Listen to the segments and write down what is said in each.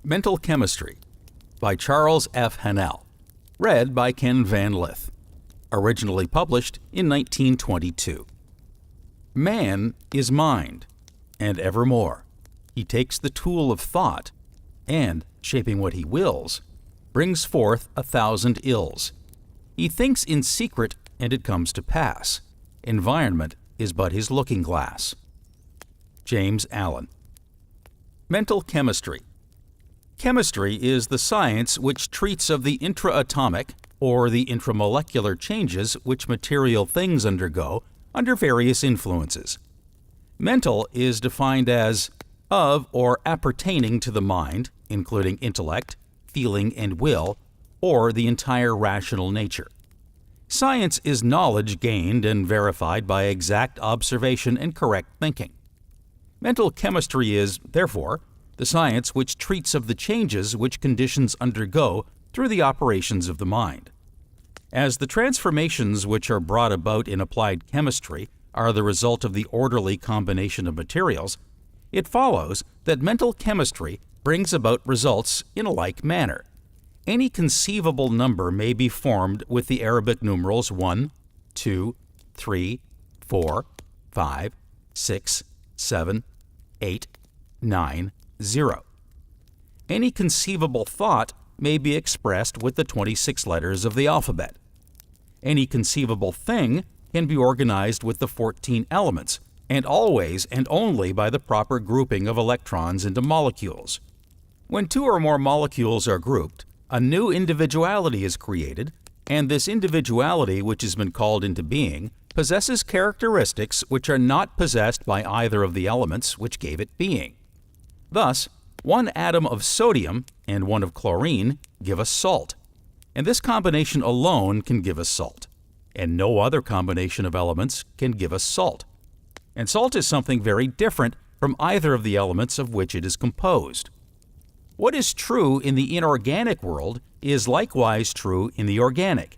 Mental Chemistry by Charles F. Hannel. Read by Ken Van Lith. Originally published in 1922. Man is mind, and evermore. He takes the tool of thought, and, shaping what he wills, brings forth 1,000 ills. He thinks in secret, and it comes to pass. Environment is but his looking-glass. James Allen. Mental Chemistry. Chemistry is the science which treats of the intraatomic or the intramolecular changes which material things undergo under various influences. Mental is defined as of or appertaining to the mind, including intellect, feeling, and will, or the entire rational nature. Science is knowledge gained and verified by exact observation and correct thinking. Mental chemistry is, therefore, the science which treats of the changes which conditions undergo through the operations of the mind. As the transformations which are brought about in applied chemistry are the result of the orderly combination of materials, it follows that mental chemistry brings about results in a like manner. Any conceivable number may be formed with the Arabic numerals 1, 2, 3, 4, 5, 6, 7, 8, 9, 0. Any conceivable thought may be expressed with the 26 letters of the alphabet. Any conceivable thing can be organized with the 14 elements, and always and only by the proper grouping of electrons into molecules. When two or more molecules are grouped, a new individuality is created, and this individuality which has been called into being possesses characteristics which are not possessed by either of the elements which gave it being. Thus, one atom of sodium and one of chlorine give us salt, and this combination alone can give us salt, and no other combination of elements can give us salt. And salt is something very different from either of the elements of which it is composed. What is true in the inorganic world is likewise true in the organic.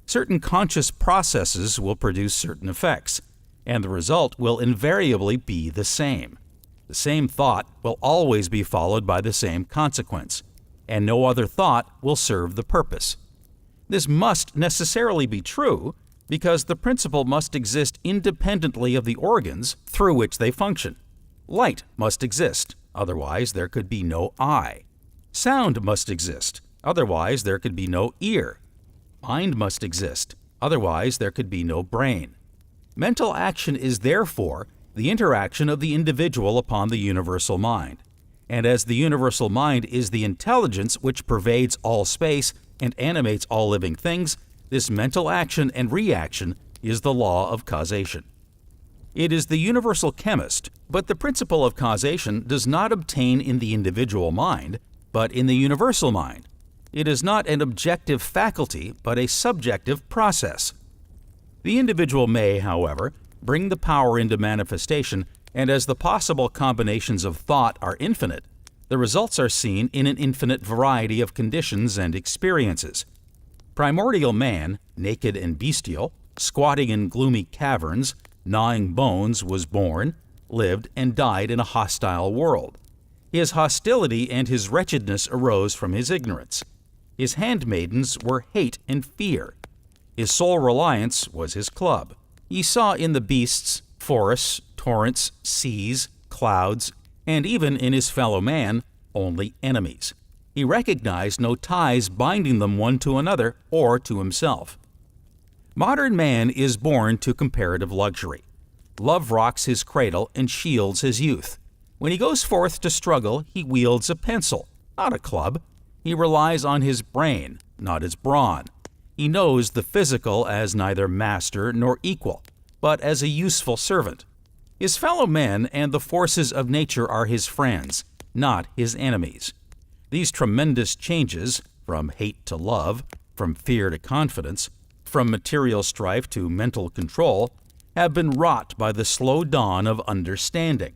Certain conscious processes will produce certain effects, and the result will invariably be the same. The same thought will always be followed by the same consequence, and no other thought will serve the purpose. This must necessarily be true because the principle must exist independently of the organs through which they function. Light must exist, otherwise there could be no eye. Sound must exist, otherwise there could be no ear. Mind must exist, otherwise there could be no brain. Mental action is therefore the interaction of the individual upon the universal mind. And as the universal mind is the intelligence which pervades all space and animates all living things, this mental action and reaction is the law of causation. It is the universal chemist, but the principle of causation does not obtain in the individual mind, but in the universal mind. It is not an objective faculty, but a subjective process. The individual may, however, bring the power into manifestation, and as the possible combinations of thought are infinite, the results are seen in an infinite variety of conditions and experiences. Primordial man, naked and bestial, squatting in gloomy caverns, gnawing bones, was born, lived, and died in a hostile world. His hostility and his wretchedness arose from his ignorance. His handmaidens were hate and fear. His sole reliance was his club. He saw in the beasts, forests, torrents, seas, clouds, and even in his fellow man, only enemies. He recognized no ties binding them one to another or to himself. Modern man is born to comparative luxury. Love rocks his cradle and shields his youth. When he goes forth to struggle, he wields a pencil, not a club. He relies on his brain, not his brawn. He knows the physical as neither master nor equal, but as a useful servant. His fellow men and the forces of nature are his friends, not his enemies. These tremendous changes, from hate to love, from fear to confidence, from material strife to mental control, have been wrought by the slow dawn of understanding.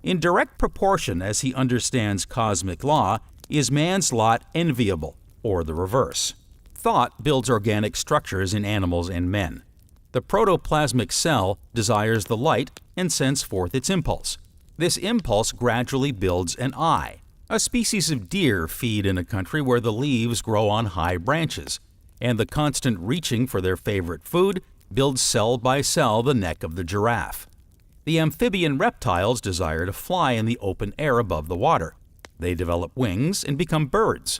In direct proportion as he understands cosmic law, is man's lot enviable, or the reverse. Thought builds organic structures in animals and men. The protoplasmic cell desires the light and sends forth its impulse. This impulse gradually builds an eye, A species of deer feed in a country where the leaves grow on high branches, and the constant reaching for their favorite food builds cell by cell the neck of the giraffe. The amphibian reptiles desire to fly in the open air above the water. They develop wings and become birds.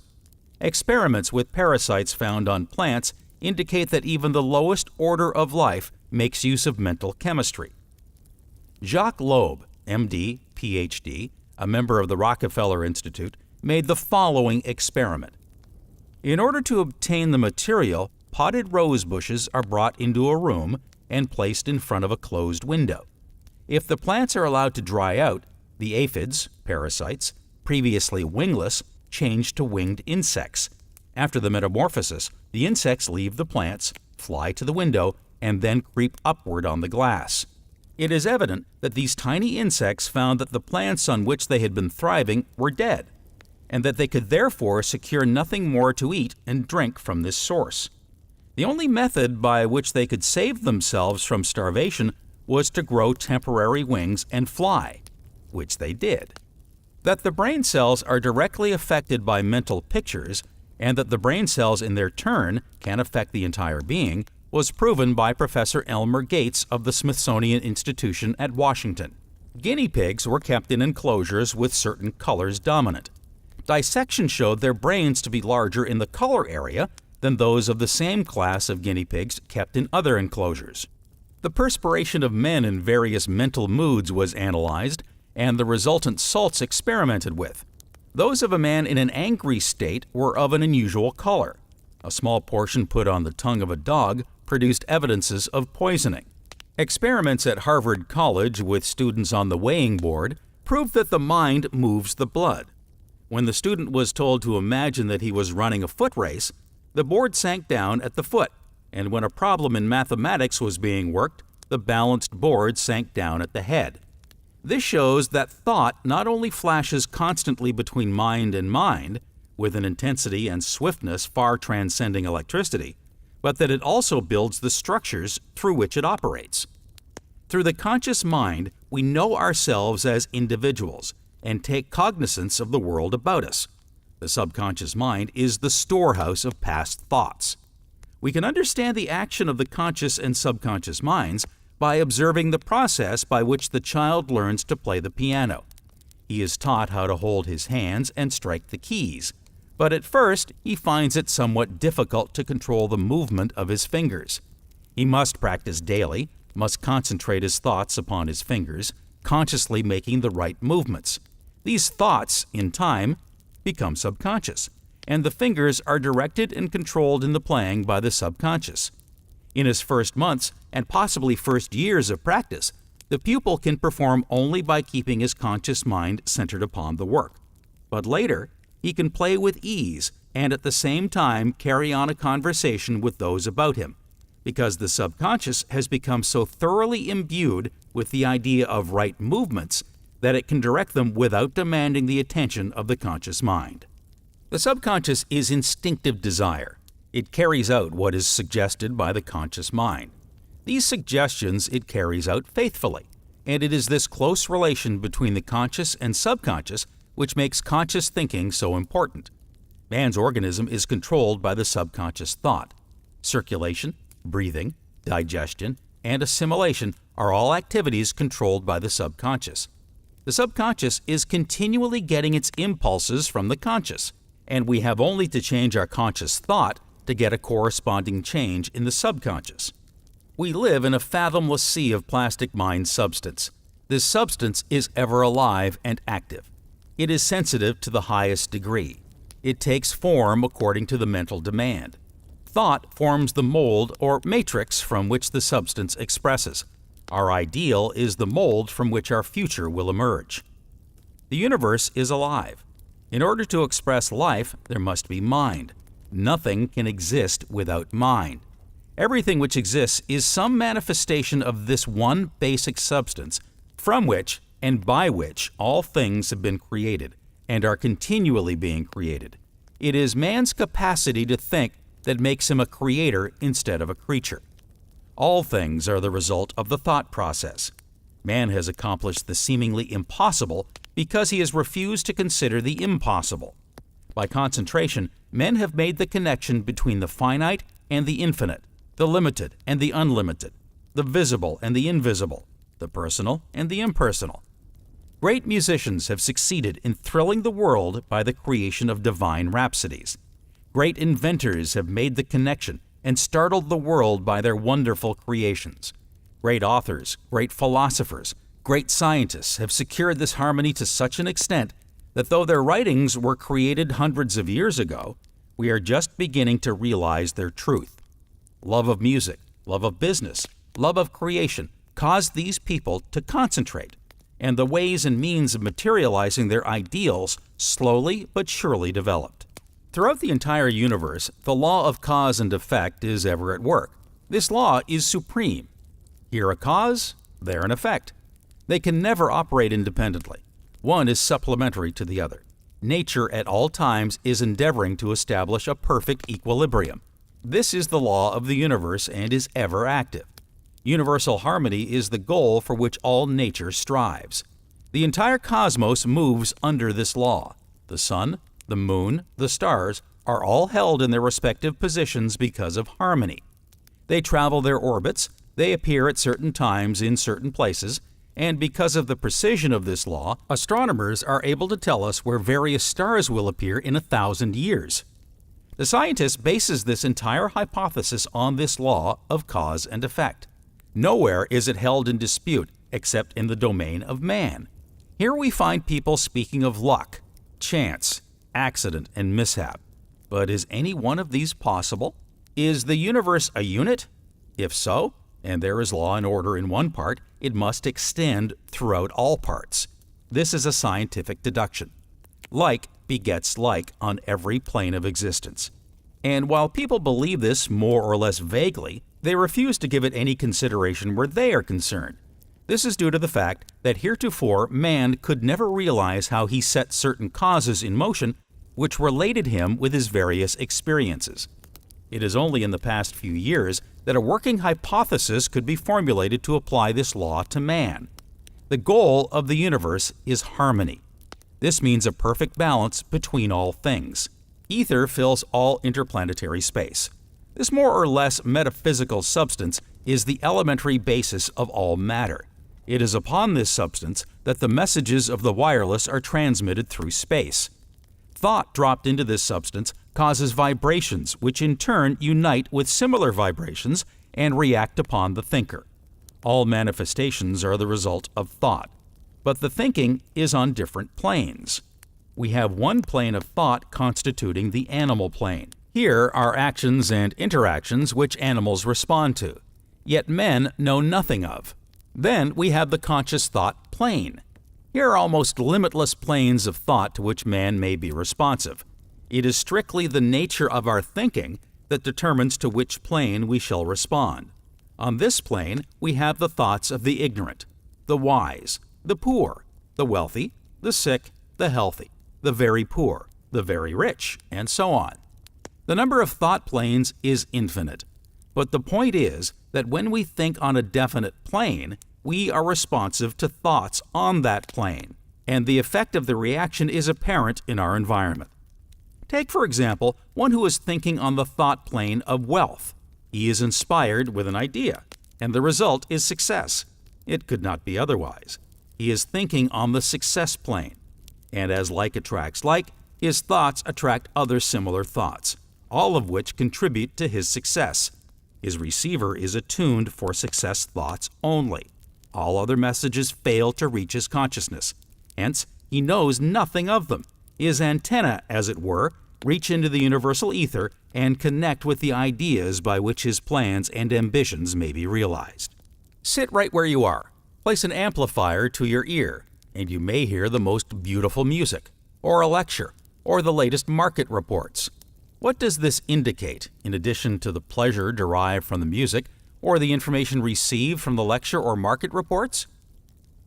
Experiments with parasites found on plants indicate that even the lowest order of life makes use of mental chemistry. Jacques Loeb, MD, PhD, a member of the Rockefeller Institute, made the following experiment. In order to obtain the material, potted rose bushes are brought into a room and placed in front of a closed window. If the plants are allowed to dry out, the aphids, parasites, previously wingless, change to winged insects. After the metamorphosis, the insects leave the plants, fly to the window, and then creep upward on the glass. It is evident that these tiny insects found that the plants on which they had been thriving were dead, and that they could therefore secure nothing more to eat and drink from this source. The only method by which they could save themselves from starvation was to grow temporary wings and fly, which they did. That the brain cells are directly affected by mental pictures, and that the brain cells in their turn can affect the entire being, was proven by Professor Elmer Gates of the Smithsonian Institution at Washington. Guinea pigs were kept in enclosures with certain colors dominant. Dissection showed their brains to be larger in the color area than those of the same class of guinea pigs kept in other enclosures. The perspiration of men in various mental moods was analyzed, and the resultant salts experimented with. Those of a man in an angry state were of an unusual color. A small portion put on the tongue of a dog produced evidences of poisoning. Experiments at Harvard College with students on the weighing board proved that the mind moves the blood. When the student was told to imagine that he was running a foot race, the board sank down at the foot, and when a problem in mathematics was being worked, the balanced board sank down at the head. This shows that thought not only flashes constantly between mind and mind, with an intensity and swiftness far transcending electricity, but that it also builds the structures through which it operates. Through the conscious mind, we know ourselves as individuals and take cognizance of the world about us. The subconscious mind is the storehouse of past thoughts. We can understand the action of the conscious and subconscious minds by observing the process by which the child learns to play the piano. He is taught how to hold his hands and strike the keys, but at first he finds it somewhat difficult to control the movement of his fingers. He must practice daily, must concentrate his thoughts upon his fingers, consciously making the right movements. These thoughts, in time, become subconscious, and the fingers are directed and controlled in the playing by the subconscious. In his first months, and possibly first years of practice, the pupil can perform only by keeping his conscious mind centered upon the work. But later, he can play with ease and at the same time carry on a conversation with those about him, because the subconscious has become so thoroughly imbued with the idea of right movements that it can direct them without demanding the attention of the conscious mind. The subconscious is instinctive desire. It carries out what is suggested by the conscious mind. These suggestions it carries out faithfully, and it is this close relation between the conscious and subconscious which makes conscious thinking so important. Man's organism is controlled by the subconscious thought. Circulation, breathing, digestion, and assimilation are all activities controlled by the subconscious. The subconscious is continually getting its impulses from the conscious, and we have only to change our conscious thought to get a corresponding change in the subconscious. We live in a fathomless sea of plastic mind substance. This substance is ever alive and active. It is sensitive to the highest degree. It takes form according to the mental demand. Thought forms the mold or matrix from which the substance expresses. Our ideal is the mold from which our future will emerge. The universe is alive. In order to express life, there must be mind. Nothing can exist without mind. Everything which exists is some manifestation of this one basic substance, from which and by which all things have been created and are continually being created. It is man's capacity to think that makes him a creator instead of a creature. All things are the result of the thought process. Man has accomplished the seemingly impossible because he has refused to consider the impossible. By concentration, men have made the connection between the finite and the infinite, the limited and the unlimited, the visible and the invisible, the personal and the impersonal. Great musicians have succeeded in thrilling the world by the creation of divine rhapsodies. Great inventors have made the connection and startled the world by their wonderful creations. Great authors, great philosophers, great scientists have secured this harmony to such an extent that though their writings were created hundreds of years ago, we are just beginning to realize their truth. Love of music, love of business, love of creation caused these people to concentrate, and the ways and means of materializing their ideals slowly but surely developed. Throughout the entire universe, the law of cause and effect is ever at work. This law is supreme. Here a cause, there an effect. They can never operate independently. One is supplementary to the other. Nature at all times is endeavoring to establish a perfect equilibrium. This is the law of the universe and is ever active. Universal harmony is the goal for which all nature strives. The entire cosmos moves under this law. The sun, the moon, the stars are all held in their respective positions because of harmony. They travel their orbits, they appear at certain times in certain places, and because of the precision of this law, astronomers are able to tell us where various stars will appear in 1,000 years. The scientist bases this entire hypothesis on this law of cause and effect. Nowhere is it held in dispute except in the domain of man. Here we find people speaking of luck, chance, accident, and mishap. But is any one of these possible? Is the universe a unit? If so, and there is law and order in one part, it must extend throughout all parts. This is a scientific deduction. Like begets like on every plane of existence. And while people believe this more or less vaguely, they refuse to give it any consideration where they are concerned. This is due to the fact that heretofore man could never realize how he set certain causes in motion which related him with his various experiences. It is only in the past few years that a working hypothesis could be formulated to apply this law to man. The goal of the universe is harmony. This means a perfect balance between all things. Ether fills all interplanetary space. This more or less metaphysical substance is the elementary basis of all matter. It is upon this substance that the messages of the wireless are transmitted through space. Thought dropped into this substance causes vibrations which in turn unite with similar vibrations and react upon the thinker. All manifestations are the result of thought, but the thinking is on different planes. We have one plane of thought constituting the animal plane. Here are actions and interactions which animals respond to, yet men know nothing of. Then we have the conscious thought plane. Here are almost limitless planes of thought to which man may be responsive. It is strictly the nature of our thinking that determines to which plane we shall respond. On this plane, we have the thoughts of the ignorant, the wise, the poor, the wealthy, the sick, the healthy, the very poor, the very rich, and so on. The number of thought planes is infinite, but the point is that when we think on a definite plane, we are responsive to thoughts on that plane, and the effect of the reaction is apparent in our environment. Take, for example, one who is thinking on the thought plane of wealth. He is inspired with an idea, and the result is success. It could not be otherwise. He is thinking on the success plane, and as like attracts like, his thoughts attract other similar thoughts, all of which contribute to his success. His receiver is attuned for success thoughts only. All other messages fail to reach his consciousness. Hence, he knows nothing of them. His antenna, as it were, reach into the universal ether and connect with the ideas by which his plans and ambitions may be realized. Sit right where you are. Place an amplifier to your ear, and you may hear the most beautiful music, or a lecture, or the latest market reports. What does this indicate, in addition to the pleasure derived from the music, or the information received from the lecture or market reports?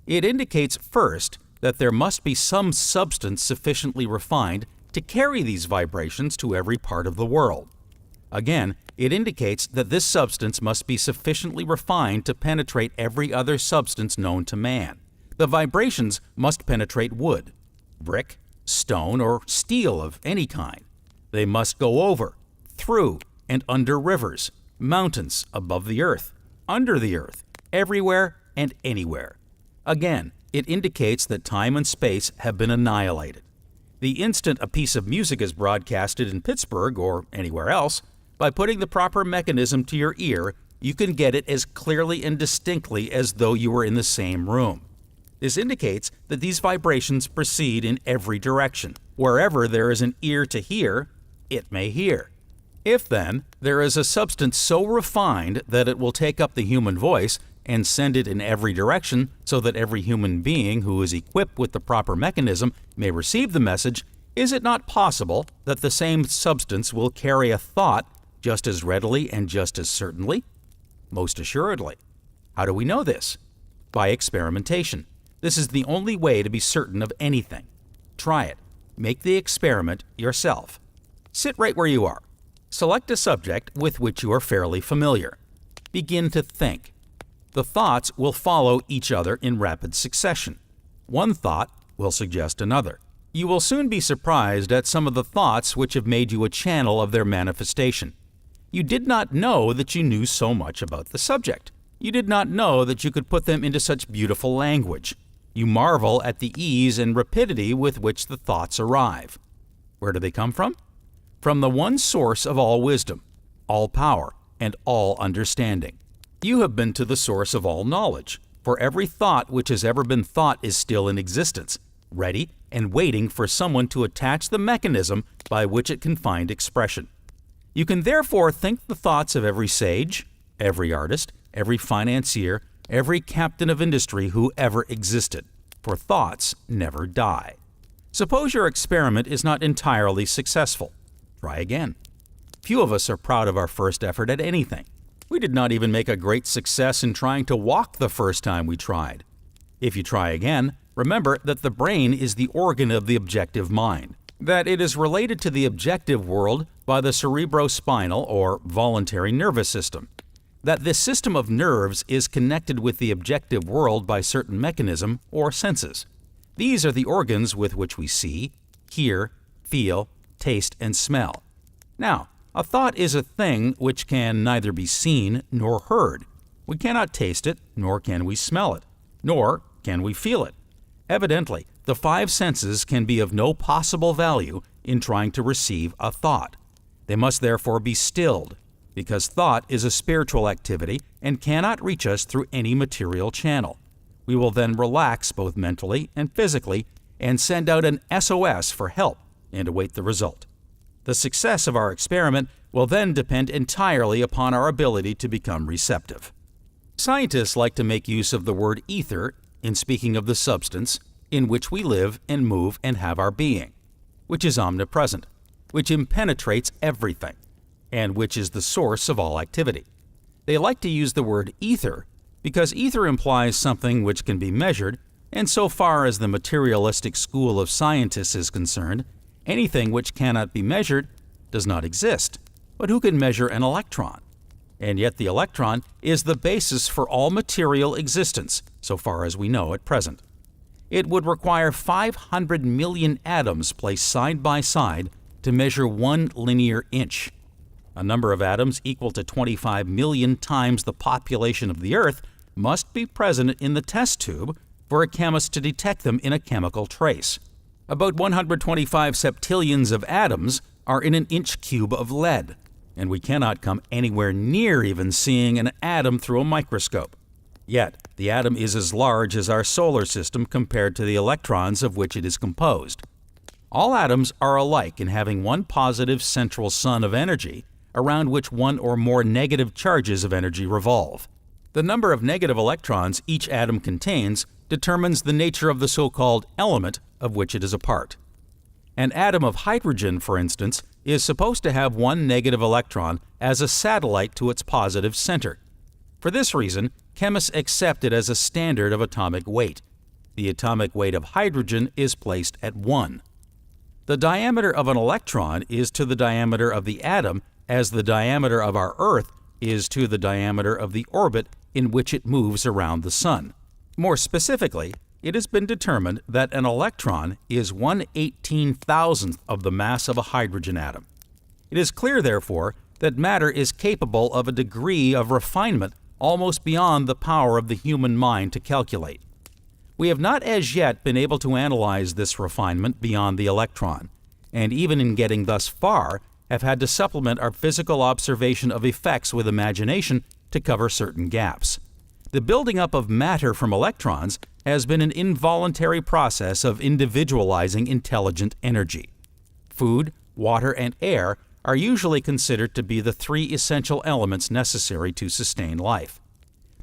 It indicates first that there must be some substance sufficiently refined to carry these vibrations to every part of the world. Again, it indicates that this substance must be sufficiently refined to penetrate every other substance known to man. The vibrations must penetrate wood, brick, stone, or steel of any kind. They must go over, through, and under rivers, mountains, above the earth, under the earth, everywhere and anywhere. Again, it indicates that time and space have been annihilated. The instant a piece of music is broadcasted in Pittsburgh or anywhere else, by putting the proper mechanism to your ear, you can get it as clearly and distinctly as though you were in the same room. This indicates that these vibrations proceed in every direction. Wherever there is an ear to hear, it may hear. If, then, there is a substance so refined that it will take up the human voice and send it in every direction so that every human being who is equipped with the proper mechanism may receive the message, is it not possible that the same substance will carry a thought just as readily and just as certainly? Most assuredly. How do we know this? By experimentation. This is the only way to be certain of anything. Try it. Make the experiment yourself. Sit right where you are. Select a subject with which you are fairly familiar. Begin to think. The thoughts will follow each other in rapid succession. One thought will suggest another. You will soon be surprised at some of the thoughts which have made you a channel of their manifestation. You did not know that you knew so much about the subject. You did not know that you could put them into such beautiful language. You marvel at the ease and rapidity with which the thoughts arrive. Where do they come from? From the one source of all wisdom, all power, and all understanding. You have been to the source of all knowledge, for every thought which has ever been thought is still in existence, ready and waiting for someone to attach the mechanism by which it can find expression. You can therefore think the thoughts of every sage, every artist, every financier, every captain of industry who ever existed, for thoughts never die. Suppose your experiment is not entirely successful. Try again. Few of us are proud of our first effort at anything. We did not even make a great success in trying to walk the first time we tried. If you try again, remember that the brain is the organ of the objective mind, that it is related to the objective world by the cerebrospinal or voluntary nervous system, that this system of nerves is connected with the objective world by certain mechanism or senses. These are the organs with which we see, hear, feel, taste, and smell. Now, a thought is a thing which can neither be seen nor heard. We cannot taste it, nor can we smell it, nor can we feel it. Evidently, the five senses can be of no possible value in trying to receive a thought. They must therefore be stilled, because thought is a spiritual activity and cannot reach us through any material channel. We will then relax both mentally and physically and send out an SOS for help and await the result. The success of our experiment will then depend entirely upon our ability to become receptive. Scientists like to make use of the word ether in speaking of the substance in which we live and move and have our being, which is omnipresent, which impenetrates everything, and which is the source of all activity. They like to use the word ether because ether implies something which can be measured, and so far as the materialistic school of scientists is concerned, anything which cannot be measured does not exist. But who can measure an electron? And yet the electron is the basis for all material existence, so far as we know at present. It would require 500 million atoms placed side by side to measure 1 linear inch. A number of atoms equal to 25 million times the population of the Earth must be present in the test tube for a chemist to detect them in a chemical trace. About 125 septillions of atoms are in an inch cube of lead, and we cannot come anywhere near even seeing an atom through a microscope. Yet, the atom is as large as our solar system compared to the electrons of which it is composed. All atoms are alike in having one positive central sun of energy around which one or more negative charges of energy revolve. The number of negative electrons each atom contains determines the nature of the so-called element of which it is a part. An atom of hydrogen, for instance, is supposed to have one negative electron as a satellite to its positive center. For this reason, chemists accept it as a standard of atomic weight. The atomic weight of hydrogen is placed at 1. The diameter of an electron is to the diameter of the atom as the diameter of our Earth is to the diameter of the orbit in which it moves around the Sun. More specifically, it has been determined that an electron is 1/18,000th of the mass of a hydrogen atom. It is clear, therefore, that matter is capable of a degree of refinement almost beyond the power of the human mind to calculate. We have not as yet been able to analyze this refinement beyond the electron, and even in getting thus far, have had to supplement our physical observation of effects with imagination to cover certain gaps. The building up of matter from electrons has been an involuntary process of individualizing intelligent energy. Food, water, and air are usually considered to be the three essential elements necessary to sustain life.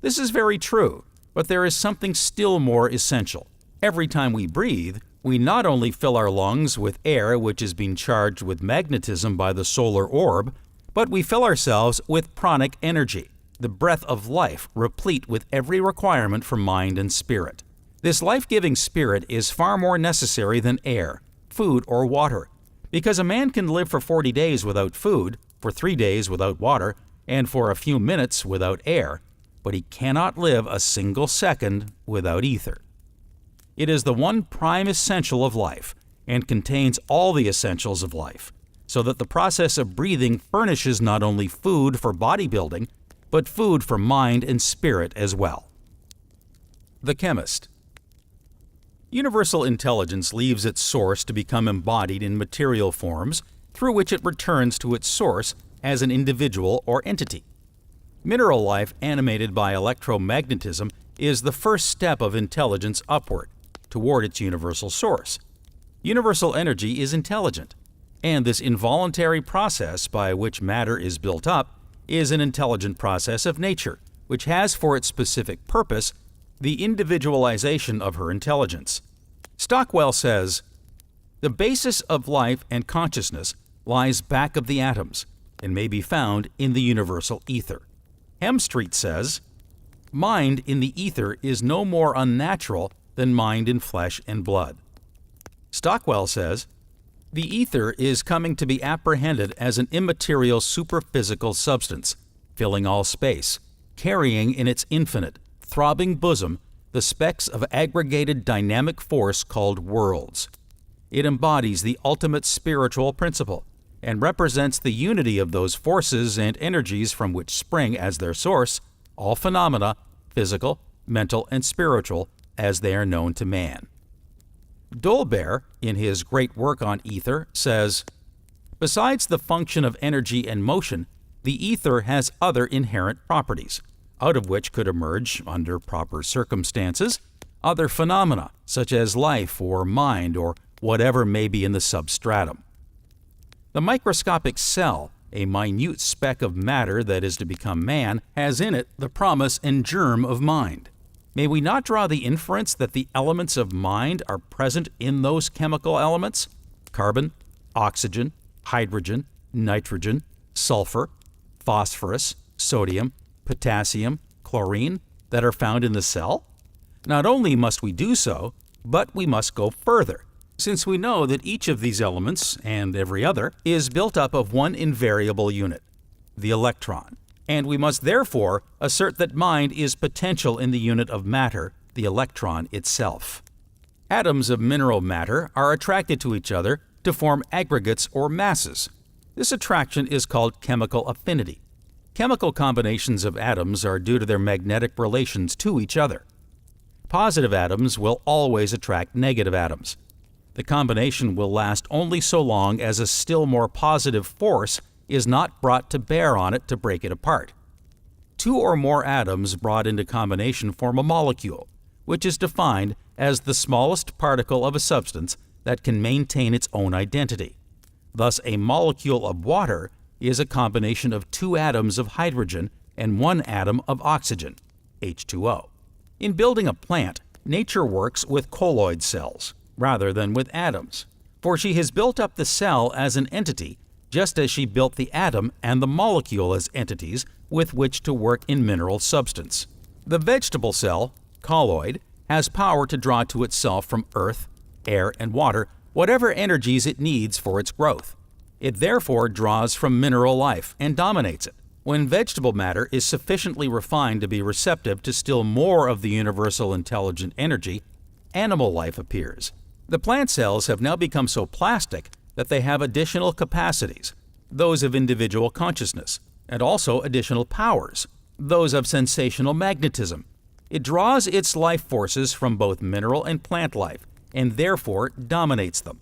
This is very true, but there is something still more essential. Every time we breathe, we not only fill our lungs with air which is being charged with magnetism by the solar orb, but we fill ourselves with pranic energy, the breath of life replete with every requirement for mind and spirit. This life-giving spirit is far more necessary than air, food, or water, because a man can live for 40 days without food, for 3 days without water, and for a few minutes without air, but he cannot live a single second without ether. It is the one prime essential of life, and contains all the essentials of life, so that the process of breathing furnishes not only food for bodybuilding, but food for mind and spirit as well. The chemist. Universal intelligence leaves its source to become embodied in material forms, through which it returns to its source as an individual or entity. Mineral life animated by electromagnetism is the first step of intelligence upward, toward its universal source. Universal energy is intelligent, and this involuntary process by which matter is built up is an intelligent process of nature, which has for its specific purpose the individualization of her intelligence. Stockwell says, "The basis of life and consciousness lies back of the atoms and may be found in the universal ether." Hemstreet says, "Mind in the ether is no more unnatural than mind in flesh and blood." Stockwell says, "The ether is coming to be apprehended as an immaterial superphysical substance, filling all space, carrying in its infinite, throbbing bosom the specks of aggregated dynamic force called worlds. It embodies the ultimate spiritual principle, and represents the unity of those forces and energies from which spring as their source all phenomena, physical, mental, and spiritual, as they are known to man." Dolbear, in his great work on ether, says, "Besides the function of energy and motion, the ether has other inherent properties, out of which could emerge, under proper circumstances, other phenomena, such as life or mind or whatever may be in the substratum. The microscopic cell, a minute speck of matter that is to become man, has in it the promise and germ of mind. May we not draw the inference that the elements of mind are present in those chemical elements, carbon, oxygen, hydrogen, nitrogen, sulfur, phosphorus, sodium, potassium, chlorine, that are found in the cell? Not only must we do so, but we must go further, since we know that each of these elements, and every other, is built up of one invariable unit, the electron, and we must therefore assert that mind is potential in the unit of matter, the electron itself. Atoms of mineral matter are attracted to each other to form aggregates or masses. This attraction is called chemical affinity. Chemical combinations of atoms are due to their magnetic relations to each other. Positive atoms will always attract negative atoms. The combination will last only so long as a still more positive force is not brought to bear on it to break it apart. Two or more atoms brought into combination form a molecule, which is defined as the smallest particle of a substance that can maintain its own identity. Thus, a molecule of water is a combination of two atoms of hydrogen and one atom of oxygen, H2O. In building a plant, nature works with colloid cells rather than with atoms, for she has built up the cell as an entity just as she built the atom and the molecule as entities with which to work in mineral substance. The vegetable cell, colloid, has power to draw to itself from earth, air, and water whatever energies it needs for its growth. It therefore draws from mineral life and dominates it. When vegetable matter is sufficiently refined to be receptive to still more of the universal intelligent energy, animal life appears. The plant cells have now become so plastic that they have additional capacities, those of individual consciousness, and also additional powers, those of sensational magnetism. It draws its life forces from both mineral and plant life, and therefore dominates them.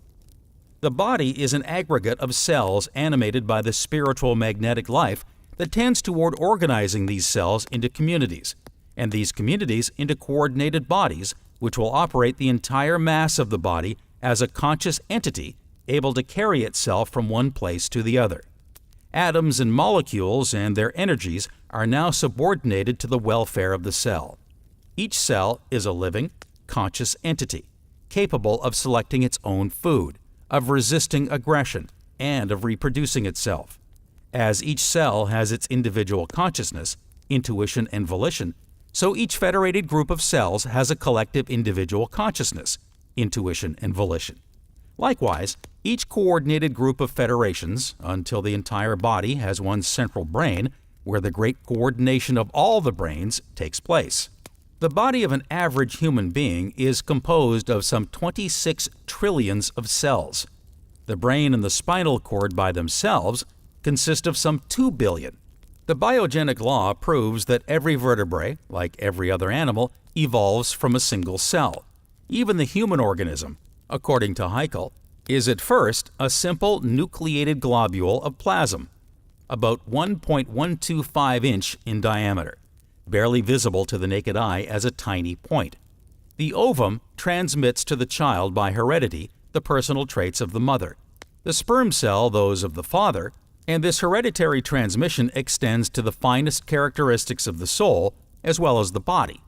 The body is an aggregate of cells animated by the spiritual magnetic life that tends toward organizing these cells into communities, and these communities into coordinated bodies, which will operate the entire mass of the body as a conscious entity able to carry itself from one place to the other. Atoms and molecules and their energies are now subordinated to the welfare of the cell. Each cell is a living, conscious entity, capable of selecting its own food, of resisting aggression, and of reproducing itself. As each cell has its individual consciousness, intuition, and volition, so each federated group of cells has a collective individual consciousness, intuition, and volition. Likewise, each coordinated group of federations, until the entire body has one central brain, where the great coordination of all the brains takes place. The body of an average human being is composed of some 26 trillions of cells. The brain and the spinal cord by themselves consist of some 2 billion. The biogenic law proves that every vertebrate, like every other animal, evolves from a single cell. Even the human organism, according to Haanel, is at first a simple nucleated globule of plasm, about 1.125 inch in diameter, barely visible to the naked eye as a tiny point. The ovum transmits to the child by heredity the personal traits of the mother, the sperm cell those of the father, and this hereditary transmission extends to the finest characteristics of the soul as well as the body.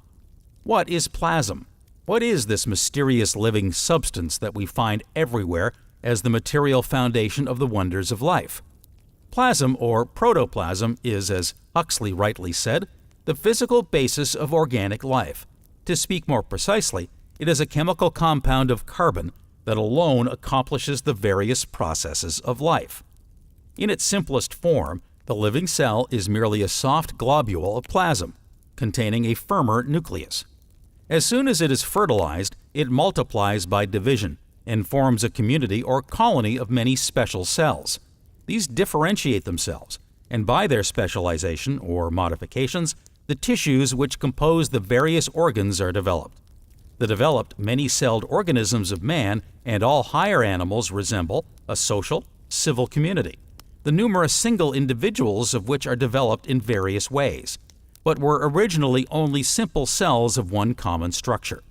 What is plasm? What is this mysterious living substance that we find everywhere as the material foundation of the wonders of life? Plasm, or protoplasm, is, as Huxley rightly said, the physical basis of organic life. To speak more precisely, it is a chemical compound of carbon that alone accomplishes the various processes of life. In its simplest form, the living cell is merely a soft globule of plasm, containing a firmer nucleus. As soon as it is fertilized, it multiplies by division and forms a community or colony of many special cells. These differentiate themselves, and by their specialization or modifications, the tissues which compose the various organs are developed. The developed, many-celled organisms of man and all higher animals resemble a social, civil community, the numerous single individuals of which are developed in various ways, but were originally only simple cells of one common structure.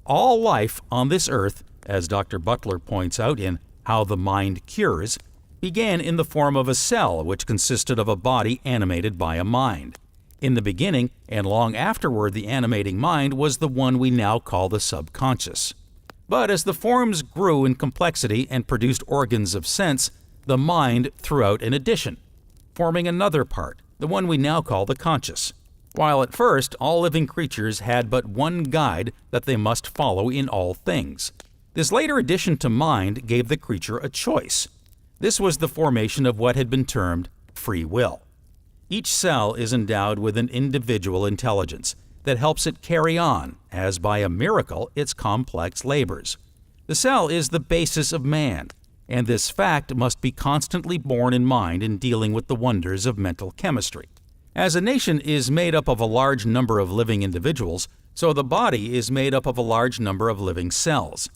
All life on this earth, as Dr. Butler points out in How the Mind Cures, began in the form of a cell which consisted of a body animated by a mind. In the beginning and long afterward, the animating mind was the one we now call the subconscious. But as the forms grew in complexity and produced organs of sense, the mind threw out an addition, forming another part, the one we now call the conscious. While at first all living creatures had but one guide that they must follow in all things. This later addition to mind gave the creature a choice. This was the formation of what had been termed free will. Each cell is endowed with an individual intelligence that helps it carry on, as by a miracle, its complex labors. The cell is the basis of man, and this fact must be constantly borne in mind in dealing with the wonders of mental chemistry. As a nation is made up of a large number of living individuals, so the body is made up of a large number of living cells.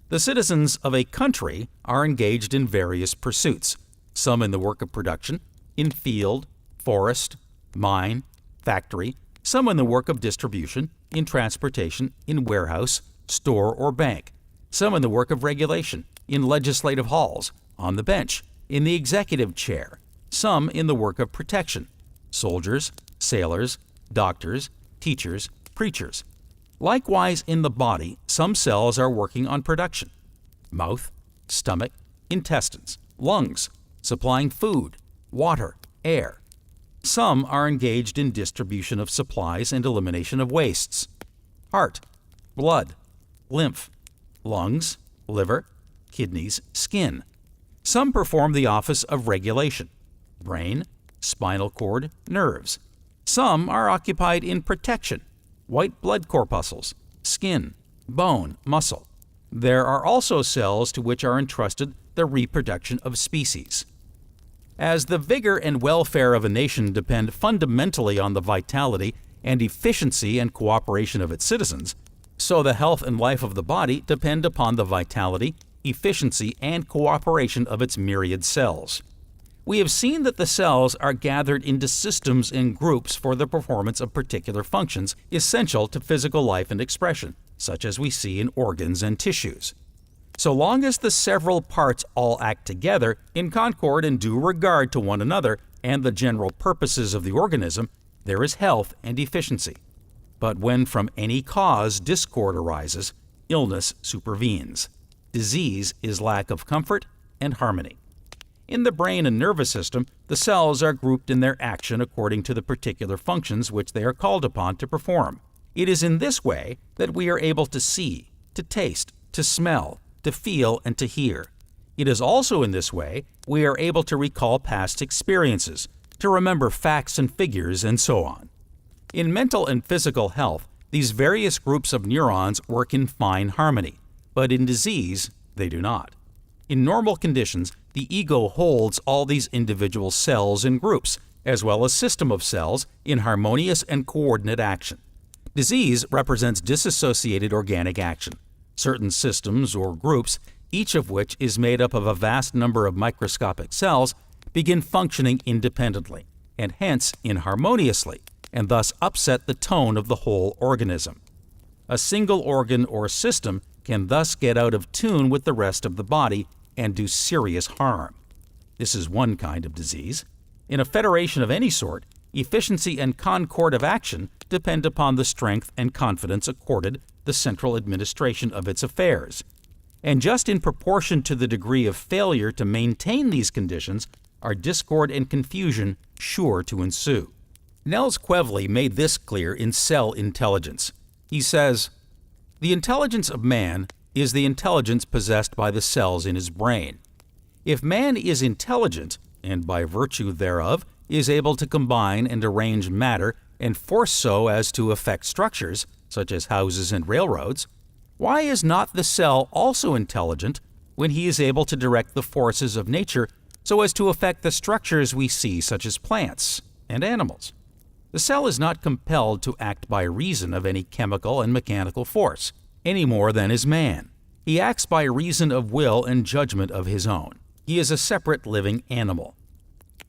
The citizens of a country are engaged in various pursuits, some in the work of production, in field, forest, mine, factory, some in the work of distribution, in transportation, in warehouse, store, or bank, some in the work of regulation, in legislative halls, on the bench, in the executive chair, some in the work of protection, soldiers, sailors, doctors, teachers, preachers. Likewise, in the body, some cells are working on production: mouth, stomach, intestines, lungs, supplying food, water, air. Some are engaged in distribution of supplies and elimination of wastes: heart, blood, lymph, lungs, liver, kidneys, skin. Some perform the office of regulation: brain, spinal cord, nerves. Some are occupied in protection: white blood corpuscles, skin, bone, muscle. There are also cells to which are entrusted the reproduction of species. As the vigor and welfare of a nation depend fundamentally on the vitality and efficiency and cooperation of its citizens, so the health and life of the body depend upon the vitality, efficiency, and cooperation of its myriad cells. We have seen that the cells are gathered into systems and groups for the performance of particular functions essential to physical life and expression, such as we see in organs and tissues. So long as the several parts all act together in concord and due regard to one another and the general purposes of the organism, there is health and efficiency. But when from any cause discord arises, illness supervenes. Disease is lack of comfort and harmony. In the brain and nervous system, the cells are grouped in their action according to the particular functions which they are called upon to perform. It is in this way that we are able to see, to taste, to smell, to feel, and to hear. It is also in this way we are able to recall past experiences, to remember facts and figures, and so on. In mental and physical health, these various groups of neurons work in fine harmony, but in disease, they do not. In normal conditions, the ego holds all these individual cells in groups, as well as system of cells, in harmonious and coordinate action. Disease represents disassociated organic action. Certain systems or groups, each of which is made up of a vast number of microscopic cells, begin functioning independently, and hence inharmoniously, and thus upset the tone of the whole organism. A single organ or system can thus get out of tune with the rest of the body and do serious harm. This is one kind of disease. In a federation of any sort, efficiency and concord of action depend upon the strength and confidence accorded the central administration of its affairs. And just in proportion to the degree of failure to maintain these conditions are discord and confusion sure to ensue. Nels Quevely made this clear in Cell Intelligence. He says, "The intelligence of man is the intelligence possessed by the cells in his brain. If man is intelligent, and by virtue thereof is able to combine and arrange matter and force so as to affect structures, such as houses and railroads, why is not the cell also intelligent when he is able to direct the forces of nature so as to affect the structures we see, such as plants and animals? The cell is not compelled to act by reason of any chemical and mechanical force, any more than is man. He acts by reason of will and judgment of his own. He is a separate living animal."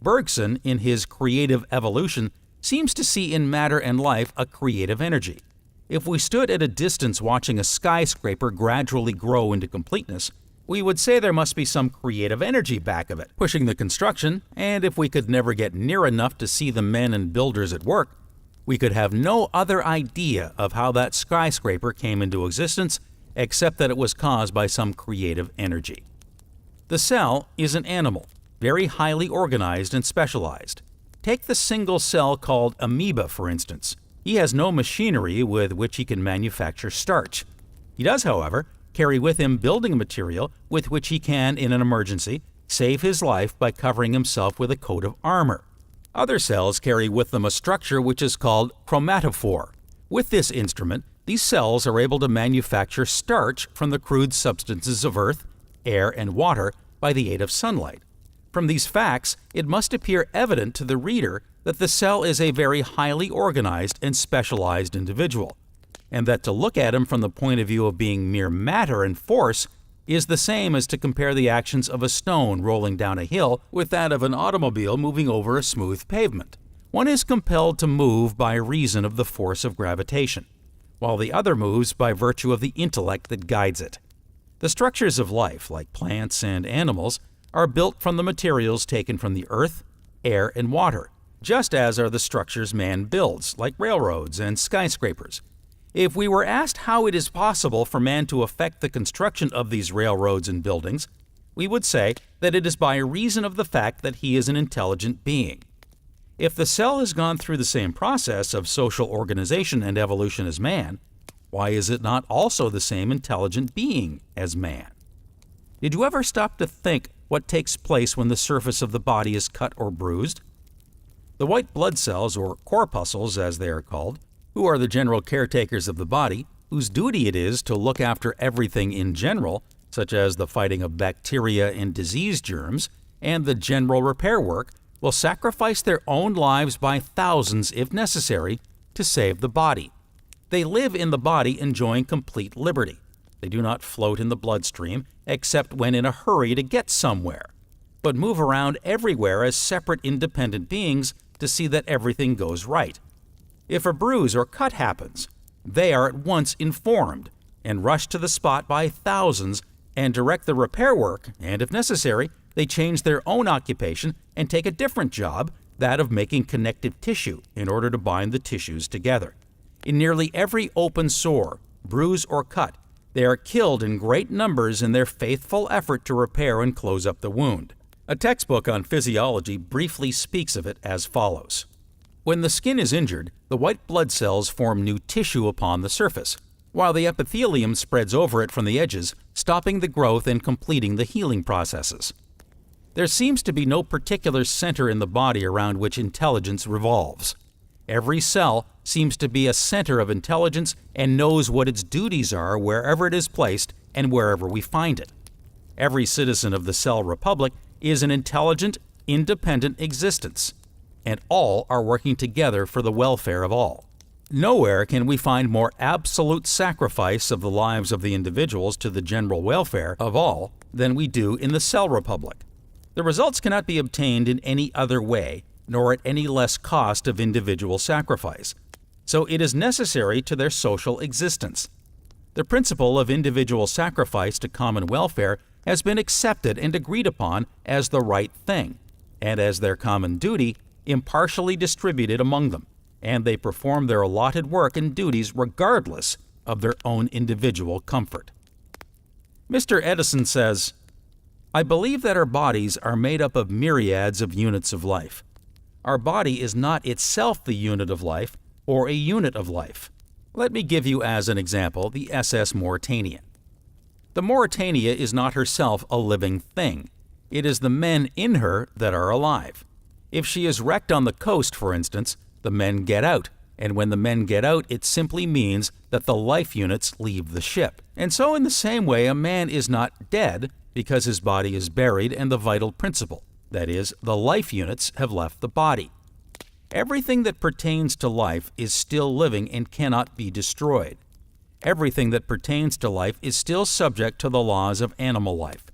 Bergson, in his Creative Evolution, seems to see in matter and life a creative energy. If we stood at a distance watching a skyscraper gradually grow into completeness, we would say there must be some creative energy back of it, pushing the construction, and if we could never get near enough to see the men and builders at work, we could have no other idea of how that skyscraper came into existence except that it was caused by some creative energy. The cell is an animal, very highly organized and specialized. Take the single cell called amoeba, for instance. He has no machinery with which he can manufacture starch. He does, however, carry with him building material with which he can, in an emergency, save his life by covering himself with a coat of armor. Other cells carry with them a structure which is called chromatophore. With this instrument, these cells are able to manufacture starch from the crude substances of earth, air, and water by the aid of sunlight. From these facts, it must appear evident to the reader that the cell is a very highly organized and specialized individual, and that to look at him from the point of view of being mere matter and force is the same as to compare the actions of a stone rolling down a hill with that of an automobile moving over a smooth pavement. One is compelled to move by reason of the force of gravitation, while the other moves by virtue of the intellect that guides it. The structures of life, like plants and animals, are built from the materials taken from the earth, air, and water, just as are the structures man builds, like railroads and skyscrapers. If we were asked how it is possible for man to effect the construction of these railroads and buildings, we would say that it is by reason of the fact that he is an intelligent being. If the cell has gone through the same process of social organization and evolution as man, why is it not also the same intelligent being as man? Did you ever stop to think what takes place when the surface of the body is cut or bruised? The white blood cells, or corpuscles as they are called, who are the general caretakers of the body, whose duty it is to look after everything in general, such as the fighting of bacteria and disease germs, and the general repair work, will sacrifice their own lives by thousands, if necessary, to save the body. They live in the body enjoying complete liberty. They do not float in the bloodstream, except when in a hurry to get somewhere, but move around everywhere as separate independent beings to see that everything goes right. If a bruise or cut happens, they are at once informed and rush to the spot by thousands and direct the repair work, and if necessary, they change their own occupation and take a different job, that of making connective tissue, in order to bind the tissues together. In nearly every open sore, bruise, or cut, they are killed in great numbers in their faithful effort to repair and close up the wound. A textbook on physiology briefly speaks of it as follows. When the skin is injured, the white blood cells form new tissue upon the surface, while the epithelium spreads over it from the edges, stopping the growth and completing the healing processes. There seems to be no particular center in the body around which intelligence revolves. Every cell seems to be a center of intelligence and knows what its duties are wherever it is placed and wherever we find it. Every citizen of the cell republic is an intelligent, independent existence, and all are working together for the welfare of all. Nowhere can we find more absolute sacrifice of the lives of the individuals to the general welfare of all than we do in the cell republic. The results cannot be obtained in any other way, nor at any less cost of individual sacrifice. So it is necessary to their social existence. The principle of individual sacrifice to common welfare has been accepted and agreed upon as the right thing, and as their common duty, impartially distributed among them, and they perform their allotted work and duties regardless of their own individual comfort. Mr. Edison says, "I believe that our bodies are made up of myriads of units of life. Our body is not itself the unit of life or a unit of life. Let me give you as an example the SS Mauretania. The Mauretania is not herself a living thing. It is the men in her that are alive. If she is wrecked on the coast, for instance, the men get out, and when the men get out, it simply means that the life units leave the ship. And so in the same way, a man is not dead because his body is buried and the vital principle, that is, the life units, have left the body. Everything that pertains to life is still living and cannot be destroyed. Everything that pertains to life is still subject to the laws of animal life.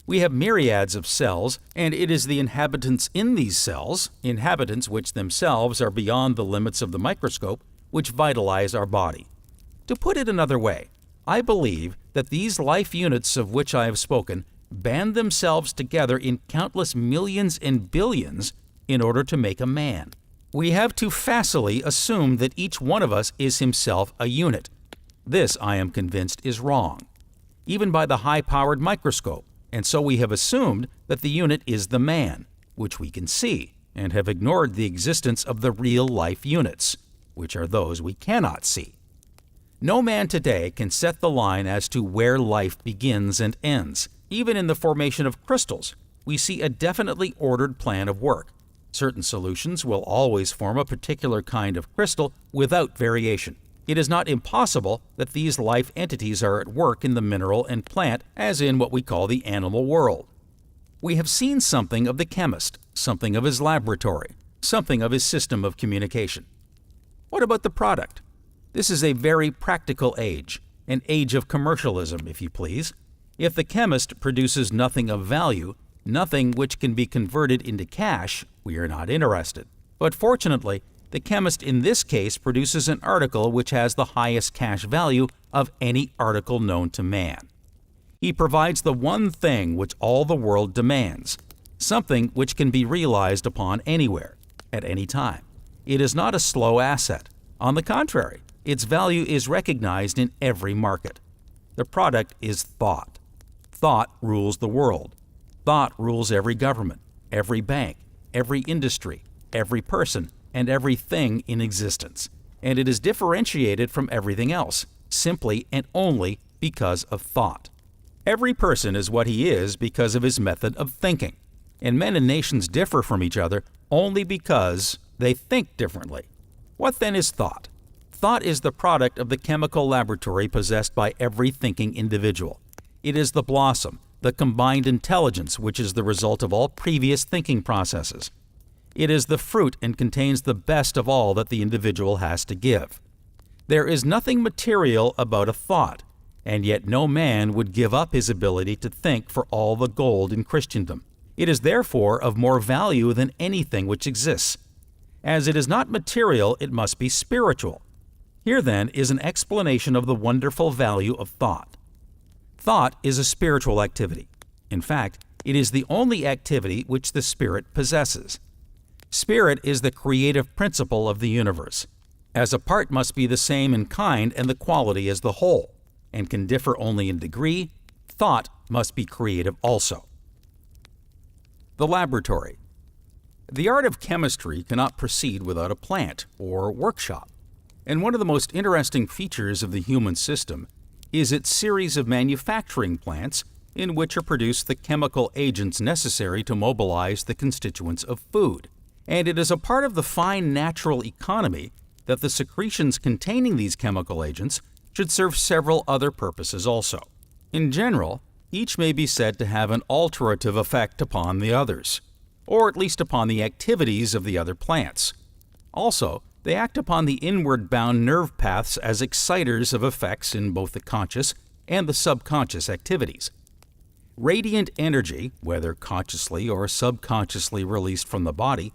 We have myriads of cells, and it is the inhabitants in these cells, inhabitants which themselves are beyond the limits of the microscope, which vitalize our body. To put it another way, I believe that these life units of which I have spoken band themselves together in countless millions and billions in order to make a man. We have too facilely assumed that each one of us is himself a unit. This, I am convinced, is wrong, even by the high-powered microscope, and so we have assumed that the unit is the man, which we can see, and have ignored the existence of the real life units, which are those we cannot see. No man today can set the line as to where life begins and ends. Even in the formation of crystals, we see a definitely ordered plan of work. Certain solutions will always form a particular kind of crystal without variation. It is not impossible that these life entities are at work in the mineral and plant, as in what we call the animal world. We have seen something of the chemist, something of his laboratory, something of his system of communication. What about the product? This is a very practical age, an age of commercialism, if you please. If the chemist produces nothing of value, nothing which can be converted into cash, we are not interested. But fortunately, the chemist in this case produces an article which has the highest cash value of any article known to man. He provides the one thing which all the world demands, something which can be realized upon anywhere, at any time. It is not a slow asset. On the contrary, its value is recognized in every market. The product is thought. Thought rules the world. Thought rules every government, every bank, every industry, every person, and everything in existence. And it is differentiated from everything else, simply and only because of thought. Every person is what he is because of his method of thinking, and men and nations differ from each other only because they think differently. What then is thought? Thought is the product of the chemical laboratory possessed by every thinking individual. It is the blossom, the combined intelligence which is the result of all previous thinking processes. It is the fruit and contains the best of all that the individual has to give. There is nothing material about a thought, and yet no man would give up his ability to think for all the gold in Christendom. It is therefore of more value than anything which exists. As it is not material, it must be spiritual. Here, then, is an explanation of the wonderful value of thought. Thought is a spiritual activity. In fact, it is the only activity which the spirit possesses. Spirit is the creative principle of the universe. As a part must be the same in kind and the quality as the whole, and can differ only in degree, thought must be creative also. The laboratory. The art of chemistry cannot proceed without a plant or workshop, and one of the most interesting features of the human system is its series of manufacturing plants in which are produced the chemical agents necessary to mobilize the constituents of food. And it is a part of the fine natural economy that the secretions containing these chemical agents should serve several other purposes also. In general, each may be said to have an alterative effect upon the others, or at least upon the activities of the other plants. Also, they act upon the inward-bound nerve paths as exciters of effects in both the conscious and the subconscious activities. Radiant energy, whether consciously or subconsciously released from the body,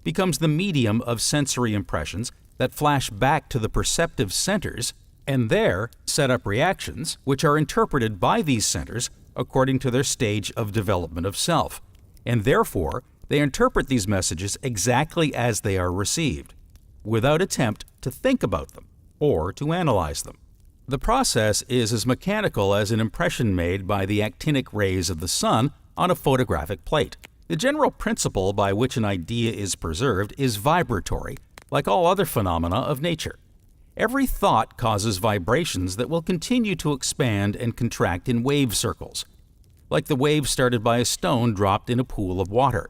becomes the medium of sensory impressions that flash back to the perceptive centers and there set up reactions which are interpreted by these centers according to their stage of development of self, and therefore they interpret these messages exactly as they are received, without attempt to think about them or to analyze them. The process is as mechanical as an impression made by the actinic rays of the sun on a photographic plate. The general principle by which an idea is preserved is vibratory, like all other phenomena of nature. Every thought causes vibrations that will continue to expand and contract in wave circles, like the wave started by a stone dropped in a pool of water.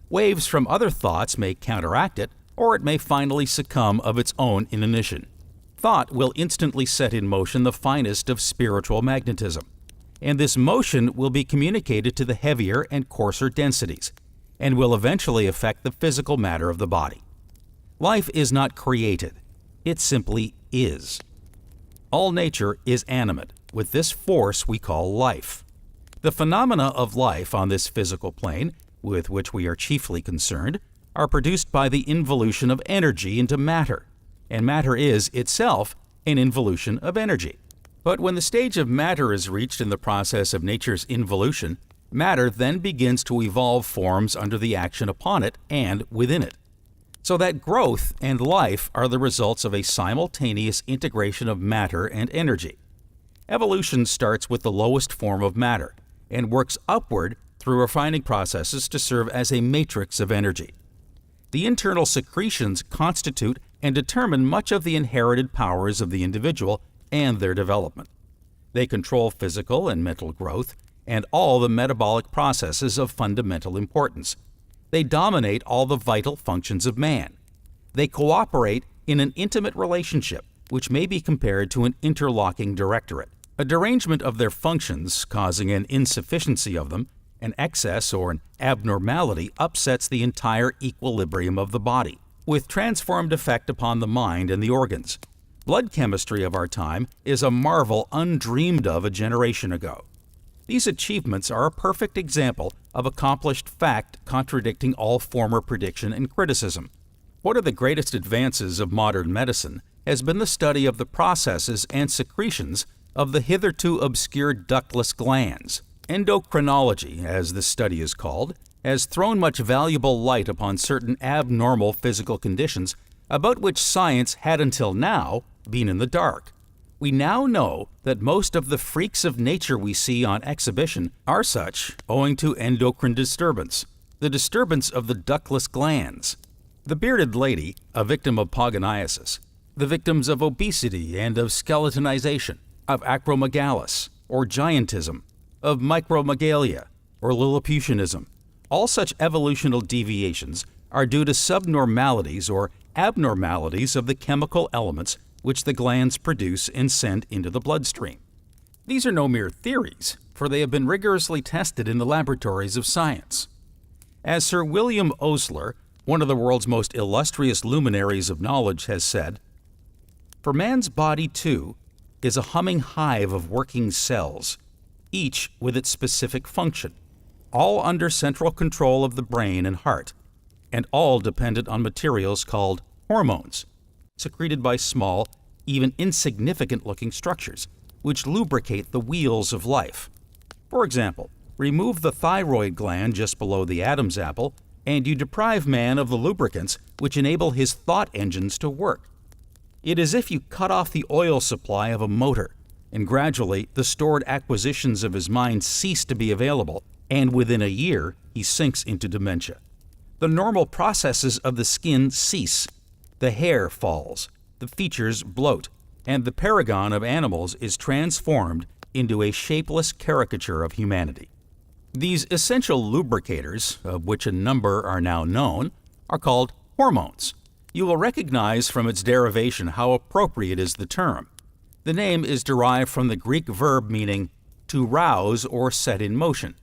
Waves from other thoughts may counteract it, or it may finally succumb of its own inanition. Thought will instantly set in motion the finest of spiritual magnetism, and this motion will be communicated to the heavier and coarser densities, and will eventually affect the physical matter of the body. Life is not created, it simply is. All nature is animate, with this force we call life. The phenomena of life on this physical plane, with which we are chiefly concerned, are produced by the involution of energy into matter, and matter is itself an involution of energy. But when the stage of matter is reached in the process of nature's involution, matter then begins to evolve forms under the action upon it and within it. So that growth and life are the results of a simultaneous integration of matter and energy. Evolution starts with the lowest form of matter and works upward through refining processes to serve as a matrix of energy. The internal secretions constitute and determine much of the inherited powers of the individual and their development. They control physical and mental growth and all the metabolic processes of fundamental importance. They dominate all the vital functions of man. They cooperate in an intimate relationship, which may be compared to an interlocking directorate. A derangement of their functions, causing an insufficiency of them, an excess or an abnormality, upsets the entire equilibrium of the body, with transformed effect upon the mind and the organs. Blood chemistry of our time is a marvel undreamed of a generation ago. These achievements are a perfect example of accomplished fact contradicting all former prediction and criticism. One of the greatest advances of modern medicine has been the study of the processes and secretions of the hitherto obscure ductless glands. Endocrinology, as this study is called, has thrown much valuable light upon certain abnormal physical conditions about which science had until now been in the dark. We now know that most of the freaks of nature we see on exhibition are such owing to endocrine disturbance, the disturbance of the ductless glands. The bearded lady, a victim of pogoniasis, the victims of obesity and of skeletonization, of acromegalis or giantism, of micromegalia or Lilliputianism. All such evolutional deviations are due to subnormalities or abnormalities of the chemical elements which the glands produce and send into the bloodstream. These are no mere theories, for they have been rigorously tested in the laboratories of science. As Sir William Osler, one of the world's most illustrious luminaries of knowledge, has said, "For man's body, too, is a humming hive of working cells, each with its specific function, all under central control of the brain and heart, and all dependent on materials called hormones, secreted by small, even insignificant-looking structures, which lubricate the wheels of life. For example, remove the thyroid gland just below the Adam's apple, and you deprive man of the lubricants which enable his thought engines to work. It is as if you cut off the oil supply of a motor, and gradually the stored acquisitions of his mind cease to be available, and within a year he sinks into dementia. The normal processes of the skin cease, the hair falls, the features bloat, and the paragon of animals is transformed into a shapeless caricature of humanity." These essential lubricators, of which a number are now known, are called hormones. You will recognize from its derivation how appropriate is the term. The name is derived from the Greek verb meaning to rouse or set in motion.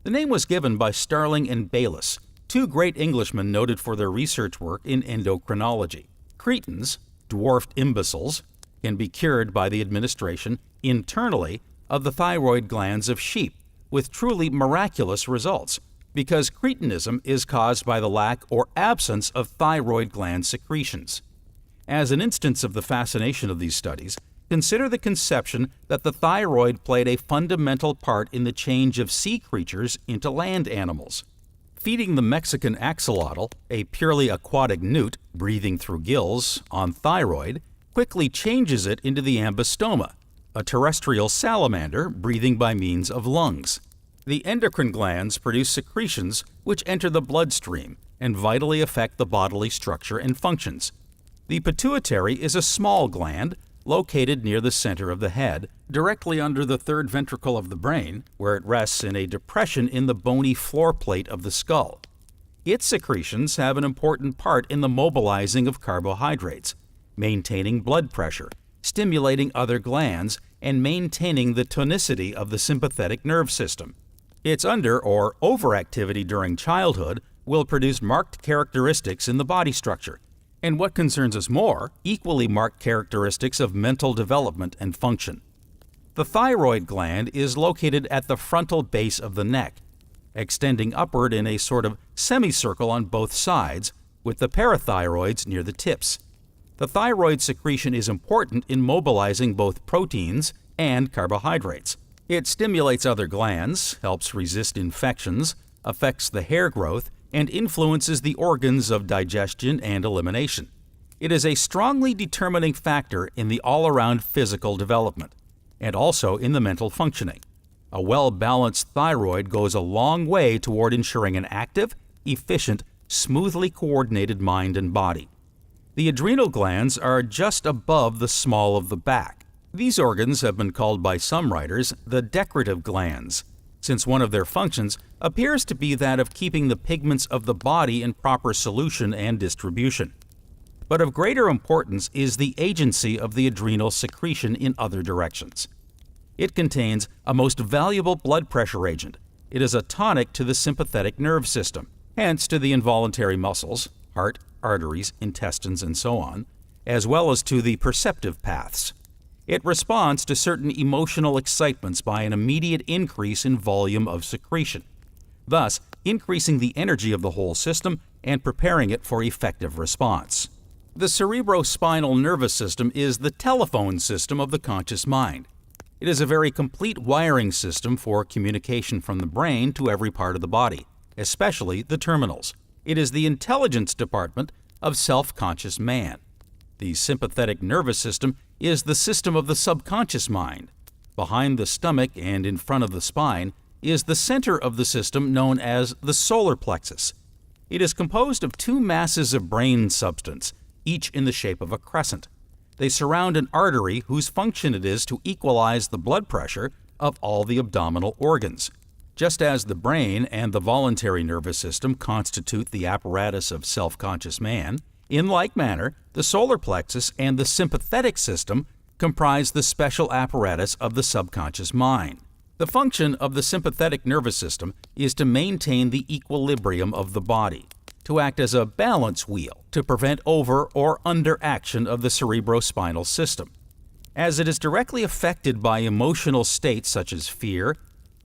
The name was given by Starling and Bayliss, two great Englishmen noted for their research work in endocrinology. Cretins, dwarfed imbeciles, can be cured by the administration internally of the thyroid glands of sheep, with truly miraculous results, because cretinism is caused by the lack or absence of thyroid gland secretions. As an instance of the fascination of these studies, consider the conception that the thyroid played a fundamental part in the change of sea creatures into land animals. Feeding the Mexican axolotl, a purely aquatic newt breathing through gills, on thyroid quickly changes it into the ambystoma, a terrestrial salamander breathing by means of lungs. The endocrine glands produce secretions which enter the bloodstream and vitally affect the bodily structure and functions. The pituitary is a small gland located near the center of the head, directly under the third ventricle of the brain, where it rests in a depression in the bony floor plate of the skull. Its secretions have an important part in the mobilizing of carbohydrates, maintaining blood pressure, stimulating other glands, and maintaining the tonicity of the sympathetic nerve system. Its under- or overactivity during childhood will produce marked characteristics in the body structure, and what concerns us more, equally marked characteristics of mental development and function. The thyroid gland is located at the frontal base of the neck, extending upward in a sort of semicircle on both sides, with the parathyroids near the tips. The thyroid secretion is important in mobilizing both proteins and carbohydrates. It stimulates other glands, helps resist infections, affects the hair growth, and influences the organs of digestion and elimination. It is a strongly determining factor in the all-around physical development, and also in the mental functioning. A well-balanced thyroid goes a long way toward ensuring an active, efficient, smoothly coordinated mind and body. The adrenal glands are just above the small of the back. These organs have been called by some writers the decorative glands, since one of their functions appears to be that of keeping the pigments of the body in proper solution and distribution. But of greater importance is the agency of the adrenal secretion in other directions. It contains a most valuable blood pressure agent. It is a tonic to the sympathetic nerve system, hence to the involuntary muscles, heart, arteries, intestines, and so on, as well as to the perceptive paths. It responds to certain emotional excitements by an immediate increase in volume of secretion, thus increasing the energy of the whole system and preparing it for effective response. The cerebrospinal nervous system is the telephone system of the conscious mind. It is a very complete wiring system for communication from the brain to every part of the body, especially the terminals. It is the intelligence department of self-conscious man. The sympathetic nervous system is the system of the subconscious mind. Behind the stomach and in front of the spine is the center of the system known as the solar plexus. It is composed of two masses of brain substance, each in the shape of a crescent. They surround an artery whose function it is to equalize the blood pressure of all the abdominal organs. Just as the brain and the voluntary nervous system constitute the apparatus of self-conscious man, in like manner, the solar plexus and the sympathetic system comprise the special apparatus of the subconscious mind. The function of the sympathetic nervous system is to maintain the equilibrium of the body, to act as a balance wheel to prevent over or underaction of the cerebrospinal system. As it is directly affected by emotional states such as fear,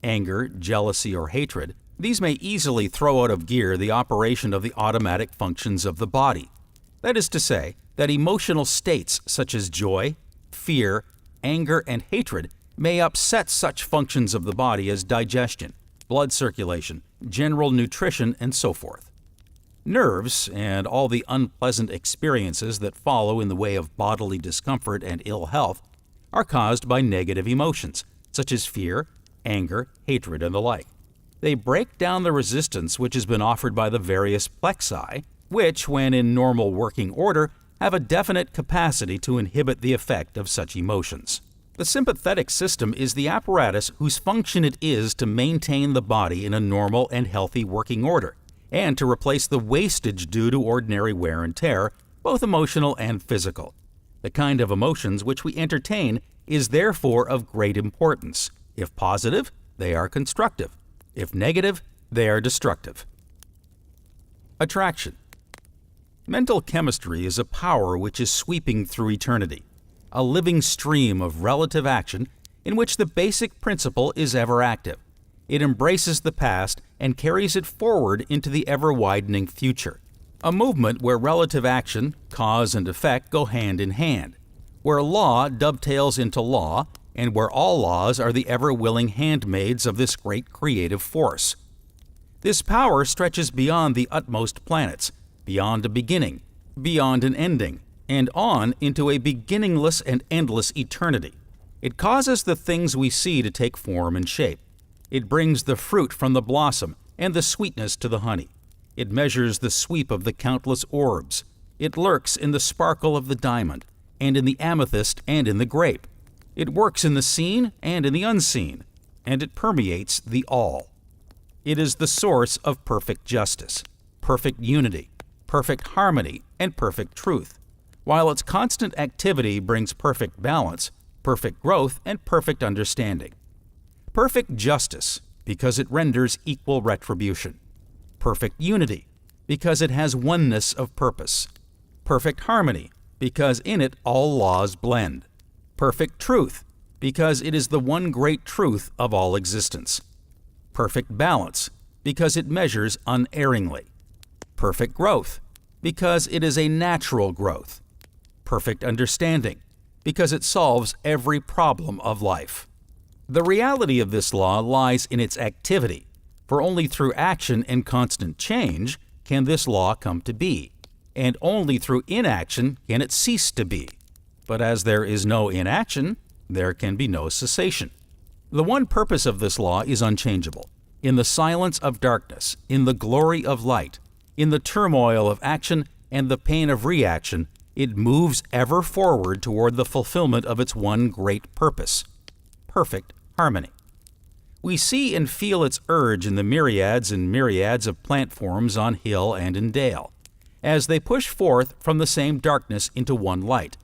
anger, jealousy, or hatred, these may easily throw out of gear the operation of the automatic functions of the body. That is to say, that emotional states such as joy, fear, anger, and hatred may upset such functions of the body as digestion, blood circulation, general nutrition, and so forth. Nerves, and all the unpleasant experiences that follow in the way of bodily discomfort and ill health, are caused by negative emotions, such as fear, anger, hatred, and the like. They break down the resistance which has been offered by the various plexi, which, when in normal working order, have a definite capacity to inhibit the effect of such emotions. The sympathetic system is the apparatus whose function it is to maintain the body in a normal and healthy working order, and to replace the wastage due to ordinary wear and tear, both emotional and physical. The kind of emotions which we entertain is therefore of great importance. If positive, they are constructive. If negative, they are destructive. Attraction. Mental chemistry is a power which is sweeping through eternity, a living stream of relative action in which the basic principle is ever active. It embraces the past and carries it forward into the ever-widening future. A movement where relative action, cause and effect go hand in hand, where law dovetails into law, and where all laws are the ever-willing handmaids of this great creative force. This power stretches beyond the utmost planets, beyond a beginning, beyond an ending, and on into a beginningless and endless eternity. It causes the things we see to take form and shape. It brings the fruit from the blossom and the sweetness to the honey. It measures the sweep of the countless orbs. It lurks in the sparkle of the diamond, and in the amethyst and in the grape. It works in the seen and in the unseen, and it permeates the all. It is the source of perfect justice, perfect unity, perfect harmony, and perfect truth, while its constant activity brings perfect balance, perfect growth, and perfect understanding. Perfect justice, because it renders equal retribution. Perfect unity, because it has oneness of purpose. Perfect harmony, because in it all laws blend. Perfect truth, because it is the one great truth of all existence. Perfect balance, because it measures unerringly. Perfect growth, because it is a natural growth. Perfect understanding, because it solves every problem of life. The reality of this law lies in its activity, for only through action and constant change can this law come to be, and only through inaction can it cease to be. But as there is no inaction, there can be no cessation. The one purpose of this law is unchangeable. In the silence of darkness, in the glory of light, in the turmoil of action and the pain of reaction, it moves ever forward toward the fulfillment of its one great purpose, perfect harmony. We see and feel its urge in the myriads and myriads of plant forms on hill and in dale, as they push forth from the same darkness into one light,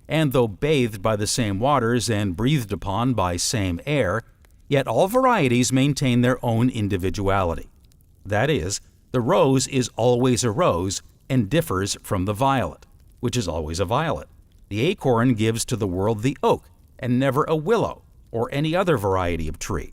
and though bathed by the same waters and breathed upon by same air, yet all varieties maintain their own individuality. That is, the rose is always a rose and differs from the violet, which is always a violet. The acorn gives to the world the oak, and never a willow, or any other variety of tree.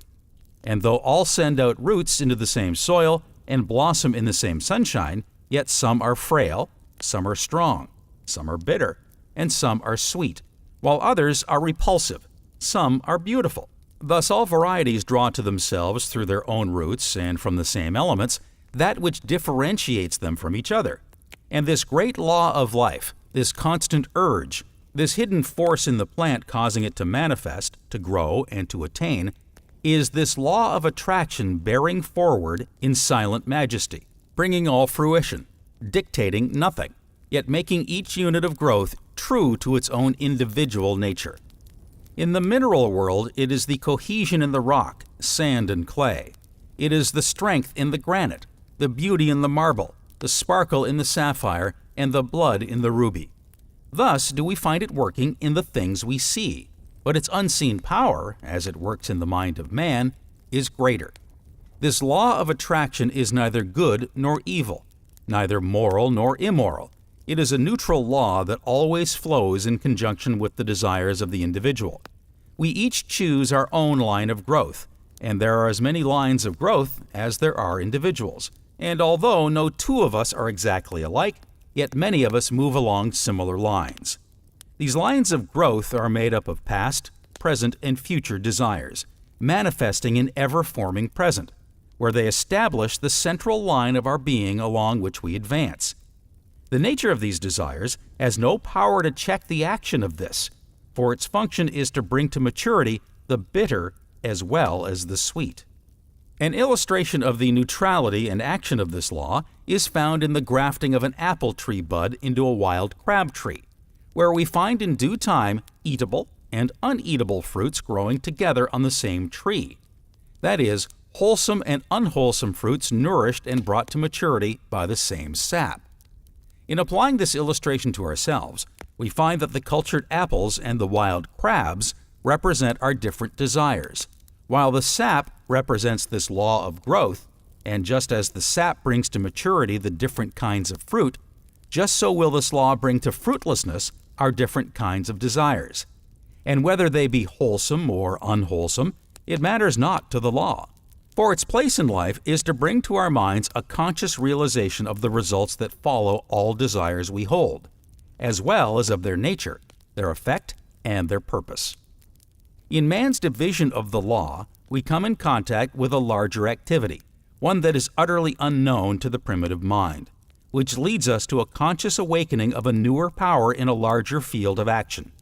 And though all send out roots into the same soil and blossom in the same sunshine, yet some are frail, some are strong, some are bitter, and some are sweet, while others are repulsive, some are beautiful. Thus all varieties draw to themselves through their own roots and from the same elements that which differentiates them from each other. And this great law of life, this constant urge, this hidden force in the plant causing it to manifest, to grow, and to attain, is this law of attraction bearing forward in silent majesty, bringing all fruition, dictating nothing, yet making each unit of growth true to its own individual nature. In the mineral world, it is the cohesion in the rock, sand, and clay. It is the strength in the granite, the beauty in the marble, the sparkle in the sapphire, and the blood in the ruby. Thus do we find it working in the things we see, but its unseen power, as it works in the mind of man, is greater. This law of attraction is neither good nor evil, neither moral nor immoral. It is a neutral law that always flows in conjunction with the desires of the individual. We each choose our own line of growth, and there are as many lines of growth as there are individuals. And although no two of us are exactly alike, yet many of us move along similar lines. These lines of growth are made up of past, present, and future desires, manifesting in ever-forming present, where they establish the central line of our being along which we advance. The nature of these desires has no power to check the action of this, for its function is to bring to maturity the bitter as well as the sweet. An illustration of the neutrality and action of this law is found in the grafting of an apple tree bud into a wild crab tree, where we find in due time eatable and uneatable fruits growing together on the same tree. That is, wholesome and unwholesome fruits nourished and brought to maturity by the same sap. In applying this illustration to ourselves, we find that the cultured apples and the wild crabs represent our different desires, while the sap represents this law of growth, and just as the sap brings to maturity the different kinds of fruit, just so will this law bring to fruitlessness our different kinds of desires. And whether they be wholesome or unwholesome, it matters not to the law. For its place in life is to bring to our minds a conscious realization of the results that follow all desires we hold, as well as of their nature, their effect, and their purpose. In man's division of the law, we come in contact with a larger activity, one that is utterly unknown to the primitive mind, which leads us to a conscious awakening of a newer power in a larger field of action.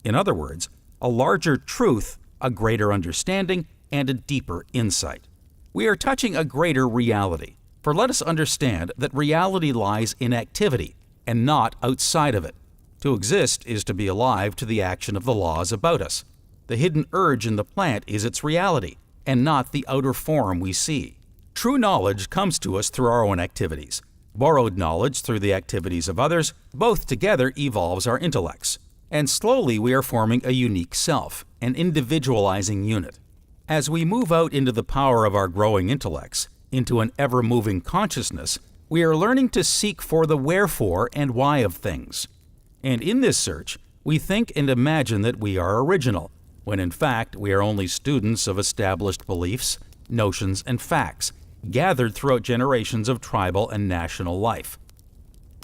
In other words, a larger truth, a greater understanding, and a deeper insight. We are touching a greater reality, for let us understand that reality lies in activity and not outside of it. To exist is to be alive to the action of the laws about us. The hidden urge in the plant is its reality, and not the outer form we see. True knowledge comes to us through our own activities. Borrowed knowledge through the activities of others, both together evolves our intellects. And slowly we are forming a unique self, an individualizing unit. As we move out into the power of our growing intellects, into an ever-moving consciousness, we are learning to seek for the wherefore and why of things. And in this search, we think and imagine that we are original, when in fact we are only students of established beliefs, notions, and facts, gathered throughout generations of tribal and national life.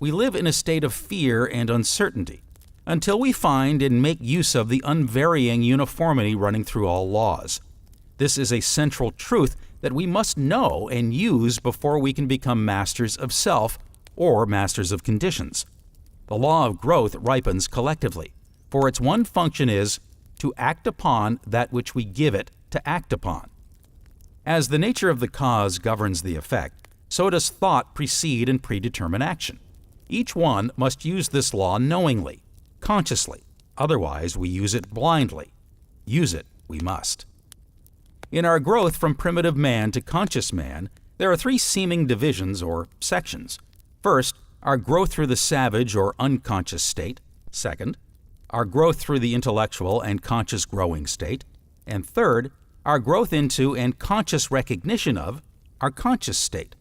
We live in a state of fear and uncertainty, until we find and make use of the unvarying uniformity running through all laws. This is a central truth that we must know and use before we can become masters of self or masters of conditions. The law of growth ripens collectively, for its one function is to act upon that which we give it to act upon. As the nature of the cause governs the effect, so does thought precede and predetermine action. Each one must use this law knowingly, consciously, otherwise we use it blindly. Use it we must. In our growth from primitive man to conscious man, there are three seeming divisions or sections. First, our growth through the savage or unconscious state. Second, our growth through the intellectual and conscious growing state. And third, our growth into and conscious recognition of our conscious state.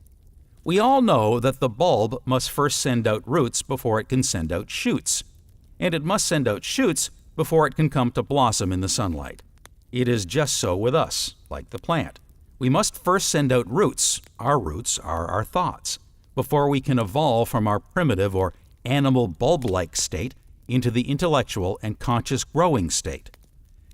We all know that the bulb must first send out roots before it can send out shoots, and it must send out shoots before it can come to blossom in the sunlight. It is just so with us, like the plant. We must first send out roots are our thoughts, before we can evolve from our primitive or animal bulb-like state into the intellectual and conscious growing state.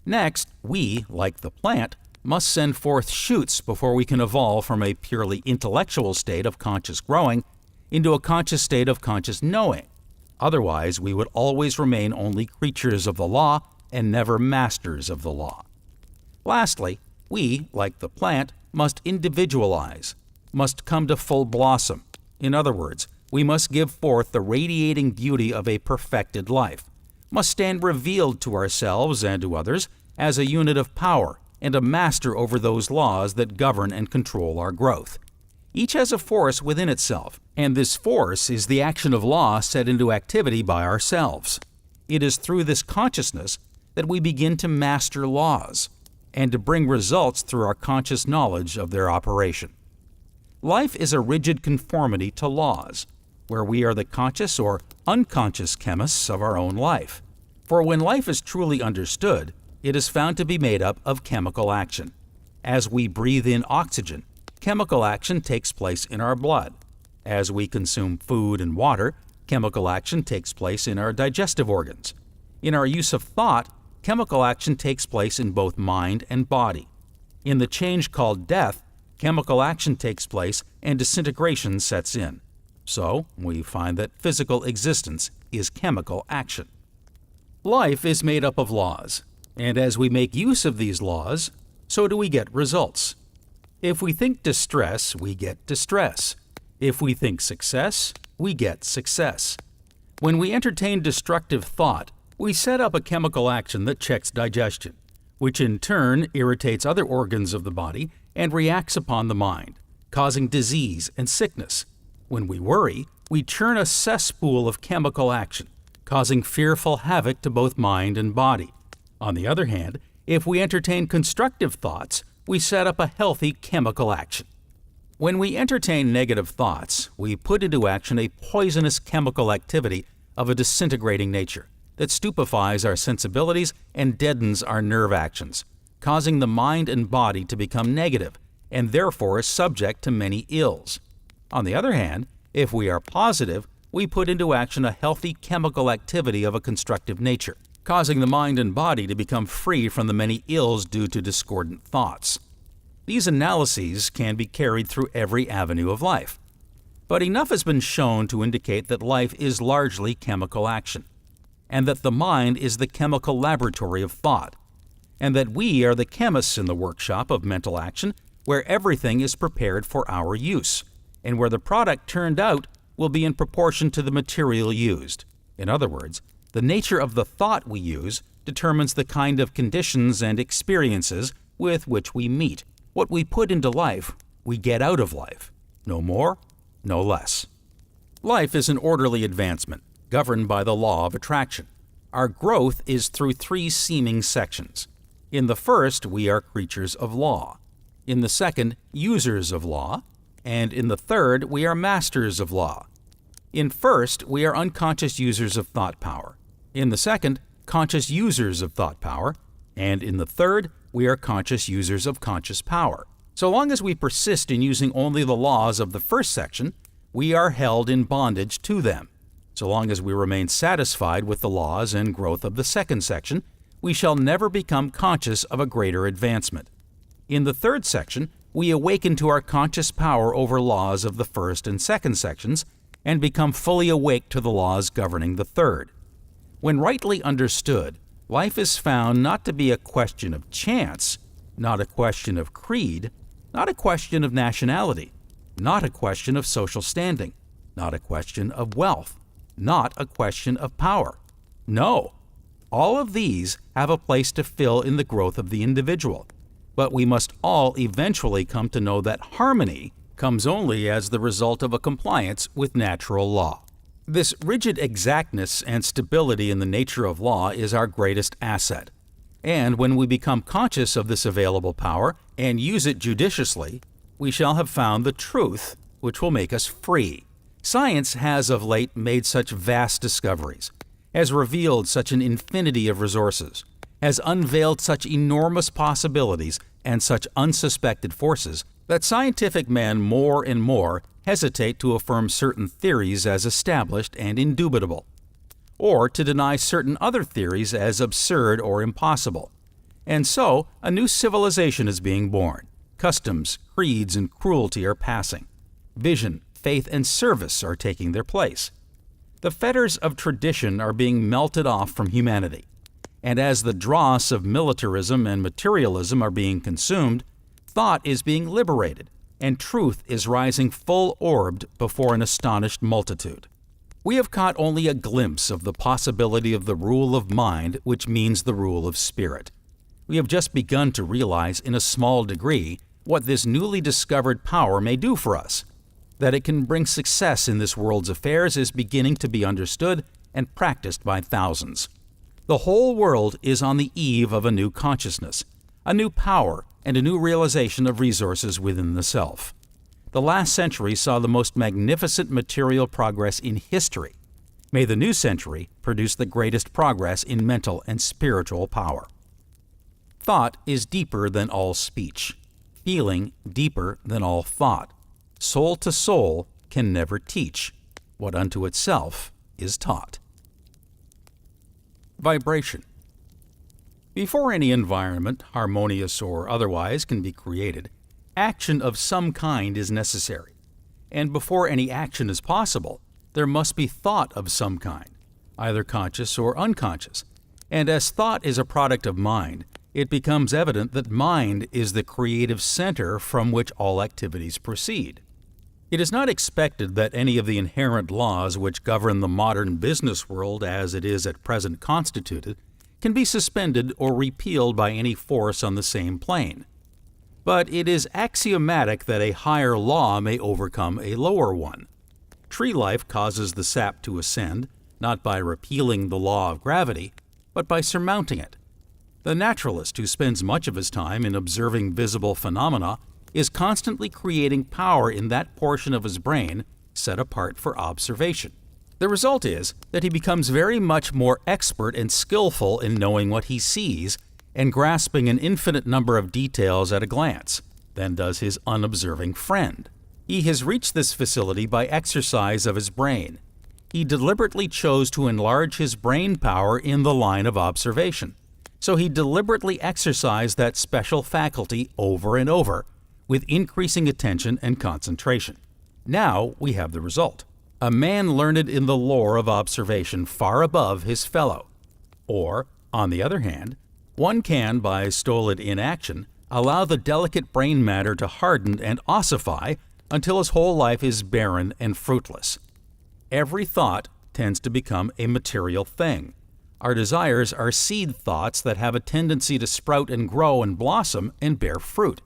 Next, we, like the plant, must send forth shoots before we can evolve from a purely intellectual state of conscious growing into a conscious state of conscious knowing. Otherwise, we would always remain only creatures of the law and never masters of the law. Lastly, we, like the plant, must individualize, must come to full blossom. In other words, we must give forth the radiating beauty of a perfected life, must stand revealed to ourselves and to others as a unit of power and a master over those laws that govern and control our growth. Each has a force within itself, and this force is the action of law set into activity by ourselves. It is through this consciousness that we begin to master laws and to bring results through our conscious knowledge of their operation. Life is a rigid conformity to laws, where we are the conscious or unconscious chemists of our own life. For when life is truly understood, it is found to be made up of chemical action. As we breathe in oxygen, chemical action takes place in our blood. As we consume food and water, chemical action takes place in our digestive organs. In our use of thought, chemical action takes place in both mind and body. In the change called death, chemical action takes place and disintegration sets in. So, we find that physical existence is chemical action. Life is made up of laws, and as we make use of these laws, so do we get results. If we think distress, we get distress. If we think success, we get success. When we entertain destructive thought, we set up a chemical action that checks digestion, which in turn irritates other organs of the body and reacts upon the mind, causing disease and sickness. When we worry, we churn a cesspool of chemical action, causing fearful havoc to both mind and body. On the other hand, if we entertain constructive thoughts, we set up a healthy chemical action. When we entertain negative thoughts, we put into action a poisonous chemical activity of a disintegrating nature that stupefies our sensibilities and deadens our nerve actions, causing the mind and body to become negative and therefore is subject to many ills. On the other hand, if we are positive, we put into action a healthy chemical activity of a constructive nature, causing the mind and body to become free from the many ills due to discordant thoughts. These analyses can be carried through every avenue of life. But enough has been shown to indicate that life is largely chemical action, and that the mind is the chemical laboratory of thought, and that we are the chemists in the workshop of mental action where everything is prepared for our use, and where the product turned out will be in proportion to the material used. In other words, the nature of the thought we use determines the kind of conditions and experiences with which we meet. What we put into life, we get out of life. No more, no less. Life is an orderly advancement, governed by the law of attraction. Our growth is through three seeming sections. In the first, we are creatures of law. In the second, users of law. And in the third, we are masters of law. In first, we are unconscious users of thought power. In the second, conscious users of thought power. And in the third, we are conscious users of conscious power. So long as we persist in using only the laws of the first section, we are held in bondage to them. So long as we remain satisfied with the laws and growth of the second section, we shall never become conscious of a greater advancement. In the third section, we awaken to our conscious power over laws of the first and second sections and become fully awake to the laws governing the third. When rightly understood, life is found not to be a question of chance, not a question of creed, not a question of nationality, not a question of social standing, not a question of wealth, not a question of power. No, all of these have a place to fill in the growth of the individual, but we must all eventually come to know that harmony comes only as the result of a compliance with natural law. This rigid exactness and stability in the nature of law is our greatest asset. And when we become conscious of this available power and use it judiciously, we shall have found the truth which will make us free. Science has of late made such vast discoveries, has revealed such an infinity of resources, has unveiled such enormous possibilities and such unsuspected forces that scientific men more and more hesitate to affirm certain theories as established and indubitable, or to deny certain other theories as absurd or impossible. And so, a new civilization is being born. Customs, creeds, and cruelty are passing. Vision, faith, and service are taking their place. The fetters of tradition are being melted off from humanity. And as the dross of militarism and materialism are being consumed, thought is being liberated, and truth is rising full-orbed before an astonished multitude. We have caught only a glimpse of the possibility of the rule of mind, which means the rule of spirit. We have just begun to realize in a small degree what this newly discovered power may do for us. That it can bring success in this world's affairs is beginning to be understood and practiced by thousands. The whole world is on the eve of a new consciousness, a new power, and a new realization of resources within the self. The last century saw the most magnificent material progress in history. May the new century produce the greatest progress in mental and spiritual power. Thought is deeper than all speech. Feeling deeper than all thought. Soul to soul can never teach. What unto itself is taught. Vibration. Before any environment, harmonious or otherwise, can be created, action of some kind is necessary. And before any action is possible, there must be thought of some kind, either conscious or unconscious. And as thought is a product of mind, it becomes evident that mind is the creative center from which all activities proceed. It is not expected that any of the inherent laws which govern the modern business world as it is at present constituted can be suspended or repealed by any force on the same plane. But it is axiomatic that a higher law may overcome a lower one. Tree life causes the sap to ascend, not by repealing the law of gravity, but by surmounting it. The naturalist who spends much of his time in observing visible phenomena is constantly creating power in that portion of his brain set apart for observation. The result is that he becomes very much more expert and skillful in knowing what he sees and grasping an infinite number of details at a glance than does his unobserving friend. He has reached this facility by exercise of his brain. He deliberately chose to enlarge his brain power in the line of observation. So he deliberately exercised that special faculty over and over, with increasing attention and concentration. Now we have the result. A man learned in the lore of observation far above his fellow. Or, on the other hand, one can, by stolid inaction, allow the delicate brain matter to harden and ossify until his whole life is barren and fruitless. Every thought tends to become a material thing. Our desires are seed thoughts that have a tendency to sprout and grow and blossom and bear fruit.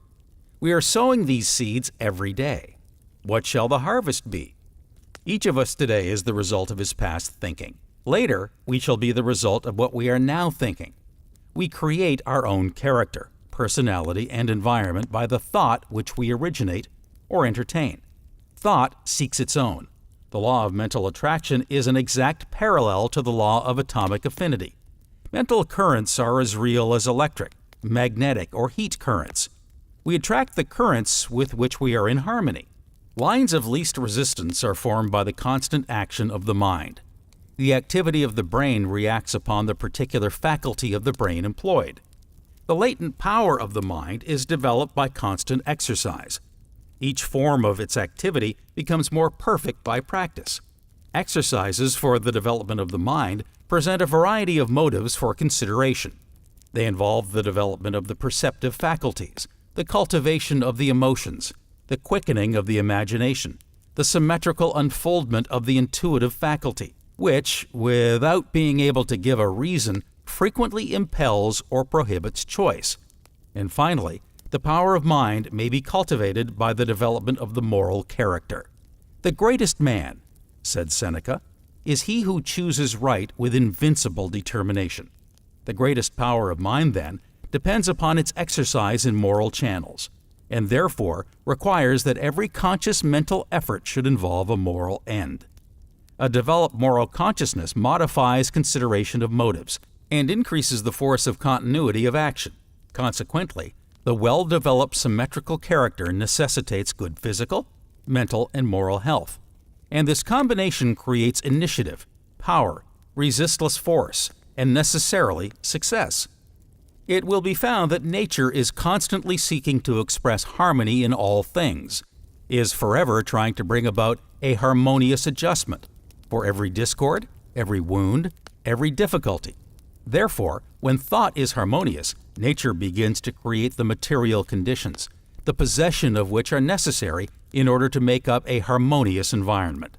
We are sowing these seeds every day. What shall the harvest be? Each of us today is the result of his past thinking. Later, we shall be the result of what we are now thinking. We create our own character, personality, and environment by the thought which we originate or entertain. Thought seeks its own. The law of mental attraction is an exact parallel to the law of atomic affinity. Mental currents are as real as electric, magnetic, or heat currents. We attract the currents with which we are in harmony. Lines of least resistance are formed by the constant action of the mind. The activity of the brain reacts upon the particular faculty of the brain employed. The latent power of the mind is developed by constant exercise. Each form of its activity becomes more perfect by practice. Exercises for the development of the mind present a variety of motives for consideration. They involve the development of the perceptive faculties, the cultivation of the emotions, the quickening of the imagination, the symmetrical unfoldment of the intuitive faculty, which, without being able to give a reason, frequently impels or prohibits choice. And finally, the power of mind may be cultivated by the development of the moral character. The greatest man, said Seneca, is he who chooses right with invincible determination. The greatest power of mind, then, depends upon its exercise in moral channels, and therefore requires that every conscious mental effort should involve a moral end. A developed moral consciousness modifies consideration of motives and increases the force of continuity of action. Consequently, the well-developed symmetrical character necessitates good physical, mental, and moral health. And this combination creates initiative, power, resistless force, and necessarily success. It will be found that nature is constantly seeking to express harmony in all things, is forever trying to bring about a harmonious adjustment for every discord, every wound, every difficulty. Therefore, when thought is harmonious, nature begins to create the material conditions, the possession of which are necessary in order to make up a harmonious environment.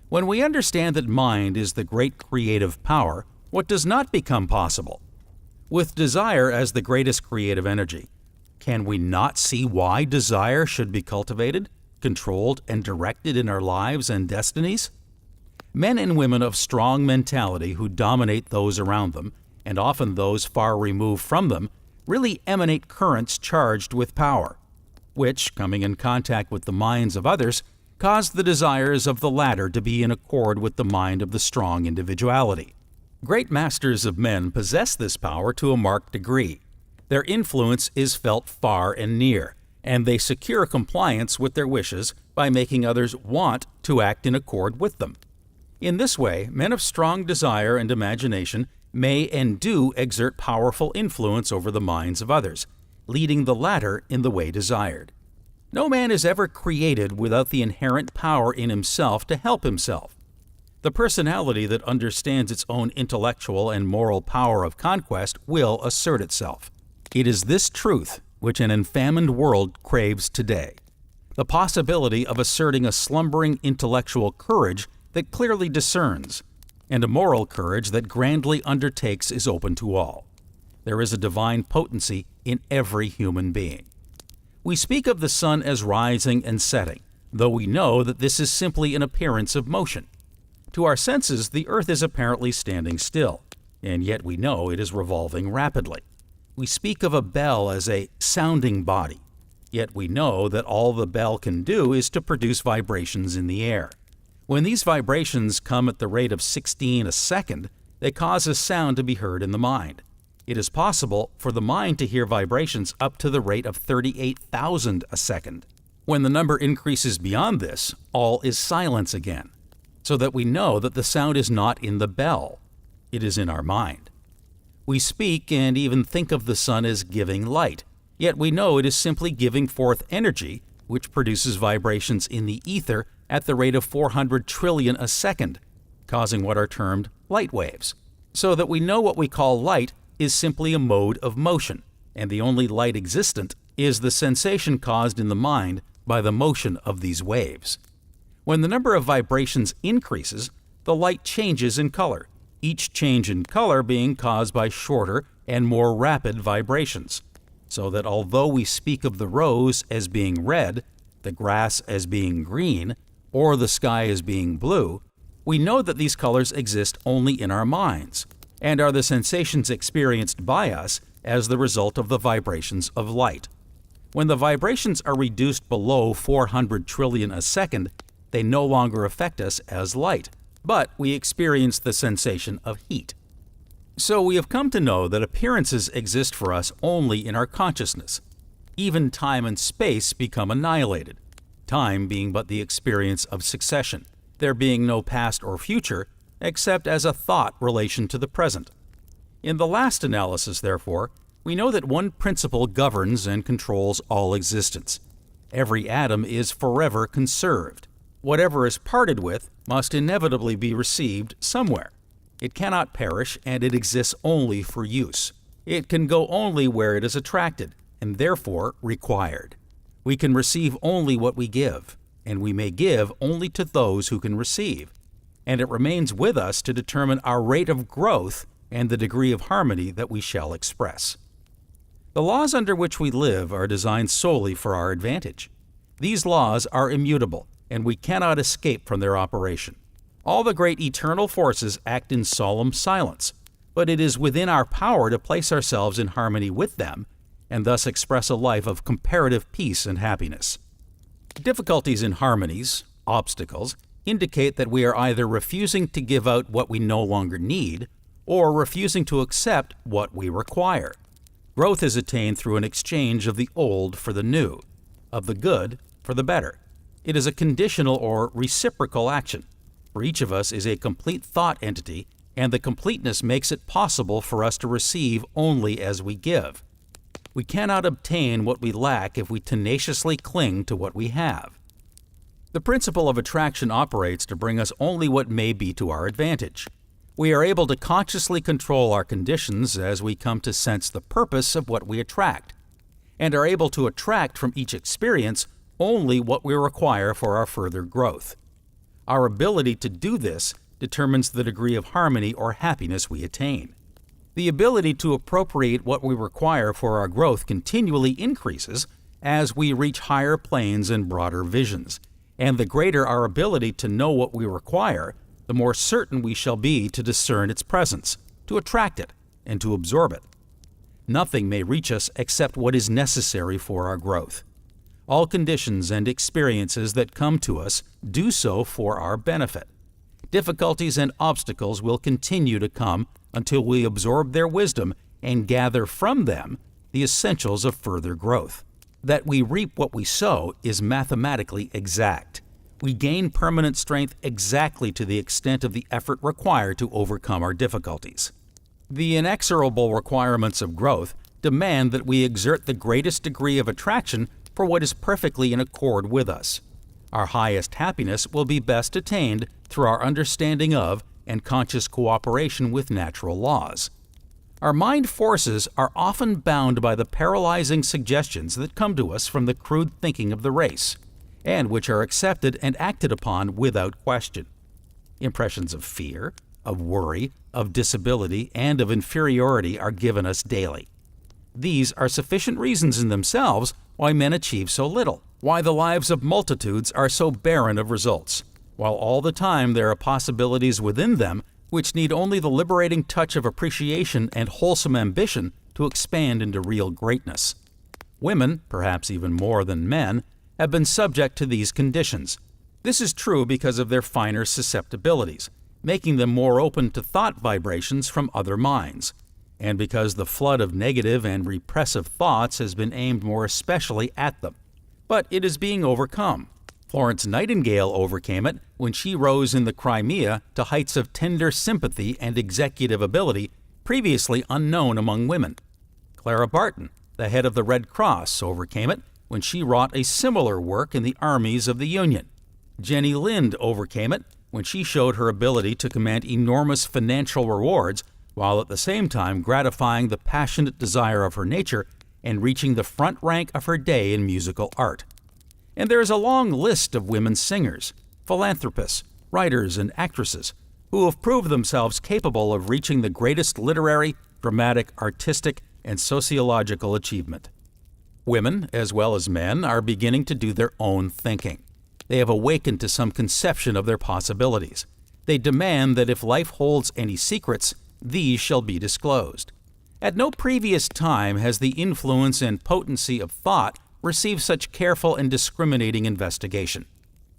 When we understand that mind is the great creative power, what does not become possible? With desire as the greatest creative energy, can we not see why desire should be cultivated, controlled, and directed in our lives and destinies? Men and women of strong mentality who dominate those around them, and often those far removed from them, really emanate currents charged with power, which, coming in contact with the minds of others, cause the desires of the latter to be in accord with the mind of the strong individuality. Great masters of men possess this power to a marked degree. Their influence is felt far and near, and they secure compliance with their wishes by making others want to act in accord with them. In this way, men of strong desire and imagination may and do exert powerful influence over the minds of others, leading the latter in the way desired. No man is ever created without the inherent power in himself to help himself. The personality that understands its own intellectual and moral power of conquest will assert itself. It is this truth which an enfamined world craves today. The possibility of asserting a slumbering intellectual courage that clearly discerns, and a moral courage that grandly undertakes is open to all. There is a divine potency in every human being. We speak of the sun as rising and setting, though we know that this is simply an appearance of motion. To our senses, the earth is apparently standing still, and yet we know it is revolving rapidly. We speak of a bell as a sounding body, yet we know that all the bell can do is to produce vibrations in the air. When these vibrations come at the rate of 16 a second, they cause a sound to be heard in the mind. It is possible for the mind to hear vibrations up to the rate of 38,000 a second. When the number increases beyond this, all is silence again, so that we know that the sound is not in the bell, it is in our mind. We speak and even think of the sun as giving light, yet we know it is simply giving forth energy, which produces vibrations in the ether at the rate of 400 trillion a second, causing what are termed light waves, so that we know what we call light is simply a mode of motion, and the only light existent is the sensation caused in the mind by the motion of these waves. When the number of vibrations increases, the light changes in color, each change in color being caused by shorter and more rapid vibrations, so that although we speak of the rose as being red, the grass as being green, or the sky as being blue, we know that these colors exist only in our minds, and are the sensations experienced by us as the result of the vibrations of light. When the vibrations are reduced below 400 trillion a second, they no longer affect us as light, but we experience the sensation of heat. So we have come to know that appearances exist for us only in our consciousness. Even time and space become annihilated, time being but the experience of succession, there being no past or future, except as a thought relation to the present. In the last analysis, therefore, we know that one principle governs and controls all existence. Every atom is forever conserved. Whatever is parted with must inevitably be received somewhere. It cannot perish, and it exists only for use. It can go only where it is attracted, and therefore required. We can receive only what we give, and we may give only to those who can receive, and it remains with us to determine our rate of growth and the degree of harmony that we shall express. The laws under which we live are designed solely for our advantage. These laws are immutable, and we cannot escape from their operation. All the great eternal forces act in solemn silence, but it is within our power to place ourselves in harmony with them, and thus express a life of comparative peace and happiness. Difficulties in harmonies, obstacles, indicate that we are either refusing to give out what we no longer need, or refusing to accept what we require. Growth is attained through an exchange of the old for the new, of the good for the better. It is a conditional or reciprocal action, for each of us is a complete thought entity, and the completeness makes it possible for us to receive only as we give. We cannot obtain what we lack if we tenaciously cling to what we have. The principle of attraction operates to bring us only what may be to our advantage. We are able to consciously control our conditions as we come to sense the purpose of what we attract, and are able to attract from each experience only what we require for our further growth. Our ability to do this determines the degree of harmony or happiness we attain. The ability to appropriate what we require for our growth continually increases as we reach higher planes and broader visions, and the greater our ability to know what we require, the more certain we shall be to discern its presence, to attract it, and to absorb it. Nothing may reach us except what is necessary for our growth. All conditions and experiences that come to us do so for our benefit. Difficulties and obstacles will continue to come until we absorb their wisdom and gather from them the essentials of further growth. That we reap what we sow is mathematically exact. We gain permanent strength exactly to the extent of the effort required to overcome our difficulties. The inexorable requirements of growth demand that we exert the greatest degree of attraction for what is perfectly in accord with us. Our highest happiness will be best attained through our understanding of and conscious cooperation with natural laws. Our mind forces are often bound by the paralyzing suggestions that come to us from the crude thinking of the race, and which are accepted and acted upon without question. Impressions of fear, of worry, of disability, and of inferiority are given us daily. These are sufficient reasons in themselves why men achieve so little, why the lives of multitudes are so barren of results, while all the time there are possibilities within them which need only the liberating touch of appreciation and wholesome ambition to expand into real greatness. Women, perhaps even more than men, have been subject to these conditions. This is true because of their finer susceptibilities, making them more open to thought vibrations from other minds, and because the flood of negative and repressive thoughts has been aimed more especially at them. But it is being overcome. Florence Nightingale overcame it when she rose in the Crimea to heights of tender sympathy and executive ability previously unknown among women. Clara Barton, the head of the Red Cross, overcame it when she wrought a similar work in the armies of the Union. Jenny Lind overcame it when she showed her ability to command enormous financial rewards while at the same time gratifying the passionate desire of her nature and reaching the front rank of her day in musical art. And there is a long list of women singers, philanthropists, writers, and actresses who have proved themselves capable of reaching the greatest literary, dramatic, artistic, and sociological achievement. Women, as well as men, are beginning to do their own thinking. They have awakened to some conception of their possibilities. They demand that if life holds any secrets, these shall be disclosed. At no previous time has the influence and potency of thought received such careful and discriminating investigation.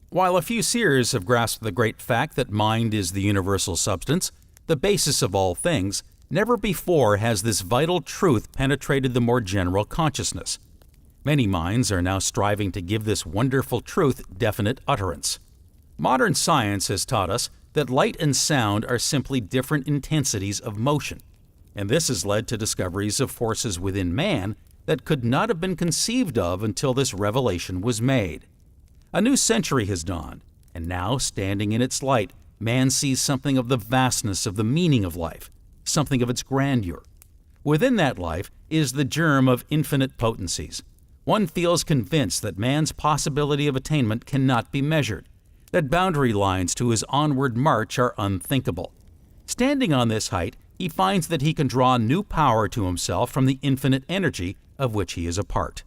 While a few seers have grasped the great fact that mind is the universal substance, the basis of all things, never before has this vital truth penetrated the more general consciousness. Many minds are now striving to give this wonderful truth definite utterance. Modern science has taught us that light and sound are simply different intensities of motion, and this has led to discoveries of forces within man that could not have been conceived of until this revelation was made. A new century has dawned, and now, standing in its light, man sees something of the vastness of the meaning of life, something of its grandeur. Within that life is the germ of infinite potencies. One feels convinced that man's possibility of attainment cannot be measured, that boundary lines to his onward march are unthinkable. Standing on this height, he finds that he can draw new power to himself from the infinite energy of which he is a part.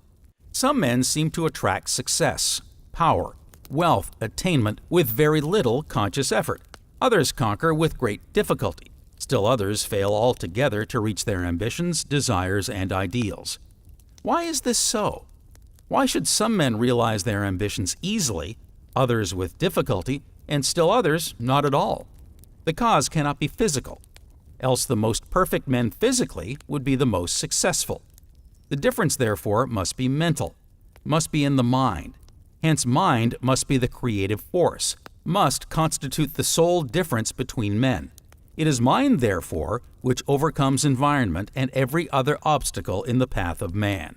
Some men seem to attract success, power, wealth, attainment with very little conscious effort. Others conquer with great difficulty. Still others fail altogether to reach their ambitions, desires, and ideals. Why is this so? Why should some men realize their ambitions easily, others with difficulty, and still others not at all? The cause cannot be physical, else the most perfect men physically would be the most successful. The difference, therefore, must be mental, must be in the mind. Hence, mind must be the creative force, must constitute the sole difference between men. It is mind, therefore, which overcomes environment and every other obstacle in the path of man.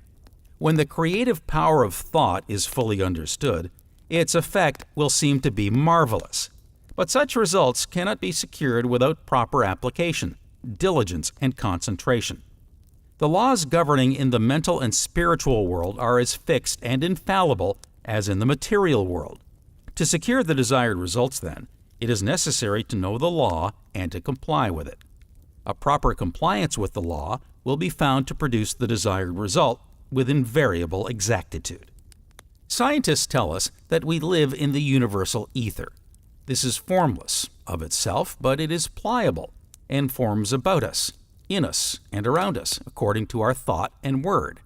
When the creative power of thought is fully understood, its effect will seem to be marvelous. But such results cannot be secured without proper application, diligence, and concentration. The laws governing in the mental and spiritual world are as fixed and infallible as in the material world. To secure the desired results, then, it is necessary to know the law and to comply with it. A proper compliance with the law will be found to produce the desired result with invariable exactitude. Scientists tell us that we live in the universal ether. This is formless of itself, but it is pliable and forms about us, in us, and around us, according to our thought and word.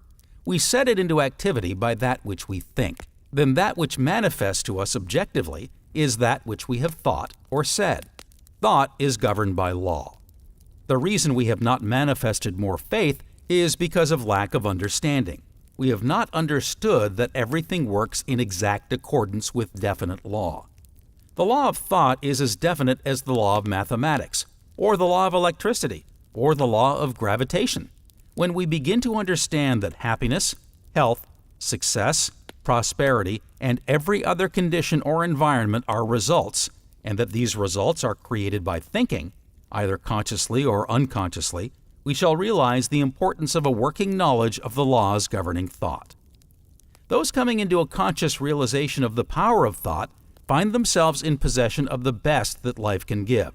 We set it into activity by that which we think. Then that which manifests to us objectively is that which we have thought or said. Thought is governed by law. The reason we have not manifested more faith is because of lack of understanding. We have not understood that everything works in exact accordance with definite law. The law of thought is as definite as the law of mathematics, or the law of electricity, or the law of gravitation. When we begin to understand that happiness, health, success, prosperity, and every other condition or environment are results, and that these results are created by thinking, either consciously or unconsciously, we shall realize the importance of a working knowledge of the laws governing thought. Those coming into a conscious realization of the power of thought find themselves in possession of the best that life can give.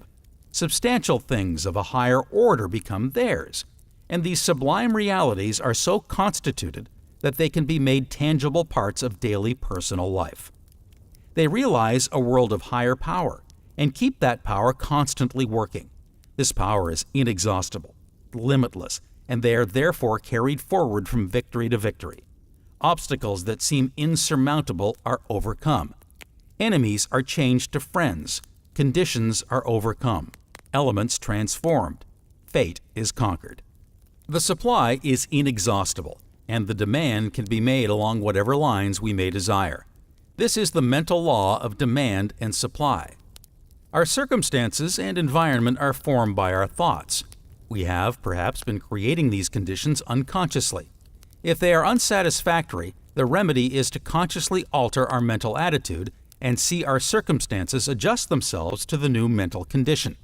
Substantial things of a higher order become theirs, and these sublime realities are so constituted that they can be made tangible parts of daily personal life. They realize a world of higher power and keep that power constantly working. This power is inexhaustible, limitless, and they are therefore carried forward from victory to victory. Obstacles that seem insurmountable are overcome. Enemies are changed to friends. Conditions are overcome. Elements transformed. Fate is conquered. The supply is inexhaustible, and the demand can be made along whatever lines we may desire. This is the mental law of demand and supply. Our circumstances and environment are formed by our thoughts. We have, perhaps, been creating these conditions unconsciously. If they are unsatisfactory, the remedy is to consciously alter our mental attitude and see our circumstances adjust themselves to the new mental condition.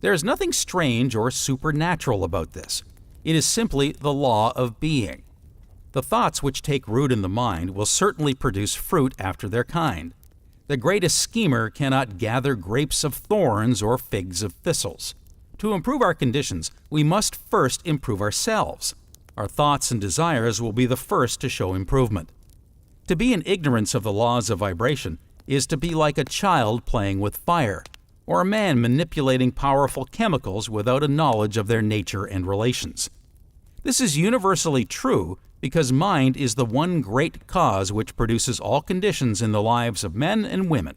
There is nothing strange or supernatural about this. It is simply the law of being. The thoughts which take root in the mind will certainly produce fruit after their kind. The greatest schemer cannot gather grapes of thorns or figs of thistles. To improve our conditions, we must first improve ourselves. Our thoughts and desires will be the first to show improvement. To be in ignorance of the laws of vibration is to be like a child playing with fire, or a man manipulating powerful chemicals without a knowledge of their nature and relations. This is universally true because mind is the one great cause which produces all conditions in the lives of men and women.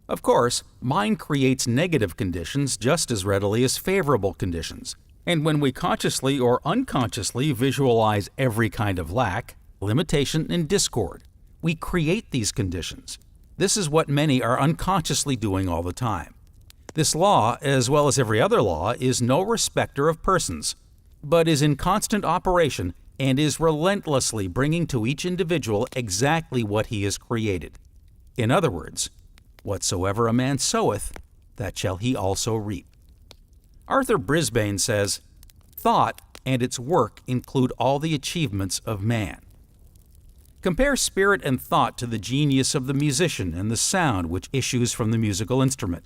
Of course, mind creates negative conditions just as readily as favorable conditions, and when we consciously or unconsciously visualize every kind of lack, limitation, and discord, we create these conditions. This is what many are unconsciously doing all the time. This law, as well as every other law, is no respecter of persons, but is in constant operation and is relentlessly bringing to each individual exactly what he has created. In other words, whatsoever a man soweth, that shall he also reap. Arthur Brisbane says, "Thought and its work include all the achievements of man." Compare spirit and thought to the genius of the musician and the sound which issues from the musical instrument.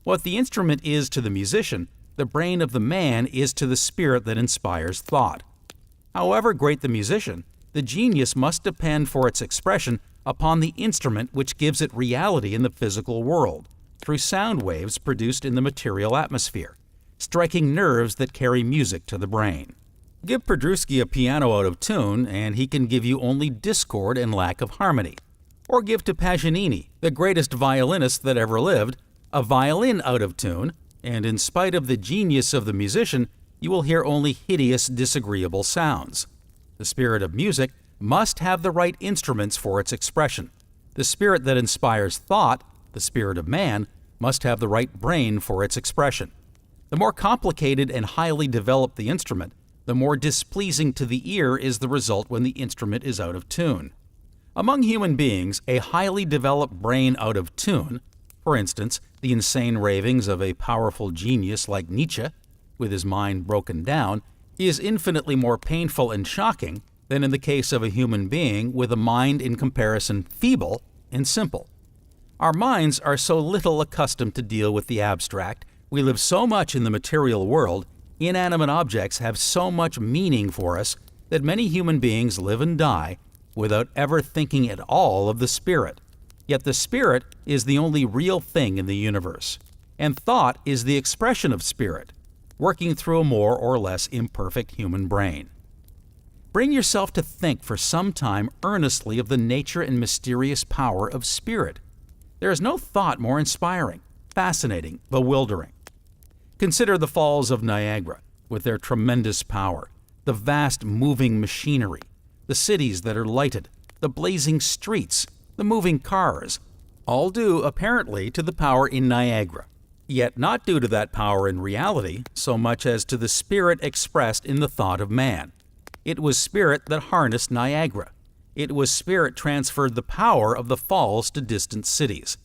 What the instrument is to the musician, the brain of the man is to the spirit that inspires thought. However great the musician, the genius must depend for its expression upon the instrument which gives it reality in the physical world, through sound waves produced in the material atmosphere, striking nerves that carry music to the brain. Give Podruski a piano out of tune, and he can give you only discord and lack of harmony. Or give to Paganini, the greatest violinist that ever lived, a violin out of tune, and in spite of the genius of the musician, you will hear only hideous, disagreeable sounds. The spirit of music must have the right instruments for its expression. The spirit that inspires thought, the spirit of man, must have the right brain for its expression. The more complicated and highly developed the instrument, the more displeasing to the ear is the result when the instrument is out of tune. Among human beings, a highly developed brain out of tune, for instance, the insane ravings of a powerful genius like Nietzsche, with his mind broken down, is infinitely more painful and shocking than in the case of a human being with a mind in comparison feeble and simple. Our minds are so little accustomed to deal with the abstract, we live so much in the material world, Inanimate objects have so much meaning for us that many human beings live and die without ever thinking at all of the spirit. Yet the spirit is the only real thing in the universe, and thought is the expression of spirit, working through a more or less imperfect human brain. Bring yourself to think for some time earnestly of the nature and mysterious power of spirit. There is no thought more inspiring, fascinating, bewildering. Consider the falls of Niagara, with their tremendous power, the vast moving machinery, the cities that are lighted, the blazing streets, the moving cars, all due apparently to the power in Niagara, yet not due to that power in reality so much as to the spirit expressed in the thought of man. It was spirit that harnessed Niagara. It was spirit transferred the power of the falls to distant cities.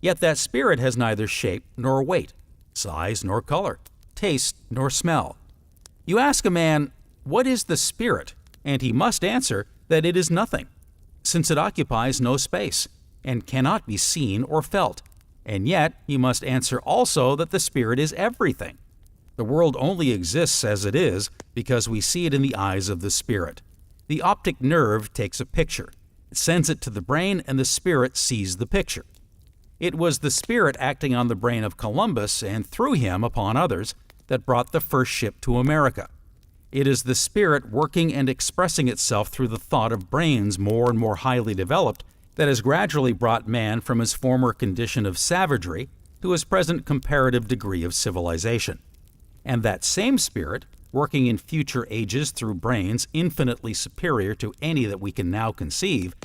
Yet that spirit has neither shape nor weight, size nor color, taste nor smell. You ask a man, "What is the spirit?" and he must answer that it is nothing, since it occupies no space and cannot be seen or felt. And yet he must answer also that the spirit is everything. The world only exists as it is because we see it in the eyes of the spirit. The optic nerve takes a picture. It sends it to the brain, and the spirit sees the picture. It was the spirit acting on the brain of Columbus and through him upon others that brought the first ship to America. It is the spirit working and expressing itself through the thought of brains more and more highly developed that has gradually brought man from his former condition of savagery to his present comparative degree of civilization. And that same spirit, working in future ages through brains infinitely superior to any that we can now conceive,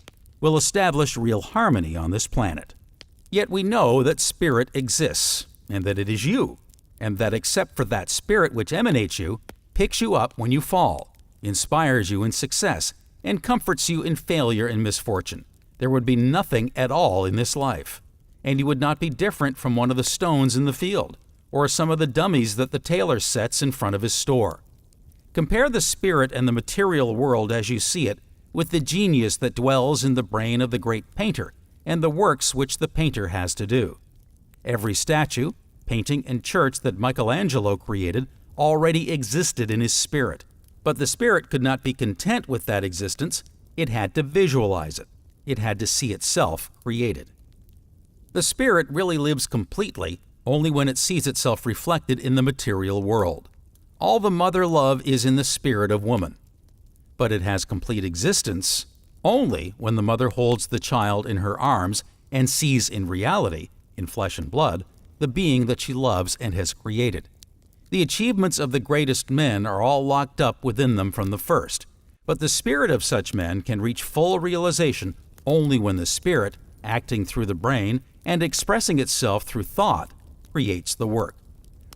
will establish real harmony on this planet. Yet we know that spirit exists, and that it is you, and that except for that spirit which emanates you, picks you up when you fall, inspires you in success, and comforts you in failure and misfortune, there would be nothing at all in this life, and you would not be different from one of the stones in the field, or some of the dummies that the tailor sets in front of his store. Compare the spirit and the material world as you see it with the genius that dwells in the brain of the great painter and the works which the painter has to do. Every statue, painting, and church that Michelangelo created already existed in his spirit, but the spirit could not be content with that existence. It had to visualize it. It had to see itself created. The spirit really lives completely only when it sees itself reflected in the material world. All the mother love is in the spirit of woman. But it has complete existence only when the mother holds the child in her arms and sees in reality, in flesh and blood, the being that she loves and has created. The achievements of the greatest men are all locked up within them from the first, but the spirit of such men can reach full realization only when the spirit, acting through the brain and expressing itself through thought, creates the work.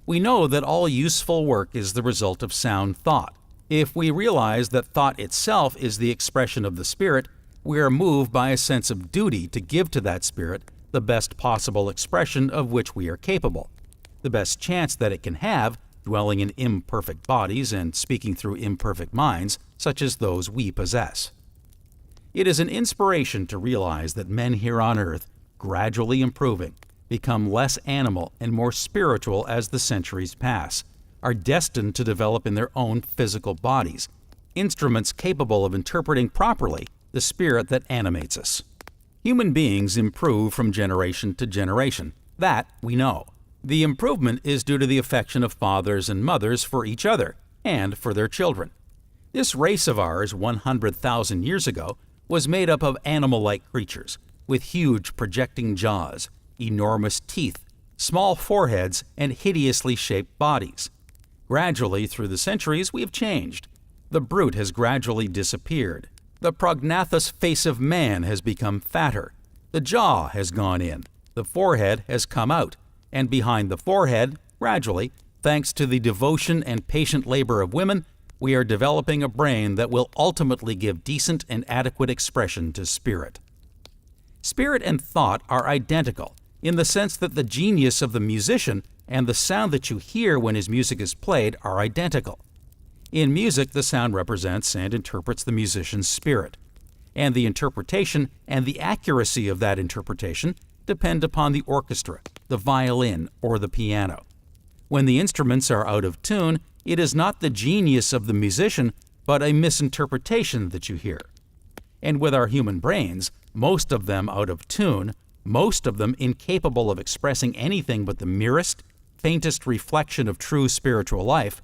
We know that all useful work is the result of sound thought. If we realize that thought itself is the expression of the spirit, we are moved by a sense of duty to give to that spirit the best possible expression of which we are capable, the best chance that it can have, dwelling in imperfect bodies and speaking through imperfect minds, such as those we possess. It is an inspiration to realize that men here on earth, gradually improving, become less animal and more spiritual as the centuries pass, are destined to develop in their own physical bodies, instruments capable of interpreting properly the spirit that animates us. Human beings improve from generation to generation. That we know. The improvement is due to the affection of fathers and mothers for each other and for their children. This race of ours 100,000 years ago was made up of animal-like creatures with huge projecting jaws, enormous teeth, small foreheads, and hideously shaped bodies. Gradually, through the centuries, we have changed. The brute has gradually disappeared. The prognathous face of man has become fatter. The jaw has gone in. The forehead has come out. And behind the forehead, gradually, thanks to the devotion and patient labor of women, we are developing a brain that will ultimately give decent and adequate expression to spirit. Spirit and thought are identical in the sense that the genius of the musician and the sound that you hear when his music is played are identical. In music, the sound represents and interprets the musician's spirit, and the interpretation and the accuracy of that interpretation depend upon the orchestra, the violin, or the piano. When the instruments are out of tune, It is not the genius of the musician, but a misinterpretation that you hear. And with our human brains, most of them out of tune, most of them incapable of expressing anything but the merest, faintest reflection of true spiritual life,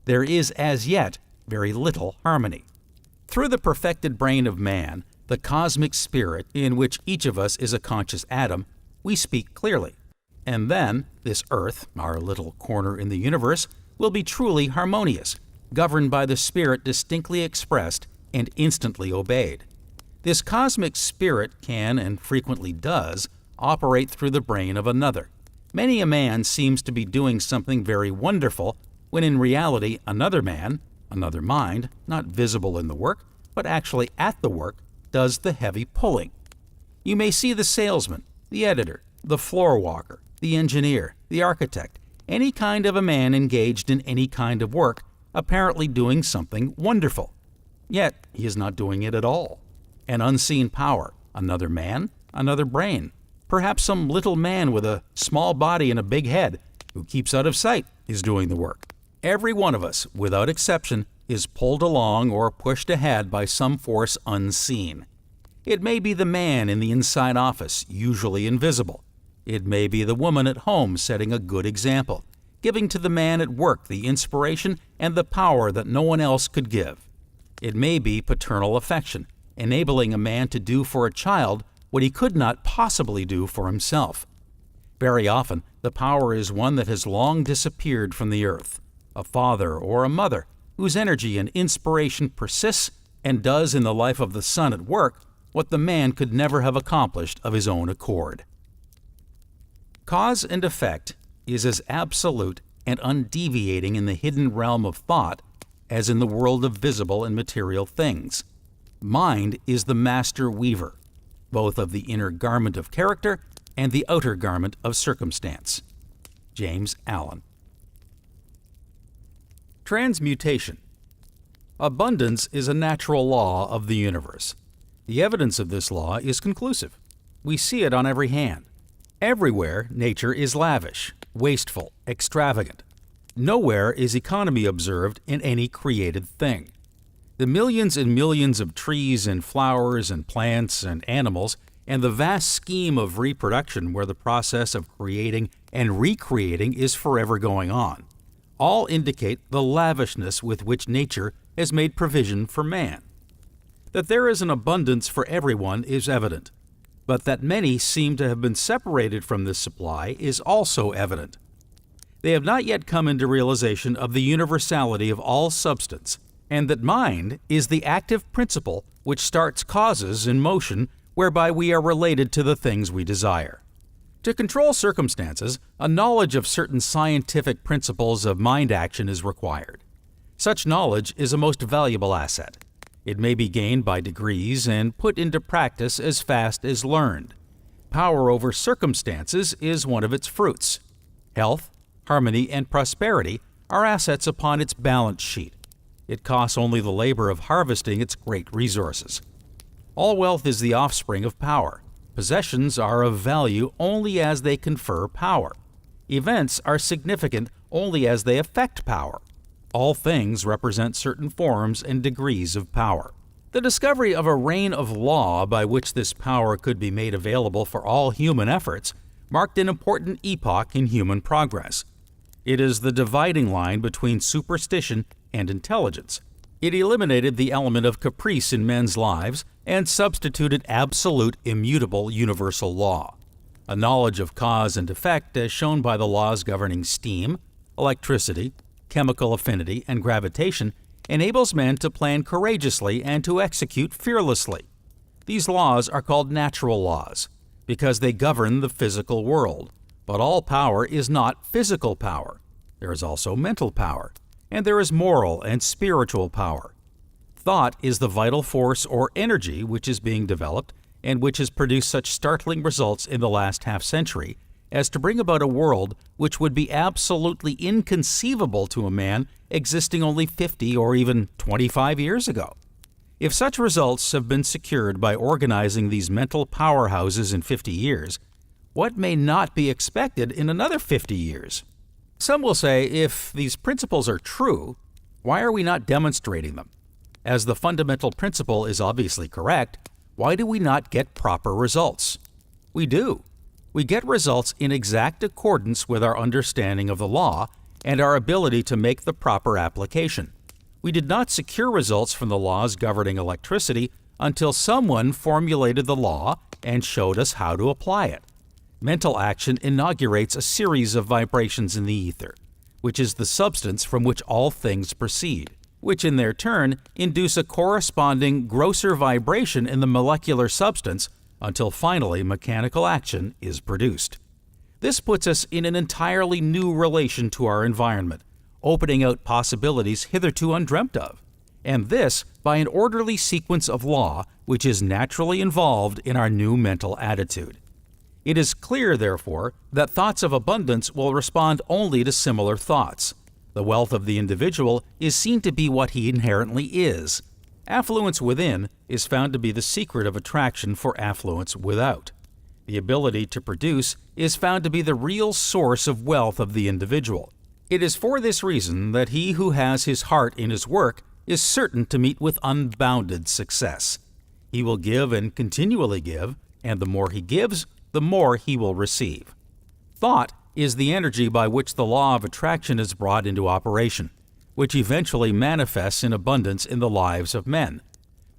there is as yet very little harmony. Through the perfected brain of man, the cosmic spirit in which each of us is a conscious atom, we speak clearly. And then, this earth, our little corner in the universe, will be truly harmonious, governed by the spirit distinctly expressed and instantly obeyed. This cosmic spirit can, and frequently does, operate through the brain of another. Many a man seems to be doing something very wonderful, when in reality another man, another mind, not visible in the work, but actually at the work, does the heavy pulling. You may see the salesman, the editor, the floor walker, the engineer, the architect, any kind of a man engaged in any kind of work, apparently doing something wonderful. Yet he is not doing it at all. An unseen power, another man, another brain, perhaps some little man with a small body and a big head, who keeps out of sight, is doing the work. Every one of us, without exception, is pulled along or pushed ahead by some force unseen. It may be the man in the inside office, usually invisible. It may be the woman at home setting a good example, giving to the man at work the inspiration and the power that no one else could give. It may be paternal affection, enabling a man to do for a child what he could not possibly do for himself. Very often, the power is one that has long disappeared from the earth, a father or a mother whose energy and inspiration persists and does in the life of the son at work what the man could never have accomplished of his own accord. Cause and effect is as absolute and undeviating in the hidden realm of thought as in the world of visible and material things. Mind is the master weaver, both of the inner garment of character and the outer garment of circumstance. James Allen. Transmutation. Abundance is a natural law of the universe. The evidence of this law is conclusive. We see it on every hand. Everywhere, nature is lavish, wasteful, extravagant. Nowhere is economy observed in any created thing. The millions and millions of trees and flowers and plants and animals, and the vast scheme of reproduction where the process of creating and recreating is forever going on, all indicate the lavishness with which nature has made provision for man. That there is an abundance for everyone is evident, but that many seem to have been separated from this supply is also evident. They have not yet come into realization of the universality of all substance, and that mind is the active principle which starts causes in motion whereby we are related to the things we desire. To control circumstances, a knowledge of certain scientific principles of mind action is required. Such knowledge is a most valuable asset. It may be gained by degrees and put into practice as fast as learned. Power over circumstances is one of its fruits. Health, harmony, and prosperity are assets upon its balance sheet. It costs only the labor of harvesting its great resources. All wealth is the offspring of power. Possessions are of value only as they confer power. Events are significant only as they affect power. All things represent certain forms and degrees of power. The discovery of a reign of law by which this power could be made available for all human efforts marked an important epoch in human progress. It is the dividing line between superstition and intelligence. It eliminated the element of caprice in men's lives and substituted absolute, immutable, universal law. A knowledge of cause and effect as shown by the laws governing steam, electricity, chemical affinity, and gravitation enables men to plan courageously and to execute fearlessly. These laws are called natural laws because they govern the physical world, but all power is not physical power. There is also mental power, and there is moral and spiritual power. Thought is the vital force or energy which is being developed and which has produced such startling results in the last half-century as to bring about a world which would be absolutely inconceivable to a man existing only 50 or even 25 years ago. If such results have been secured by organizing these mental powerhouses in 50 years, what may not be expected in another 50 years? Some will say, if these principles are true, why are we not demonstrating them? As the fundamental principle is obviously correct, why do we not get proper results? We do. We get results in exact accordance with our understanding of the law and our ability to make the proper application. We did not secure results from the laws governing electricity until someone formulated the law and showed us how to apply it. Mental action inaugurates a series of vibrations in the ether, which is the substance from which all things proceed, which in their turn induce a corresponding grosser vibration in the molecular substance until finally mechanical action is produced. This puts us in an entirely new relation to our environment, opening out possibilities hitherto undreamt of, and this by an orderly sequence of law which is naturally involved in our new mental attitude. It is clear, therefore, that thoughts of abundance will respond only to similar thoughts. The wealth of the individual is seen to be what he inherently is. Affluence within is found to be the secret of attraction for affluence without. The ability to produce is found to be the real source of wealth of the individual. It is for this reason that he who has his heart in his work is certain to meet with unbounded success. He will give and continually give, and the more he gives, the more he will receive. Thought is the energy by which the law of attraction is brought into operation, which eventually manifests in abundance in the lives of men.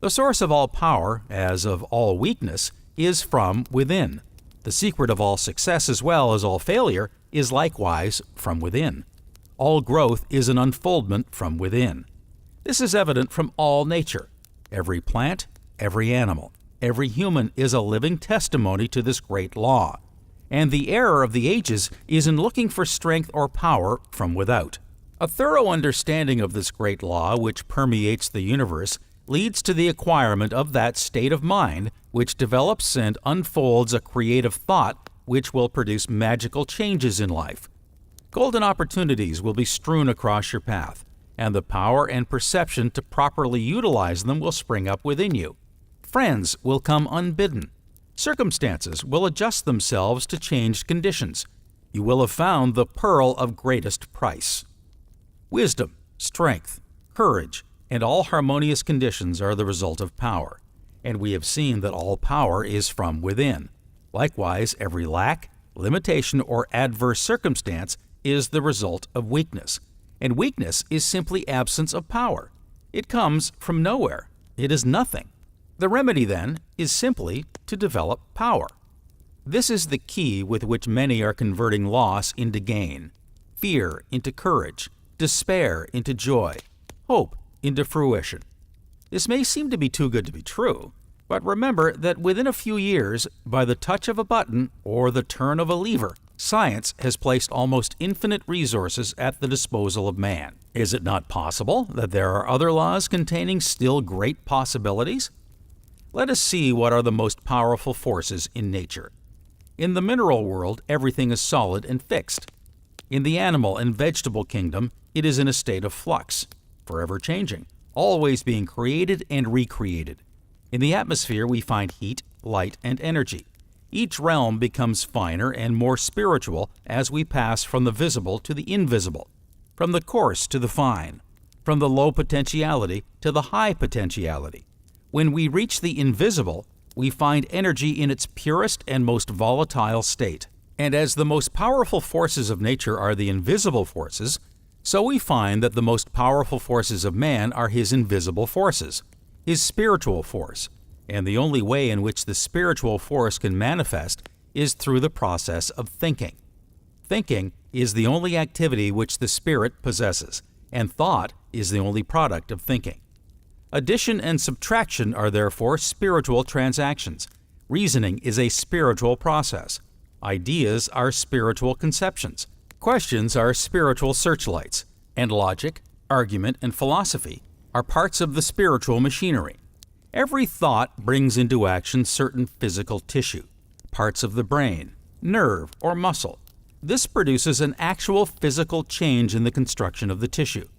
The source of all power, as of all weakness, is from within. The secret of all success as well as all failure is likewise from within. All growth is an unfoldment from within. This is evident from all nature. Every plant, every animal, every human is a living testimony to this great law. And the error of the ages is in looking for strength or power from without. A thorough understanding of this great law which permeates the universe leads to the acquirement of that state of mind which develops and unfolds a creative thought which will produce magical changes in life. Golden opportunities will be strewn across your path, and the power and perception to properly utilize them will spring up within you. Friends will come unbidden. Circumstances will adjust themselves to changed conditions. You will have found the pearl of greatest price. Wisdom, strength, courage, and all harmonious conditions are the result of power, and we have seen that all power is from within. Likewise, every lack, limitation, or adverse circumstance is the result of weakness, and weakness is simply absence of power. It comes from nowhere. It is nothing. The remedy, then, is simply to develop power. This is the key with which many are converting loss into gain, fear into courage, despair into joy, hope into fruition. This may seem to be too good to be true, but remember that within a few years, by the touch of a button or the turn of a lever, science has placed almost infinite resources at the disposal of man. Is it not possible that there are other laws containing still great possibilities? Let us see what are the most powerful forces in nature. In the mineral world, everything is solid and fixed. In the animal and vegetable kingdom, it is in a state of flux, forever changing, always being created and recreated. In the atmosphere, we find heat, light, and energy. Each realm becomes finer and more spiritual as we pass from the visible to the invisible, from the coarse to the fine, from the low potentiality to the high potentiality. When we reach the invisible, we find energy in its purest and most volatile state. And as the most powerful forces of nature are the invisible forces, so we find that the most powerful forces of man are his invisible forces, his spiritual force, and the only way in which the spiritual force can manifest is through the process of thinking. Thinking is the only activity which the spirit possesses, and thought is the only product of thinking. Addition and subtraction are therefore spiritual transactions. Reasoning is a spiritual process. Ideas are spiritual conceptions. Questions are spiritual searchlights. And logic, argument, and philosophy are parts of the spiritual machinery. Every thought brings into action certain physical tissue, parts of the brain, nerve, or muscle. This produces an actual physical change in the construction of the tissue.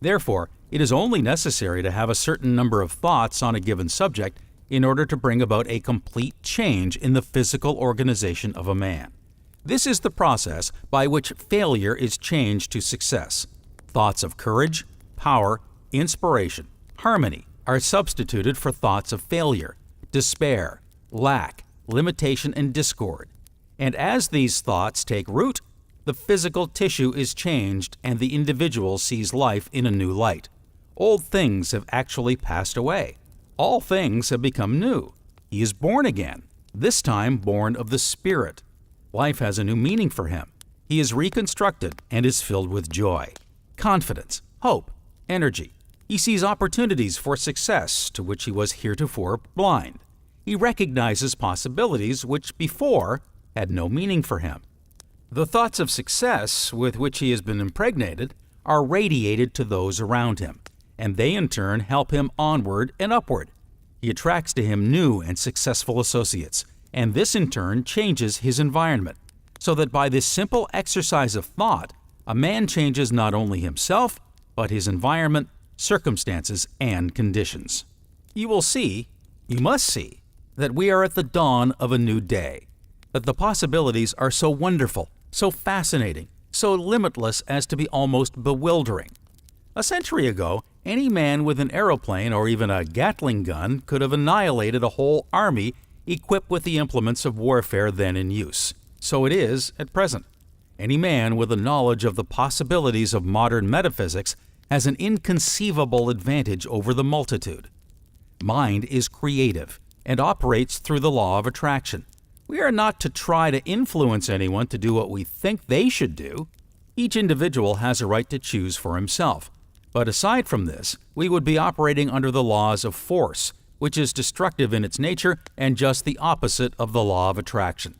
Therefore, it is only necessary to have a certain number of thoughts on a given subject in order to bring about a complete change in the physical organization of a man. This is the process by which failure is changed to success. Thoughts of courage, power, inspiration, harmony are substituted for thoughts of failure, despair, lack, limitation, and discord. And as these thoughts take root, the physical tissue is changed and the individual sees life in a new light. Old things have actually passed away. All things have become new. He is born again, this time born of the Spirit. Life has a new meaning for him. He is reconstructed and is filled with joy, confidence, hope, energy. He sees opportunities for success to which he was heretofore blind. He recognizes possibilities which before had no meaning for him. The thoughts of success with which he has been impregnated are radiated to those around him, and they in turn help him onward and upward. He attracts to him new and successful associates, and this in turn changes his environment, so that by this simple exercise of thought, a man changes not only himself, but his environment, circumstances, and conditions. You must see, that we are at the dawn of a new day, that the possibilities are so wonderful, so fascinating, so limitless as to be almost bewildering. A century ago, any man with an aeroplane or even a Gatling gun could have annihilated a whole army equipped with the implements of warfare then in use. So it is at present. Any man with a knowledge of the possibilities of modern metaphysics has an inconceivable advantage over the multitude. Mind is creative and operates through the law of attraction. We are not to try to influence anyone to do what we think they should do. Each individual has a right to choose for himself. But aside from this, we would be operating under the laws of force, which is destructive in its nature and just the opposite of the law of attraction.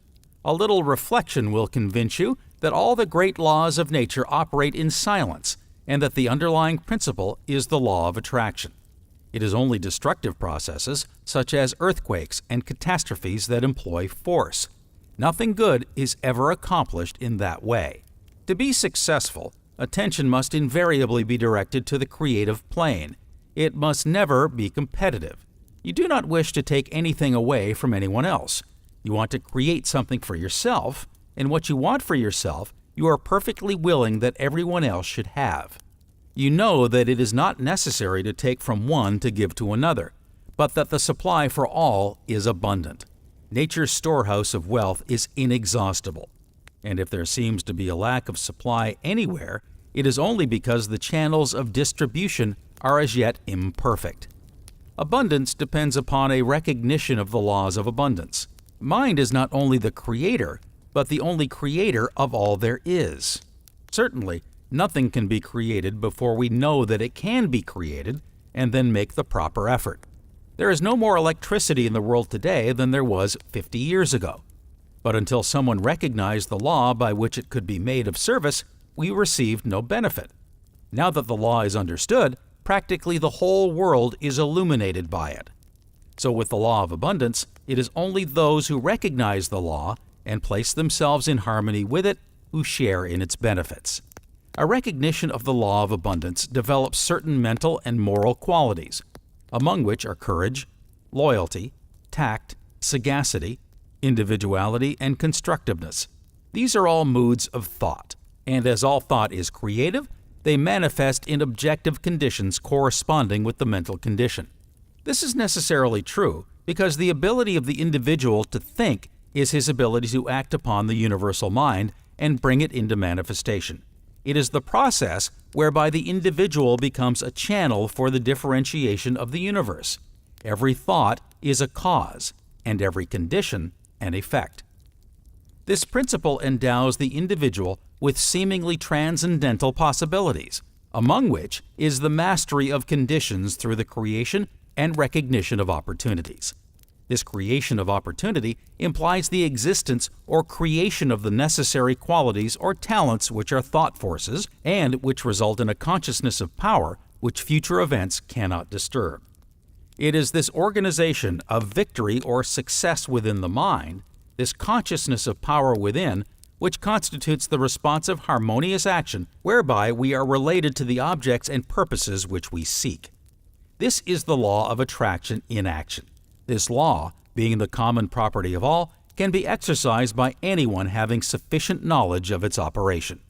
A little reflection will convince you that all the great laws of nature operate in silence, and that the underlying principle is the law of attraction. It is only destructive processes, such as earthquakes and catastrophes, that employ force. Nothing good is ever accomplished in that way. To be successful, attention must invariably be directed to the creative plane. It must never be competitive. You do not wish to take anything away from anyone else. You want to create something for yourself, and what you want for yourself, you are perfectly willing that everyone else should have. You know that it is not necessary to take from one to give to another, but that the supply for all is abundant. Nature's storehouse of wealth is inexhaustible, and if there seems to be a lack of supply anywhere, it is only because the channels of distribution are as yet imperfect. Abundance depends upon a recognition of the laws of abundance. Mind is not only the creator, but the only creator of all there is. Certainly, nothing can be created before we know that it can be created and then make the proper effort. There is no more electricity in the world today than there was 50 years ago. But until someone recognized the law by which it could be made of service, we received no benefit. Now that the law is understood, practically the whole world is illuminated by it. So with the law of abundance, it is only those who recognize the law and place themselves in harmony with it who share in its benefits. A recognition of the law of abundance develops certain mental and moral qualities, among which are courage, loyalty, tact, sagacity, individuality, and constructiveness. These are all moods of thought, and as all thought is creative, they manifest in objective conditions corresponding with the mental condition. This is necessarily true because the ability of the individual to think is his ability to act upon the universal mind and bring it into manifestation. It is the process whereby the individual becomes a channel for the differentiation of the universe. Every thought is a cause, and every condition an effect. This principle endows the individual with seemingly transcendental possibilities, among which is the mastery of conditions through the creation and recognition of opportunities. This creation of opportunity implies the existence or creation of the necessary qualities or talents which are thought forces and which result in a consciousness of power which future events cannot disturb. It is this organization of victory or success within the mind, this consciousness of power within, which constitutes the responsive harmonious action whereby we are related to the objects and purposes which we seek. This is the law of attraction in action. This law, being the common property of all, can be exercised by anyone having sufficient knowledge of its operation.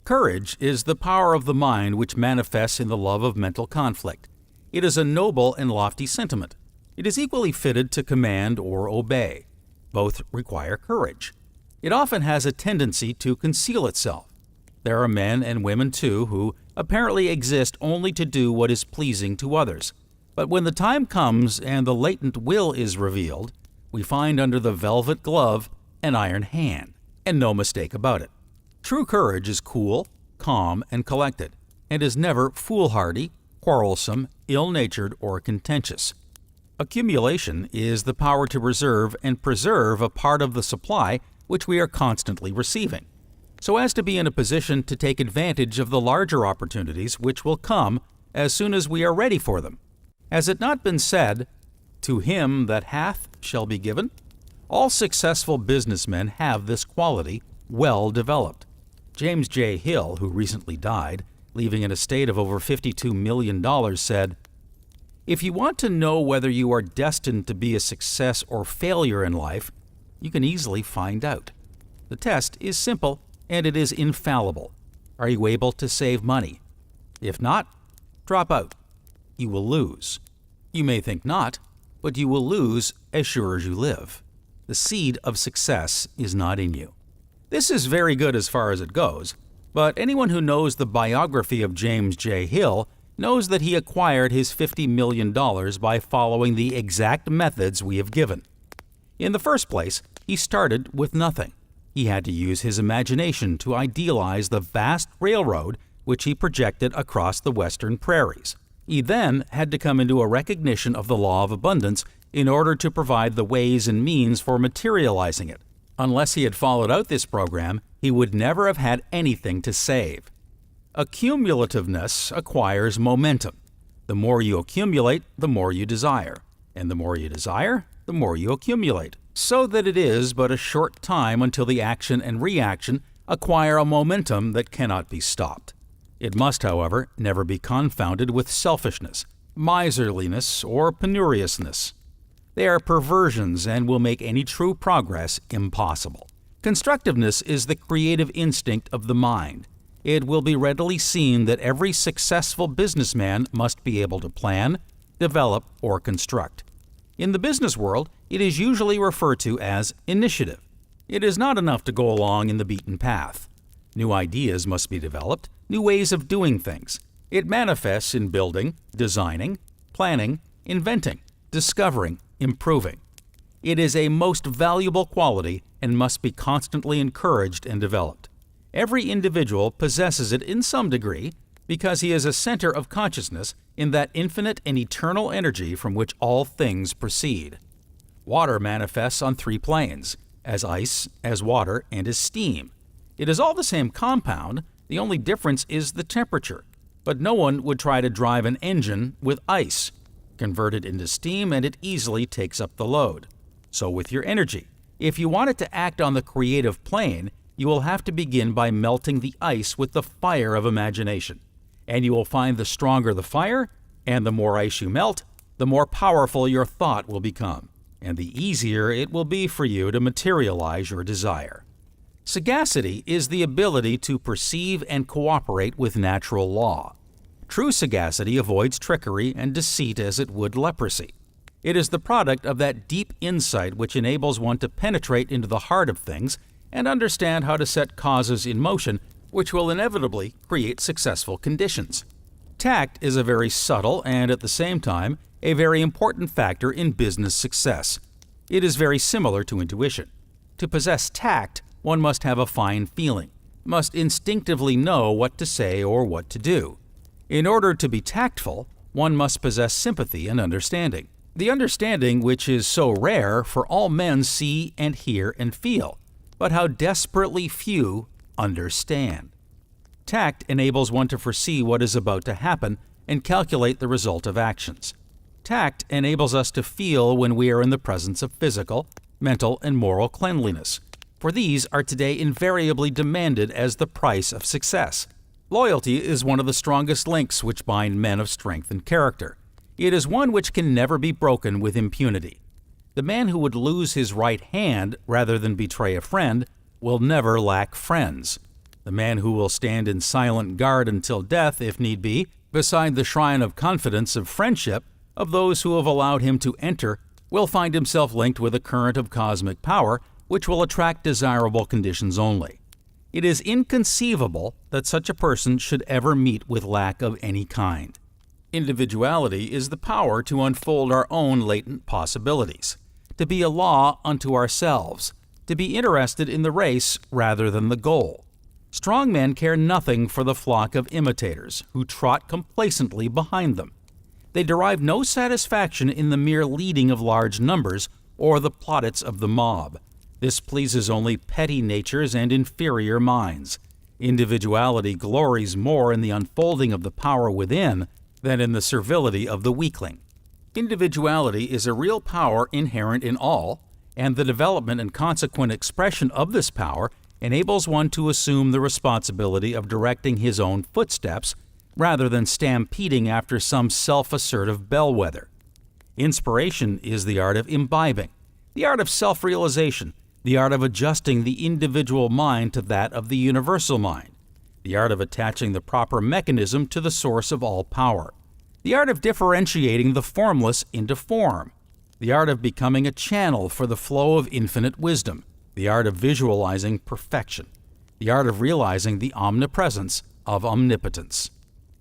Courage is the power of the mind which manifests in the love of mental conflict. It is a noble and lofty sentiment. It is equally fitted to command or obey. Both require courage. It often has a tendency to conceal itself. There are men and women, too, who apparently exist only to do what is pleasing to others. But when the time comes and the latent will is revealed, we find under the velvet glove an iron hand, and no mistake about it. True courage is cool, calm, and collected, and is never foolhardy, quarrelsome, ill-natured, or contentious. Accumulation is the power to reserve and preserve a part of the supply which we are constantly receiving, so as to be in a position to take advantage of the larger opportunities which will come as soon as we are ready for them. Has it not been said, "To him that hath shall be given"? All successful businessmen have this quality well developed. James J. Hill, who recently died, leaving an estate of over $52 million, said, "If you want to know whether you are destined to be a success or failure in life, you can easily find out. The test is simple, and it is infallible. Are you able to save money? If not, drop out. You will lose. You may think not, but you will lose as sure as you live. The seed of success is not in you." This is very good as far as it goes, but anyone who knows the biography of James J. Hill knows that he acquired his $50 million by following the exact methods we have given. In the first place, he started with nothing. He had to use his imagination to idealize the vast railroad which he projected across the western prairies. He then had to come into a recognition of the law of abundance in order to provide the ways and means for materializing it. Unless he had followed out this program, he would never have had anything to save. Accumulativeness acquires momentum. The more you accumulate, the more you desire. And the more you desire, the more you accumulate. So that it is but a short time until the action and reaction acquire a momentum that cannot be stopped. It must, however, never be confounded with selfishness, miserliness, or penuriousness. They are perversions and will make any true progress impossible. Constructiveness is the creative instinct of the mind. It will be readily seen that every successful businessman must be able to plan, develop, or construct. In the business world, it is usually referred to as initiative. It is not enough to go along in the beaten path. New ideas must be developed, new ways of doing things. It manifests in building, designing, planning, inventing, discovering, improving. It is a most valuable quality and must be constantly encouraged and developed. Every individual possesses it in some degree because he is a center of consciousness in that infinite and eternal energy from which all things proceed. Water manifests on three planes, as ice, as water, and as steam. It is all the same compound, the only difference is the temperature. But no one would try to drive an engine with ice. Convert it into steam and it easily takes up the load. So with your energy. If you want it to act on the creative plane, you will have to begin by melting the ice with the fire of imagination. And you will find the stronger the fire, and the more ice you melt, the more powerful your thought will become, and the easier it will be for you to materialize your desire. Sagacity is the ability to perceive and cooperate with natural law. True sagacity avoids trickery and deceit as it would leprosy. It is the product of that deep insight which enables one to penetrate into the heart of things and understand how to set causes in motion which will inevitably create successful conditions. Tact is a very subtle and, at the same time, a very important factor in business success. It is very similar to intuition. To possess tact, one must have a fine feeling, must instinctively know what to say or what to do. In order to be tactful, one must possess sympathy and understanding. The understanding which is so rare, for all men see and hear and feel, but how desperately few understand. Tact enables one to foresee what is about to happen and calculate the result of actions. Tact enables us to feel when we are in the presence of physical, mental, and moral cleanliness, for these are today invariably demanded as the price of success. Loyalty is one of the strongest links which bind men of strength and character. It is one which can never be broken with impunity. The man who would lose his right hand rather than betray a friend will never lack friends. The man who will stand in silent guard until death, if need be, beside the shrine of confidence of friendship of those who have allowed him to enter, will find himself linked with a current of cosmic power which will attract desirable conditions only. It is inconceivable that such a person should ever meet with lack of any kind. Individuality is the power to unfold our own latent possibilities, to be a law unto ourselves, to be interested in the race rather than the goal. Strong men care nothing for the flock of imitators who trot complacently behind them. They derive no satisfaction in the mere leading of large numbers or the plaudits of the mob. This pleases only petty natures and inferior minds. Individuality glories more in the unfolding of the power within than in the servility of the weakling. Individuality is a real power inherent in all, and the development and consequent expression of this power enables one to assume the responsibility of directing his own footsteps rather than stampeding after some self-assertive bellwether. Inspiration is the art of imbibing, the art of self-realization, the art of adjusting the individual mind to that of the universal mind, the art of attaching the proper mechanism to the source of all power, the art of differentiating the formless into form, the art of becoming a channel for the flow of infinite wisdom, the art of visualizing perfection, the art of realizing the omnipresence of omnipotence.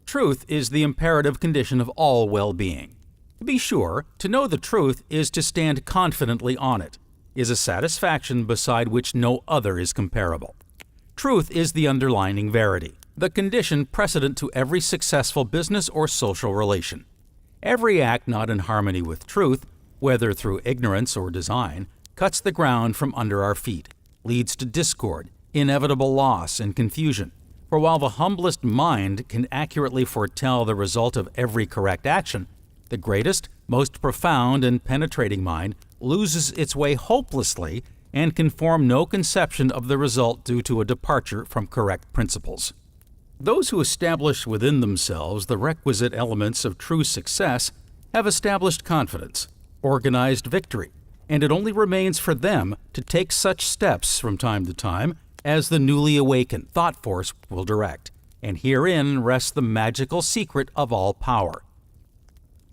Truth is the imperative condition of all well-being. To be sure, to know the truth is to stand confidently on it, is a satisfaction beside which no other is comparable. Truth is the underlying verity, the condition precedent to every successful business or social relation. Every act not in harmony with truth, whether through ignorance or design, cuts the ground from under our feet, leads to discord, inevitable loss, and confusion. For while the humblest mind can accurately foretell the result of every correct action, the greatest, most profound, and penetrating mind loses its way hopelessly and can form no conception of the result due to a departure from correct principles. Those who establish within themselves the requisite elements of true success have established confidence, organized victory, and it only remains for them to take such steps from time to time as the newly awakened thought force will direct, and herein rests the magical secret of all power.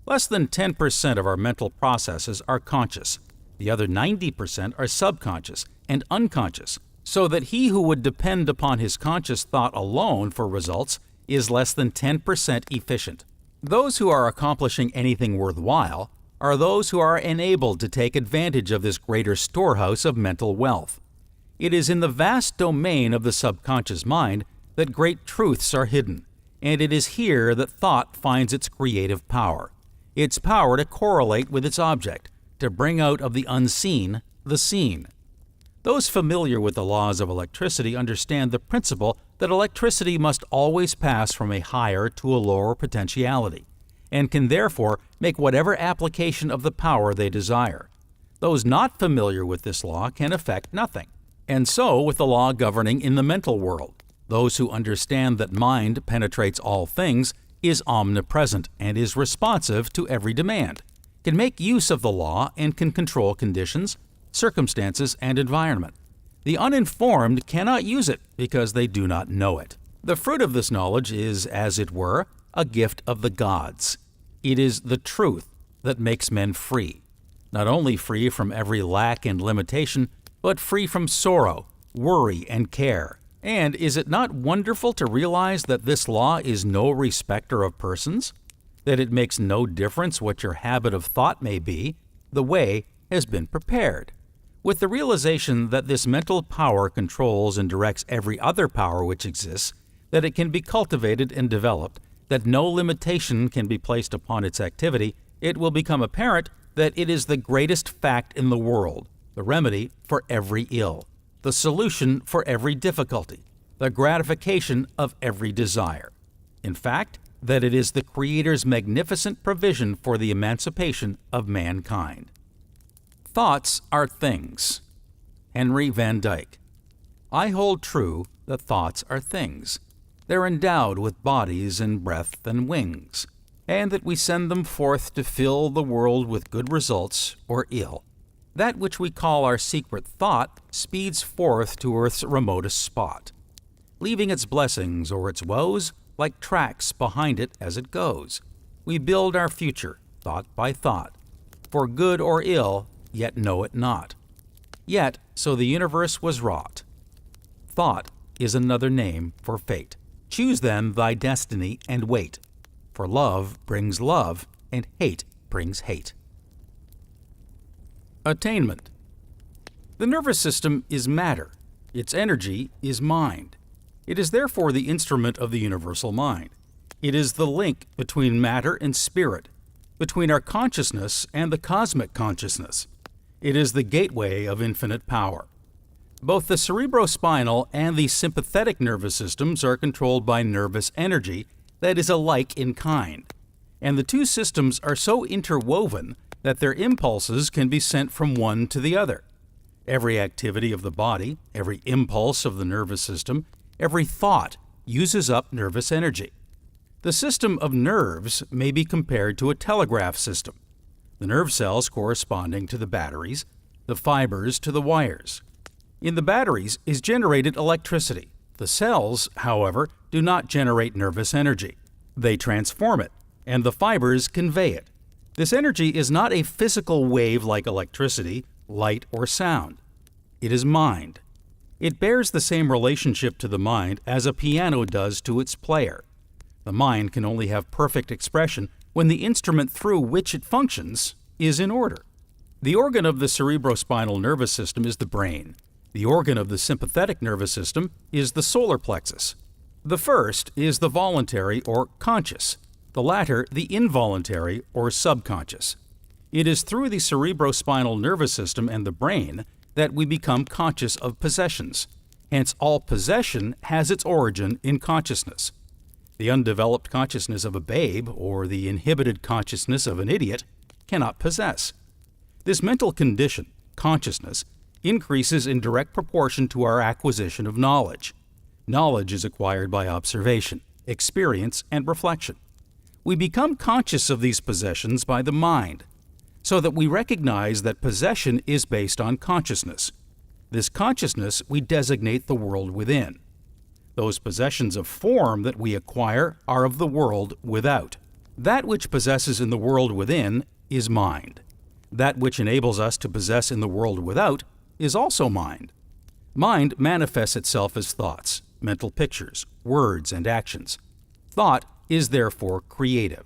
Less than 10% of our mental processes are conscious. The other 90% are subconscious and unconscious, so that he who would depend upon his conscious thought alone for results is less than 10% efficient. Those who are accomplishing anything worthwhile are those who are enabled to take advantage of this greater storehouse of mental wealth. It is in the vast domain of the subconscious mind that great truths are hidden, and it is here that thought finds its creative power, its power to correlate with its object, to bring out of the unseen the seen. Those familiar with the laws of electricity understand the principle that electricity must always pass from a higher to a lower potentiality, and can therefore make whatever application of the power they desire. Those not familiar with this law can effect nothing. And so with the law governing in the mental world. Those who understand that mind penetrates all things, is omnipresent, and is responsive to every demand, can make use of the law and can control conditions, circumstances, and environment. The uninformed cannot use it because they do not know it. The fruit of this knowledge is, as it were, a gift of the gods. It is the truth that makes men free, not only free from every lack and limitation, but free from sorrow, worry, and care. And is it not wonderful to realize that this law is no respecter of persons? That it makes no difference what your habit of thought may be, the way has been prepared. With the realization that this mental power controls and directs every other power which exists, that it can be cultivated and developed, that no limitation can be placed upon its activity, it will become apparent that it is the greatest fact in the world, the remedy for every ill, the solution for every difficulty, the gratification of every desire. In fact, that it is the Creator's magnificent provision for the emancipation of mankind. Thoughts are things. Henry Van Dyke. I hold true that thoughts are things. They're endowed with bodies and breath and wings, and that we send them forth to fill the world with good results or ill. That which we call our secret thought speeds forth to Earth's remotest spot, leaving its blessings or its woes like tracks behind it as it goes. We build our future, thought by thought, for good or ill, yet know it not. Yet, so the universe was wrought. Thought is another name for fate. Choose then thy destiny and wait, for love brings love, and hate brings hate. Attainment. The nervous system is matter. Its energy is mind. It is therefore the instrument of the universal mind. It is the link between matter and spirit, between our consciousness and the cosmic consciousness. It is the gateway of infinite power. Both the cerebrospinal and the sympathetic nervous systems are controlled by nervous energy that is alike in kind, and the two systems are so interwoven that their impulses can be sent from one to the other. Every activity of the body, every impulse of the nervous system, every thought uses up nervous energy. The system of nerves may be compared to a telegraph system. The nerve cells corresponding to the batteries, the fibers to the wires. In the batteries is generated electricity. The cells, however, do not generate nervous energy. They transform it, and the fibers convey it. This energy is not a physical wave like electricity, light, or sound. It is mind. It bears the same relationship to the mind as a piano does to its player. The mind can only have perfect expression when the instrument through which it functions is in order. The organ of the cerebrospinal nervous system is the brain. The organ of the sympathetic nervous system is the solar plexus. The first is the voluntary or conscious, the latter the involuntary or subconscious. It is through the cerebrospinal nervous system and the brain that we become conscious of possessions. Hence, all possession has its origin in consciousness. The undeveloped consciousness of a babe or the inhibited consciousness of an idiot cannot possess. This mental condition, consciousness, increases in direct proportion to our acquisition of knowledge. Knowledge is acquired by observation, experience, and reflection. We become conscious of these possessions by the mind, so that we recognize that possession is based on consciousness. This consciousness we designate the world within. Those possessions of form that we acquire are of the world without. That which possesses in the world within is mind. That which enables us to possess in the world without is also mind. Mind manifests itself as thoughts, mental pictures, words, and actions. Thought is therefore creative.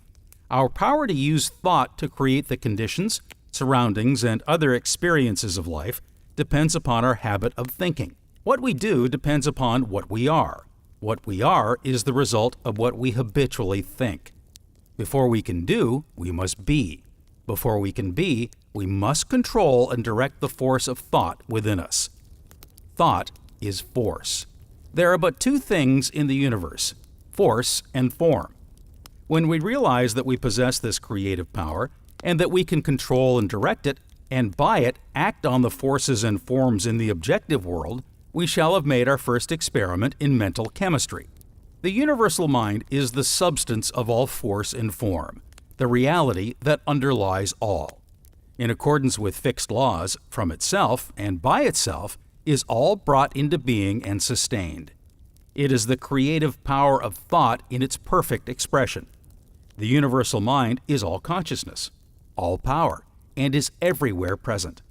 Our power to use thought to create the conditions, surroundings, and other experiences of life depends upon our habit of thinking. What we do depends upon what we are. What we are is the result of what we habitually think. Before we can do, we must be. Before we can be, we must control and direct the force of thought within us. Thought is force. There are but two things in the universe, force and form. When we realize that we possess this creative power, and that we can control and direct it, and by it act on the forces and forms in the objective world, we shall have made our first experiment in mental chemistry. The universal mind is the substance of all force and form, the reality that underlies all. In accordance with fixed laws, from itself and by itself is all brought into being and sustained. It is the creative power of thought in its perfect expression. The universal mind is all consciousness, all power, and is everywhere present.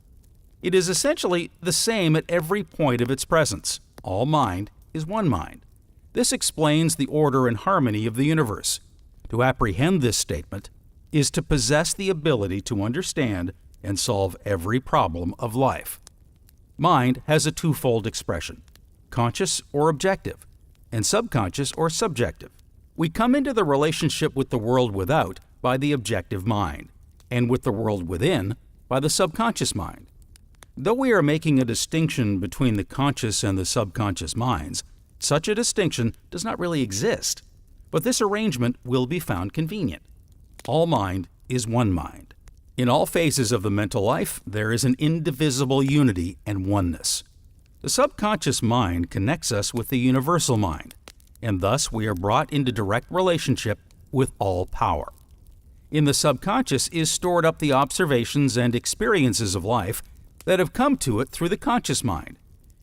It is essentially the same at every point of its presence. All mind is one mind. This explains the order and harmony of the universe. To apprehend this statement is to possess the ability to understand and solve every problem of life. Mind has a twofold expression, conscious or objective, and subconscious or subjective. We come into the relationship with the world without by the objective mind, and with the world within by the subconscious mind. Though we are making a distinction between the conscious and the subconscious minds, such a distinction does not really exist, but this arrangement will be found convenient. All mind is one mind. In all phases of the mental life, there is an indivisible unity and oneness. The subconscious mind connects us with the universal mind, and thus we are brought into direct relationship with all power. In the subconscious is stored up the observations and experiences of life that have come to it through the conscious mind.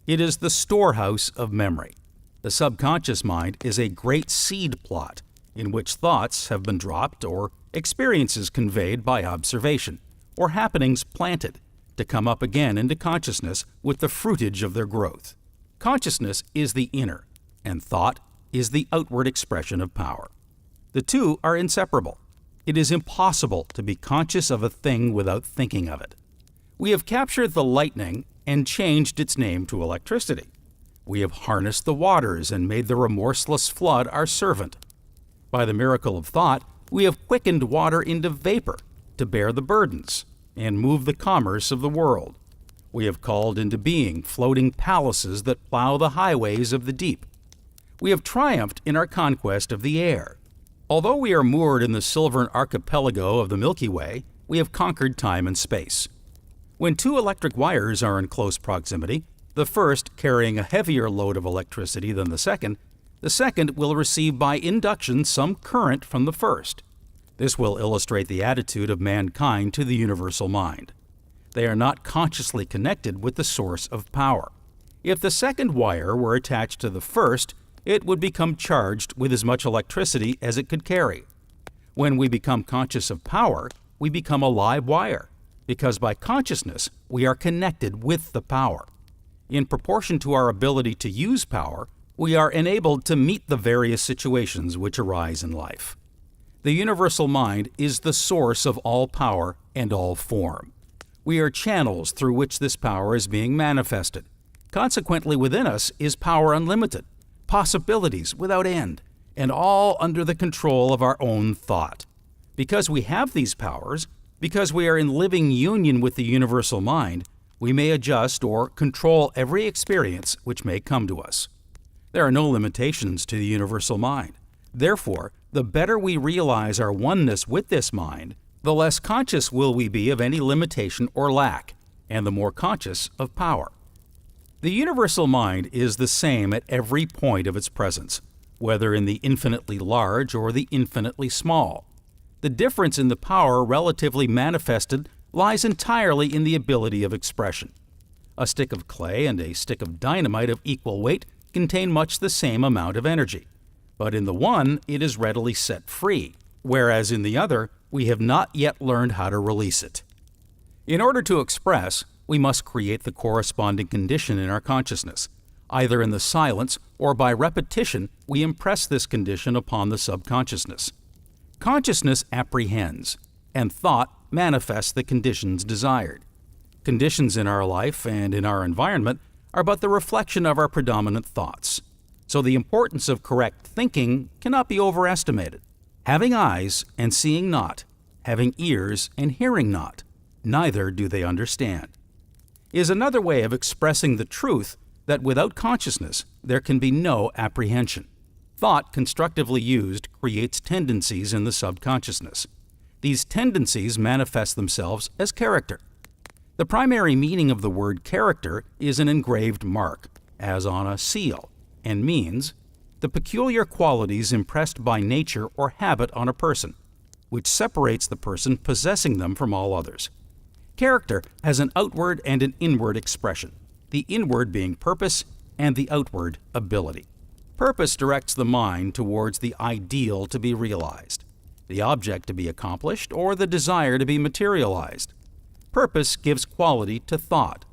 It is the storehouse of memory. The subconscious mind is a great seed plot in which thoughts have been dropped or experiences conveyed by observation, or happenings planted to come up again into consciousness with the fruitage of their growth. Consciousness is the inner, and thought is the outward expression of power. The two are inseparable. It is impossible to be conscious of a thing without thinking of it. We have captured the lightning and changed its name to electricity. We have harnessed the waters and made the remorseless flood our servant. By the miracle of thought, we have quickened water into vapor to bear the burdens and move the commerce of the world. We have called into being floating palaces that plow the highways of the deep. We have triumphed in our conquest of the air. Although we are moored in the silvern archipelago of the Milky Way, we have conquered time and space. When two electric wires are in close proximity, the first carrying a heavier load of electricity than the second will receive by induction some current from the first. This will illustrate the attitude of mankind to the universal mind. They are not consciously connected with the source of power. If the second wire were attached to the first, it would become charged with as much electricity as it could carry. When we become conscious of power, we become a live wire, because by consciousness we are connected with the power. In proportion to our ability to use power, we are enabled to meet the various situations which arise in life. The universal mind is the source of all power and all form. We are channels through which this power is being manifested. Consequently, within us is power unlimited, possibilities without end, and all under the control of our own thought. Because we have these powers, because we are in living union with the universal mind, we may adjust or control every experience which may come to us. There are no limitations to the universal mind. Therefore, the better we realize our oneness with this mind, the less conscious will we be of any limitation or lack, and the more conscious of power. The universal mind is the same at every point of its presence, whether in the infinitely large or the infinitely small. The difference in the power relatively manifested lies entirely in the ability of expression. A stick of clay and a stick of dynamite of equal weight contain much the same amount of energy, but in the one it is readily set free, whereas in the other we have not yet learned how to release it. In order to express, we must create the corresponding condition in our consciousness. Either in the silence or by repetition, we impress this condition upon the subconsciousness. Consciousness apprehends, and thought manifests the conditions desired. Conditions in our life and in our environment are but the reflection of our predominant thoughts. So the importance of correct thinking cannot be overestimated. Having eyes and seeing not, having ears and hearing not, neither do they understand, is another way of expressing the truth that without consciousness there can be no apprehension. Thought constructively used creates tendencies in the subconsciousness. These tendencies manifest themselves as character. The primary meaning of the word character is an engraved mark, as on a seal, and means the peculiar qualities impressed by nature or habit on a person, which separates the person possessing them from all others. Character has an outward and an inward expression, the inward being purpose and the outward ability. Purpose directs the mind towards the ideal to be realized, the object to be accomplished, or the desire to be materialized. Purpose gives quality to thought.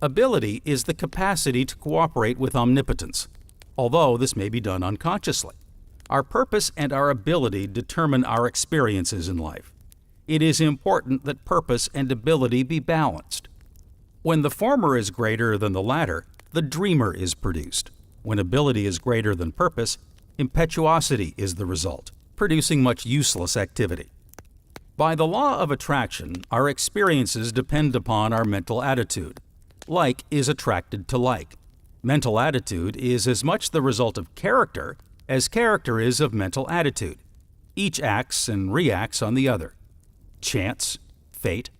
Ability is the capacity to cooperate with omnipotence, although this may be done unconsciously. Our purpose and our ability determine our experiences in life. It is important that purpose and ability be balanced. When the former is greater than the latter, the dreamer is produced. When ability is greater than purpose, impetuosity is the result, producing much useless activity. By the law of attraction, our experiences depend upon our mental attitude. Like is attracted to like. Mental attitude is as much the result of character as character is of mental attitude. Each acts and reacts on the other. Chance, fate,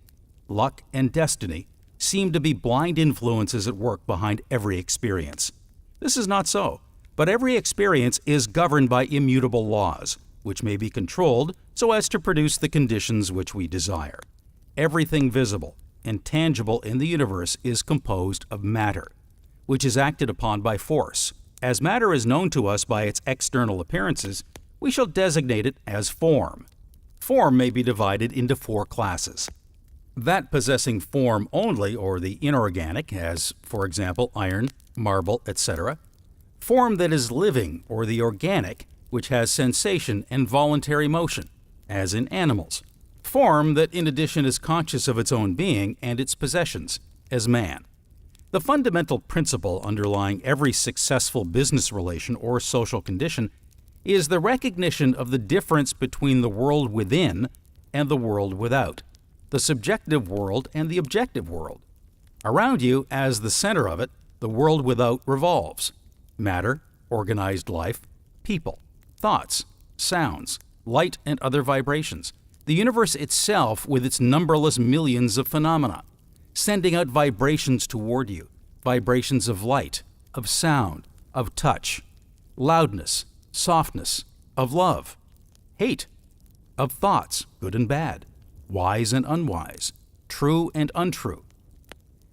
luck, and destiny seem to be blind influences at work behind every experience. This is not so, but every experience is governed by immutable laws, which may be controlled so as to produce the conditions which we desire. Everything visible, and tangible in the universe is composed of matter, which is acted upon by force. As matter is known to us by its external appearances, we shall designate it as form. Form may be divided into 4 classes. That possessing form only, or the inorganic, as, for example, iron, marble, etc. Form that is living, or the organic, which has sensation and voluntary motion, as in animals. Form that in addition is conscious of its own being and its possessions, as man. The fundamental principle underlying every successful business relation or social condition is the recognition of the difference between the world within and the world without, the subjective world and the objective world. Around you, as the center of it, the world without revolves. Matter, organized life, people, thoughts, sounds, light and other vibrations. The universe itself with its numberless millions of phenomena, sending out vibrations toward you, vibrations of light, of sound, of touch, loudness, softness, of love, hate, of thoughts, good and bad, wise and unwise, true and untrue.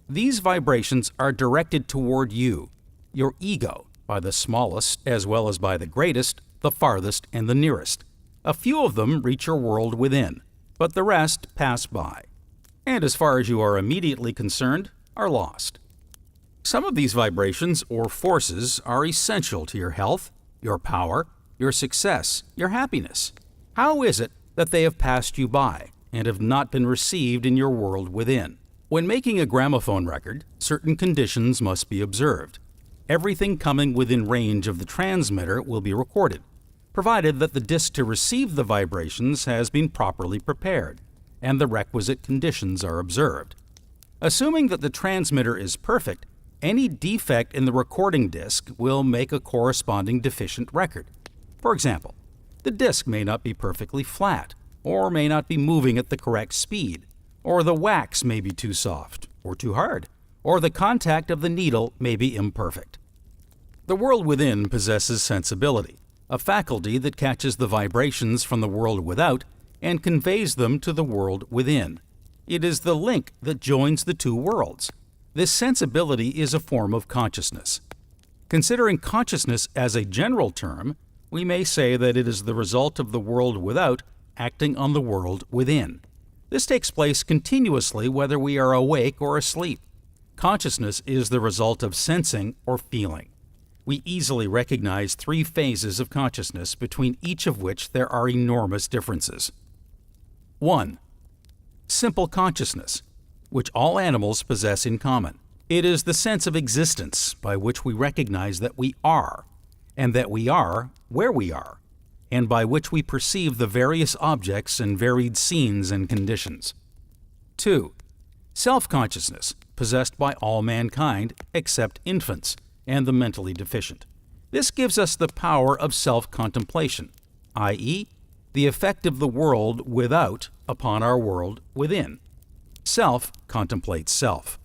These vibrations are directed toward you, your ego, by the smallest as well as by the greatest, the farthest and the nearest. A few of them reach your world within, but the rest pass by, and as far as you are immediately concerned, are lost. Some of these vibrations or forces are essential to your health, your power, your success, your happiness. How is it that they have passed you by and have not been received in your world within? When making a gramophone record, certain conditions must be observed. Everything coming within range of the transmitter will be recorded, provided that the disc to receive the vibrations has been properly prepared and the requisite conditions are observed. Assuming that the transmitter is perfect, any defect in the recording disc will make a corresponding deficient record. For example, the disc may not be perfectly flat, or may not be moving at the correct speed, or the wax may be too soft or too hard, or the contact of the needle may be imperfect. The world within possesses sensibility, a faculty that catches the vibrations from the world without and conveys them to the world within. It is the link that joins the two worlds. This sensibility is a form of consciousness. Considering consciousness as a general term, we may say that it is the result of the world without acting on the world within. This takes place continuously whether we are awake or asleep. Consciousness is the result of sensing or feeling. We easily recognize 3 phases of consciousness, between each of which there are enormous differences. 1. Simple consciousness, which all animals possess in common. It is the sense of existence by which we recognize that we are, and that we are where we are, and by which we perceive the various objects and varied scenes and conditions. 2. Self-consciousness, possessed by all mankind except infants and the mentally deficient. This gives us the power of self-contemplation, i.e., the effect of the world without upon our world within. Self contemplates self.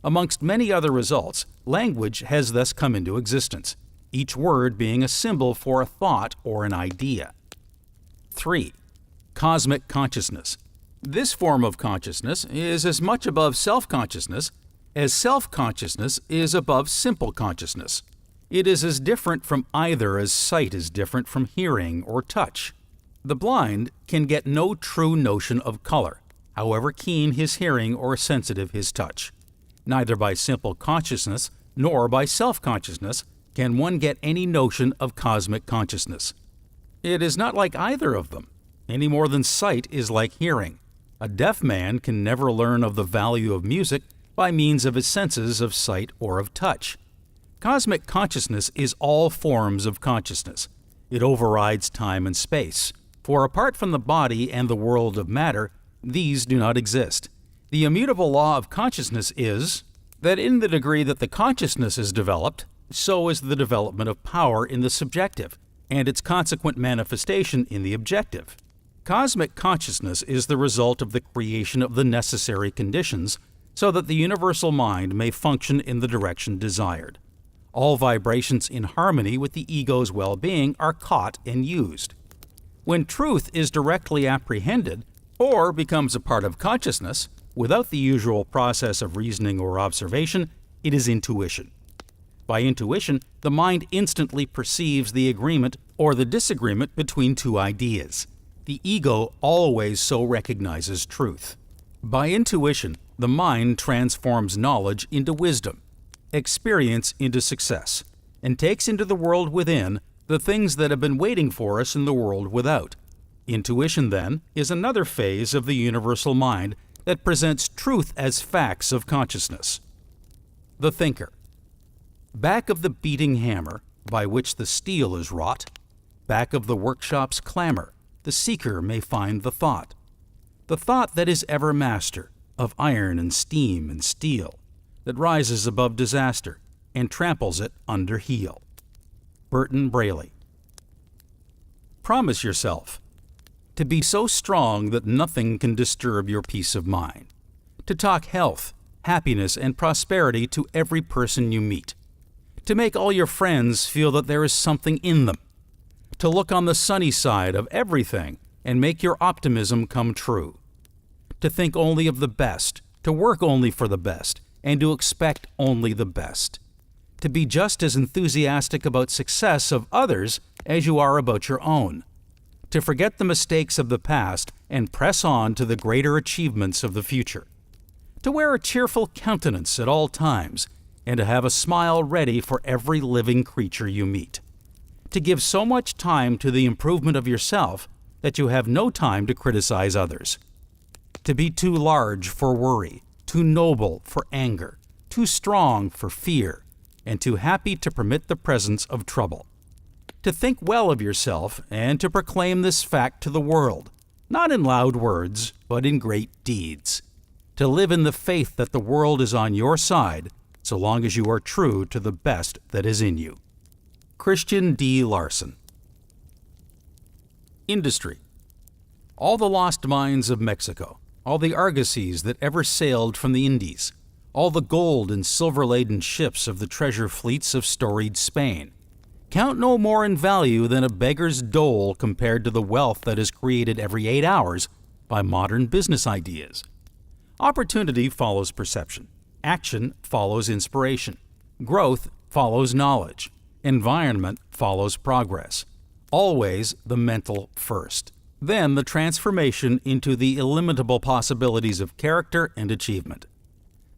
Amongst many other results, language has thus come into existence, each word being a symbol for a thought or an idea. 3. Cosmic consciousness. This form of consciousness is as much above self-consciousness as self-consciousness is above simple consciousness. It is as different from either as sight is different from hearing or touch. The blind can get no true notion of color, however keen his hearing or sensitive his touch. Neither by simple consciousness nor by self-consciousness can one get any notion of cosmic consciousness. It is not like either of them, any more than sight is like hearing. A deaf man can never learn of the value of music by means of his senses of sight or of touch. Cosmic consciousness is all forms of consciousness. It overrides time and space, for apart from the body and the world of matter, these do not exist. The immutable law of consciousness is that in the degree that the consciousness is developed, so is the development of power in the subjective, and its consequent manifestation in the objective. Cosmic consciousness is the result of the creation of the necessary conditions so that the universal mind may function in the direction desired. All vibrations in harmony with the ego's well-being are caught and used. When truth is directly apprehended, or becomes a part of consciousness, without the usual process of reasoning or observation, it is intuition. By intuition, the mind instantly perceives the agreement or the disagreement between two ideas. The ego always so recognizes truth. By intuition, the mind transforms knowledge into wisdom, experience into success, and takes into the world within the things that have been waiting for us in the world without. Intuition, then, is another phase of the universal mind that presents truth as facts of consciousness. The thinker. Back of the beating hammer, by which the steel is wrought, back of the workshop's clamor, the seeker may find the thought that is ever master of iron and steam and steel, that rises above disaster and tramples it under heel. Burton Braley. Promise yourself to be so strong that nothing can disturb your peace of mind, to talk health, happiness, and prosperity to every person you meet, to make all your friends feel that there is something in them, to look on the sunny side of everything and make your optimism come true, to think only of the best, to work only for the best, and to expect only the best, to be just as enthusiastic about success of others as you are about your own, to forget the mistakes of the past and press on to the greater achievements of the future, to wear a cheerful countenance at all times, and to have a smile ready for every living creature you meet, to give so much time to the improvement of yourself that you have no time to criticize others, to be too large for worry, too noble for anger, too strong for fear, and too happy to permit the presence of trouble, to think well of yourself and to proclaim this fact to the world, not in loud words, but in great deeds, to live in the faith that the world is on your side so long as you are true to the best that is in you. Christian D. Larson. Industry. All the lost mines of Mexico, all the argosies that ever sailed from the Indies, all the gold and silver-laden ships of the treasure fleets of storied Spain, count no more in value than a beggar's dole compared to the wealth that is created every 8 hours by modern business ideas. Opportunity follows perception. Action follows inspiration. Growth follows knowledge. Environment follows progress. Always the mental first. Then the transformation into the illimitable possibilities of character and achievement.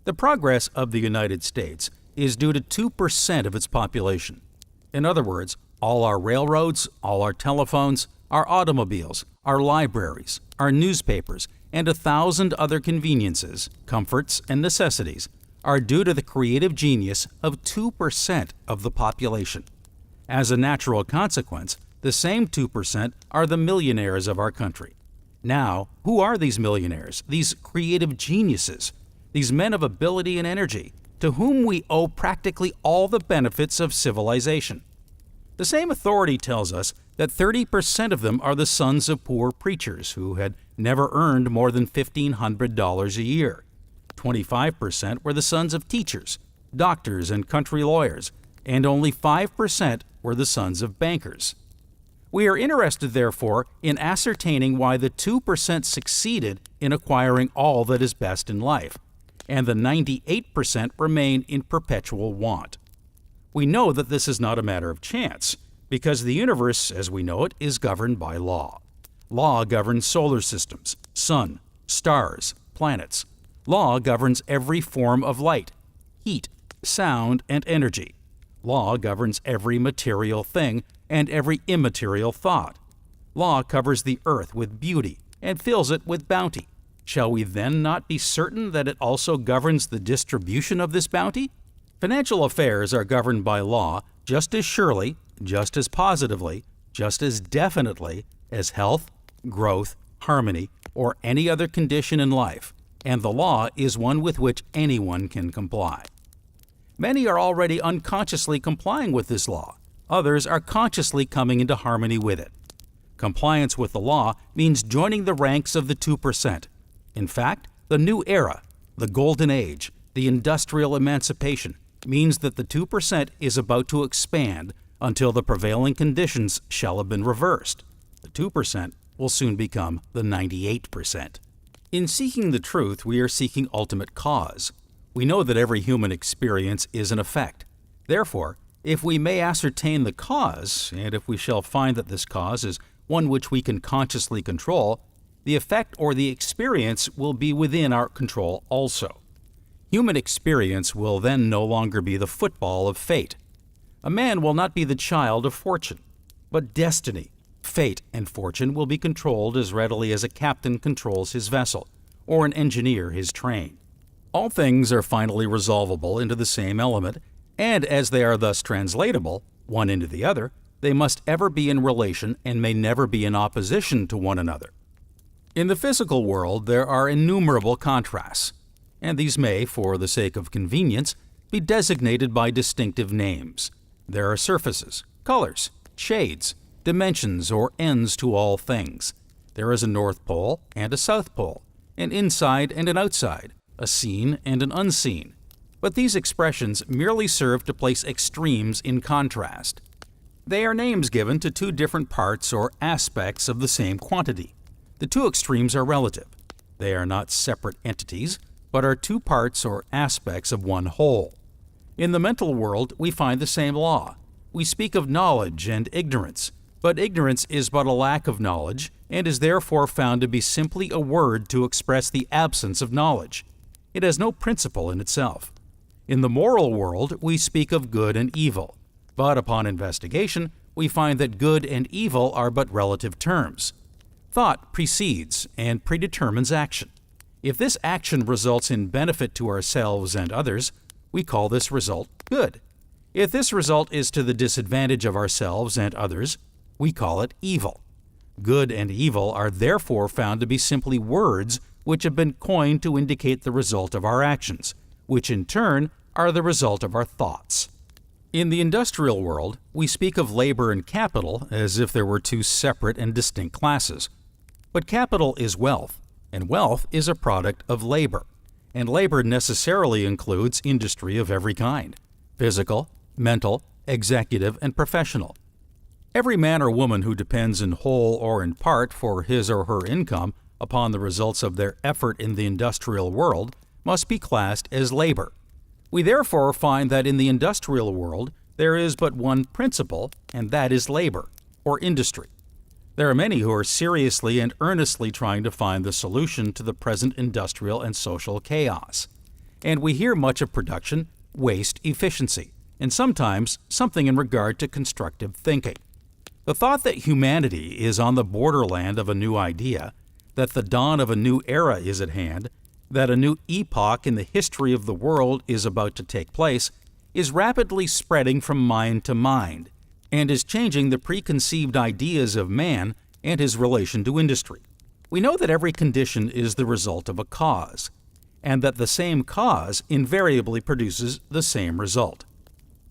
The progress of the United States is due to 2% of its population. In other words, all our railroads, all our telephones, our automobiles, our libraries, our newspapers, and 1,000 other conveniences, comforts, and necessities are due to the creative genius of 2% of the population. As a natural consequence, the same 2% are the millionaires of our country. Now, who are these millionaires, these creative geniuses, these men of ability and energy, to whom we owe practically all the benefits of civilization? The same authority tells us that 30% of them are the sons of poor preachers who had never earned more than $1,500 a year. 25% were the sons of teachers, doctors, and country lawyers, and only 5% were the sons of bankers. We are interested, therefore, in ascertaining why the 2% succeeded in acquiring all that is best in life, and the 98% remain in perpetual want. We know that this is not a matter of chance, because the universe, as we know it, is governed by law. Law governs solar systems, sun, stars, planets. Law governs every form of light, heat, sound, and energy. Law governs every material thing and every immaterial thought. Law covers the earth with beauty and fills it with bounty. Shall we then not be certain that it also governs the distribution of this bounty? Financial affairs are governed by law just as surely, just as positively, just as definitely as health, growth, harmony, or any other condition in life, and the law is one with which anyone can comply. Many are already unconsciously complying with this law. Others are consciously coming into harmony with it. Compliance with the law means joining the ranks of the 2%. In fact, the new era, the golden age, the industrial emancipation, means that the 2% is about to expand until the prevailing conditions shall have been reversed. The 2% will soon become the 98%. In seeking the truth, we are seeking ultimate cause. We know that every human experience is an effect. Therefore, if we may ascertain the cause, and if we shall find that this cause is one which we can consciously control, the effect or the experience will be within our control also. Human experience will then no longer be the football of fate. A man will not be the child of fortune, but destiny. Fate and fortune will be controlled as readily as a captain controls his vessel, or an engineer his train. All things are finally resolvable into the same element, and as they are thus translatable, one into the other, they must ever be in relation and may never be in opposition to one another. In the physical world, there are innumerable contrasts, and these may, for the sake of convenience, be designated by distinctive names. There are surfaces, colors, shades, dimensions, or ends to all things. There is a North Pole and a South Pole, an inside and an outside, a seen and an unseen. But these expressions merely serve to place extremes in contrast. They are names given to two different parts or aspects of the same quantity. The two extremes are relative. They are not separate entities, but are two parts or aspects of one whole. In the mental world, we find the same law. We speak of knowledge and ignorance, but ignorance is but a lack of knowledge and is therefore found to be simply a word to express the absence of knowledge. It has no principle in itself. In the moral world, we speak of good and evil, but upon investigation, we find that good and evil are but relative terms. Thought precedes and predetermines action. If this action results in benefit to ourselves and others, we call this result good. If this result is to the disadvantage of ourselves and others, we call it evil. Good and evil are therefore found to be simply words which have been coined to indicate the result of our actions, which in turn are the result of our thoughts. In the industrial world, we speak of labor and capital as if there were two separate and distinct classes. But capital is wealth, and wealth is a product of labor, and labor necessarily includes industry of every kind: physical, mental, executive, and professional. Every man or woman who depends in whole or in part for his or her income upon the results of their effort in the industrial world must be classed as labor. We therefore find that in the industrial world there is but one principle, and that is labor, or industry. There are many who are seriously and earnestly trying to find the solution to the present industrial and social chaos. And we hear much of production, waste, efficiency, and sometimes something in regard to constructive thinking. The thought that humanity is on the borderland of a new idea, that the dawn of a new era is at hand, that a new epoch in the history of the world is about to take place, is rapidly spreading from mind to mind, and is changing the preconceived ideas of man and his relation to industry. We know that every condition is the result of a cause, and that the same cause invariably produces the same result.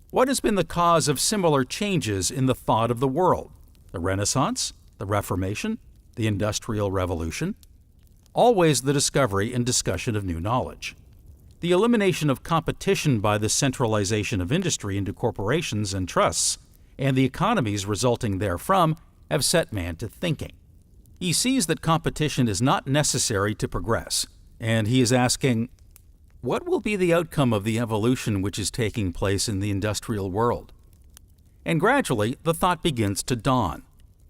What has been the cause of similar changes in the thought of the world? The Renaissance? The Reformation? The Industrial Revolution? Always the discovery and discussion of new knowledge. The elimination of competition by the centralization of industry into corporations and trusts, and the economies resulting therefrom, have set man to thinking. He sees that competition is not necessary to progress, and he is asking, what will be the outcome of the evolution which is taking place in the industrial world? And gradually the thought begins to dawn,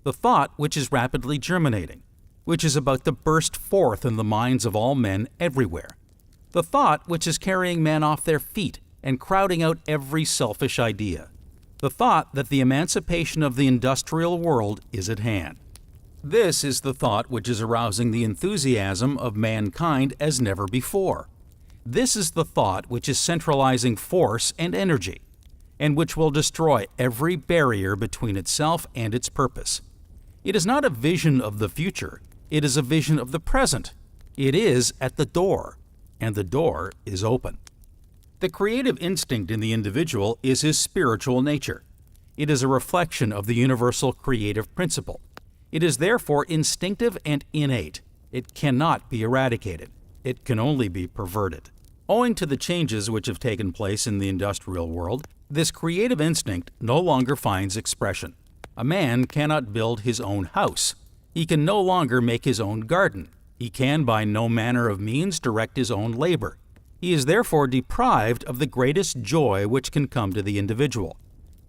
the thought which is rapidly germinating, which is about to burst forth in the minds of all men everywhere, the thought which is carrying men off their feet and crowding out every selfish idea, the thought that the emancipation of the industrial world is at hand. This is the thought which is arousing the enthusiasm of mankind as never before. This is the thought which is centralizing force and energy, and which will destroy every barrier between itself and its purpose. It is not a vision of the future, it is a vision of the present. It is at the door, and the door is open. The creative instinct in the individual is his spiritual nature. It is a reflection of the universal creative principle. It is therefore instinctive and innate. It cannot be eradicated. It can only be perverted. Owing to the changes which have taken place in the industrial world, this creative instinct no longer finds expression. A man cannot build his own house. He can no longer make his own garden. He can by no manner of means direct his own labor. He is therefore deprived of the greatest joy which can come to the individual,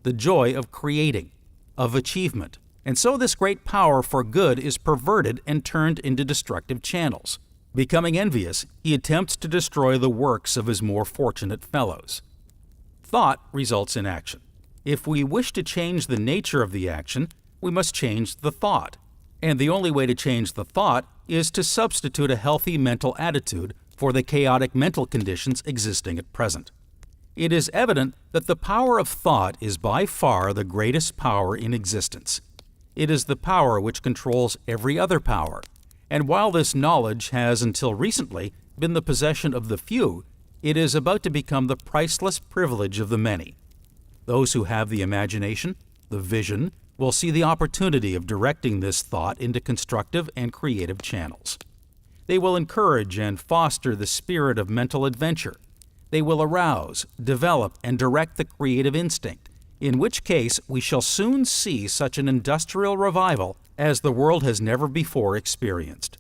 the joy of creating, of achievement, and so this great power for good is perverted and turned into destructive channels. Becoming envious, he attempts to destroy the works of his more fortunate fellows. Thought results in action. If we wish to change the nature of the action, we must change the thought. And the only way to change the thought is to substitute a healthy mental attitude for the chaotic mental conditions existing at present. It is evident that the power of thought is by far the greatest power in existence. It is the power which controls every other power, and while this knowledge has until recently been the possession of the few, it is about to become the priceless privilege of the many. Those who have the imagination, the vision, will see the opportunity of directing this thought into constructive and creative channels. They will encourage and foster the spirit of mental adventure. They will arouse, develop, and direct the creative instinct, in which case we shall soon see such an industrial revival as the world has never before experienced.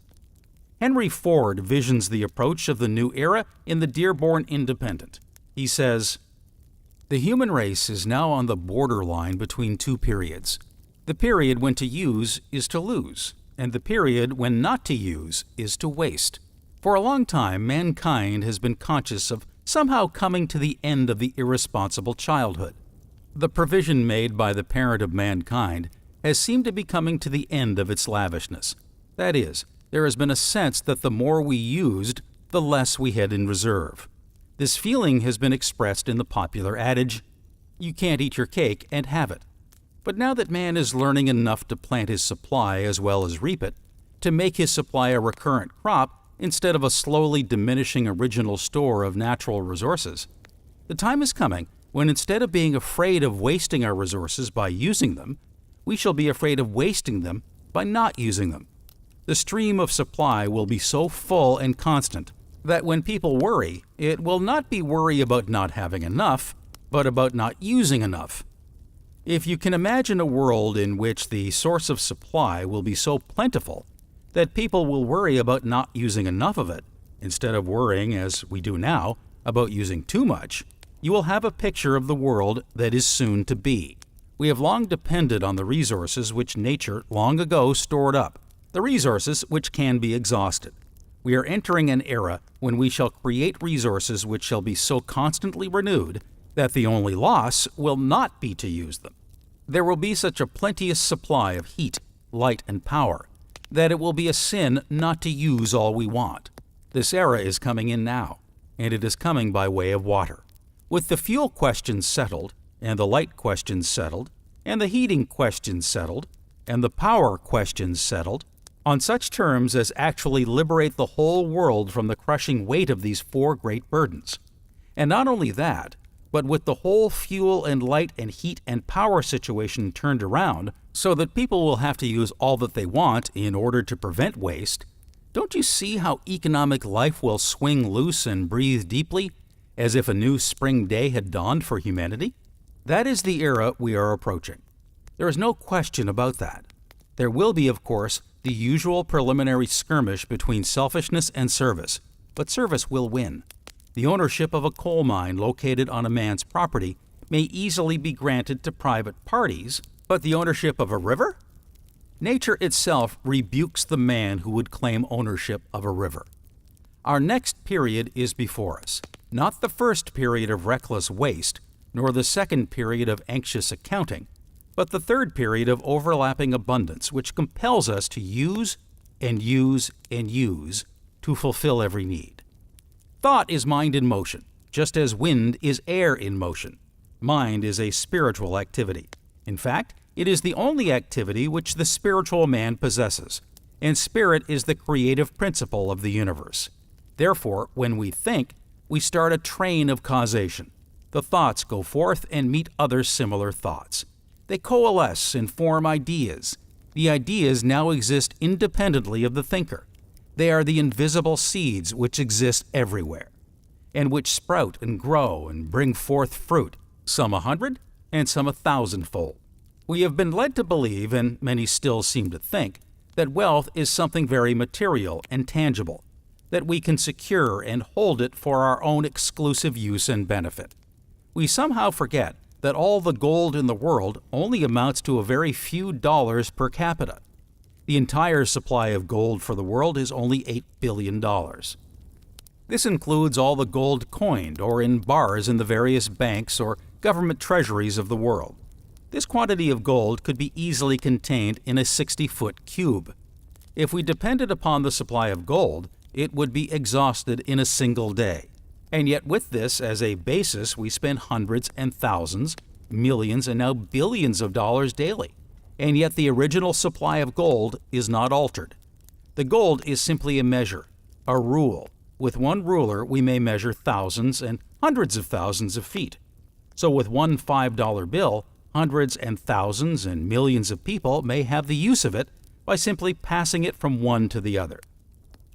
Henry Ford visions the approach of the new era in the Dearborn Independent. He says, "The human race is now on the borderline between two periods. The period when to use is to lose, and the period when not to use is to waste. For a long time, mankind has been conscious of somehow coming to the end of the irresponsible childhood. The provision made by the parent of mankind has seemed to be coming to the end of its lavishness. That is, there has been a sense that the more we used, the less we had in reserve. This feeling has been expressed in the popular adage, 'You can't eat your cake and have it.' But now that man is learning enough to plant his supply as well as reap it, to make his supply a recurrent crop instead of a slowly diminishing original store of natural resources, the time is coming when instead of being afraid of wasting our resources by using them, we shall be afraid of wasting them by not using them. The stream of supply will be so full and constant that when people worry, it will not be worry about not having enough, but about not using enough. If you can imagine a world in which the source of supply will be so plentiful that people will worry about not using enough of it, instead of worrying, as we do now, about using too much, you will have a picture of the world that is soon to be. We have long depended on the resources which nature long ago stored up, the resources which can be exhausted. We are entering an era when we shall create resources which shall be so constantly renewed that the only loss will not be to use them. There will be such a plenteous supply of heat, light, and power that it will be a sin not to use all we want. This era is coming in now, and it is coming by way of water. With the fuel questions settled, and the light questions settled, and the heating questions settled, and the power questions settled, on such terms as actually liberate the whole world from the crushing weight of these four great burdens. And not only that, but with the whole fuel and light and heat and power situation turned around so that people will have to use all that they want in order to prevent waste, don't you see how economic life will swing loose and breathe deeply, as if a new spring day had dawned for humanity? That is the era we are approaching. There is no question about that. There will be, of course, the usual preliminary skirmish between selfishness and service, but service will win. The ownership of a coal mine located on a man's property may easily be granted to private parties, but the ownership of a river? Nature itself rebukes the man who would claim ownership of a river. Our next period is before us, not the first period of reckless waste, nor the second period of anxious accounting, but the third period of overlapping abundance, which compels us to use and use and use to fulfill every need. Thought is mind in motion, just as wind is air in motion. Mind is a spiritual activity. In fact, it is the only activity which the spiritual man possesses, and spirit is the creative principle of the universe. Therefore, when we think, we start a train of causation. The thoughts go forth and meet other similar thoughts. They coalesce and form ideas. The ideas now exist independently of the thinker. They are the invisible seeds which exist everywhere, and which sprout and grow and bring forth fruit, some 100 and some 1,000-fold. We have been led to believe, and many still seem to think, that wealth is something very material and tangible, that we can secure and hold it for our own exclusive use and benefit. We somehow forget that all the gold in the world only amounts to a very few dollars per capita. The entire supply of gold for the world is only $8 billion. This includes all the gold coined or in bars in the various banks or government treasuries of the world. This quantity of gold could be easily contained in a 60-foot cube. If we depended upon the supply of gold, it would be exhausted in a single day. And yet with this as a basis, we spend hundreds and thousands, millions, and now billions of dollars daily. And yet the original supply of gold is not altered. The gold is simply a measure, a rule. With one ruler, we may measure thousands and hundreds of thousands of feet. So with one $5 bill, hundreds and thousands and millions of people may have the use of it by simply passing it from one to the other.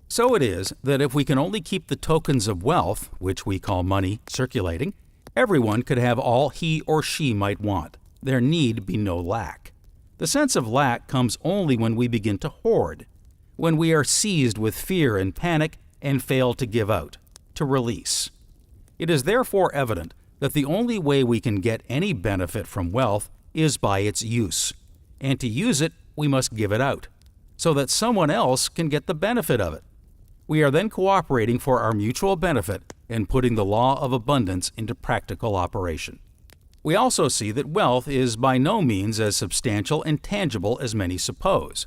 So it is that if we can only keep the tokens of wealth, which we call money, circulating, everyone could have all he or she might want. There need be no lack. The sense of lack comes only when we begin to hoard, when we are seized with fear and panic and fail to give out, to release. It is therefore evident that the only way we can get any benefit from wealth is by its use, and to use it, we must give it out, so that someone else can get the benefit of it. We are then cooperating for our mutual benefit and putting the law of abundance into practical operation. We also see that wealth is by no means as substantial and tangible as many suppose,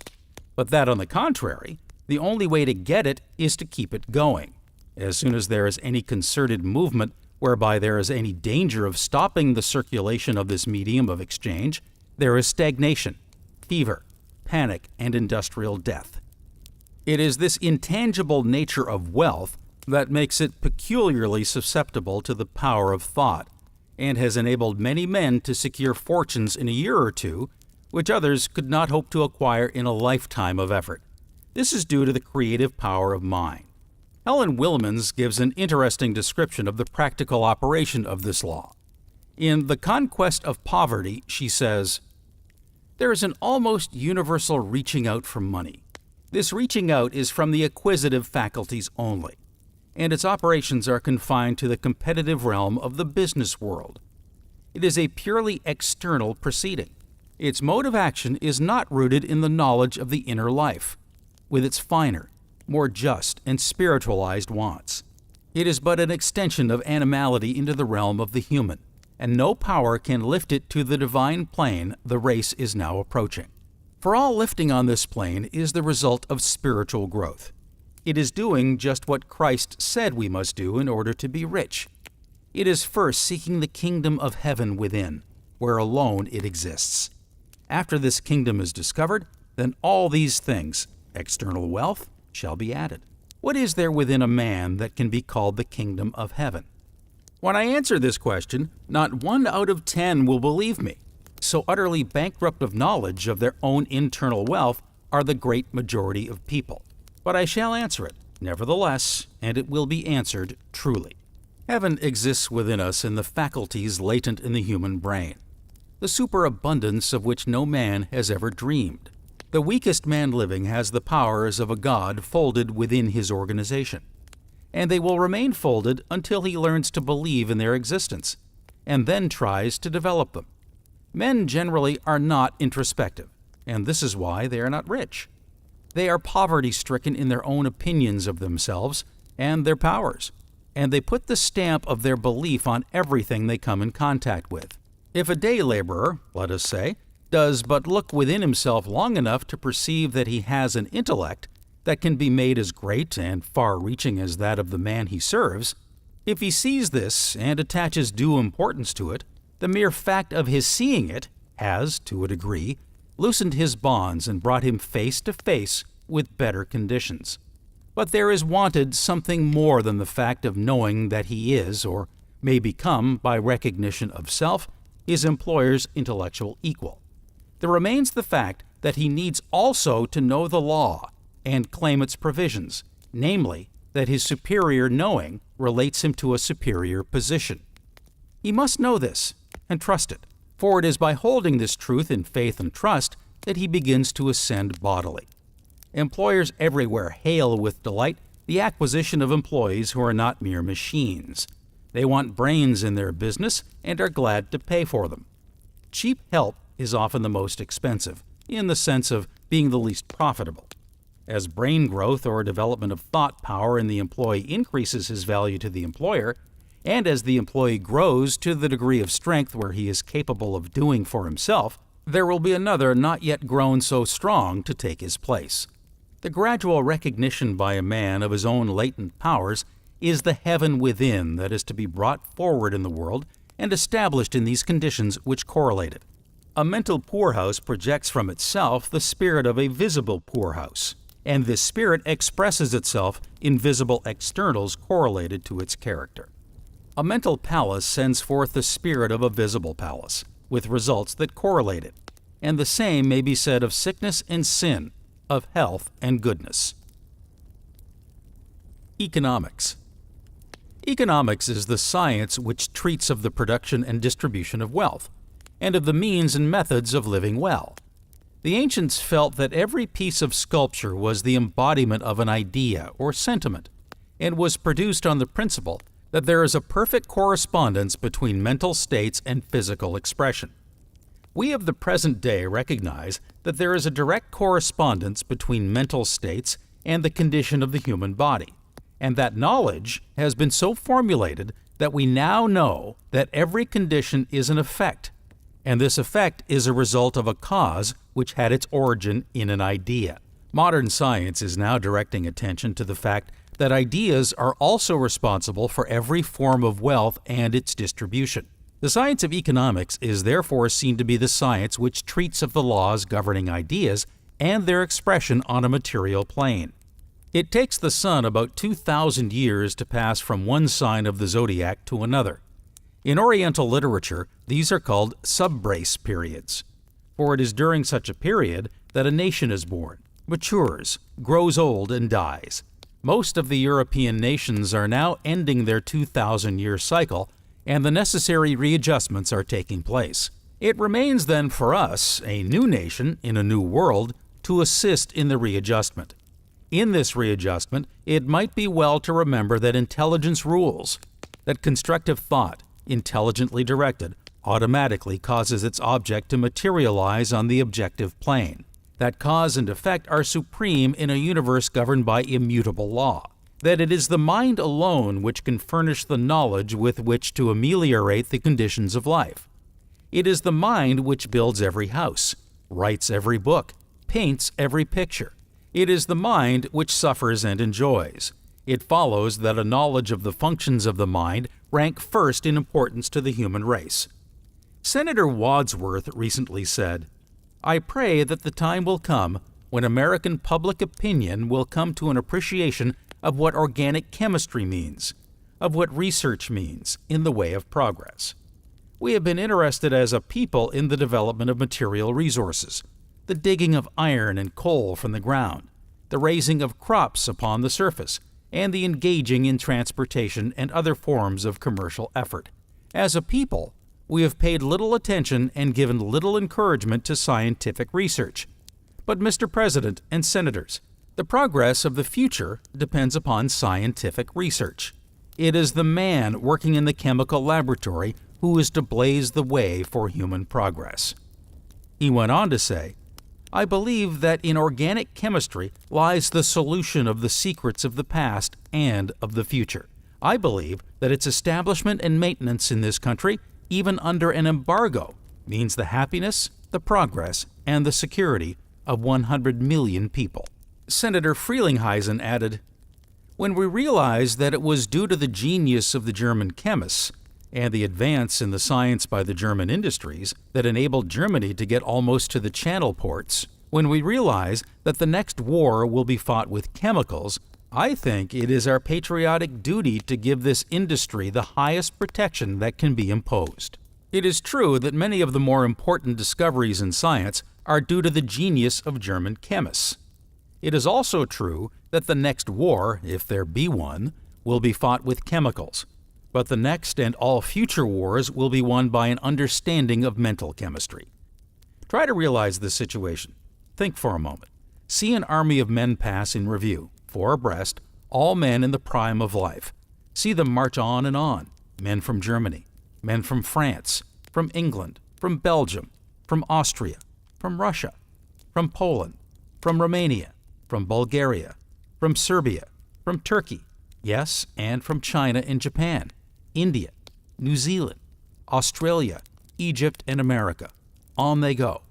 but that, on the contrary, the only way to get it is to keep it going. As soon as there is any concerted movement whereby there is any danger of stopping the circulation of this medium of exchange, there is stagnation, fever, panic, and industrial death. It is this intangible nature of wealth that makes it peculiarly susceptible to the power of thought, and has enabled many men to secure fortunes in a year or two, which others could not hope to acquire in a lifetime of effort. This is due to the creative power of mind. Helen Wilmans gives an interesting description of the practical operation of this law. In The Conquest of Poverty, she says, "There is an almost universal reaching out for money. This reaching out is from the acquisitive faculties only, and its operations are confined to the competitive realm of the business world. It is a purely external proceeding. Its mode of action is not rooted in the knowledge of the inner life, with its finer, more just and spiritualized wants. It is but an extension of animality into the realm of the human, and no power can lift it to the divine plane the race is now approaching. For all lifting on this plane is the result of spiritual growth. It is doing just what Christ said we must do in order to be rich. It is first seeking the kingdom of heaven within, where alone it exists. After this kingdom is discovered, then all these things, external wealth, shall be added. What is there within a man that can be called the kingdom of heaven? When I answer this question, not 1 out of 10 will believe me. So utterly bankrupt of knowledge of their own internal wealth are the great majority of people. But I shall answer it, nevertheless, and it will be answered truly. Heaven exists within us in the faculties latent in the human brain, the superabundance of which no man has ever dreamed. The weakest man living has the powers of a god folded within his organization, and they will remain folded until he learns to believe in their existence, and then tries to develop them. Men generally are not introspective, and this is why they are not rich. They are poverty-stricken in their own opinions of themselves and their powers, and they put the stamp of their belief on everything they come in contact with. If a day laborer, let us say, does but look within himself long enough to perceive that he has an intellect that can be made as great and far-reaching as that of the man he serves, if he sees this and attaches due importance to it, the mere fact of his seeing it has, to a degree, loosened his bonds and brought him face to face with better conditions. But there is wanted something more than the fact of knowing that he is, or may become, by recognition of self, his employer's intellectual equal. There remains the fact that he needs also to know the law and claim its provisions, namely, that his superior knowing relates him to a superior position. He must know this and trust it, for it is by holding this truth in faith and trust that he begins to ascend bodily. Employers everywhere hail with delight the acquisition of employees who are not mere machines. They want brains in their business and are glad to pay for them. Cheap help is often the most expensive, in the sense of being the least profitable. As brain growth or development of thought power in the employee increases his value to the employer, and as the employee grows to the degree of strength where he is capable of doing for himself, there will be another not yet grown so strong to take his place. The gradual recognition by a man of his own latent powers is the heaven within that is to be brought forward in the world and established in these conditions which correlate it. A mental poorhouse projects from itself the spirit of a visible poorhouse, and this spirit expresses itself in visible externals correlated to its character. A mental palace sends forth the spirit of a visible palace, with results that correlate it, and the same may be said of sickness and sin, of health and goodness. Economics. Economics is the science which treats of the production and distribution of wealth, and of the means and methods of living well. The ancients felt that every piece of sculpture was the embodiment of an idea or sentiment, and was produced on the principle that there is a perfect correspondence between mental states and physical expression. We of the present day recognize that there is a direct correspondence between mental states and the condition of the human body, and that knowledge has been so formulated that we now know that every condition is an effect, and this effect is a result of a cause which had its origin in an idea. Modern science is now directing attention to the fact that ideas are also responsible for every form of wealth and its distribution. The science of economics is therefore seen to be the science which treats of the laws governing ideas and their expression on a material plane. It takes the sun about 2,000 years to pass from one sign of the zodiac to another. In Oriental literature, these are called subbrace periods, for it is during such a period that a nation is born, matures, grows old, and dies. Most of the European nations are now ending their 2,000-year cycle, and the necessary readjustments are taking place. It remains then for us, a new nation in a new world, to assist in the readjustment. In this readjustment, it might be well to remember that intelligence rules, that constructive thought, intelligently directed, automatically causes its object to materialize on the objective plane, that cause and effect are supreme in a universe governed by immutable law, that it is the mind alone which can furnish the knowledge with which to ameliorate the conditions of life. It is the mind which builds every house, writes every book, paints every picture. It is the mind which suffers and enjoys. It follows that a knowledge of the functions of the mind rank first in importance to the human race. Senator Wadsworth recently said, "I pray that the time will come when American public opinion will come to an appreciation of what organic chemistry means, of what research means in the way of progress. We have been interested as a people in the development of material resources, the digging of iron and coal from the ground, the raising of crops upon the surface, and the engaging in transportation and other forms of commercial effort. As a people, we have paid little attention and given little encouragement to scientific research. But, Mr. President and Senators, the progress of the future depends upon scientific research. It is the man working in the chemical laboratory who is to blaze the way for human progress." He went on to say, "I believe that in organic chemistry lies the solution of the secrets of the past and of the future. I believe that its establishment and maintenance in this country, even under an embargo, means the happiness, the progress, and the security of 100 million people." Senator Frelinghuysen added, "When we realized that it was due to the genius of the German chemists and the advance in the science by the German industries that enabled Germany to get almost to the Channel ports, when we realize that the next war will be fought with chemicals, I think it is our patriotic duty to give this industry the highest protection that can be imposed. It is true that many of the more important discoveries in science are due to the genius of German chemists. It is also true that the next war, if there be one, will be fought with chemicals, but the next and all future wars will be won by an understanding of mental chemistry. Try to realize this situation. Think for a moment. See an army of men pass in review, four abreast, all men in the prime of life. See them march on and on, men from Germany, men from France, from England, from Belgium, from Austria, from Russia, from Poland, from Romania, from Bulgaria, from Serbia, from Turkey, yes, and from China and Japan, India, New Zealand, Australia, Egypt, and America. On they go,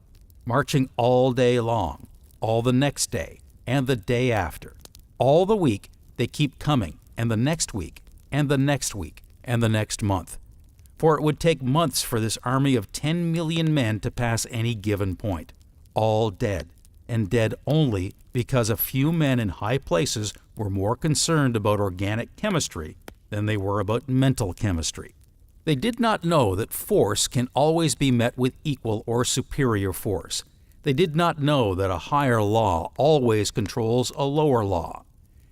marching all day long, all the next day, and the day after. All the week they keep coming, and the next week, and the next week, and the next month. For it would take months for this army of 10 million men to pass any given point, all dead, and dead only because a few men in high places were more concerned about organic chemistry than they were about mental chemistry. They did not know that force can always be met with equal or superior force. They did not know that a higher law always controls a lower law.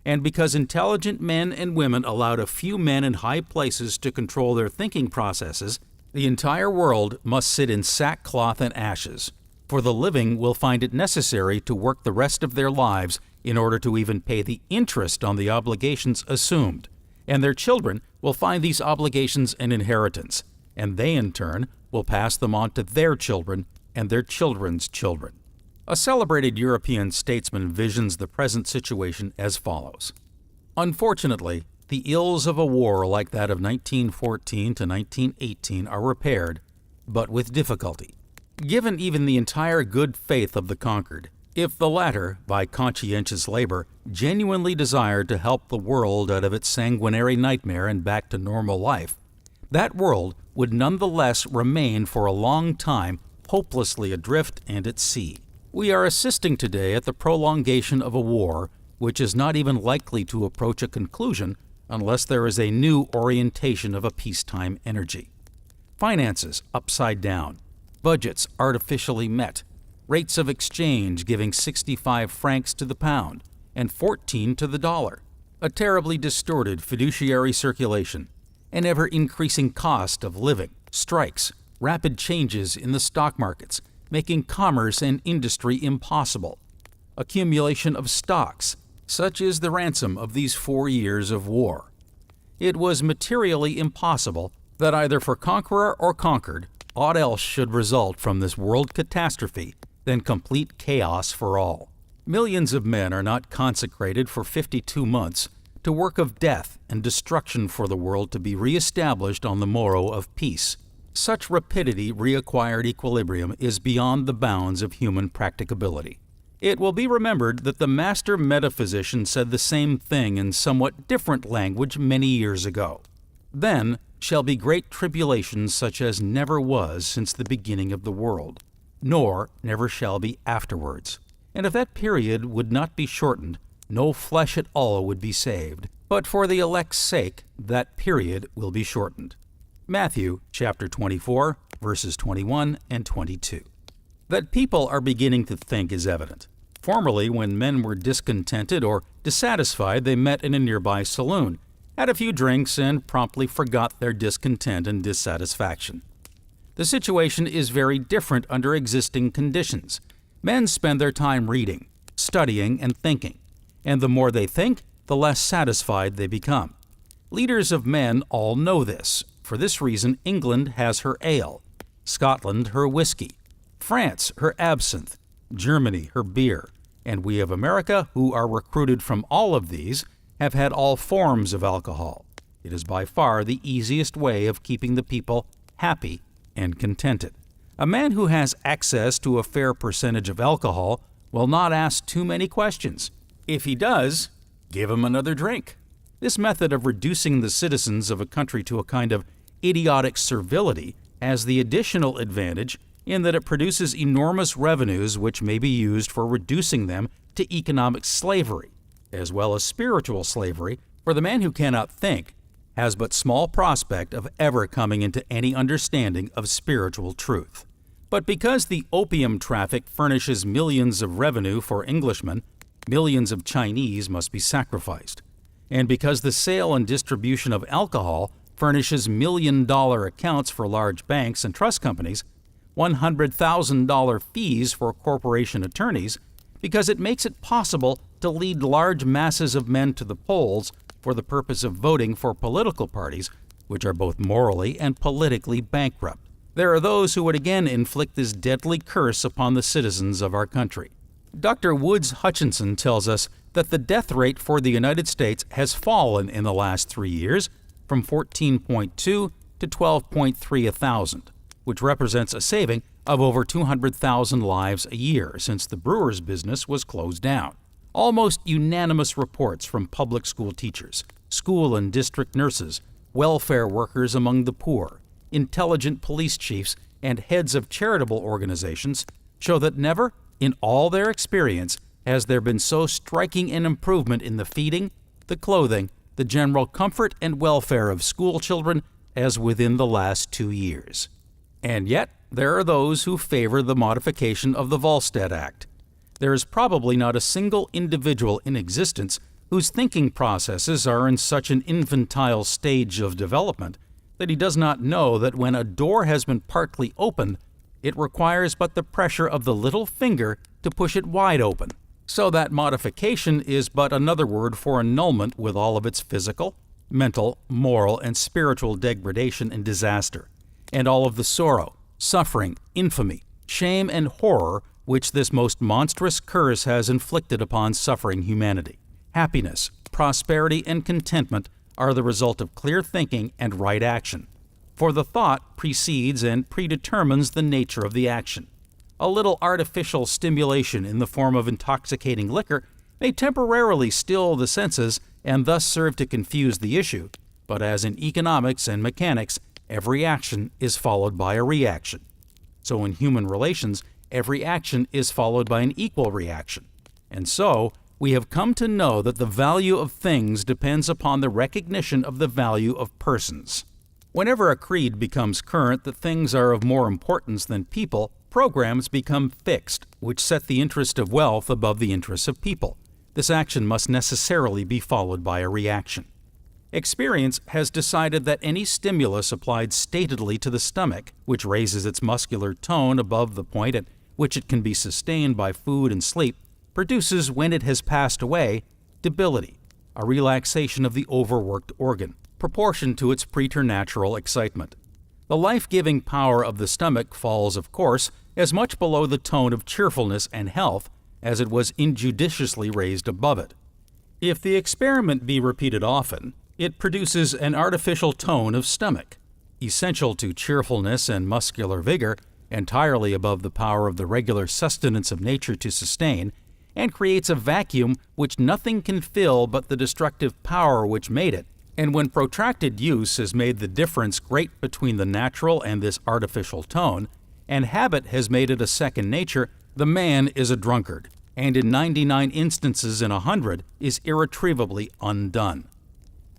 And because intelligent men and women allowed a few men in high places to control their thinking processes, the entire world must sit in sackcloth and ashes, for the living will find it necessary to work the rest of their lives in order to even pay the interest on the obligations assumed, and their children will find these obligations an inheritance, and they in turn will pass them on to their children and their children's children. A celebrated European statesman visions the present situation as follows. Unfortunately, the ills of a war like that of 1914 to 1918 are repaired, but with difficulty. Given even the entire good faith of the conquered, if the latter, by conscientious labor, genuinely desired to help the world out of its sanguinary nightmare and back to normal life, that world would nonetheless remain for a long time hopelessly adrift and at sea. We are assisting today at the prolongation of a war which is not even likely to approach a conclusion unless there is a new orientation of a peacetime energy. Finances upside down, budgets artificially met, rates of exchange giving 65 francs to the pound and 14 to the dollar, a terribly distorted fiduciary circulation, an ever-increasing cost of living, strikes, rapid changes in the stock markets, making commerce and industry impossible, accumulation of stocks, such is the ransom of these 4 years of war. It was materially impossible that either for conqueror or conquered, aught else should result from this world catastrophe than complete chaos for all. Millions of men are not consecrated for 52 months to work of death and destruction for the world to be reestablished on the morrow of peace. Such rapidity reacquired equilibrium is beyond the bounds of human practicability. It will be remembered that the master metaphysician said the same thing in somewhat different language many years ago. Then shall be great tribulations such as never was since the beginning of the world, nor never shall be afterwards. And if that period would not be shortened, no flesh at all would be saved, but for the elect's sake that period will be shortened. Matthew chapter 24, verses 21 and 22. That people are beginning to think is evident. Formerly, when men were discontented or dissatisfied, they met in a nearby saloon, had a few drinks, and promptly forgot their discontent and dissatisfaction. The situation is very different under existing conditions. Men spend their time reading, studying, and thinking, and the more they think, the less satisfied they become. Leaders of men all know this. For this reason, England has her ale, Scotland her whiskey, France her absinthe, Germany her beer, and we of America, who are recruited from all of these, have had all forms of alcohol. It is by far the easiest way of keeping the people happy and contented. A man who has access to a fair percentage of alcohol will not ask too many questions. If he does, give him another drink. This method of reducing the citizens of a country to a kind of idiotic servility has the additional advantage in that it produces enormous revenues which may be used for reducing them to economic slavery, as well as spiritual slavery, for the man who cannot think has but small prospect of ever coming into any understanding of spiritual truth. But because the opium traffic furnishes millions of revenue for Englishmen, millions of Chinese must be sacrificed. And because the sale and distribution of alcohol furnishes million-dollar accounts for large banks and trust companies, $100,000 fees for corporation attorneys, because it makes it possible to lead large masses of men to the polls for the purpose of voting for political parties which are both morally and politically bankrupt. There are those who would again inflict this deadly curse upon the citizens of our country. Dr. Woods Hutchinson tells us that the death rate for the United States has fallen in the last 3 years from 14.2 to 12.3 a thousand, which represents a saving of over 200,000 lives a year since the brewer's business was closed down. Almost unanimous reports from public school teachers, school and district nurses, welfare workers among the poor, intelligent police chiefs, and heads of charitable organizations show that never, in all their experience, has there been so striking an improvement in the feeding, the clothing, the general comfort and welfare of school children as within the last 2 years. And yet, there are those who favor the modification of the Volstead Act. There is probably not a single individual in existence whose thinking processes are in such an infantile stage of development that he does not know that when a door has been partly opened, it requires but the pressure of the little finger to push it wide open. So that modification is but another word for annulment with all of its physical, mental, moral, and spiritual degradation and disaster, and all of the sorrow, suffering, infamy, shame, and horror which this most monstrous curse has inflicted upon suffering humanity. Happiness, prosperity, and contentment are the result of clear thinking and right action, for the thought precedes and predetermines the nature of the action. A little artificial stimulation in the form of intoxicating liquor may temporarily still the senses and thus serve to confuse the issue, but as in economics and mechanics, every action is followed by a reaction. So in human relations, every action is followed by an equal reaction. And so, we have come to know that the value of things depends upon the recognition of the value of persons. Whenever a creed becomes current that things are of more importance than people, programs become fixed, which set the interest of wealth above the interests of people. This action must necessarily be followed by a reaction. Experience has decided that any stimulus applied statedly to the stomach, which raises its muscular tone above the point at which it can be sustained by food and sleep, produces, when it has passed away, debility, a relaxation of the overworked organ, proportioned to its preternatural excitement. The life-giving power of the stomach falls, of course, as much below the tone of cheerfulness and health as it was injudiciously raised above it. If the experiment be repeated often, it produces an artificial tone of stomach, essential to cheerfulness and muscular vigor, entirely above the power of the regular sustenance of nature to sustain, and creates a vacuum which nothing can fill but the destructive power which made it. And when protracted use has made the difference great between the natural and this artificial tone, and habit has made it a second nature, the man is a drunkard, and in 99 instances in 100 is irretrievably undone.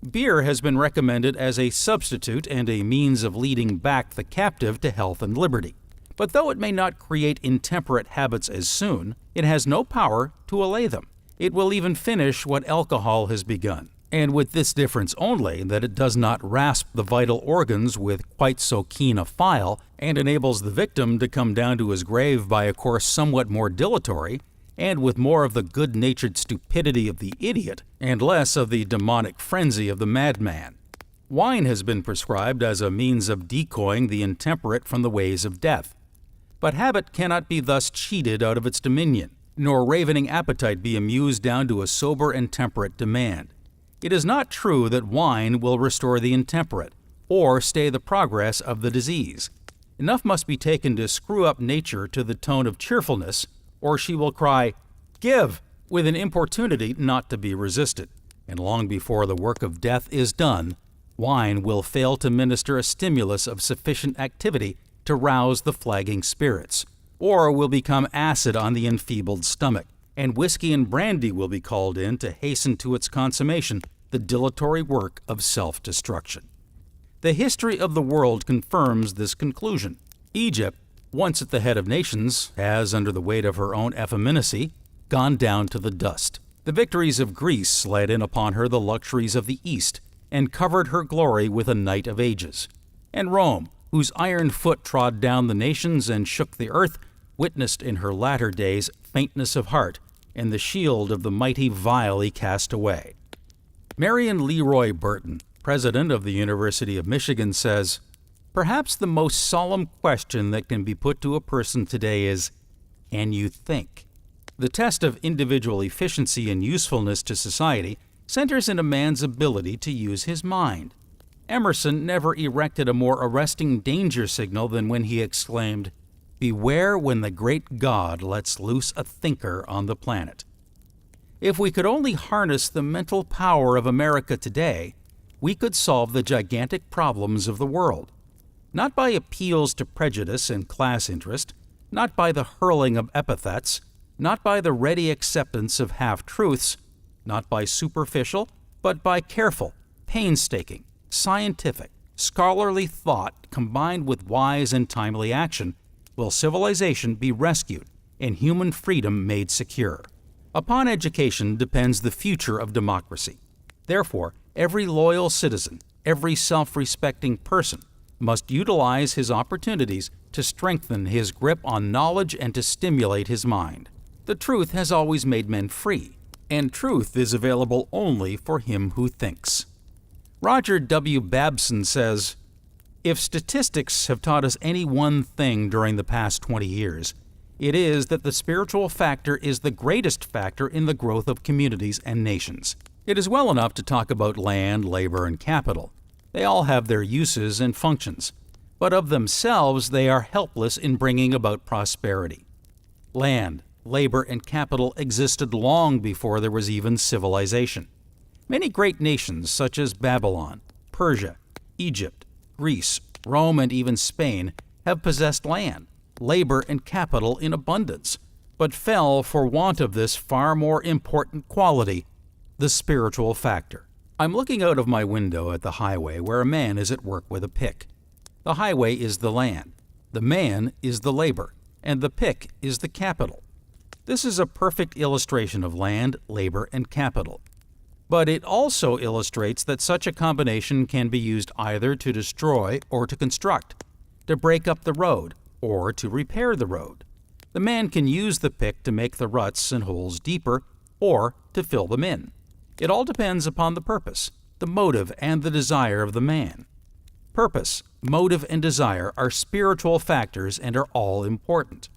Beer has been recommended as a substitute and a means of leading back the captive to health and liberty. But though it may not create intemperate habits as soon, it has no power to allay them. It will even finish what alcohol has begun, and with this difference only, that it does not rasp the vital organs with quite so keen a file, and enables the victim to come down to his grave by a course somewhat more dilatory, and with more of the good-natured stupidity of the idiot, and less of the demonic frenzy of the madman. Wine has been prescribed as a means of decoying the intemperate from the ways of death. But habit cannot be thus cheated out of its dominion, nor ravening appetite be amused down to a sober and temperate demand. It is not true that wine will restore the intemperate, or stay the progress of the disease. Enough must be taken to screw up nature to the tone of cheerfulness, or she will cry, "Give!" with an importunity not to be resisted, and long before the work of death is done, wine will fail to minister a stimulus of sufficient activity to rouse the flagging spirits, or will become acid on the enfeebled stomach, and whiskey and brandy will be called in to hasten to its consummation the dilatory work of self-destruction. The history of the world confirms this conclusion. Egypt, once at the head of nations, has, under the weight of her own effeminacy, gone down to the dust. The victories of Greece led in upon her the luxuries of the East, and covered her glory with a night of ages. And Rome, whose iron foot trod down the nations and shook the earth, witnessed in her latter days faintness of heart, and the shield of the mighty vilely cast away. Marion Leroy Burton, president of the University of Michigan, says, "Perhaps the most solemn question that can be put to a person today is, can you think?" The test of individual efficiency and usefulness to society centers in a man's ability to use his mind. Emerson never erected a more arresting danger signal than when he exclaimed, "Beware when the great God lets loose a thinker on the planet." If we could only harness the mental power of America today, we could solve the gigantic problems of the world. Not by appeals to prejudice and class interest, not by the hurling of epithets, not by the ready acceptance of half-truths, not by superficial, but by careful, painstaking, scientific, scholarly thought combined with wise and timely action, will civilization be rescued and human freedom made secure. Upon education depends the future of democracy. Therefore, every loyal citizen, every self-respecting person must utilize his opportunities to strengthen his grip on knowledge and to stimulate his mind. The truth has always made men free, and truth is available only for him who thinks. Roger W. Babson says, "If statistics have taught us any one thing during the past 20 years, it is that the spiritual factor is the greatest factor in the growth of communities and nations." It is well enough to talk about land, labor, and capital. They all have their uses and functions, but of themselves they are helpless in bringing about prosperity. Land, labor, and capital existed long before there was even civilization. Many great nations such as Babylon, Persia, Egypt, Greece, Rome, and even Spain have possessed land, labor, and capital in abundance, but fell for want of this far more important quality, the spiritual factor. I'm looking out of my window at the highway where a man is at work with a pick. The highway is the land, the man is the labor, and the pick is the capital. This is a perfect illustration of land, labor, and capital. But it also illustrates that such a combination can be used either to destroy or to construct, to break up the road, or to repair the road. The man can use the pick to make the ruts and holes deeper, or to fill them in. It all depends upon the purpose, the motive, and the desire of the man. Purpose, motive, and desire are spiritual factors and are all important.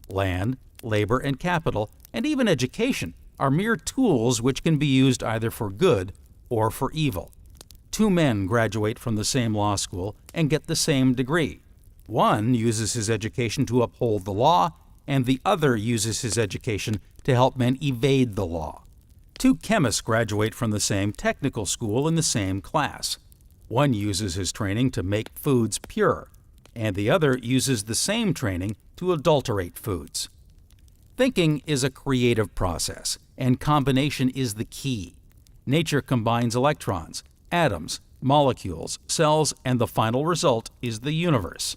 Land, labor, and capital, and even education, are mere tools which can be used either for good or for evil. Two men graduate from the same law school and get the same degree. One uses his education to uphold the law, and the other uses his education to help men evade the law. Two chemists graduate from the same technical school in the same class. One uses his training to make foods pure, and the other uses the same training to adulterate foods. Thinking is a creative process, and combination is the key. Nature combines electrons, atoms, molecules, cells, and the final result is the universe.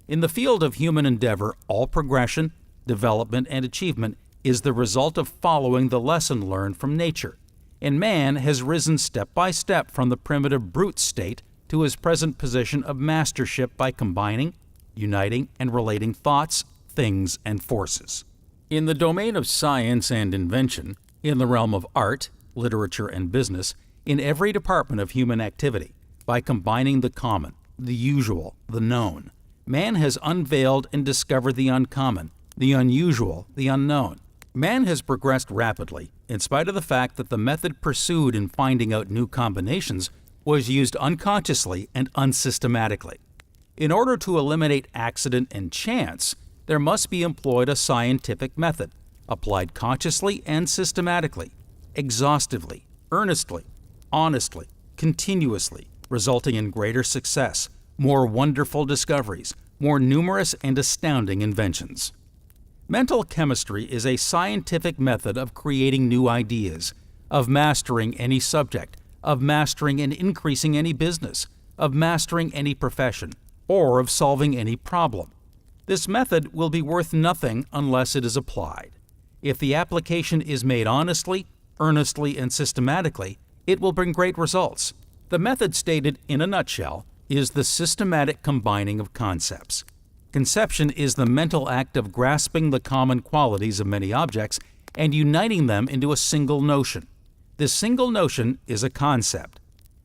In the field of human endeavor, all progression, development, and achievement is the result of following the lesson learned from nature, and man has risen step by step from the primitive brute state to his present position of mastership by combining, uniting, and relating thoughts, things, and forces. In the domain of science and invention, in the realm of art, literature, and business, in every department of human activity, by combining the common, the usual, the known, man has unveiled and discovered the uncommon, the unusual, the unknown. Man has progressed rapidly, in spite of the fact that the method pursued in finding out new combinations was used unconsciously and unsystematically. In order to eliminate accident and chance, there must be employed a scientific method, applied consciously and systematically, exhaustively, earnestly, honestly, continuously, resulting in greater success, more wonderful discoveries, more numerous and astounding inventions. Mental chemistry is a scientific method of creating new ideas, of mastering any subject, of mastering and increasing any business, of mastering any profession, or of solving any problem. This method will be worth nothing unless it is applied. If the application is made honestly, earnestly, and systematically, it will bring great results. The method stated in a nutshell is the systematic combining of concepts. Conception is the mental act of grasping the common qualities of many objects and uniting them into a single notion. This single notion is a concept.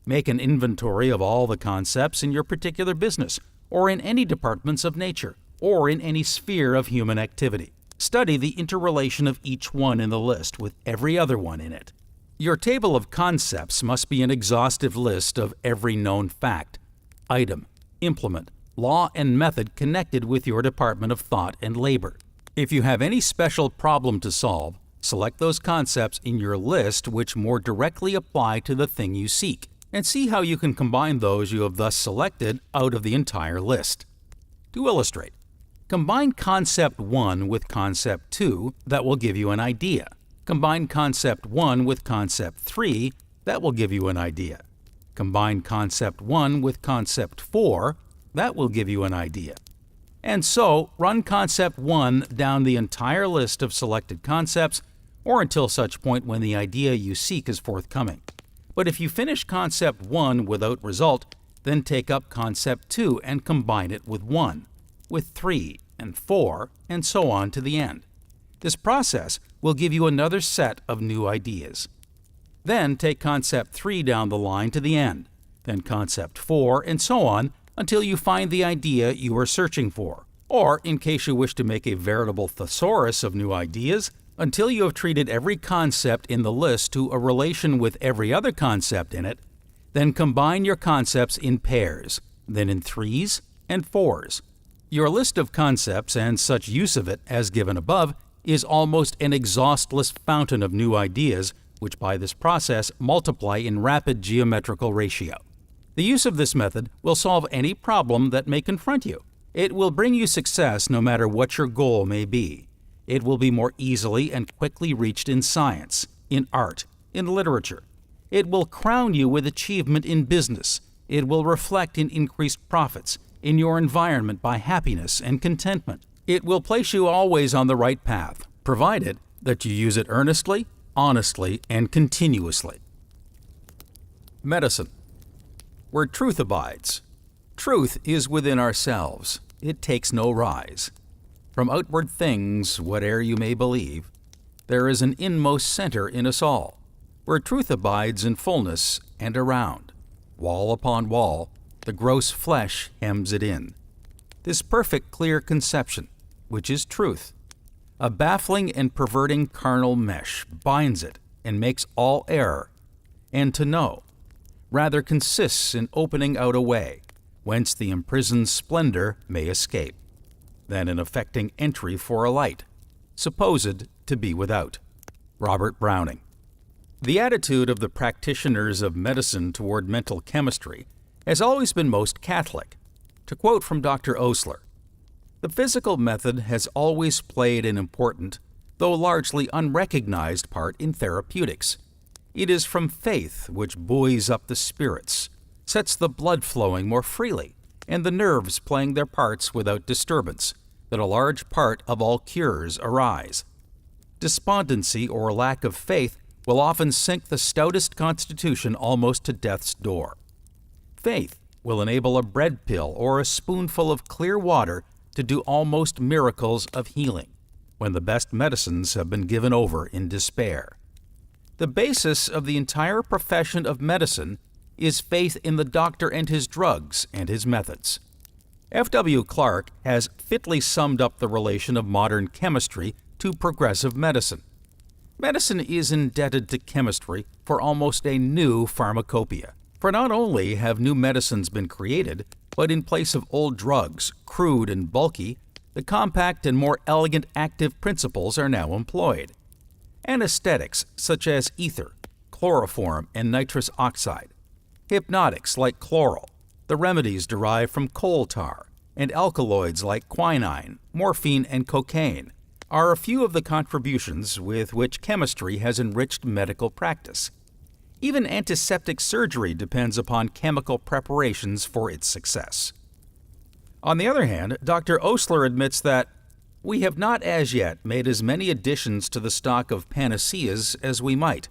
Make an inventory of all the concepts in your particular business, or in any departments of nature, or in any sphere of human activity. Study the interrelation of each one in the list with every other one in it. Your table of concepts must be an exhaustive list of every known fact, item, implement, law, and method connected with your department of thought and labor. If you have any special problem to solve, select those concepts in your list which more directly apply to the thing you seek, and see how you can combine those you have thus selected out of the entire list. To illustrate, combine Concept 1 with Concept 2, that will give you an idea. Combine Concept 1 with Concept 3, that will give you an idea. Combine Concept 1 with Concept 4, that will give you an idea. And so, run Concept 1 down the entire list of selected concepts, or until such point when the idea you seek is forthcoming. But if you finish Concept 1 without result, then take up Concept 2 and combine it with 1, with 3, and 4, and so on to the end. This process will give you another set of new ideas. Then take Concept 3 down the line to the end, then Concept 4, and so on until you find the idea you are searching for, or, in case you wish to make a veritable thesaurus of new ideas, until you have treated every concept in the list to a relation with every other concept in it. Then combine your concepts in pairs, then in threes and fours. Your list of concepts and such use of it as given above is almost an exhaustless fountain of new ideas, which by this process multiply in rapid geometrical ratio. The use of this method will solve any problem that may confront you. It will bring you success no matter what your goal may be. It will be more easily and quickly reached in science, in art, in literature. It will crown you with achievement in business. It will reflect in increased profits, in your environment by happiness and contentment. It will place you always on the right path, provided that you use it earnestly, honestly, and continuously. Medicine. Where truth abides. Truth is within ourselves. It takes no rise. From outward things, whate'er you may believe, there is an inmost center in us all, where truth abides in fullness and around. Wall upon wall, the gross flesh hems it in. This perfect clear conception, which is truth, a baffling and perverting carnal mesh, binds it and makes all error, and to know rather consists in opening out a way, whence the imprisoned splendor may escape, than in effecting entry for a light, supposed to be without. Robert Browning. The attitude of the practitioners of medicine toward mental chemistry has always been most Catholic. To quote from Dr. Osler, "The physical method has always played an important, though largely unrecognized part in therapeutics. It is from faith which buoys up the spirits, sets the blood flowing more freely, and the nerves playing their parts without disturbance, that a large part of all cures arise. Despondency or lack of faith will often sink the stoutest constitution almost to death's door. Faith will enable a bread pill or a spoonful of clear water to do almost miracles of healing, when the best medicines have been given over in despair. The basis of the entire profession of medicine is faith in the doctor and his drugs and his methods." F.W. Clark has fitly summed up the relation of modern chemistry to progressive medicine. Medicine is indebted to chemistry for almost a new pharmacopoeia. For not only have new medicines been created, but in place of old drugs, crude and bulky, the compact and more elegant active principles are now employed. Anesthetics such as ether, chloroform, and nitrous oxide, hypnotics like chloral, the remedies derived from coal tar, and alkaloids like quinine, morphine, and cocaine are a few of the contributions with which chemistry has enriched medical practice. Even antiseptic surgery depends upon chemical preparations for its success. On the other hand, Dr. Osler admits that we have not as yet made as many additions to the stock of panaceas as we might,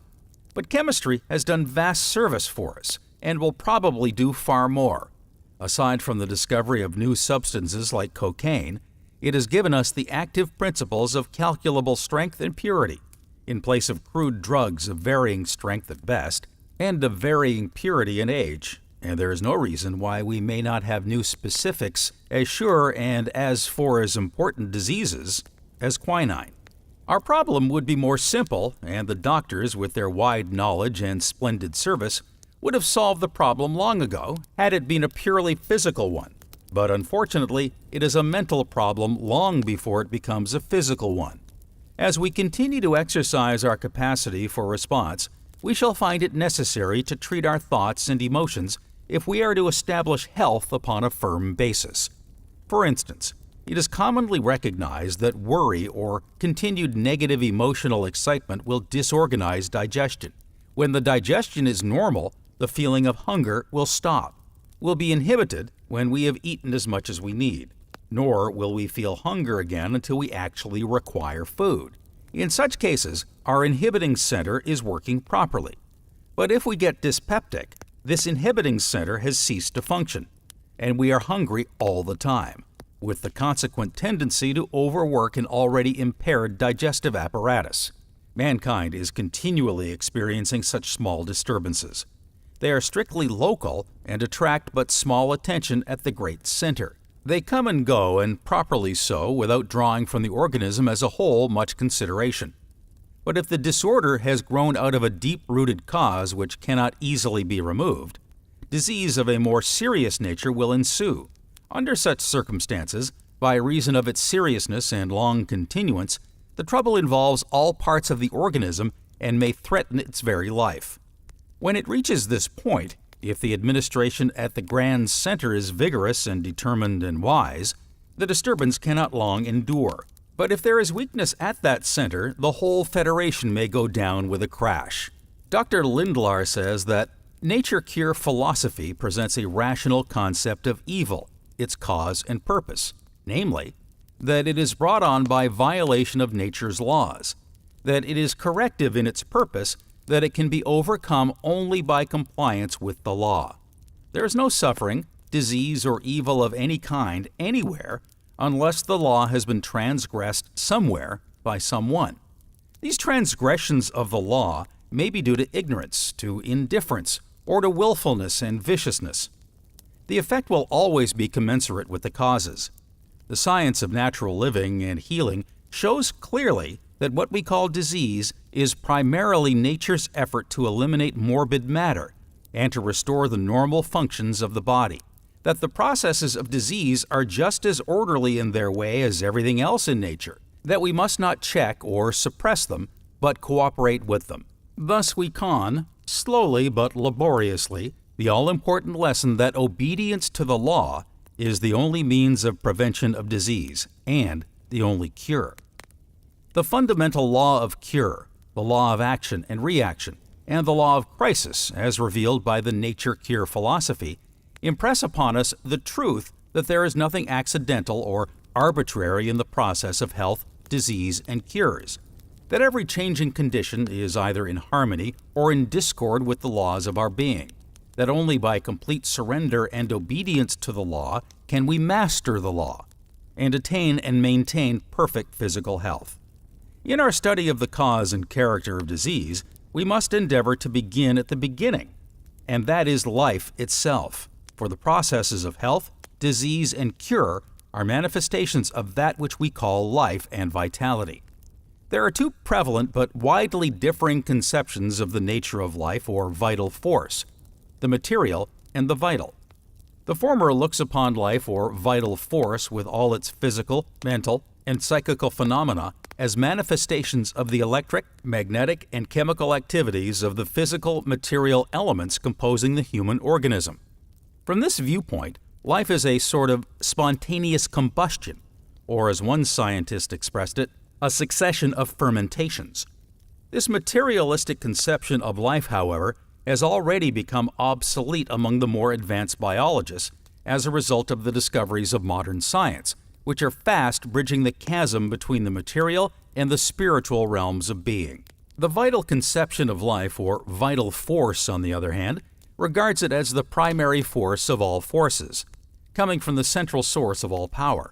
but chemistry has done vast service for us and will probably do far more. Aside from the discovery of new substances like cocaine, it has given us the active principles of calculable strength and purity, in place of crude drugs of varying strength at best and of varying purity and age, and there is no reason why we may not have new specifics as sure and as for as important diseases as quinine. Our problem would be more simple, and the doctors, with their wide knowledge and splendid service, would have solved the problem long ago had it been a purely physical one. But unfortunately, it is a mental problem long before it becomes a physical one. As we continue to exercise our capacity for response, we shall find it necessary to treat our thoughts and emotions if we are to establish health upon a firm basis. For instance, it is commonly recognized that worry or continued negative emotional excitement will disorganize digestion. When the digestion is normal, the feeling of hunger will stop, will be inhibited when we have eaten as much as we need, nor will we feel hunger again until we actually require food. In such cases, our inhibiting center is working properly. But if we get dyspeptic, this inhibiting center has ceased to function, and we are hungry all the time, with the consequent tendency to overwork an already impaired digestive apparatus. Mankind is continually experiencing such small disturbances. They are strictly local and attract but small attention at the great center. They come and go, and properly so, without drawing from the organism as a whole much consideration. But if the disorder has grown out of a deep-rooted cause which cannot easily be removed, disease of a more serious nature will ensue. Under such circumstances, by reason of its seriousness and long continuance, the trouble involves all parts of the organism and may threaten its very life. When it reaches this point, if the administration at the grand center is vigorous and determined and wise, the disturbance cannot long endure. But if there is weakness at that center, the whole federation may go down with a crash. Dr. Lindlar says that nature-cure philosophy presents a rational concept of evil, its cause and purpose, namely, that it is brought on by violation of nature's laws, that it is corrective in its purpose, that it can be overcome only by compliance with the law. There is no suffering, disease, or evil of any kind anywhere unless the law has been transgressed somewhere by someone. These transgressions of the law may be due to ignorance, to indifference, or to willfulness and viciousness. The effect will always be commensurate with the causes. The science of natural living and healing shows clearly that what we call disease is primarily nature's effort to eliminate morbid matter and to restore the normal functions of the body, that the processes of disease are just as orderly in their way as everything else in nature, that we must not check or suppress them, but cooperate with them. Thus we con, slowly but laboriously, the all-important lesson that obedience to the law is the only means of prevention of disease and the only cure. The fundamental law of cure, the law of action and reaction, and the law of crisis, as revealed by the nature-cure philosophy, impress upon us the truth that there is nothing accidental or arbitrary in the process of health, disease, and cures, that every changing condition is either in harmony or in discord with the laws of our being, that only by complete surrender and obedience to the law can we master the law and attain and maintain perfect physical health. In our study of the cause and character of disease, we must endeavor to begin at the beginning, and that is life itself, for the processes of health, disease, and cure are manifestations of that which we call life and vitality. There are two prevalent but widely differing conceptions of the nature of life or vital force, the material and the vital. The former looks upon life or vital force with all its physical, mental, and psychical phenomena as manifestations of the electric, magnetic, and chemical activities of the physical material elements composing the human organism. From this viewpoint, life is a sort of spontaneous combustion, or as one scientist expressed it, a succession of fermentations. This materialistic conception of life, however, has already become obsolete among the more advanced biologists as a result of the discoveries of modern science, which are fast bridging the chasm between the material and the spiritual realms of being. The vital conception of life, or vital force, on the other hand, regards it as the primary force of all forces, coming from the central source of all power.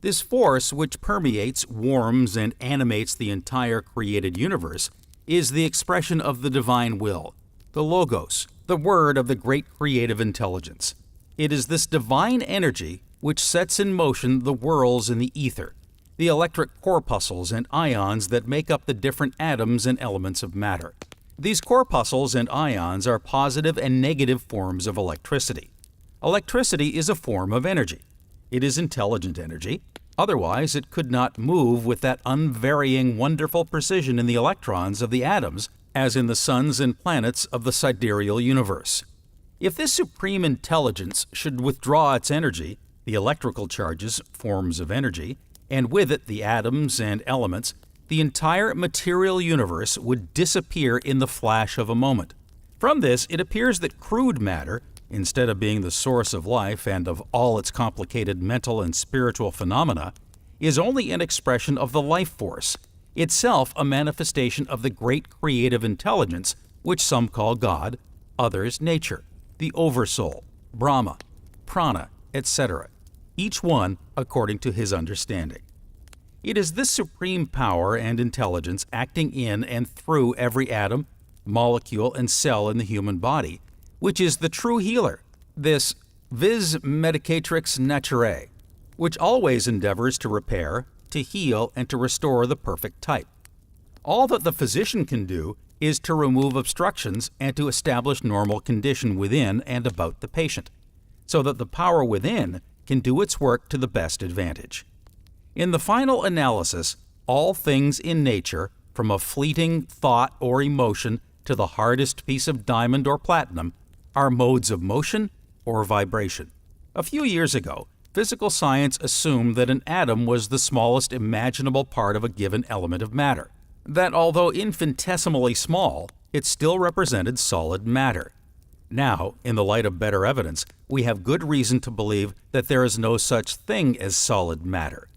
This force, which permeates, warms, and animates the entire created universe, is the expression of the divine will, the Logos, the word of the great creative intelligence. It is this divine energy which sets in motion the whirls in the ether, the electric corpuscles and ions that make up the different atoms and elements of matter. These corpuscles and ions are positive and negative forms of electricity. Electricity is a form of energy. It is intelligent energy. Otherwise, it could not move with that unvarying, wonderful precision in the electrons of the atoms as in the suns and planets of the sidereal universe. If this supreme intelligence should withdraw its energy, the electrical charges, forms of energy, and with it the atoms and elements, the entire material universe would disappear in the flash of a moment. From this, it appears that crude matter, instead of being the source of life and of all its complicated mental and spiritual phenomena, is only an expression of the life force, itself a manifestation of the great creative intelligence which some call God, others nature, the Oversoul, Brahma, Prana, etc., each one according to his understanding. It is this supreme power and intelligence acting in and through every atom, molecule, and cell in the human body, which is the true healer, this vis medicatrix naturae, which always endeavors to repair, to heal, and to restore the perfect type. All that the physician can do is to remove obstructions and to establish normal condition within and about the patient, so that the power within can do its work to the best advantage. In the final analysis, all things in nature, from a fleeting thought or emotion to the hardest piece of diamond or platinum, are modes of motion or vibration. A few years ago, physical science assumed that an atom was the smallest imaginable part of a given element of matter, that although infinitesimally small, it still represented solid matter. Now, in the light of better evidence, we have good reason to believe that there is no such thing as solid matter,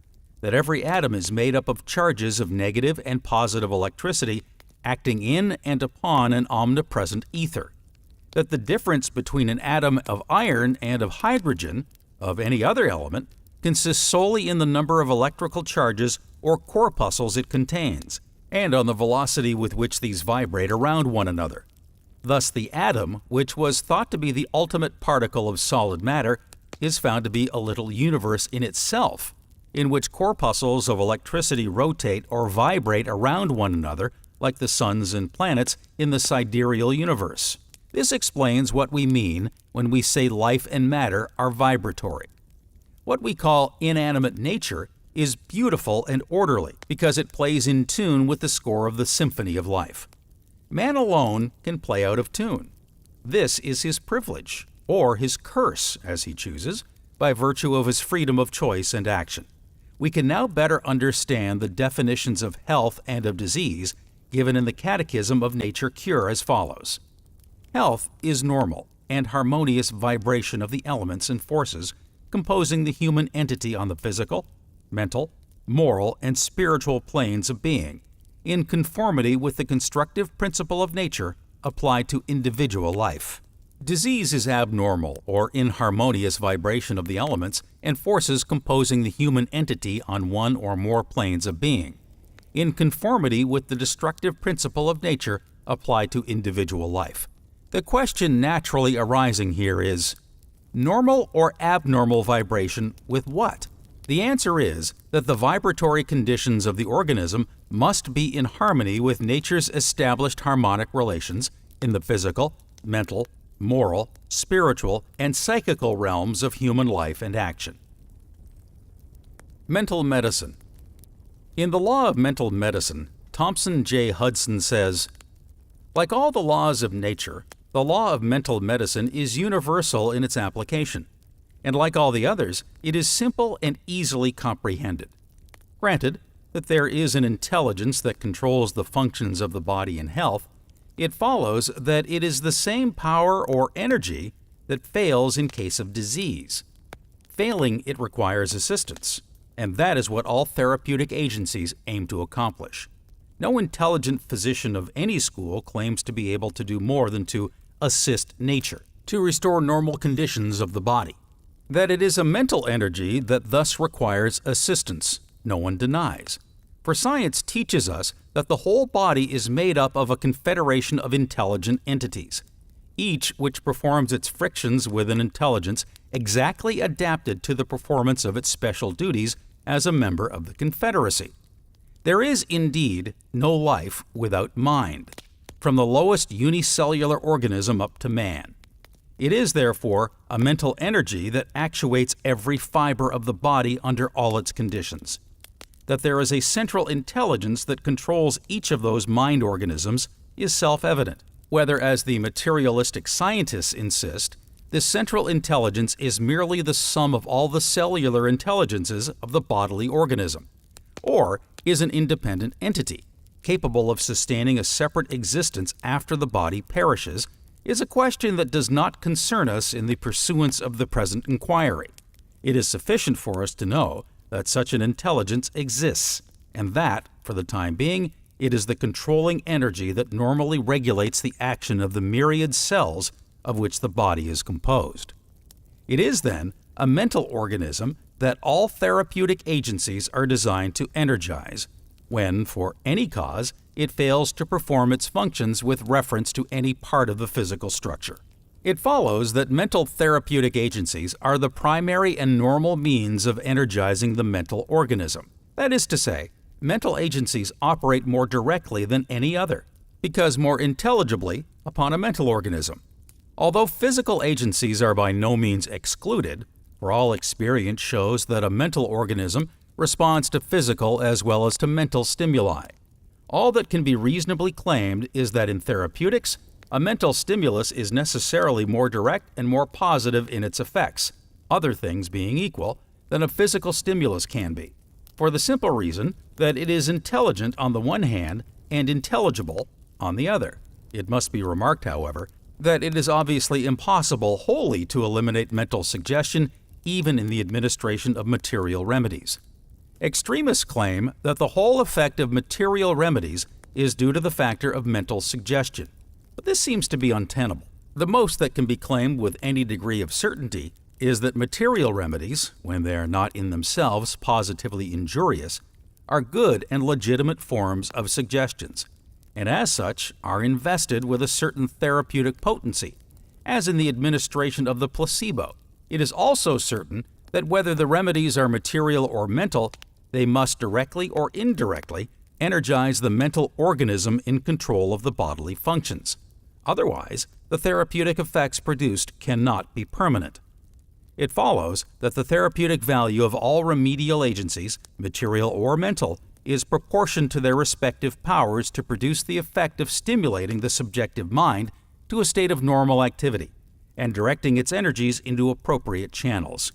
that every atom is made up of charges of negative and positive electricity acting in and upon an omnipresent ether, that the difference between an atom of iron and of hydrogen, of any other element, consists solely in the number of electrical charges or corpuscles it contains, and on the velocity with which these vibrate around one another. Thus the atom, which was thought to be the ultimate particle of solid matter, is found to be a little universe in itself, in which corpuscles of electricity rotate or vibrate around one another like the suns and planets in the sidereal universe. This explains what we mean when we say life and matter are vibratory. What we call inanimate nature is beautiful and orderly because it plays in tune with the score of the symphony of life. Man alone can play out of tune. This is his privilege, or his curse, as he chooses, by virtue of his freedom of choice and action. We can now better understand the definitions of health and of disease given in the Catechism of Nature Cure as follows. Health is normal and harmonious vibration of the elements and forces composing the human entity on the physical, mental, moral, and spiritual planes of being, in conformity with the constructive principle of nature applied to individual life. Disease is abnormal or inharmonious vibration of the elements and forces composing the human entity on one or more planes of being, in conformity with the destructive principle of nature applied to individual life. The question naturally arising here is, normal or abnormal vibration with what? The answer is that the vibratory conditions of the organism must be in harmony with nature's established harmonic relations in the physical, mental, moral, spiritual, and psychical realms of human life and action. Mental medicine. In the Law of Mental Medicine, Thompson J. Hudson says, like all the laws of nature, the law of mental medicine is universal in its application, and like all the others, it is simple and easily comprehended. Granted that there is an intelligence that controls the functions of the body and health, it follows that it is the same power or energy that fails in case of disease. Failing, it requires assistance, and that is what all therapeutic agencies aim to accomplish. No intelligent physician of any school claims to be able to do more than to assist nature, to restore normal conditions of the body. That it is a mental energy that thus requires assistance, no one denies. For science teaches us that the whole body is made up of a confederation of intelligent entities, each which performs its frictions with an intelligence exactly adapted to the performance of its special duties as a member of the confederacy. There is indeed no life without mind, from the lowest unicellular organism up to man. It is, therefore, a mental energy that actuates every fiber of the body under all its conditions. That there is a central intelligence that controls each of those mind organisms is self-evident. Whether, as the materialistic scientists insist, this central intelligence is merely the sum of all the cellular intelligences of the bodily organism, or is an independent entity, capable of sustaining a separate existence after the body perishes, is a question that does not concern us in the pursuance of the present inquiry. It is sufficient for us to know that such an intelligence exists, and that, for the time being, it is the controlling energy that normally regulates the action of the myriad cells of which the body is composed. It is, then, a mental organism that all therapeutic agencies are designed to energize, when, for any cause, it fails to perform its functions with reference to any part of the physical structure. It follows that mental therapeutic agencies are the primary and normal means of energizing the mental organism. That is to say, mental agencies operate more directly than any other, because more intelligibly, upon a mental organism. Although physical agencies are by no means excluded, for all experience shows that a mental organism responds to physical as well as to mental stimuli. All that can be reasonably claimed is that in therapeutics, a mental stimulus is necessarily more direct and more positive in its effects, other things being equal, than a physical stimulus can be, for the simple reason that it is intelligent on the one hand and intelligible on the other. It must be remarked, however, that it is obviously impossible wholly to eliminate mental suggestion even in the administration of material remedies. Extremists claim that the whole effect of material remedies is due to the factor of mental suggestion, but this seems to be untenable. The most that can be claimed with any degree of certainty is that material remedies, when they are not in themselves positively injurious, are good and legitimate forms of suggestions, and as such are invested with a certain therapeutic potency, as in the administration of the placebo. It is also certain that whether the remedies are material or mental, they must directly or indirectly energize the mental organism in control of the bodily functions. Otherwise, the therapeutic effects produced cannot be permanent. It follows that the therapeutic value of all remedial agencies, material or mental, is proportioned to their respective powers to produce the effect of stimulating the subjective mind to a state of normal activity and directing its energies into appropriate channels.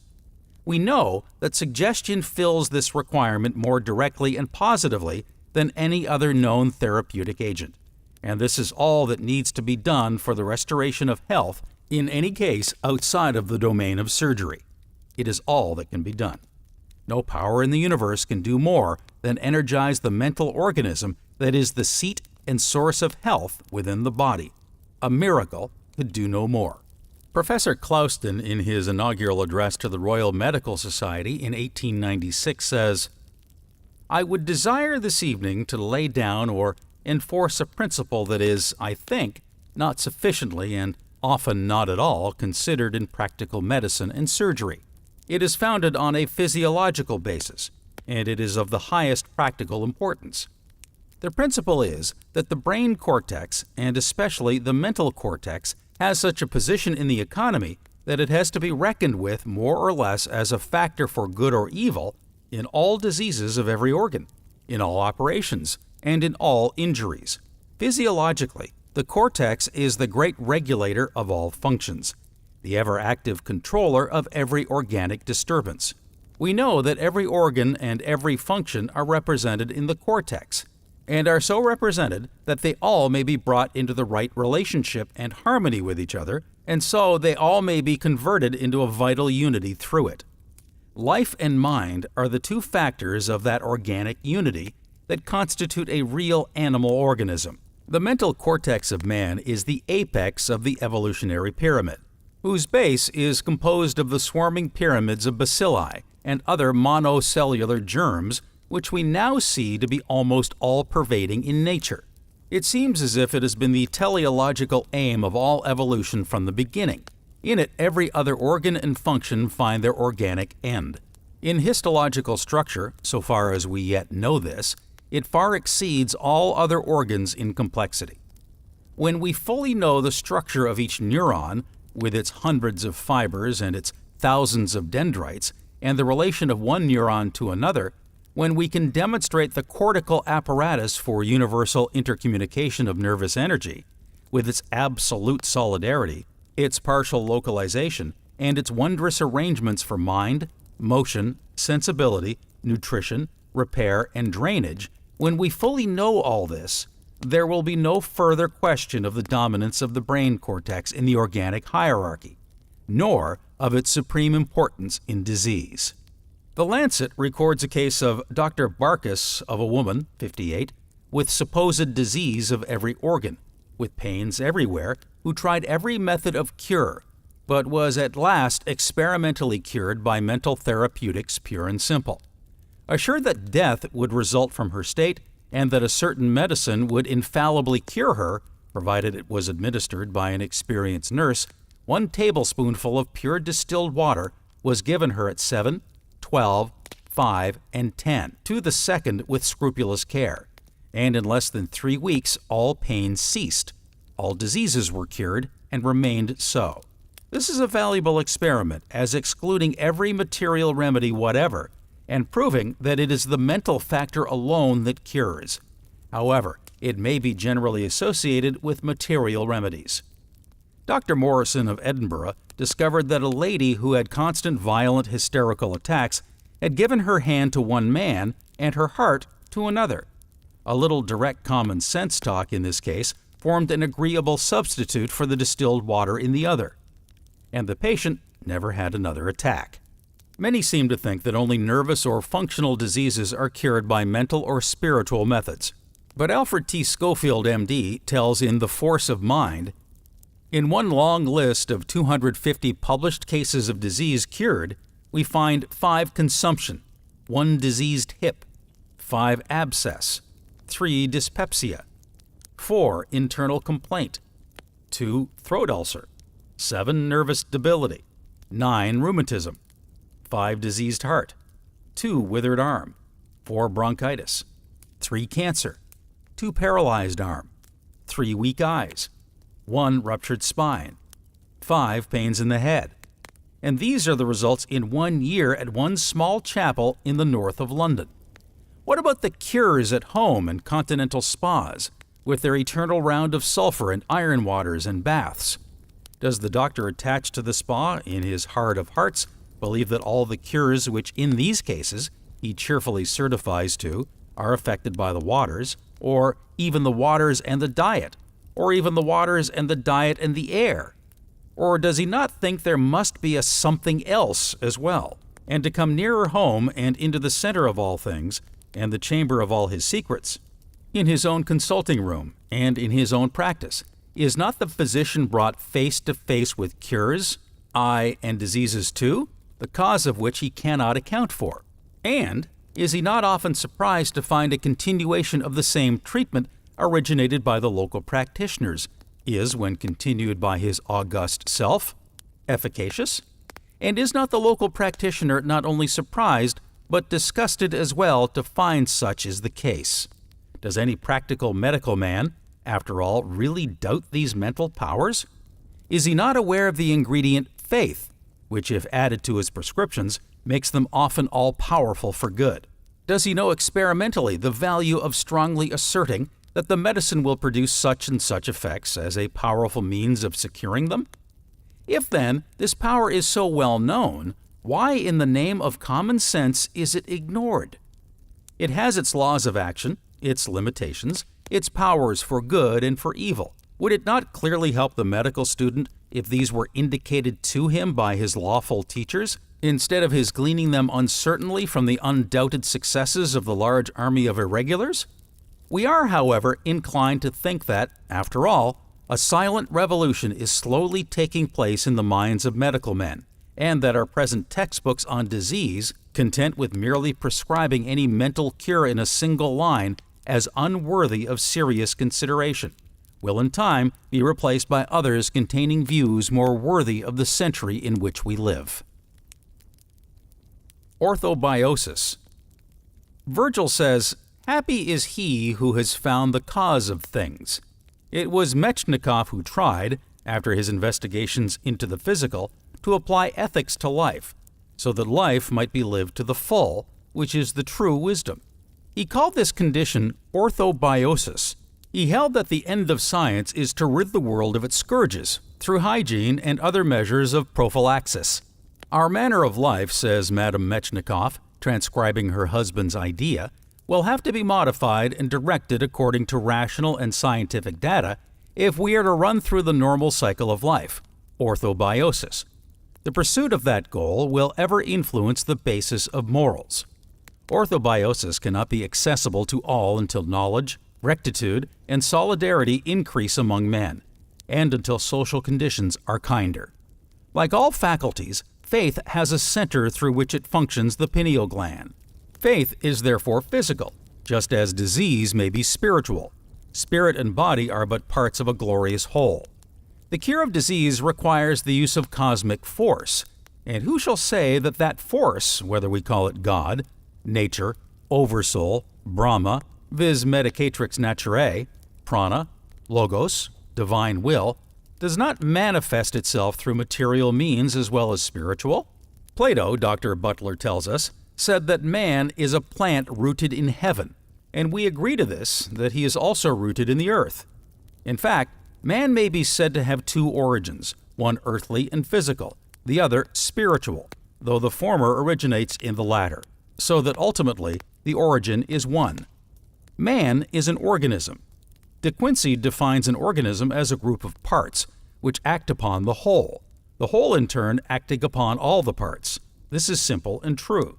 We know that suggestion fills this requirement more directly and positively than any other known therapeutic agent, and this is all that needs to be done for the restoration of health in any case outside of the domain of surgery. It is all that can be done. No power in the universe can do more than energize the mental organism that is the seat and source of health within the body. A miracle could do no more. Professor Clouston, in his inaugural address to the Royal Medical Society in 1896, says, "I would desire this evening to lay down or enforce a principle that is, I think, not sufficiently and often not at all considered in practical medicine and surgery. It is founded on a physiological basis, and it is of the highest practical importance. The principle is that the brain cortex, and especially the mental cortex, has such a position in the economy that it has to be reckoned with more or less as a factor for good or evil in all diseases of every organ, in all operations, and in all injuries. Physiologically, the cortex is the great regulator of all functions, the ever-active controller of every organic disturbance. We know that every organ and every function are represented in the cortex, and are so represented that they all may be brought into the right relationship and harmony with each other, and so they all may be converted into a vital unity through it. Life and mind are the two factors of that organic unity that constitute a real animal organism. The mental cortex of man is the apex of the evolutionary pyramid. whose base is composed of the swarming pyramids of bacilli and other monocellular germs, which we now see to be almost all-pervading in nature. It seems as if it has been the teleological aim of all evolution from the beginning. In it, every other organ and function find their organic end. In histological structure, so far as we yet know this, it far exceeds all other organs in complexity. When we fully know the structure of each neuron, with its hundreds of fibers and its thousands of dendrites, and the relation of one neuron to another, when we can demonstrate the cortical apparatus for universal intercommunication of nervous energy, with its absolute solidarity, its partial localization, and its wondrous arrangements for mind, motion, sensibility, nutrition, repair, and drainage, when we fully know all this, there will be no further question of the dominance of the brain cortex in the organic hierarchy, nor of its supreme importance in disease. The Lancet records a case of Dr. Barkus of a woman, 58, with supposed disease of every organ, with pains everywhere, who tried every method of cure, but was at last experimentally cured by mental therapeutics pure and simple. Assured that death would result from her state, and that a certain medicine would infallibly cure her, provided it was administered by an experienced nurse, 1 tablespoonful of pure distilled water was given her at 7, 12, 5, and 10, to the second with scrupulous care, and in less than 3 weeks all pain ceased, all diseases were cured, and remained so. This is a valuable experiment, as excluding every material remedy whatever, and proving that it is the mental factor alone that cures. However, it may be generally associated with material remedies. Dr. Morrison of Edinburgh discovered that a lady who had constant violent hysterical attacks had given her hand to one man and her heart to another. A little direct common sense talk in this case formed an agreeable substitute for the distilled water in the other, and the patient never had another attack. Many seem to think that only nervous or functional diseases are cured by mental or spiritual methods. But Alfred T. Schofield, M.D., tells in The Force of Mind, in one long list of 250 published cases of disease cured, we find 5 consumption, 1 diseased hip, 5 abscess, 3 dyspepsia, 4 internal complaint, 2 throat ulcer, 7 nervous debility, 9 rheumatism, 5 diseased heart, 2 withered arm, 4 bronchitis, 3 cancer, 2 paralyzed arm, 3 weak eyes, 1 ruptured spine, 5 pains in the head. And these are the results in 1 year at one small chapel in the north of London. What about the cures at home and continental spas, with their eternal round of sulfur and iron waters and baths? Does the doctor attached to the spa, in his heart of hearts, believe that all the cures which in these cases he cheerfully certifies to are affected by the waters, or even the waters and the diet, or even the waters and the diet and the air? Or does he not think there must be a something else as well? And to come nearer home and into the center of all things, and the chamber of all his secrets, in his own consulting room and in his own practice, is not the physician brought face to face with cures, aye, and diseases too, the cause of which he cannot account for? And is he not often surprised to find a continuation of the same treatment originated by the local practitioners is, when continued by his august self, efficacious? And is not the local practitioner not only surprised, but disgusted as well to find such is the case? Does any practical medical man, after all, really doubt these mental powers? Is he not aware of the ingredient faith, which, if added to his prescriptions, makes them often all-powerful for good? Does he know experimentally the value of strongly asserting that the medicine will produce such and such effects as a powerful means of securing them? If, then, this power is so well known, why in the name of common sense is it ignored? It has its laws of action, its limitations, its powers for good and for evil. Would it not clearly help the medical student if these were indicated to him by his lawful teachers, instead of his gleaning them uncertainly from the undoubted successes of the large army of irregulars? We are, however, inclined to think that, after all, a silent revolution is slowly taking place in the minds of medical men, and that our present textbooks on disease, content with merely prescribing any mental cure in a single line as unworthy of serious consideration, will in time be replaced by others containing views more worthy of the century in which we live. Orthobiosis. Virgil says, "Happy is he who has found the cause of things." It was Metchnikoff who tried, after his investigations into the physical, to apply ethics to life, so that life might be lived to the full, which is the true wisdom. He called this condition orthobiosis. He held that the end of science is to rid the world of its scourges, through hygiene and other measures of prophylaxis. Our manner of life, says Madame Metchnikoff, transcribing her husband's idea, will have to be modified and directed according to rational and scientific data if we are to run through the normal cycle of life, orthobiosis. The pursuit of that goal will ever influence the basis of morals. Orthobiosis cannot be accessible to all until knowledge, rectitude, and solidarity increase among men, and until social conditions are kinder. Like all faculties, faith has a center through which it functions, the pineal gland. Faith is therefore physical, just as disease may be spiritual. Spirit and body are but parts of a glorious whole. The cure of disease requires the use of cosmic force, and who shall say that that force, whether we call it God, nature, oversoul, Brahma, viz. Medicatrix naturae, prana, logos, divine will, does not manifest itself through material means as well as spiritual? Plato, Dr. Butler tells us, said that man is a plant rooted in heaven, and we agree to this, that he is also rooted in the earth. In fact, man may be said to have two origins, one earthly and physical, the other spiritual, though the former originates in the latter, so that ultimately the origin is one. Man is an organism. De Quincey defines an organism as a group of parts, which act upon the whole in turn acting upon all the parts. This is simple and true.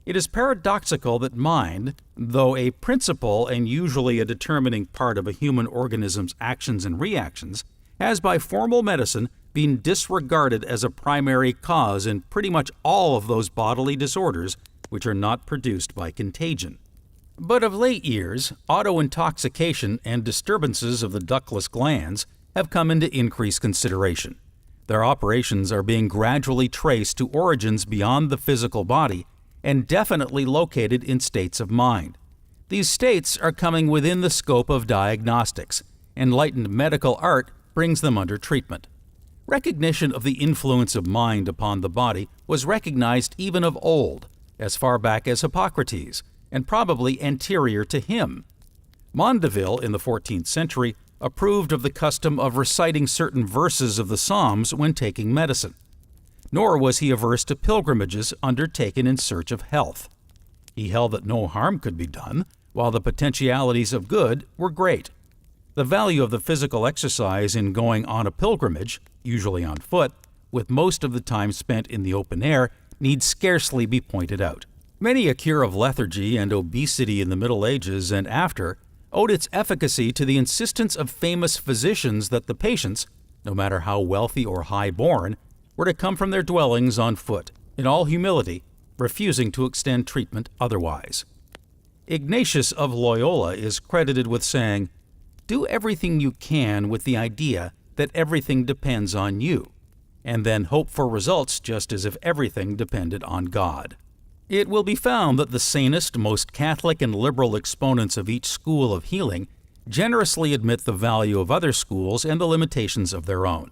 It is paradoxical that mind, though a principal and usually a determining part of a human organism's actions and reactions, has by formal medicine been disregarded as a primary cause in pretty much all of those bodily disorders which are not produced by contagion. But of late years, auto-intoxication and disturbances of the ductless glands have come into increased consideration. Their operations are being gradually traced to origins beyond the physical body and definitely located in states of mind. These states are coming within the scope of diagnostics. Enlightened medical art brings them under treatment. Recognition of the influence of mind upon the body was recognized even of old, as far back as Hippocrates, and probably anterior to him. Mondeville, in the 14th century, approved of the custom of reciting certain verses of the Psalms when taking medicine. Nor was he averse to pilgrimages undertaken in search of health. He held that no harm could be done, while the potentialities of good were great. The value of the physical exercise in going on a pilgrimage, usually on foot, with most of the time spent in the open air, need scarcely be pointed out. Many a cure of lethargy and obesity in the Middle Ages and after owed its efficacy to the insistence of famous physicians that the patients, no matter how wealthy or high-born, were to come from their dwellings on foot, in all humility, refusing to extend treatment otherwise. Ignatius of Loyola is credited with saying, "Do everything you can with the idea that everything depends on you, and then hope for results just as if everything depended on God." It will be found that the sanest, most Catholic and liberal exponents of each school of healing generously admit the value of other schools and the limitations of their own.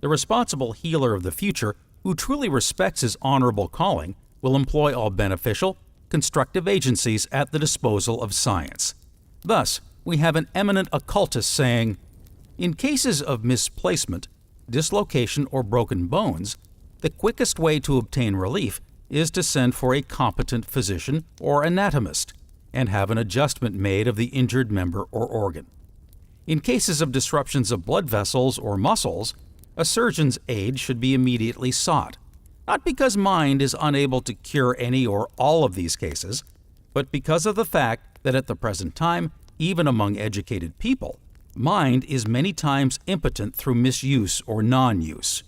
The responsible healer of the future, who truly respects his honorable calling, will employ all beneficial, constructive agencies at the disposal of science. Thus, we have an eminent occultist saying, "In cases of misplacement, dislocation, or broken bones, the quickest way to obtain relief is to send for a competent physician or anatomist and have an adjustment made of the injured member or organ. In cases of disruptions of blood vessels or muscles, a surgeon's aid should be immediately sought, not because mind is unable to cure any or all of these cases, but because of the fact that at the present time, even among educated people, Mind is many times impotent through misuse or non-use.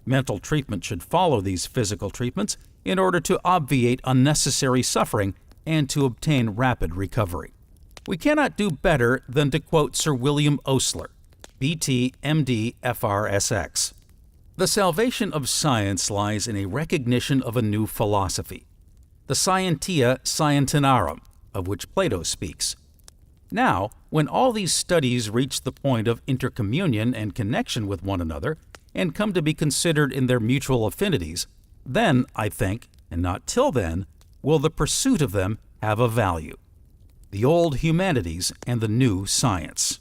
Mental treatment should follow these physical treatments in order to obviate unnecessary suffering and to obtain rapid recovery. We cannot do better than to quote Sir William Osler, B.T., M.D., F.R.S.X. The salvation of science lies in a recognition of a new philosophy, the Scientia Scientiarum, of which Plato speaks. Now, when all these studies reach the point of intercommunion and connection with one another, and come to be considered in their mutual affinities, then, I think, and not till then, will the pursuit of them have a value. The old humanities and the new science.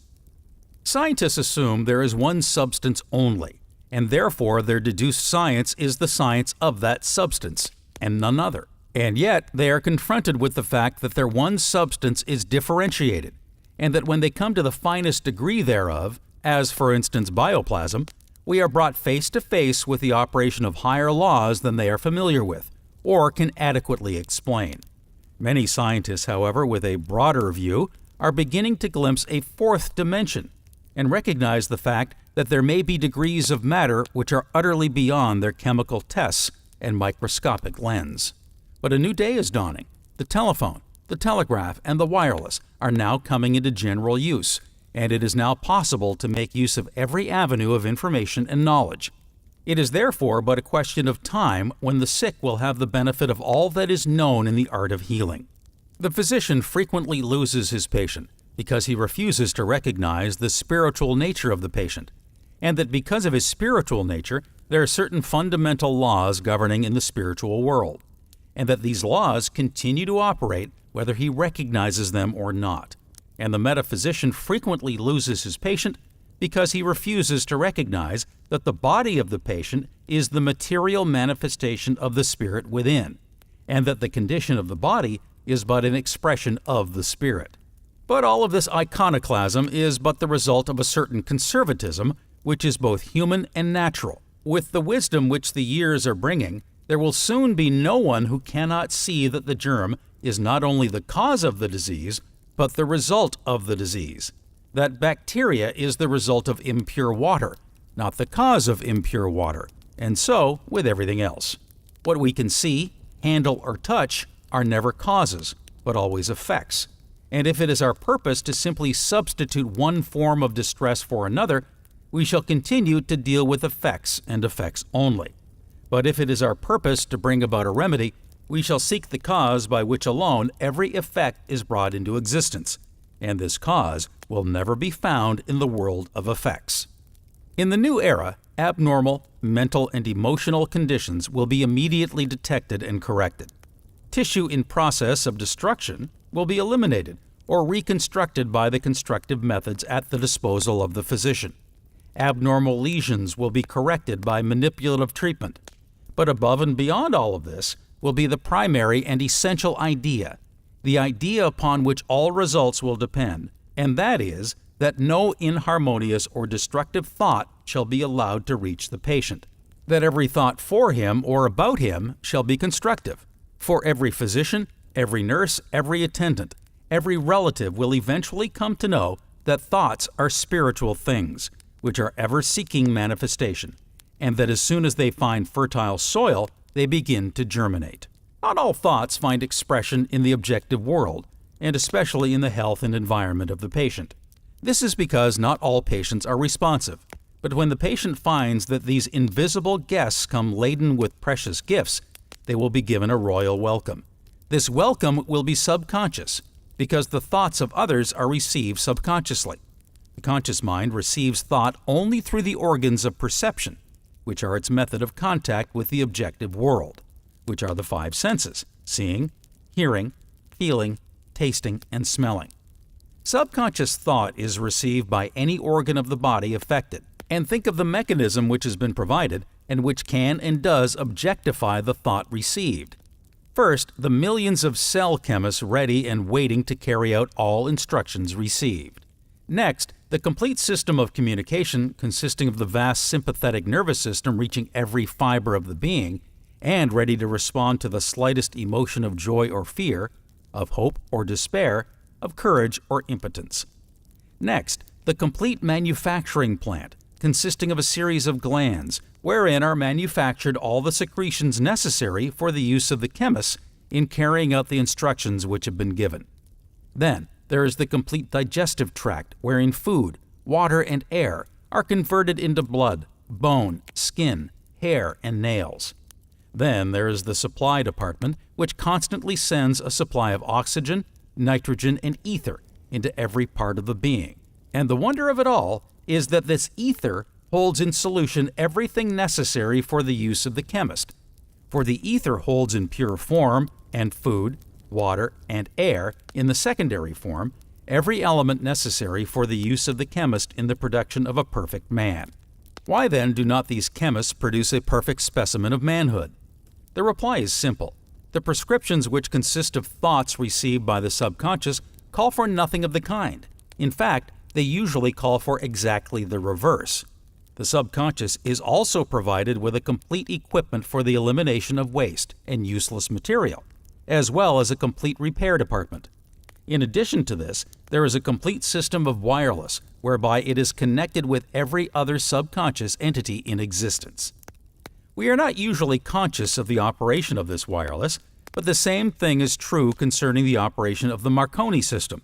Scientists assume there is one substance only, and therefore their deduced science is the science of that substance, and none other. And yet they are confronted with the fact that their one substance is differentiated, and that when they come to the finest degree thereof, as for instance bioplasm, we are brought face to face with the operation of higher laws than they are familiar with, or can adequately explain. Many scientists, however, with a broader view, are beginning to glimpse a fourth dimension, and recognize the fact that there may be degrees of matter which are utterly beyond their chemical tests and microscopic lens. But a new day is dawning. The telephone, the telegraph, and the wireless are now coming into general use, and it is now possible to make use of every avenue of information and knowledge. It is therefore but a question of time when the sick will have the benefit of all that is known in the art of healing. The physician frequently loses his patient because he refuses to recognize the spiritual nature of the patient, and that because of his spiritual nature, there are certain fundamental laws governing in the spiritual world, and that these laws continue to operate whether he recognizes them or not. And the metaphysician frequently loses his patient because he refuses to recognize that the body of the patient is the material manifestation of the spirit within, and that the condition of the body is but an expression of the spirit. But all of this iconoclasm is but the result of a certain conservatism, which is both human and natural. With the wisdom which the years are bringing, there will soon be no one who cannot see that the germ is not only the cause of the disease, but the result of the disease. That bacteria is the result of impure water, not the cause of impure water, and so with everything else. What we can see, handle, or touch are never causes, but always effects. And if it is our purpose to simply substitute one form of distress for another, we shall continue to deal with effects and effects only. But if it is our purpose to bring about a remedy, we shall seek the cause by which alone every effect is brought into existence, and this cause will never be found in the world of effects. In the new era, abnormal mental and emotional conditions will be immediately detected and corrected. Tissue in process of destruction will be eliminated or reconstructed by the constructive methods at the disposal of the physician. Abnormal lesions will be corrected by manipulative treatment. But above and beyond all of this will be the primary and essential idea, the idea upon which all results will depend, and that is that no inharmonious or destructive thought shall be allowed to reach the patient, that every thought for him or about him shall be constructive. For every physician, every nurse, every attendant, every relative will eventually come to know that thoughts are spiritual things, which are ever seeking manifestation, and that as soon as they find fertile soil, they begin to germinate. Not all thoughts find expression in the objective world, and especially in the health and environment of the patient. This is because not all patients are responsive, but when the patient finds that these invisible guests come laden with precious gifts, they will be given a royal welcome. This welcome will be subconscious, because the thoughts of others are received subconsciously. The conscious mind receives thought only through the organs of perception, which are its method of contact with the objective world, which are the five senses: seeing, hearing, feeling, tasting, and smelling. Subconscious thought is received by any organ of the body affected, and think of the mechanism which has been provided and which can and does objectify the thought received. First, the millions of cell chemists ready and waiting to carry out all instructions received. Next, the complete system of communication consisting of the vast sympathetic nervous system reaching every fiber of the being and ready to respond to the slightest emotion of joy or fear, of hope or despair, of courage or impotence. Next, the the complete manufacturing plant, consisting of a series of glands, wherein are manufactured all the secretions necessary for the use of the chemists in carrying out the instructions which have been given. Then there is the complete digestive tract, wherein food, water, and air are converted into blood, bone, skin, hair, and nails. Then there is the supply department, which constantly sends a supply of oxygen, nitrogen, and ether into every part of the being. And the wonder of it all is that this ether holds in solution everything necessary for the use of the chemist. For the ether holds in pure form, and food, water, and air in the secondary form, every element necessary for the use of the chemist in the production of a perfect man. Why then do not these chemists produce a perfect specimen of manhood? The reply is simple. The prescriptions, which consist of thoughts received by the subconscious, call for nothing of the kind. In fact, they usually call for exactly the reverse. The subconscious is also provided with a complete equipment for the elimination of waste and useless material, as well as a complete repair department. In addition to this, there is a complete system of wireless, whereby it is connected with every other subconscious entity in existence. We are not usually conscious of the operation of this wireless, but the same thing is true concerning the operation of the Marconi system.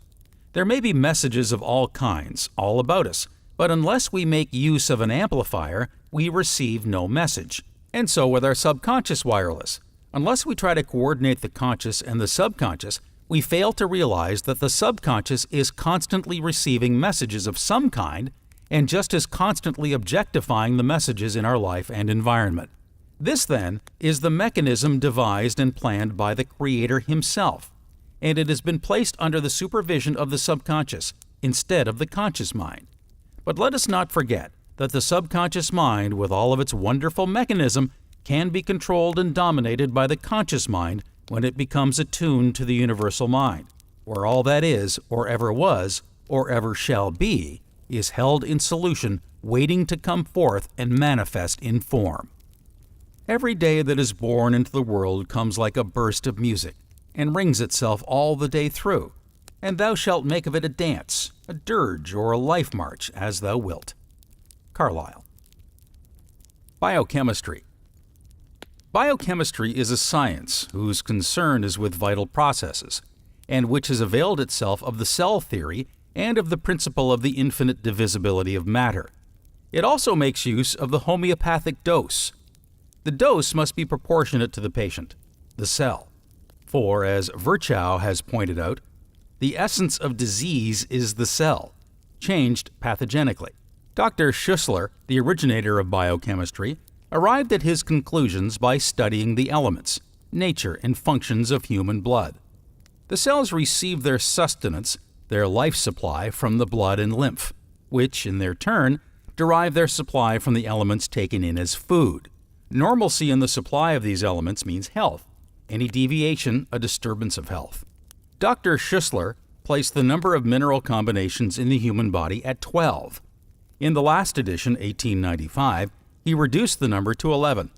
There may be messages of all kinds all about us, but unless we make use of an amplifier, we receive no message. And so with our subconscious wireless. Unless we try to coordinate the conscious and the subconscious, we fail to realize that the subconscious is constantly receiving messages of some kind and just as constantly objectifying the messages in our life and environment. This, then, is the mechanism devised and planned by the Creator Himself, and it has been placed under the supervision of the subconscious instead of the conscious mind. But let us not forget that the subconscious mind, with all of its wonderful mechanism, can be controlled and dominated by the conscious mind when it becomes attuned to the universal mind, where all that is, or ever was, or ever shall be, is held in solution, waiting to come forth and manifest in form. Every day that is born into the world comes like a burst of music, and rings itself all the day through, and thou shalt make of it a dance, a dirge, or a life march, as thou wilt. Carlyle. Biochemistry. Biochemistry is a science whose concern is with vital processes, and which has availed itself of the cell theory and of the principle of the infinite divisibility of matter. It also makes use of the homeopathic dose. The dose must be proportionate to the patient, the cell. For, as Virchow has pointed out, the essence of disease is the cell, changed pathogenically. Dr. Schussler, the originator of biochemistry, arrived at his conclusions by studying the elements, nature, and functions of human blood. The cells receive their sustenance, their life supply, from the blood and lymph, which, in their turn, derive their supply from the elements taken in as food. Normalcy in the supply of these elements means health. Any deviation, a disturbance of health. Dr. Schussler placed the number of mineral combinations in the human body at 12. In the last edition, 1895, he reduced the number to 11.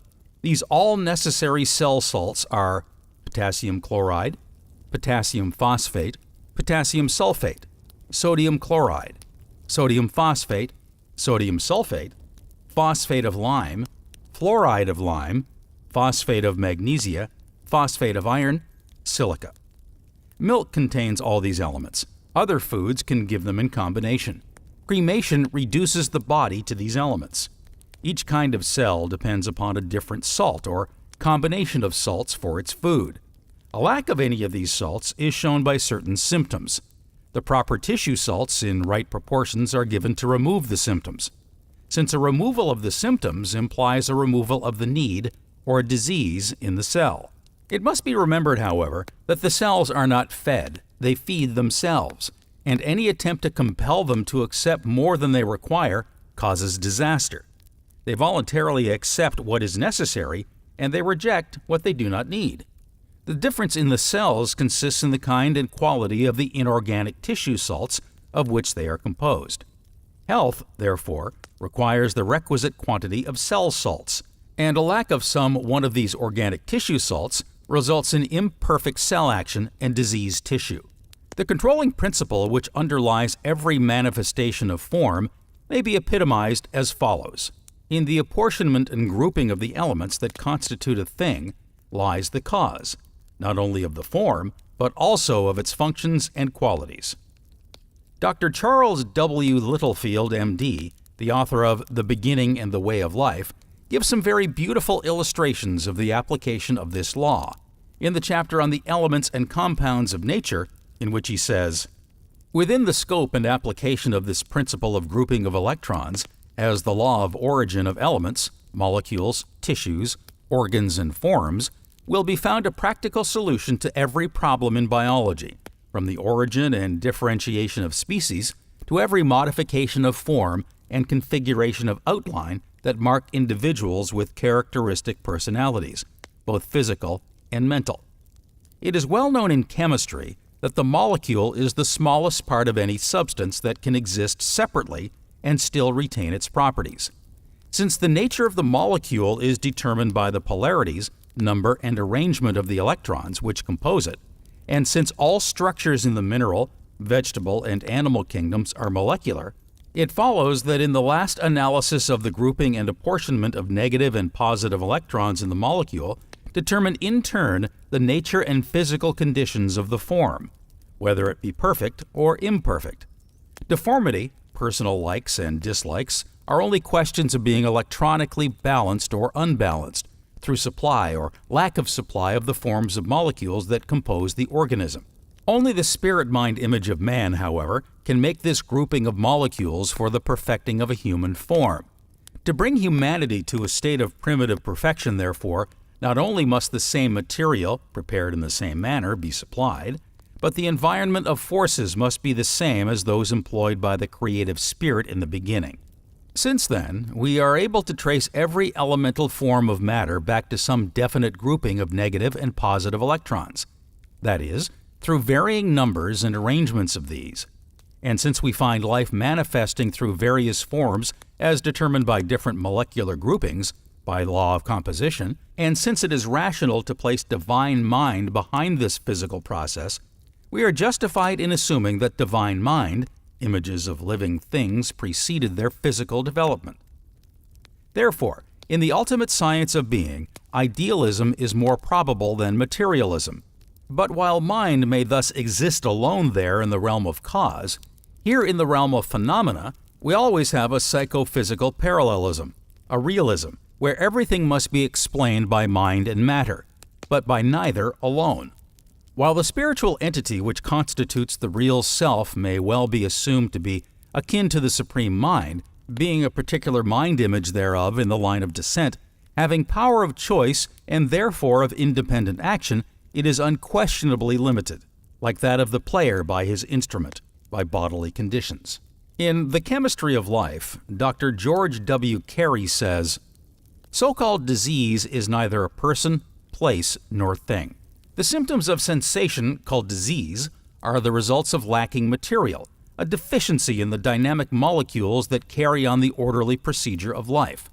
These all-necessary cell salts are potassium chloride, potassium phosphate, potassium sulfate, sodium chloride, sodium phosphate, sodium sulfate, phosphate of lime, fluoride of lime, phosphate of magnesia, phosphate of iron, silica. Milk contains all these elements. Other foods can give them in combination. Cremation reduces the body to these elements. Each kind of cell depends upon a different salt or combination of salts for its food. A lack of any of these salts is shown by certain symptoms. The proper tissue salts in right proportions are given to remove the symptoms, since a removal of the symptoms implies a removal of the need or disease in the cell. It must be remembered, however, that the cells are not fed, they feed themselves, and any attempt to compel them to accept more than they require causes disaster. They voluntarily accept what is necessary, and they reject what they do not need. The difference in the cells consists in the kind and quality of the inorganic tissue salts of which they are composed. Health, therefore, requires the requisite quantity of cell salts, and a lack of some one of these organic tissue salts results in imperfect cell action and diseased tissue. The controlling principle which underlies every manifestation of form may be epitomized as follows. In the apportionment and grouping of the elements that constitute a thing lies the cause, not only of the form, but also of its functions and qualities. Dr. Charles W. Littlefield, M.D., the author of The Beginning and the Way of Life, gives some very beautiful illustrations of the application of this law in the chapter on the elements and compounds of nature, in which he says, "Within the scope and application of this principle of grouping of electrons, as the law of origin of elements, molecules, tissues, organs, and forms, will be found a practical solution to every problem in biology, from the origin and differentiation of species to every modification of form and configuration of outline that mark individuals with characteristic personalities, both physical and mental. It is well known in chemistry that the molecule is the smallest part of any substance that can exist separately and still retain its properties. Since the nature of the molecule is determined by the polarities, number, and arrangement of the electrons which compose it, and since all structures in the mineral, vegetable, and animal kingdoms are molecular, it follows that in the last analysis of the grouping and apportionment of negative and positive electrons in the molecule determine in turn the nature and physical conditions of the form, whether it be perfect or imperfect. Deformity, personal likes and dislikes, are only questions of being electronically balanced or unbalanced through supply or lack of supply of the forms of molecules that compose the organism. Only the spirit-mind image of man, however, can make this grouping of molecules for the perfecting of a human form. To bring humanity to a state of primitive perfection, therefore, not only must the same material, prepared in the same manner, be supplied, but the environment of forces must be the same as those employed by the creative spirit in the beginning. Since then, we are able to trace every elemental form of matter back to some definite grouping of negative and positive electrons, that is, through varying numbers and arrangements of these. And since we find life manifesting through various forms as determined by different molecular groupings, by law of composition, and since it is rational to place divine mind behind this physical process, we are justified in assuming that divine mind, images of living things, preceded their physical development. Therefore, in the ultimate science of being, idealism is more probable than materialism. But while mind may thus exist alone there in the realm of cause, here in the realm of phenomena, we always have a psychophysical parallelism, a realism, where everything must be explained by mind and matter, but by neither alone. While the spiritual entity which constitutes the real self may well be assumed to be akin to the Supreme Mind, being a particular mind image thereof in the line of descent, having power of choice and therefore of independent action, it is unquestionably limited, like that of the player by his instrument, by bodily conditions. In The Chemistry of Life, Dr. George W. Carey says, "So-called disease is neither a person, place, nor thing. The symptoms of sensation, called disease, are the results of lacking material, a deficiency in the dynamic molecules that carry on the orderly procedure of life.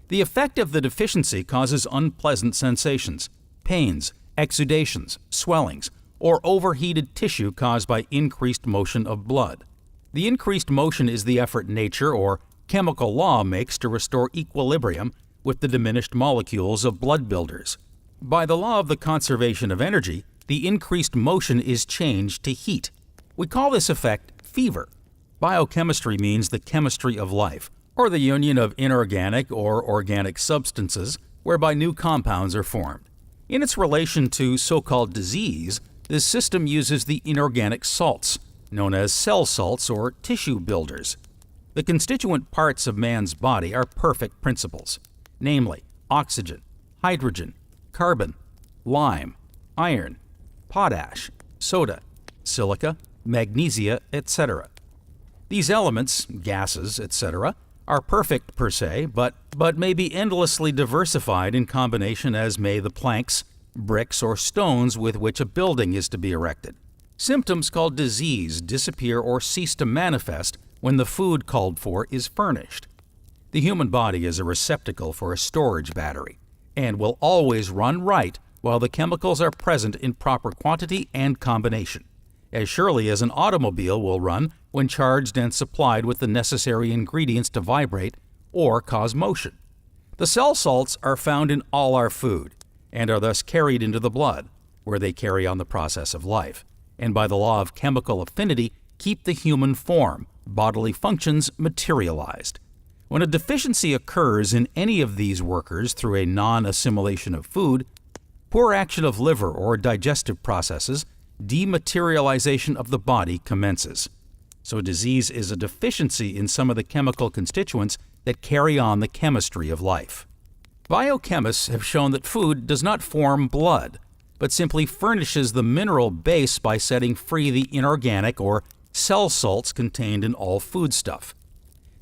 The effect of the deficiency causes unpleasant sensations, pains, exudations, swellings, or overheated tissue caused by increased motion of blood. The increased motion is the effort nature or chemical law makes to restore equilibrium with the diminished molecules of blood builders. By the law of the conservation of energy, the increased motion is changed to heat. We call this effect fever. Biochemistry means the chemistry of life, or the union of inorganic or organic substances whereby new compounds are formed. In its relation to so-called disease, this system uses the inorganic salts, known as cell salts or tissue builders. The constituent parts of man's body are perfect principles, namely oxygen, hydrogen, carbon, lime, iron, potash, soda, silica, magnesia, etc. These elements, gases, etc., are perfect per se, but may be endlessly diversified in combination as may the planks, bricks, or stones with which a building is to be erected. Symptoms called disease disappear or cease to manifest when the food called for is furnished. The human body is a receptacle for a storage battery, and will always run right while the chemicals are present in proper quantity and combination. as surely as an automobile will run when charged and supplied with the necessary ingredients to vibrate or cause motion. The cell salts are found in all our food and are thus carried into the blood, where they carry on the process of life, and by the law of chemical affinity keep the human form, bodily functions materialized. When a deficiency occurs in any of these workers through a non-assimilation of food, poor action of liver or digestive processes, dematerialization of the body commences. So disease is a deficiency in some of the chemical constituents that carry on the chemistry of life. Biochemists have shown that food does not form blood, but simply furnishes the mineral base by setting free the inorganic or cell salts contained in all foodstuff.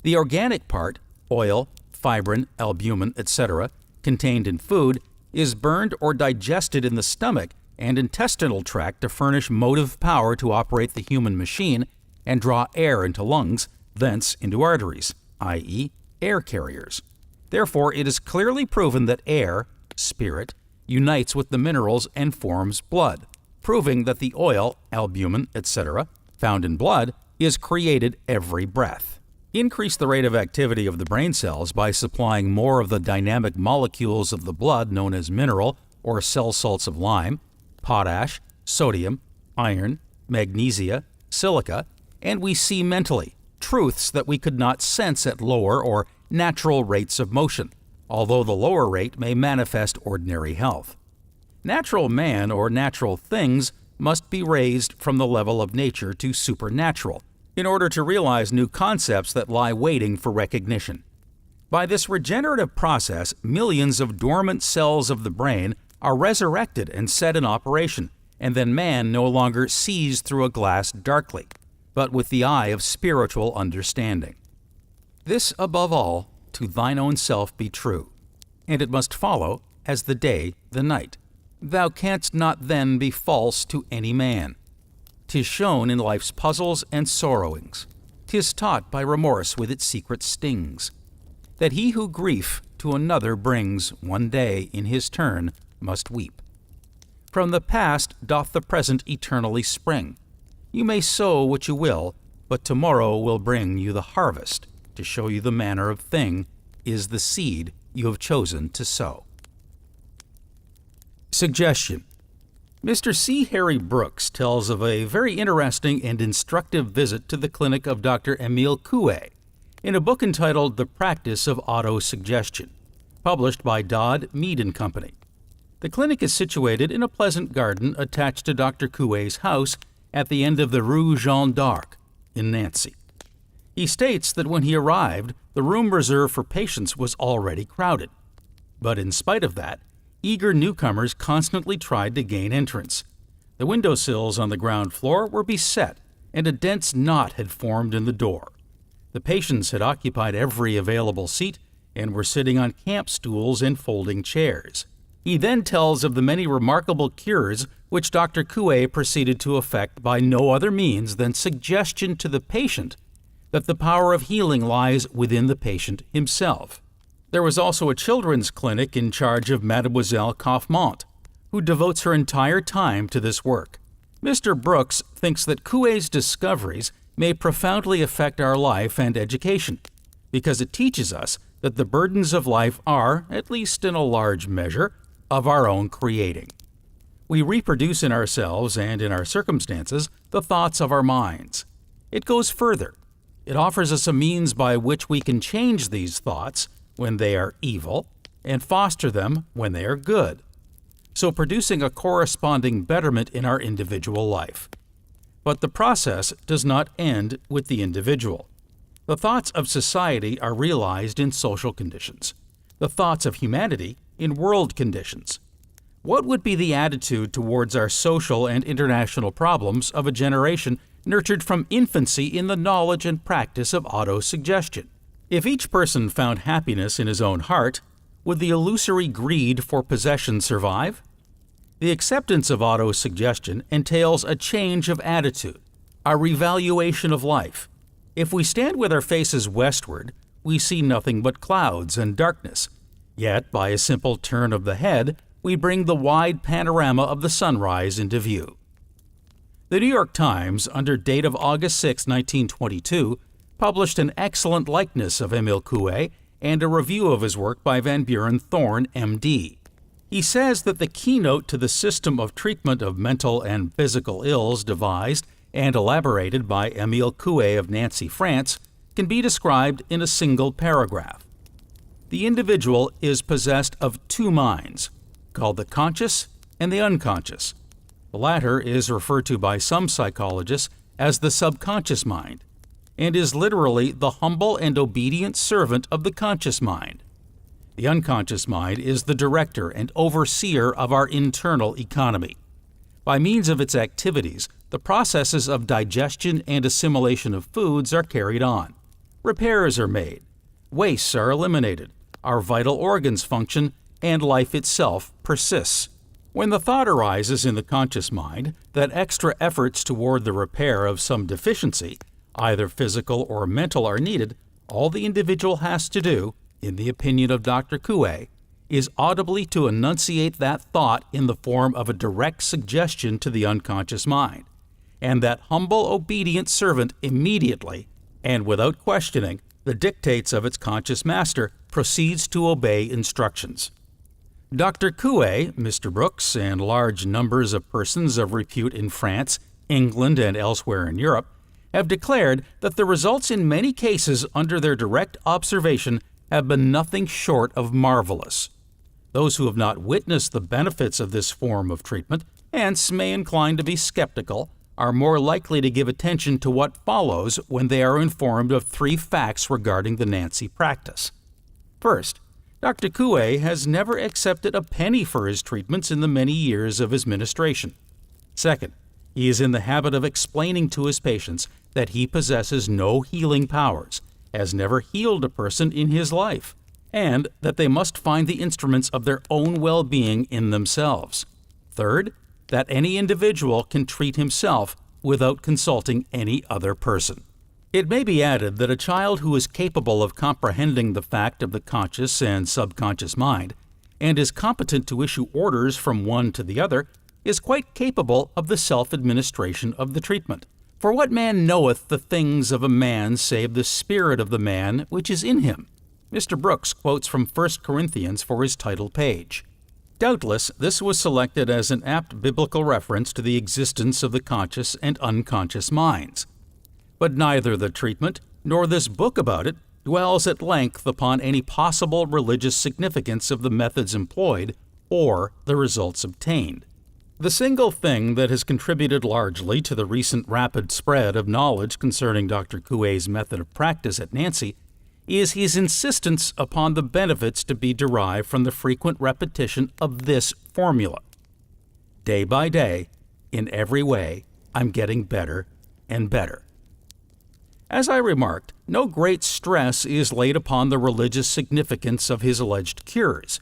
The organic part, oil, fibrin, albumin, etc., contained in food, is burned or digested in the stomach and intestinal tract to furnish motive power to operate the human machine and draw air into lungs, thence into arteries, i.e., air carriers. Therefore, it is clearly proven that air, spirit, unites with the minerals and forms blood, proving that the oil, albumin, etc., found in blood is created every breath. Increase the rate of activity of the brain cells by supplying more of the dynamic molecules of the blood known as mineral or cell salts of lime, potash, sodium, iron, magnesia, silica, and we see mentally truths that we could not sense at lower or natural rates of motion, although the lower rate may manifest ordinary health. Natural man or natural things must be raised from the level of nature to supernatural in order to realize new concepts that lie waiting for recognition. By this regenerative process, millions of dormant cells of the brain are resurrected and set in operation, and then man no longer sees through a glass darkly, but with the eye of spiritual understanding. This, above all, to thine own self be true, and it must follow, as the day the night. Thou canst not then be false to any man. 'Tis shown in life's puzzles and sorrowings. 'Tis taught by remorse with its secret stings, that he who grief to another brings, one day in his turn must weep. From the past doth the present eternally spring. You may sow what you will, but tomorrow will bring you the harvest, to show you the manner of thing is the seed you have chosen to sow. Suggestion. Mr. C. Harry Brooks tells of a very interesting and instructive visit to the clinic of Dr. Emile Coué in a book entitled The Practice of Autosuggestion, published by Dodd, Mead & Company. The clinic is situated in a pleasant garden attached to Dr. Coué's house at the end of the Rue Jeanne d'Arc in Nancy. He states that when he arrived, the room reserved for patients was already crowded. But in spite of that, eager newcomers constantly tried to gain entrance. The windowsills on the ground floor were beset, and a dense knot had formed in the door. The patients had occupied every available seat and were sitting on camp stools and folding chairs. He then tells of the many remarkable cures which Dr. Coué proceeded to effect by no other means than suggestion to the patient that the power of healing lies within the patient himself. There was also a children's clinic in charge of Mademoiselle Kaufmont, who devotes her entire time to this work. Mr. Brooks thinks that Coué's discoveries may profoundly affect our life and education, because it teaches us that the burdens of life are, at least in a large measure, of our own creating. We reproduce in ourselves and in our circumstances the thoughts of our minds. It goes further. It offers us a means by which we can change these thoughts when they are evil, and foster them when they are good, so producing a corresponding betterment in our individual life. But the process does not end with the individual. The thoughts of society are realized in social conditions, the thoughts of humanity in world conditions. What would be the attitude towards our social and international problems of a generation nurtured from infancy in the knowledge and practice of autosuggestion? If each person found happiness in his own heart, would the illusory greed for possession survive? The acceptance of autosuggestion entails a change of attitude, a revaluation of life. If we stand with our faces westward, we see nothing but clouds and darkness. Yet, by a simple turn of the head, we bring the wide panorama of the sunrise into view. The New York Times, under date of August 6, 1922, published an excellent likeness of Emile Coué and a review of his work by Van Buren Thorne, M.D. He says that the keynote to the system of treatment of mental and physical ills devised and elaborated by Emile Coué of Nancy, France, can be described in a single paragraph. The individual is possessed of two minds, called the conscious and the unconscious. The latter is referred to by some psychologists as the subconscious mind, and is literally the humble and obedient servant of the conscious mind. The unconscious mind is the director and overseer of our internal economy. By means of its activities, the processes of digestion and assimilation of foods are carried on. Repairs are made. Wastes are eliminated. Our vital organs function, and life itself persists. When the thought arises in the conscious mind that extra efforts toward the repair of some deficiency, either physical or mental, are needed, all the individual has to do, in the opinion of Dr. Coué, is audibly to enunciate that thought in the form of a direct suggestion to the unconscious mind, and that humble, obedient servant immediately, and without questioning the dictates of its conscious master, proceeds to obey instructions. Dr. Coué, Mr. Brooks, and large numbers of persons of repute in France, England, and elsewhere in Europe have declared that the results in many cases under their direct observation have been nothing short of marvelous. Those who have not witnessed the benefits of this form of treatment, hence may incline to be skeptical, are more likely to give attention to what follows when they are informed of three facts regarding the Nancy practice. First, Dr. Coué has never accepted a penny for his treatments in the many years of his ministration. Second, he is in the habit of explaining to his patients that he possesses no healing powers, has never healed a person in his life, and that they must find the instruments of their own well-being in themselves. Third, that any individual can treat himself without consulting any other person. It may be added that a child who is capable of comprehending the fact of the conscious and subconscious mind, and is competent to issue orders from one to the other, is quite capable of the self-administration of the treatment. For what man knoweth the things of a man save the spirit of the man which is in him? Mr. Brooks quotes from 1 Corinthians for his title page. Doubtless, this was selected as an apt biblical reference to the existence of the conscious and unconscious minds. But neither the treatment nor this book about it dwells at length upon any possible religious significance of the methods employed or the results obtained. The single thing that has contributed largely to the recent rapid spread of knowledge concerning Dr. Coué's method of practice at Nancy is his insistence upon the benefits to be derived from the frequent repetition of this formula. Day by day, in every way, I'm getting better and better. As I remarked, no great stress is laid upon the religious significance of his alleged cures.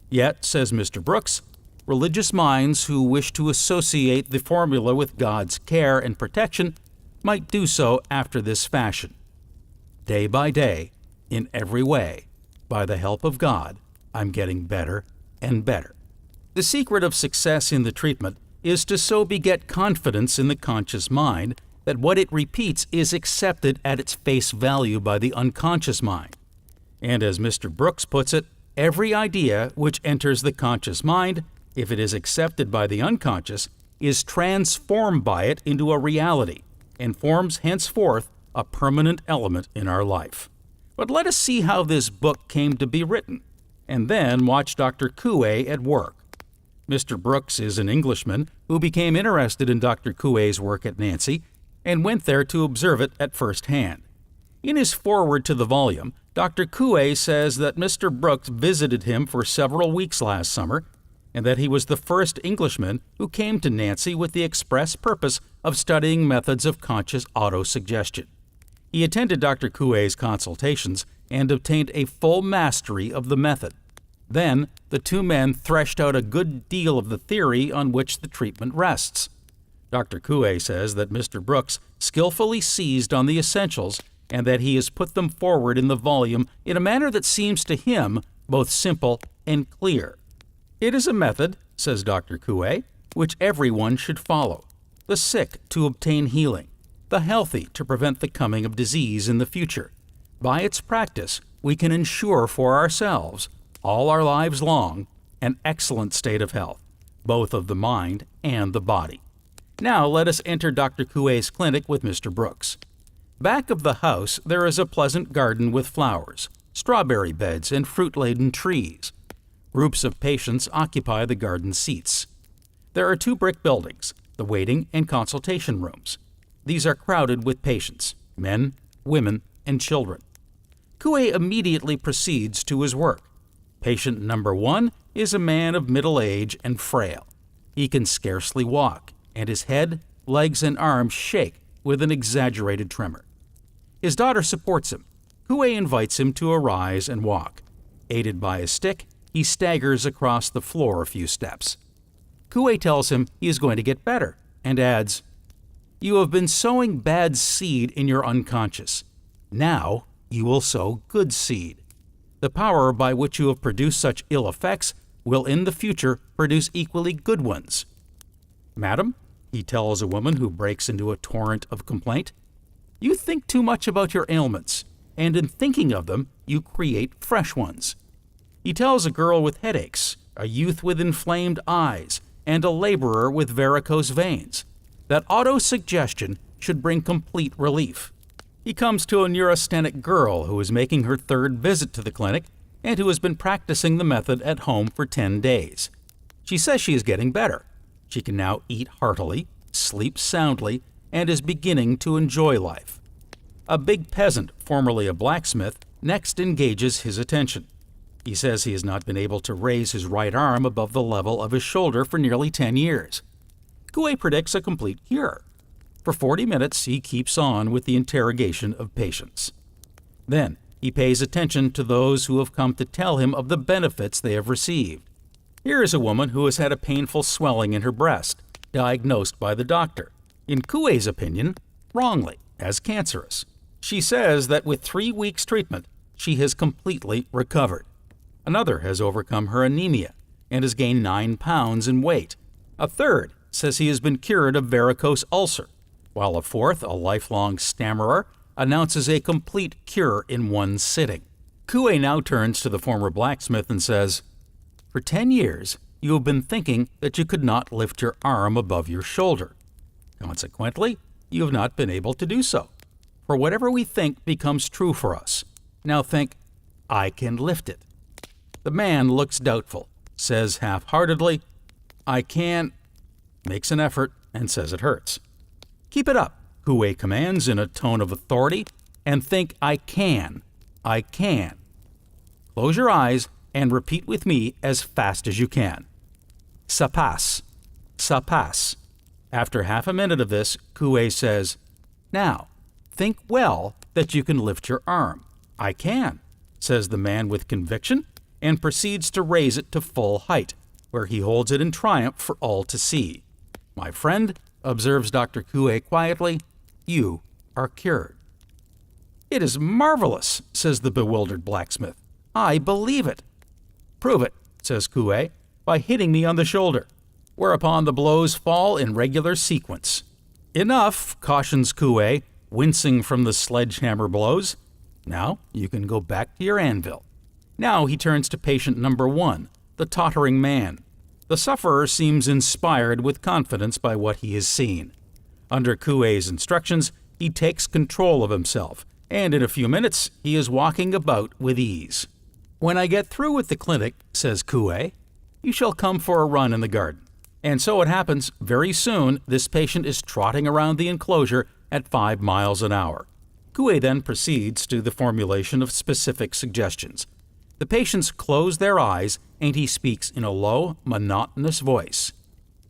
Yet, says Mr. Brooks, religious minds who wish to associate the formula with God's care and protection might do so after this fashion. Day by day, in every way, by the help of God, I'm getting better and better. The secret of success in the treatment is to so beget confidence in the conscious mind that what it repeats is accepted at its face value by the unconscious mind. And as Mr. Brooks puts it, every idea which enters the conscious mind, if it is accepted by the unconscious, is transformed by it into a reality and forms henceforth a permanent element in our life. But let us see how this book came to be written, and then watch Dr. Coué at work. Mr. Brooks is an Englishman who became interested in Dr. Coué's work at Nancy and went there to observe it at first hand. In his foreword to the volume, Dr. Coué says that Mr. Brooks visited him for several weeks last summer, and that he was the first Englishman who came to Nancy with the express purpose of studying methods of conscious autosuggestion. He attended Dr. Coué's consultations and obtained a full mastery of the method. Then, the two men threshed out a good deal of the theory on which the treatment rests. Dr. Coué says that Mr. Brooks skillfully seized on the essentials and that he has put them forward in the volume in a manner that seems to him both simple and clear. It is a method, says Dr. Coué, which everyone should follow. the sick to obtain healing, the healthy to prevent the coming of disease in the future. By its practice, we can ensure for ourselves, all our lives long, an excellent state of health, both of the mind and the body. Now let us enter Dr. Coué's clinic with Mr. Brooks. Back of the house there is a pleasant garden with flowers, strawberry beds, and fruit-laden trees. Groups of patients occupy the garden seats. There are 2 brick buildings, the waiting and consultation rooms. These are crowded with patients, men, women, and children. Coué immediately proceeds to his work. Patient number 1 is a man of middle age and frail. He can scarcely walk, and his head, legs, and arms shake with an exaggerated tremor. His daughter supports him. Coué invites him to arise and walk. Aided by a stick, he staggers across the floor a few steps. Coué tells him he is going to get better, and adds, "You have been sowing bad seed in your unconscious. Now you will sow good seed. The power by which you have produced such ill effects will in the future produce equally good ones." "Madam," he tells a woman who breaks into a torrent of complaint, "you think too much about your ailments, and in thinking of them, you create fresh ones." He tells a girl with headaches, a youth with inflamed eyes, and a laborer with varicose veins that autosuggestion should bring complete relief. He comes to a neurasthenic girl who is making her 3rd visit to the clinic and who has been practicing the method at home for 10 days. She says she is getting better. She can now eat heartily, sleep soundly, and is beginning to enjoy life. A big peasant, formerly a blacksmith, next engages his attention. He says he has not been able to raise his right arm above the level of his shoulder for nearly 10 years. Coué predicts a complete cure. For 40 minutes, he keeps on with the interrogation of patients. Then, he pays attention to those who have come to tell him of the benefits they have received. Here is a woman who has had a painful swelling in her breast, diagnosed by the doctor, in Coué's opinion, wrongly, as cancerous. She says that with 3 weeks' treatment, she has completely recovered. Another has overcome her anemia and has gained 9 pounds in weight. A third says he has been cured of varicose ulcer, while a fourth, a lifelong stammerer, announces a complete cure in 1 sitting. Coué now turns to the former blacksmith and says, "For 10 years, you have been thinking that you could not lift your arm above your shoulder. Consequently, you have not been able to do so. For whatever we think becomes true for us. Now think, I can lift it." The man looks doubtful, says half-heartedly, "I can," makes an effort, and says it hurts. "Keep it up," Coué commands in a tone of authority, "and think I can. I can." Close your eyes and repeat with me as fast as you can. "Ça passe. Ça passe." After half a minute of this, Coué says, "Now, think well that you can lift your arm." "I can," says the man with conviction, and proceeds to raise it to full height, where he holds it in triumph for all to see. "My friend," observes Dr. Coué quietly, "you are cured." "It is marvelous," says the bewildered blacksmith. "I believe it." "Prove it," says Coué, "by hitting me on the shoulder," whereupon the blows fall in regular sequence. "Enough," cautions Coué, wincing from the sledgehammer blows. "Now you can go back to your anvil." Now he turns to patient number 1, the tottering man. The sufferer seems inspired with confidence by what he has seen. Under Coué's instructions, he takes control of himself, and in a few minutes he is walking about with ease. "When I get through with the clinic," says Coué, "you shall come for a run in the garden." And so it happens, very soon this patient is trotting around the enclosure at 5 miles an hour. Coué then proceeds to the formulation of specific suggestions. The patients close their eyes, and he speaks in a low, monotonous voice.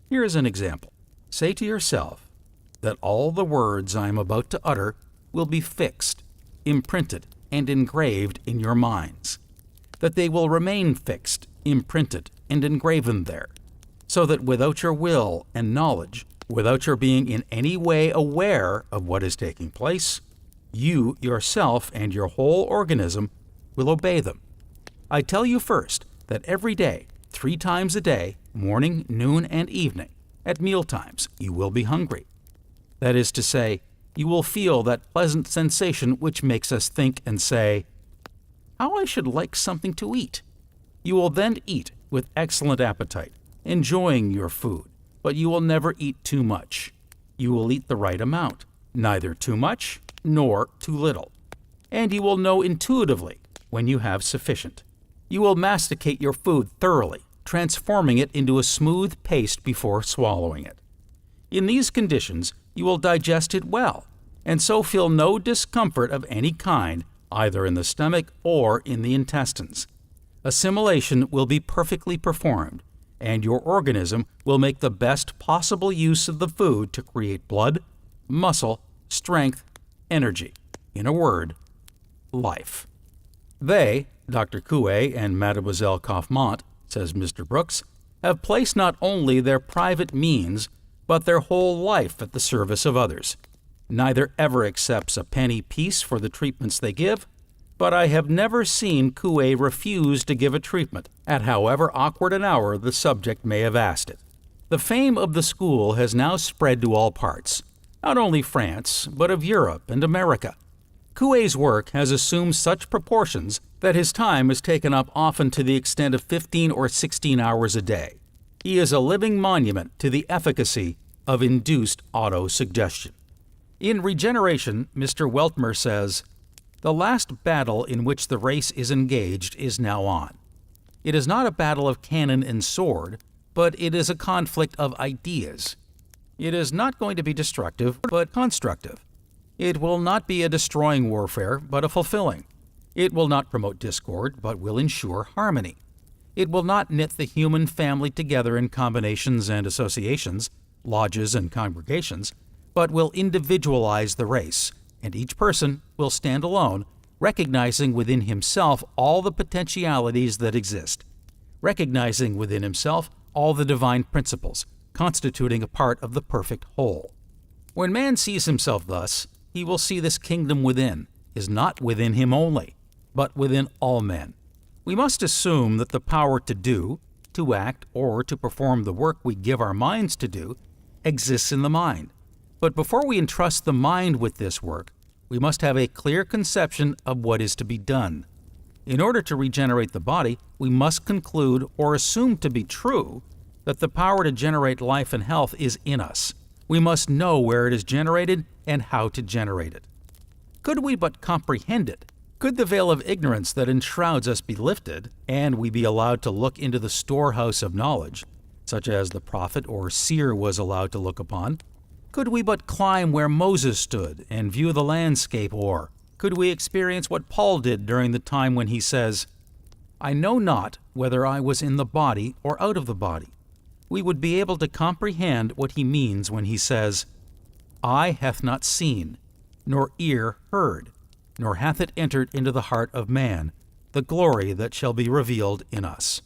Here is an example. Say to yourself that all the words I am about to utter will be fixed, imprinted, and engraved in your minds. That they will remain fixed, imprinted, and engraven there, so that without your will and knowledge, without your being in any way aware of what is taking place, you yourself and your whole organism will obey them. I tell you first that every day, 3 times a day, morning, noon, and evening, At mealtimes, you will be hungry. That is to say, you will feel that pleasant sensation which makes us think and say, "How I should like something to eat." You will then eat with excellent appetite, enjoying your food, but you will never eat too much. You will eat the right amount, neither too much nor too little. And you will know intuitively when you have sufficient. You will masticate your food thoroughly, transforming it into a smooth paste before swallowing it. In these conditions, you will digest it well, and so feel no discomfort of any kind, either in the stomach or in the intestines. Assimilation will be perfectly performed, and your organism will make the best possible use of the food to create blood, muscle, strength, energy. In a word, life. They, Dr. Coué and Mademoiselle Kaufmann, says Mr. Brooks, have placed not only their private means, but their whole life at the service of others. Neither ever accepts a penny piece for the treatments they give, but I have never seen Coué refuse to give a treatment, at however awkward an hour the subject may have asked it. The fame of the school has now spread to all parts, not only France, but of Europe and America. Coué's work has assumed such proportions that his time is taken up often to the extent of 15 or 16 hours a day. He is a living monument to the efficacy of induced autosuggestion. In Regeneration, Mr. Weltmer says, "The last battle in which the race is engaged is now on. It is not a battle of cannon and sword, but it is a conflict of ideas. It is not going to be destructive, but constructive. It will not be a destroying warfare, but a fulfilling. It will not promote discord, but will ensure harmony. It will not knit the human family together in combinations and associations, lodges and congregations, but will individualize the race, and each person will stand alone, recognizing within himself all the potentialities that exist, recognizing within himself all the divine principles, constituting a part of the perfect whole. When man sees himself thus, he will see this kingdom within is not within him only, but within all men. We must assume that the power to do, to act, or to perform the work we give our minds to do exists in the mind. But before we entrust the mind with this work, we must have a clear conception of what is to be done. In order to regenerate the body, we must conclude or assume to be true that the power to generate life and health is in us. We must know where it is generated and how to generate it. Could we but comprehend it, could the veil of ignorance that enshrouds us be lifted, and we be allowed to look into the storehouse of knowledge, such as the prophet or seer was allowed to look upon, could we but climb where Moses stood and view the landscape, or could we experience what Paul did during the time when he says, "I know not whether I was in the body or out of the body," we would be able to comprehend what he means when he says, "Eye hath not seen, nor ear heard, nor hath it entered into the heart of man, the glory that shall be revealed in us."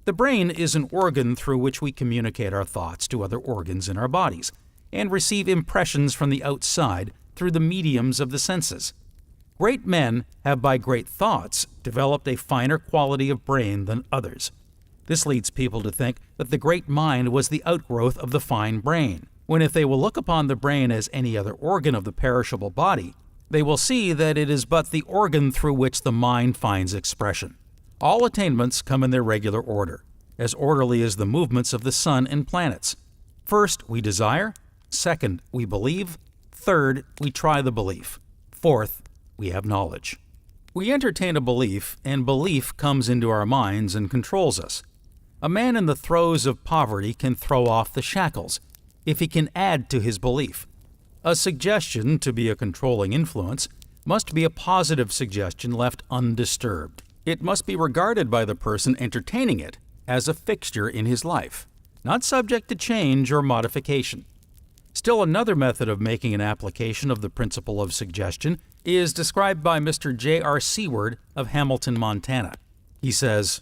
The brain is an organ through which we communicate our thoughts to other organs in our bodies, and receive impressions from the outside through the mediums of the senses. Great men have by great thoughts developed a finer quality of brain than others. This leads people to think that the great mind was the outgrowth of the fine brain, when if they will look upon the brain as any other organ of the perishable body, they will see that it is but the organ through which the mind finds expression. All attainments come in their regular order, as orderly as the movements of the sun and planets. First, we desire. Second, we believe. Third, we try the belief. Fourth, we have knowledge. We entertain a belief, and belief comes into our minds and controls us. A man in the throes of poverty can throw off the shackles if he can add to his belief. A suggestion, to be a controlling influence, must be a positive suggestion left undisturbed. It must be regarded by the person entertaining it as a fixture in his life, not subject to change or modification. Still another method of making an application of the principle of suggestion is described by Mr. J.R. Seward of Hamilton, Montana. He says,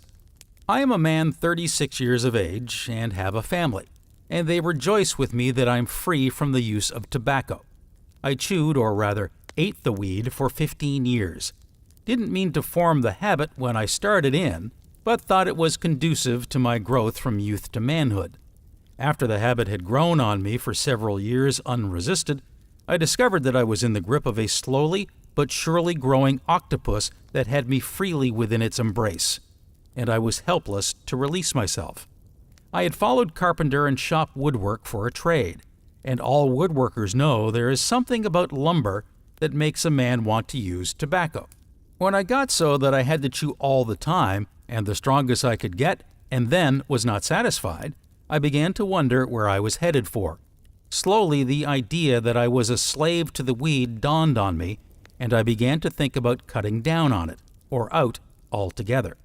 "I am a man 36 years of age and have a family, and they rejoice with me that I'm free from the use of tobacco. I chewed, or rather ate the weed for 15 years. Didn't mean to form the habit when I started in, but thought it was conducive to my growth from youth to manhood. After the habit had grown on me for several years unresisted, I discovered that I was in the grip of a slowly but surely growing octopus that had me freely within its embrace, and I was helpless to release myself. I had followed carpenter and shop woodwork for a trade, and all woodworkers know there is something about lumber that makes a man want to use tobacco. When I got so that I had to chew all the time, and the strongest I could get, and then was not satisfied, I began to wonder where I was headed for. Slowly, the idea that I was a slave to the weed dawned on me, and I began to think about cutting down on it, or out altogether.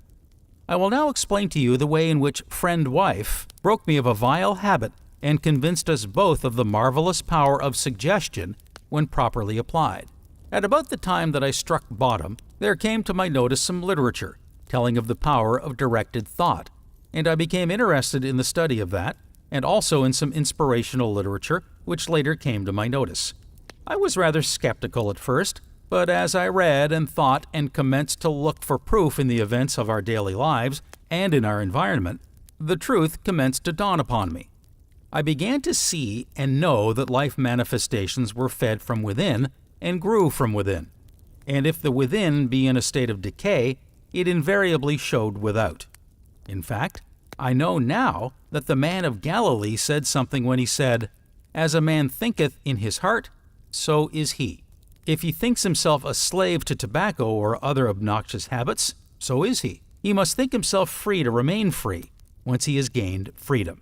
I will now explain to you the way in which friend wife broke me of a vile habit and convinced us both of the marvelous power of suggestion when properly applied. At about the time that I struck bottom, there came to my notice some literature telling of the power of directed thought, and I became interested in the study of that, and also in some inspirational literature which later came to my notice. I was rather skeptical at first, but as I read and thought and commenced to look for proof in the events of our daily lives and in our environment, the truth commenced to dawn upon me. I began to see and know that life manifestations were fed from within and grew from within, and if the within be in a state of decay, it invariably showed without. In fact, I know now that the man of Galilee said something when he said, "As a man thinketh in his heart, so is he." If he thinks himself a slave to tobacco or other obnoxious habits, so is he. He must think himself free to remain free, once he has gained freedom.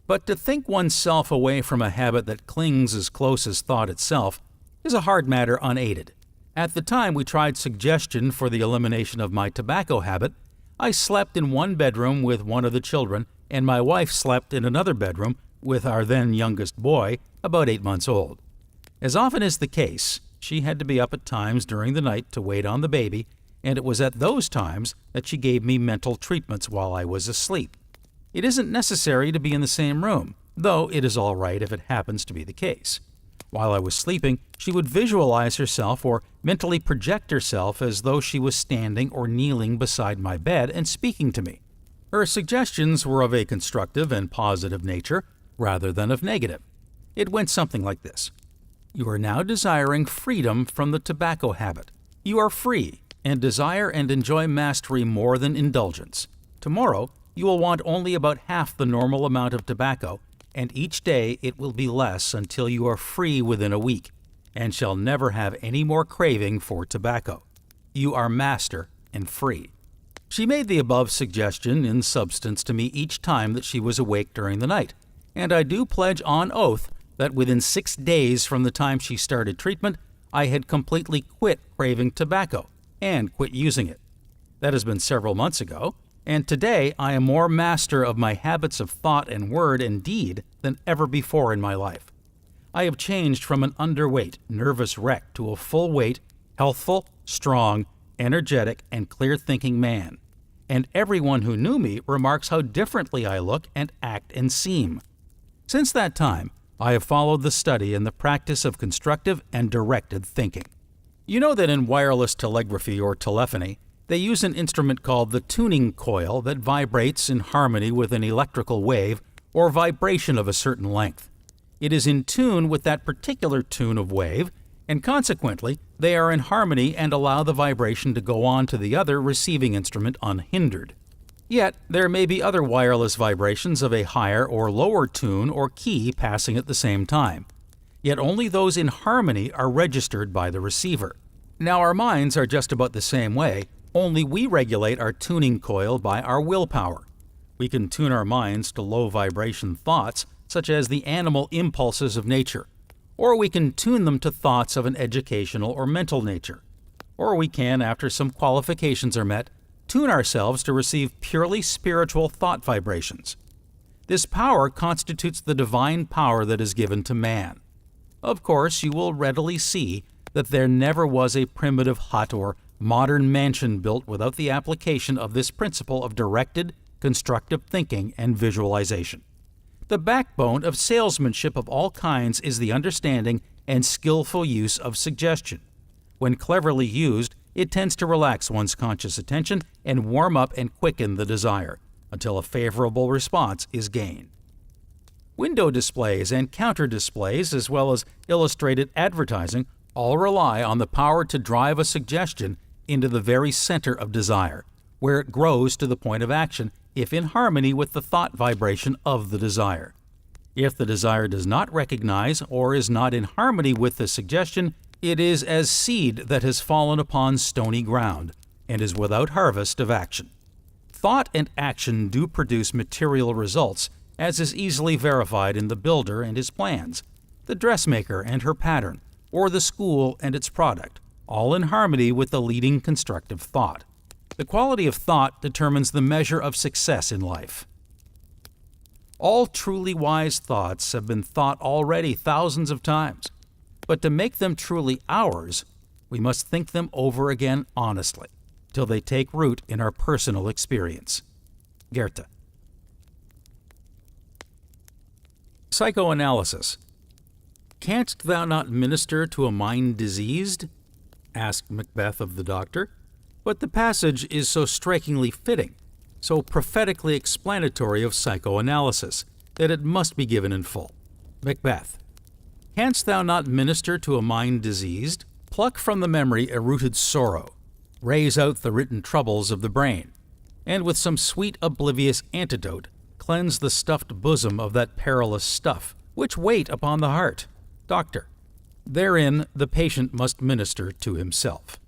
But to think oneself away from a habit that clings as close as thought itself is a hard matter unaided. At the time we tried suggestion for the elimination of my tobacco habit, I slept in one bedroom with one of the children, and my wife slept in another bedroom with our then youngest boy, about 8 months old. As often is the case, she had to be up at times during the night to wait on the baby, and it was at those times that she gave me mental treatments while I was asleep. It isn't necessary to be in the same room, though it is all right if it happens to be the case. While I was sleeping, she would visualize herself or mentally project herself as though she was standing or kneeling beside my bed and speaking to me. Her suggestions were of a constructive and positive nature rather than of negative. It went something like this. You are now desiring freedom from the tobacco habit. You are free and desire and enjoy mastery more than indulgence. Tomorrow, you will want only about half the normal amount of tobacco, and each day it will be less until you are free within a week, and shall never have any more craving for tobacco. You are master and free. She made the above suggestion in substance to me each time that she was awake during the night, and I do pledge on oath that within 6 days from the time she started treatment, I had completely quit craving tobacco and quit using it. That has been several months ago, and today I am more master of my habits of thought and word and deed than ever before in my life. I have changed from an underweight, nervous wreck to a full-weight, healthful, strong, energetic, and clear-thinking man, and everyone who knew me remarks how differently I look and act and seem. Since that time, I have followed the study and the practice of constructive and directed thinking. You know that in wireless telegraphy or telephony, they use an instrument called the tuning coil that vibrates in harmony with an electrical wave or vibration of a certain length. It is in tune with that particular tune of wave, and consequently, they are in harmony and allow the vibration to go on to the other receiving instrument unhindered. Yet, there may be other wireless vibrations of a higher or lower tune or key passing at the same time. Yet only those in harmony are registered by the receiver. Now, our minds are just about the same way, only we regulate our tuning coil by our willpower. We can tune our minds to low vibration thoughts, such as the animal impulses of nature, or we can tune them to thoughts of an educational or mental nature, or we can, after some qualifications are met, tune ourselves to receive purely spiritual thought vibrations. This power constitutes the divine power that is given to man. Of course, you will readily see that there never was a primitive hut or modern mansion built without the application of this principle of directed, constructive thinking and visualization. The backbone of salesmanship of all kinds is the understanding and skillful use of suggestion. When cleverly used, it tends to relax one's conscious attention and warm up and quicken the desire until a favorable response is gained. Window displays and counter displays, as well as illustrated advertising, all rely on the power to drive a suggestion into the very center of desire, where it grows to the point of action if in harmony with the thought vibration of the desire. If the desire does not recognize or is not in harmony with the suggestion, it is as seed that has fallen upon stony ground and is without harvest of action. Thought and action do produce material results, as is easily verified in the builder and his plans, the dressmaker and her pattern, or the school and its product, all in harmony with the leading constructive thought. The quality of thought determines the measure of success in life. All truly wise thoughts have been thought already thousands of times, but to make them truly ours, we must think them over again honestly, till they take root in our personal experience. Goethe. Psychoanalysis. Canst thou not minister to a mind diseased? Asked Macbeth of the doctor. But the passage is so strikingly fitting, so prophetically explanatory of psychoanalysis, that it must be given in full. Macbeth. Canst thou not minister to a mind diseased? Pluck from the memory a rooted sorrow, raise out the written troubles of the brain, and with some sweet oblivious antidote cleanse the stuffed bosom of that perilous stuff, which wait upon the heart. Doctor. Therein the patient must minister to himself.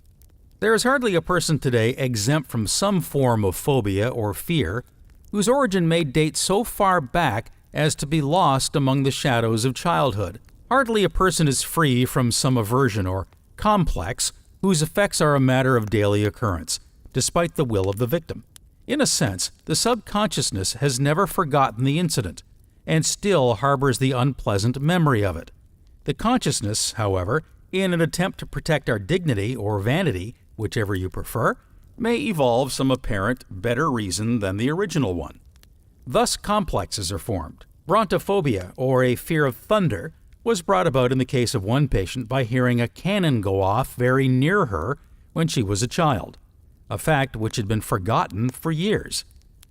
There is hardly a person today exempt from some form of phobia or fear, whose origin may date so far back as to be lost among the shadows of childhood. Hardly a person is free from some aversion or complex whose effects are a matter of daily occurrence, despite the will of the victim. In a sense, the subconsciousness has never forgotten the incident, and still harbors the unpleasant memory of it. The consciousness, however, in an attempt to protect our dignity or vanity, whichever you prefer, may evolve some apparent better reason than the original one. Thus complexes are formed. Brontophobia, or a fear of thunder, was brought about in the case of one patient by hearing a cannon go off very near her when she was a child, a fact which had been forgotten for years.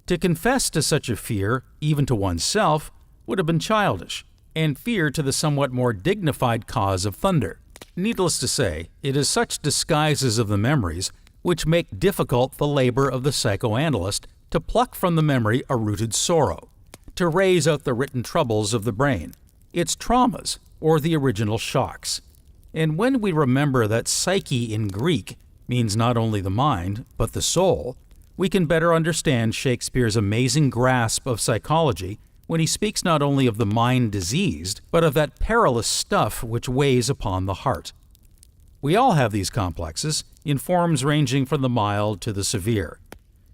To confess to such a fear, even to oneself, would have been childish, and fear to the somewhat more dignified cause of thunder. Needless to say, it is such disguises of the memories which make difficult the labor of the psychoanalyst to pluck from the memory a rooted sorrow, to raise out the written troubles of the brain, its traumas, or the original shocks. And when we remember that psyche in Greek means not only the mind, but the soul, we can better understand Shakespeare's amazing grasp of psychology when he speaks not only of the mind diseased, but of that perilous stuff which weighs upon the heart. We all have these complexes, in forms ranging from the mild to the severe.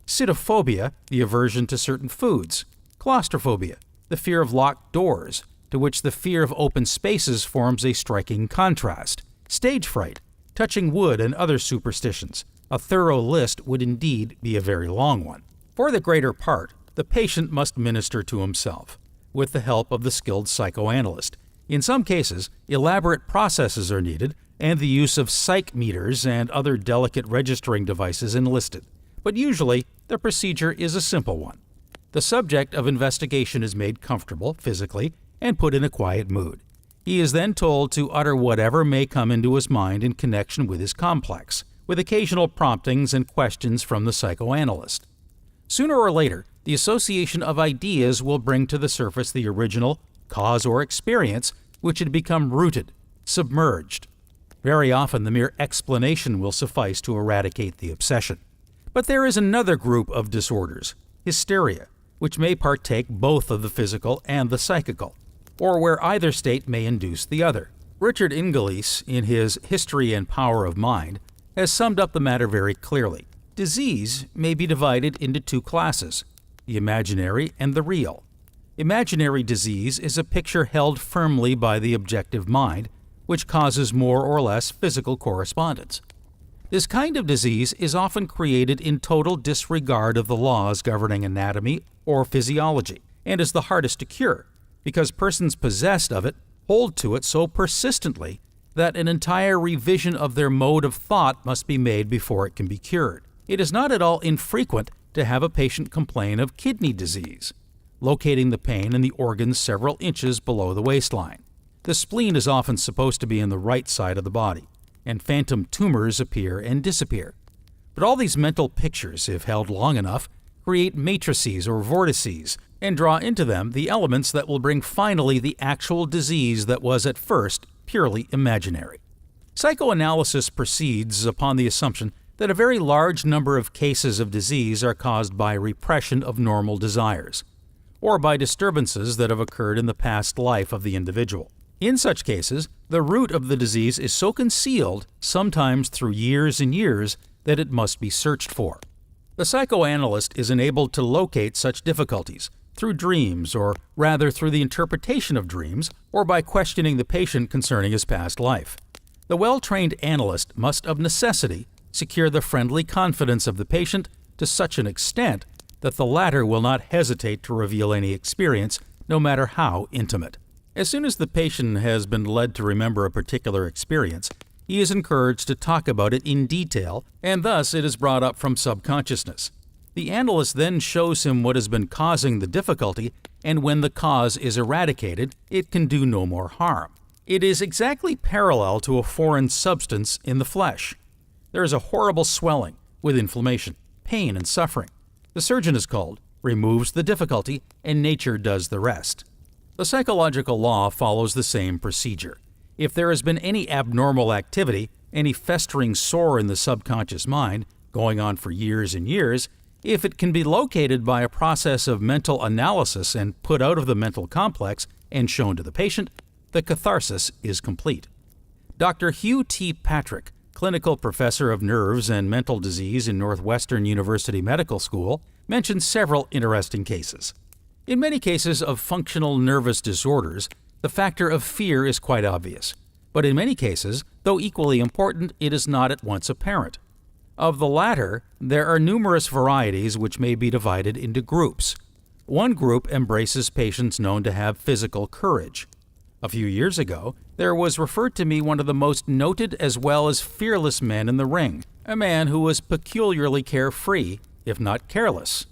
Cytophobia, the aversion to certain foods. Claustrophobia, the fear of locked doors, to which the fear of open spaces forms a striking contrast. Stage fright, touching wood and other superstitions. A thorough list would indeed be a very long one. For the greater part, the patient must minister to himself, with the help of the skilled psychoanalyst. In some cases, elaborate processes are needed, and the use of psych meters and other delicate registering devices enlisted. But usually, the procedure is a simple one. The subject of investigation is made comfortable physically and put in a quiet mood. He is then told to utter whatever may come into his mind in connection with his complex, with occasional promptings and questions from the psychoanalyst. Sooner or later, the association of ideas will bring to the surface the original cause or experience which had become rooted, submerged. Very often the mere explanation will suffice to eradicate the obsession. But there is another group of disorders, hysteria, which may partake both of the physical and the psychical, or where either state may induce the other. Richard Ingelese, in his History and Power of Mind, has summed up the matter very clearly. Disease may be divided into two classes, the imaginary and the real. Imaginary disease is a picture held firmly by the objective mind, which causes more or less physical correspondence. This kind of disease is often created in total disregard of the laws governing anatomy or physiology, and is the hardest to cure, because persons possessed of it hold to it so persistently that an entire revision of their mode of thought must be made before it can be cured. It is not at all infrequent to have a patient complain of kidney disease. locating the pain in the organs several inches below the waistline. The spleen is often supposed to be in the right side of the body, and phantom tumors appear and disappear. But all these mental pictures, if held long enough, create matrices or vortices and draw into them the elements that will bring finally the actual disease that was at first purely imaginary. Psychoanalysis proceeds upon the assumption that a very large number of cases of disease are caused by repression of normal desires, or by disturbances that have occurred in the past life of the individual. In such cases, the root of the disease is so concealed, sometimes through years and years, that it must be searched for. The psychoanalyst is enabled to locate such difficulties through dreams, or rather through the interpretation of dreams, or by questioning the patient concerning his past life. The well-trained analyst must of necessity secure the friendly confidence of the patient to such an extent that the latter will not hesitate to reveal any experience, no matter how intimate. As soon as the patient has been led to remember a particular experience, he is encouraged to talk about it in detail, and thus it is brought up from subconsciousness. The analyst then shows him what has been causing the difficulty, and when the cause is eradicated, it can do no more harm. It is exactly parallel to a foreign substance in the flesh. There is a horrible swelling with inflammation, pain, and suffering. The surgeon is called, removes the difficulty, and nature does the rest. The psychological law follows the same procedure. If there has been any abnormal activity, any festering sore in the subconscious mind, going on for years and years, if it can be located by a process of mental analysis and put out of the mental complex and shown to the patient, the catharsis is complete. Dr. Hugh T. Patrick, clinical professor of nerves and mental disease in Northwestern University Medical School, mentions several interesting cases. In many cases of functional nervous disorders, the factor of fear is quite obvious, but in many cases, though equally important, it is not at once apparent. Of the latter, there are numerous varieties which may be divided into groups. One group embraces patients known to have physical courage. A few years ago, there was referred to me one of the most noted as well as fearless men in the ring, a man who was peculiarly carefree, if not careless.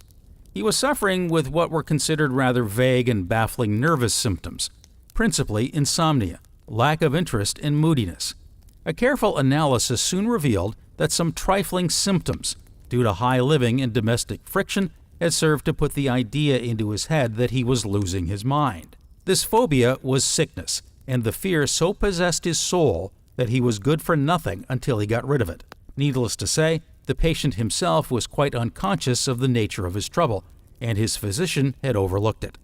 He was suffering with what were considered rather vague and baffling nervous symptoms, principally insomnia, lack of interest, and moodiness. A careful analysis soon revealed that some trifling symptoms, due to high living and domestic friction, had served to put the idea into his head that he was losing his mind. This phobia was sickness, and the fear so possessed his soul that he was good for nothing until he got rid of it. Needless to say, the patient himself was quite unconscious of the nature of his trouble, and his physician had overlooked it.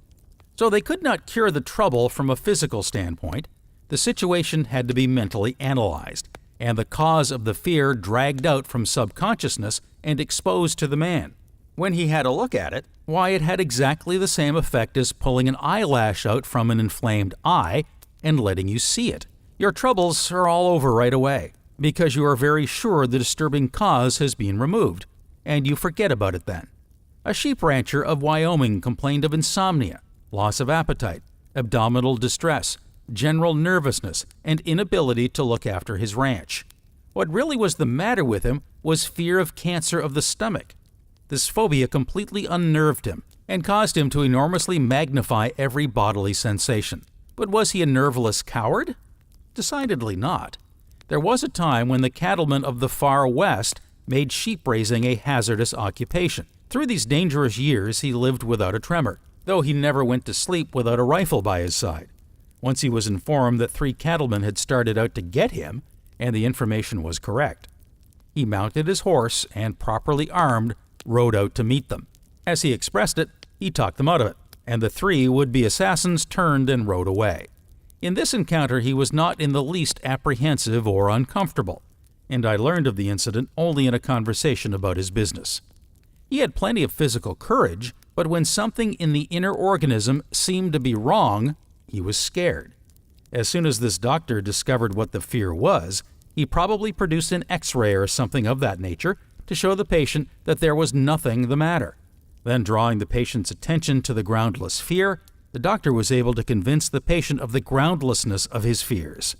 So they could not cure the trouble from a physical standpoint. The situation had to be mentally analyzed, and the cause of the fear dragged out from subconsciousness and exposed to the man. When he had a look at it, why, it had exactly the same effect as pulling an eyelash out from an inflamed eye and letting you see it. Your troubles are all over right away, because you are very sure the disturbing cause has been removed, and you forget about it then. A sheep rancher of Wyoming complained of insomnia, loss of appetite, abdominal distress, general nervousness, and inability to look after his ranch. What really was the matter with him was fear of cancer of the stomach. This phobia completely unnerved him and caused him to enormously magnify every bodily sensation. But was he a nerveless coward? Decidedly not. There was a time when the cattlemen of the far west made sheep raising a hazardous occupation. Through these dangerous years, he lived without a tremor, though he never went to sleep without a rifle by his side. Once he was informed that 3 cattlemen had started out to get him, and the information was correct. He mounted his horse and, properly armed, rode out to meet them. As he expressed it, he talked them out of it, and the 3 would-be assassins turned and rode away. In this encounter, he was not in the least apprehensive or uncomfortable, and I learned of the incident only in a conversation about his business. He had plenty of physical courage, but when something in the inner organism seemed to be wrong, he was scared. As soon as this doctor discovered what the fear was, he probably produced an X-ray or something of that nature to show the patient that there was nothing the matter. Then, drawing the patient's attention to the groundless fear, the doctor was able to convince the patient of the groundlessness of his fears.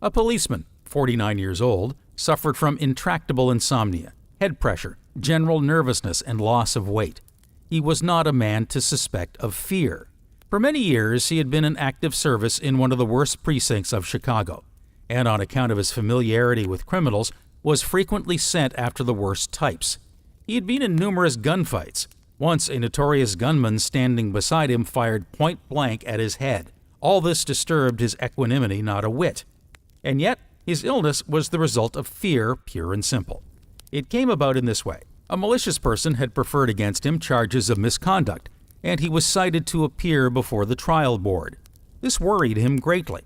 A policeman, 49 years old, suffered from intractable insomnia, head pressure, general nervousness, and loss of weight. he was not a man to suspect of fear. For many years, he had been in active service in one of the worst precincts of Chicago, and on account of his familiarity with criminals, was frequently sent after the worst types. He had been in numerous gunfights. Once, a notorious gunman standing beside him fired point-blank at his head. All this disturbed his equanimity not a whit. And yet, his illness was the result of fear, pure and simple. It came about in this way. A malicious person had preferred against him charges of misconduct, and he was cited to appear before the trial board. This worried him greatly.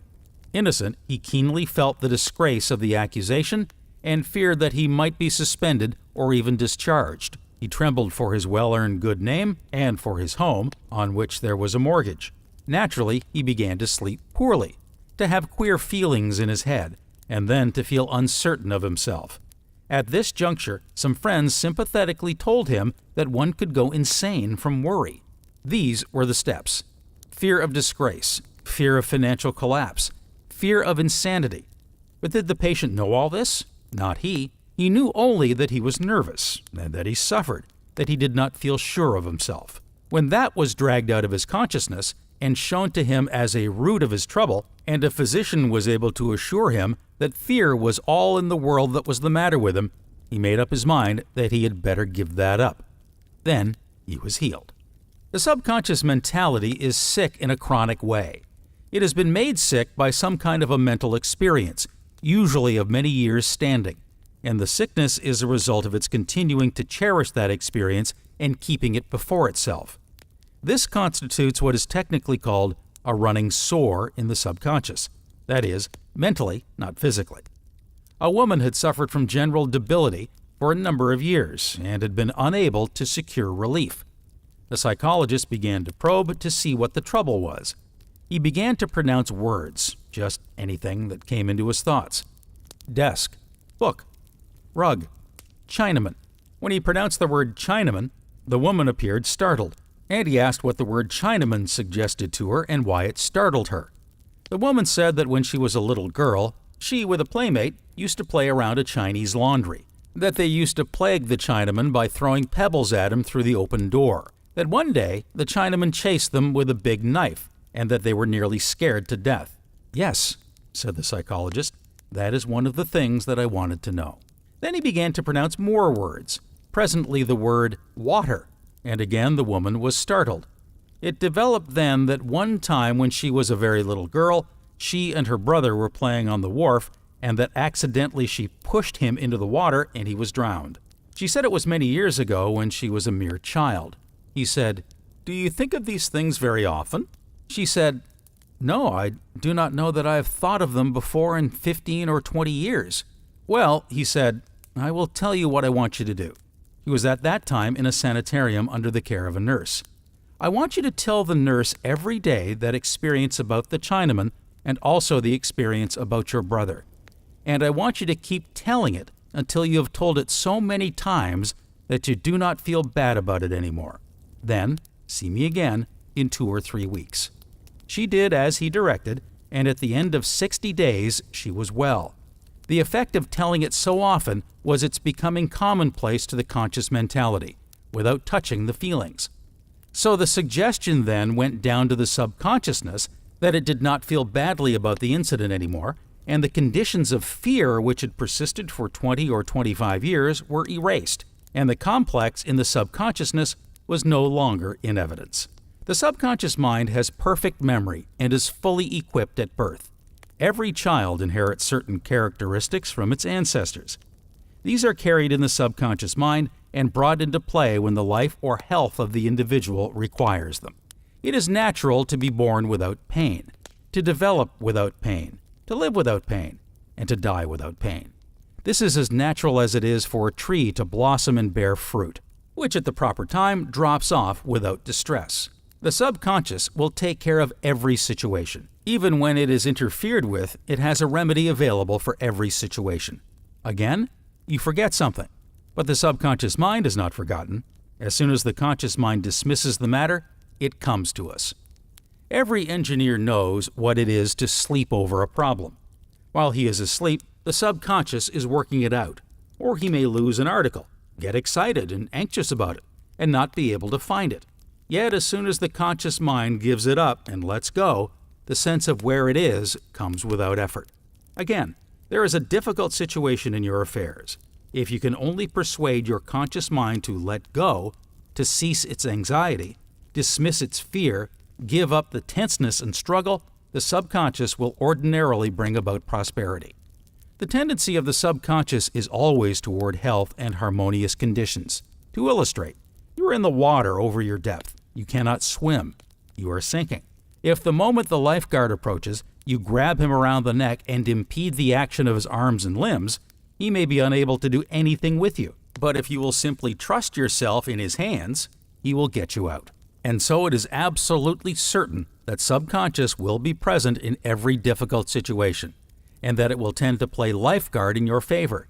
Innocent, he keenly felt the disgrace of the accusation and feared that he might be suspended or even discharged. He trembled for his well-earned good name and for his home, on which there was a mortgage. Naturally, he began to sleep poorly, to have queer feelings in his head, and then to feel uncertain of himself. At this juncture, some friends sympathetically told him that one could go insane from worry. These were the steps: fear of disgrace, fear of financial collapse, fear of insanity. But did the patient know all this? Not he. He knew only that he was nervous, and that he suffered, that he did not feel sure of himself. When that was dragged out of his consciousness and shown to him as a root of his trouble, and a physician was able to assure him that fear was all in the world that was the matter with him, he made up his mind that he had better give that up. Then he was healed. The subconscious mentality is sick in a chronic way. It has been made sick by some kind of a mental experience, usually of many years' standing, and the sickness is a result of its continuing to cherish that experience and keeping it before itself. This constitutes what is technically called a running sore in the subconscious, that is, mentally, not physically. A woman had suffered from general debility for a number of years and had been unable to secure relief. The psychologist began to probe to see what the trouble was. He began to pronounce words, just anything that came into his thoughts. Desk, book, rug, Chinaman. When he pronounced the word Chinaman, the woman appeared startled, and he asked what the word Chinaman suggested to her and why it startled her. The woman said that when she was a little girl, she, with a playmate, used to play around a Chinese laundry, that they used to plague the Chinaman by throwing pebbles at him through the open door, that one day the Chinaman chased them with a big knife, and that they were nearly scared to death. Yes, said the psychologist, that is one of the things that I wanted to know. Then he began to pronounce more words, presently the word water, and again the woman was startled. It developed then that one time when she was a very little girl, she and her brother were playing on the wharf, and that accidentally she pushed him into the water and he was drowned. She said it was many years ago when she was a mere child. He said, "Do you think of these things very often?" She said, "No, I do not know that I have thought of them before in 15 or 20 years. Well, he said, I will tell you what I want you to do. He was at that time in a sanitarium under the care of a nurse. I want you to tell the nurse every day that experience about the Chinaman and also the experience about your brother. And I want you to keep telling it until you have told it so many times that you do not feel bad about it anymore. Then, see me again in 2 or 3 weeks. She did as he directed, and at the end of 60 days, she was well. The effect of telling it so often was its becoming commonplace to the conscious mentality, without touching the feelings. So the suggestion then went down to the subconsciousness that it did not feel badly about the incident anymore, and the conditions of fear which had persisted for 20 or 25 years were erased, and the complex in the subconsciousness was no longer in evidence. The subconscious mind has perfect memory and is fully equipped at birth. Every child inherits certain characteristics from its ancestors. These are carried in the subconscious mind and brought into play when the life or health of the individual requires them. It is natural to be born without pain, to develop without pain, to live without pain, and to die without pain. This is as natural as it is for a tree to blossom and bear fruit, which at the proper time drops off without distress. The subconscious will take care of every situation. Even when it is interfered with, it has a remedy available for every situation. Again, you forget something, but the subconscious mind is not forgotten. As soon as the conscious mind dismisses the matter, it comes to us. Every engineer knows what it is to sleep over a problem. While he is asleep, the subconscious is working it out. Or he may lose an article, get excited and anxious about it, and not be able to find it. Yet as soon as the conscious mind gives it up and lets go, the sense of where it is comes without effort. Again, there is a difficult situation in your affairs. If you can only persuade your conscious mind to let go, to cease its anxiety, dismiss its fear, give up the tenseness and struggle, the subconscious will ordinarily bring about prosperity. The tendency of the subconscious is always toward health and harmonious conditions. To illustrate, you are in the water over your depth. You cannot swim. You are sinking. If the moment the lifeguard approaches, you grab him around the neck and impede the action of his arms and limbs, he may be unable to do anything with you. But if you will simply trust yourself in his hands, he will get you out. And so it is absolutely certain that subconscious will be present in every difficult situation, and that it will tend to play lifeguard in your favor.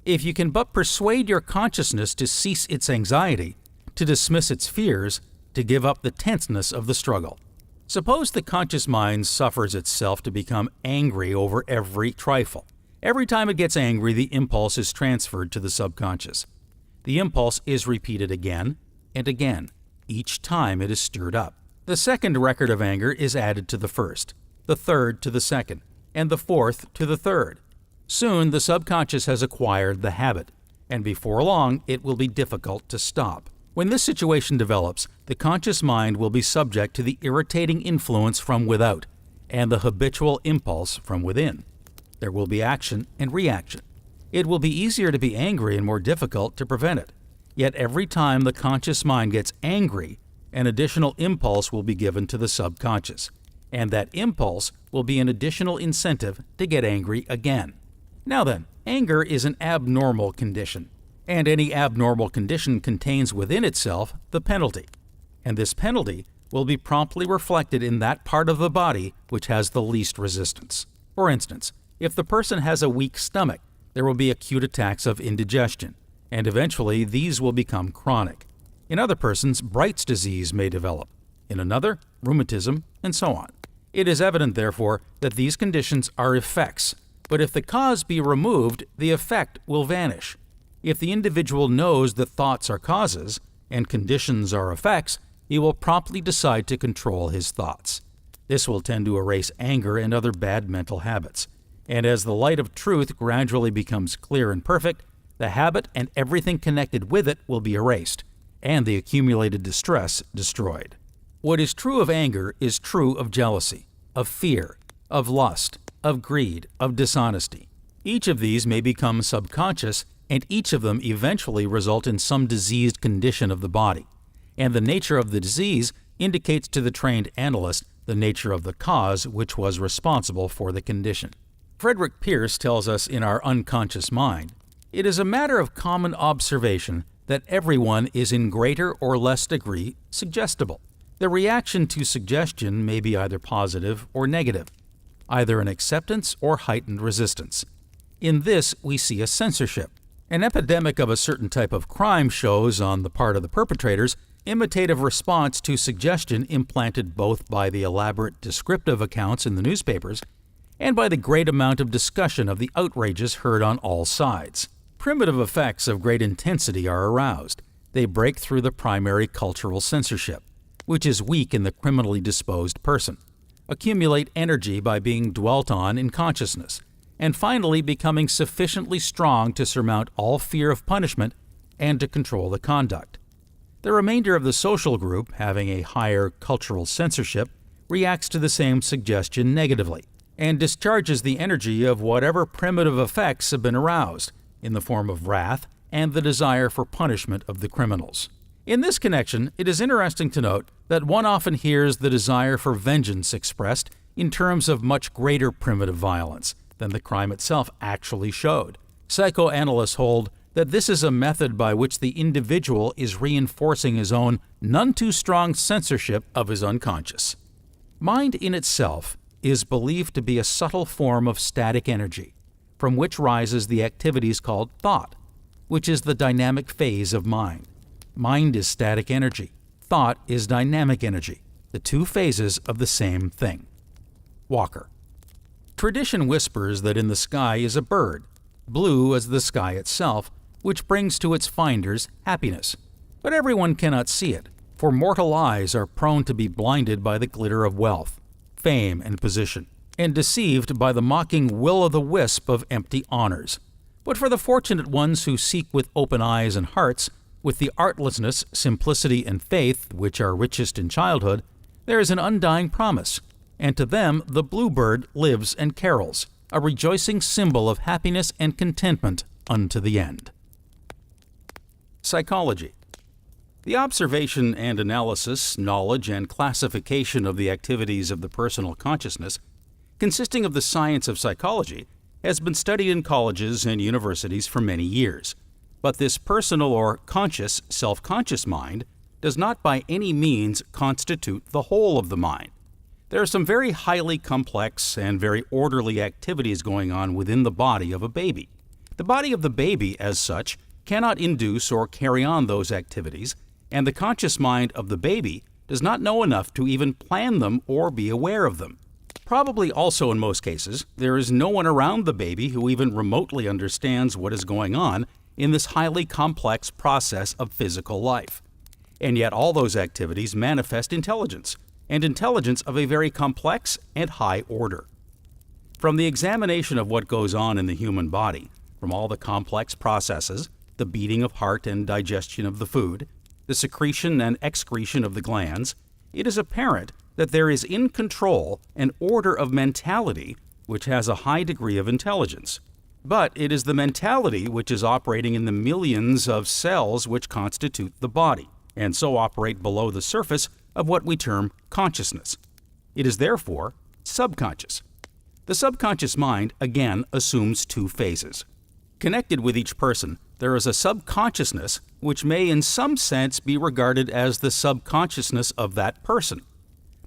If you can but persuade your consciousness to cease its anxiety, to dismiss its fears, to give up the tenseness of the struggle. Suppose the conscious mind suffers itself to become angry over every trifle. Every time it gets angry, the impulse is transferred to the subconscious. The impulse is repeated again and again, each time it is stirred up. The second record of anger is added to the first, the third to the second, and the fourth to the third. Soon the subconscious has acquired the habit, and before long it will be difficult to stop. When this situation develops, the conscious mind will be subject to the irritating influence from without and the habitual impulse from within. There will be action and reaction. It will be easier to be angry and more difficult to prevent it. Yet every time the conscious mind gets angry, an additional impulse will be given to the subconscious, and that impulse will be an additional incentive to get angry again. Now then, anger is an abnormal condition, and any abnormal condition contains within itself the penalty, and this penalty will be promptly reflected in that part of the body which has the least resistance. For instance, if the person has a weak stomach, there will be acute attacks of indigestion, and eventually these will become chronic. In other persons, Bright's disease may develop. In another, rheumatism, and so on. It is evident, therefore, that these conditions are effects, but if the cause be removed, the effect will vanish. If the individual knows that thoughts are causes and conditions are effects, he will promptly decide to control his thoughts. This will tend to erase anger and other bad mental habits. And as the light of truth gradually becomes clear and perfect, the habit and everything connected with it will be erased, and the accumulated distress destroyed. What is true of anger is true of jealousy, of fear, of lust, of greed, of dishonesty. Each of these may become subconscious, and each of them eventually result in some diseased condition of the body. And the nature of the disease indicates to the trained analyst the nature of the cause which was responsible for the condition. Frederick Pierce tells us in Our Unconscious Mind, "It is a matter of common observation that everyone is in greater or less degree suggestible. The reaction to suggestion may be either positive or negative, either an acceptance or heightened resistance. In this we see a censorship. An epidemic of a certain type of crime shows, on the part of the perpetrators, imitative response to suggestion implanted both by the elaborate descriptive accounts in the newspapers and by the great amount of discussion of the outrages heard on all sides. Primitive effects of great intensity are aroused. They break through the primary cultural censorship, which is weak in the criminally disposed person, accumulate energy by being dwelt on in consciousness, and finally becoming sufficiently strong to surmount all fear of punishment and to control the conduct. The remainder of the social group, having a higher cultural censorship, reacts to the same suggestion negatively, and discharges the energy of whatever primitive effects have been aroused, in the form of wrath and the desire for punishment of the criminals. In this connection, it is interesting to note that one often hears the desire for vengeance expressed in terms of much greater primitive violence than the crime itself actually showed. Psychoanalysts hold that this is a method by which the individual is reinforcing his own none too strong censorship of his unconscious. Mind in itself is believed to be a subtle form of static energy, from which rises the activities called thought, which is the dynamic phase of mind. Mind is static energy. Thought is dynamic energy, the two phases of the same thing. Walker. Tradition whispers that in the sky is a bird, blue as the sky itself, which brings to its finders happiness. But everyone cannot see it, for mortal eyes are prone to be blinded by the glitter of wealth, fame, and position, and deceived by the mocking will-o'-the-wisp of empty honors. But for the fortunate ones who seek with open eyes and hearts, with the artlessness, simplicity, and faith which are richest in childhood, there is an undying promise, and to them the bluebird lives and carols, a rejoicing symbol of happiness and contentment unto the end. Psychology. The observation and analysis, knowledge, and classification of the activities of the personal consciousness, consisting of the science of psychology, has been studied in colleges and universities for many years. But this personal or conscious, self-conscious mind does not by any means constitute the whole of the mind. There are some very highly complex and very orderly activities going on within the body of a baby. The body of the baby, as such, cannot induce or carry on those activities, and the conscious mind of the baby does not know enough to even plan them or be aware of them. Probably also in most cases, there is no one around the baby who even remotely understands what is going on in this highly complex process of physical life. And yet all those activities manifest intelligence, and intelligence of a very complex and high order. From the examination of what goes on in the human body, from all the complex processes, the beating of heart and digestion of the food, the secretion and excretion of the glands, it is apparent that there is in control an order of mentality which has a high degree of intelligence. But it is the mentality which is operating in the millions of cells which constitute the body, and so operate below the surface of what we term consciousness. It is therefore subconscious. The subconscious mind again assumes two phases. Connected with each person, there is a subconsciousness which may in some sense be regarded as the subconsciousness of that person,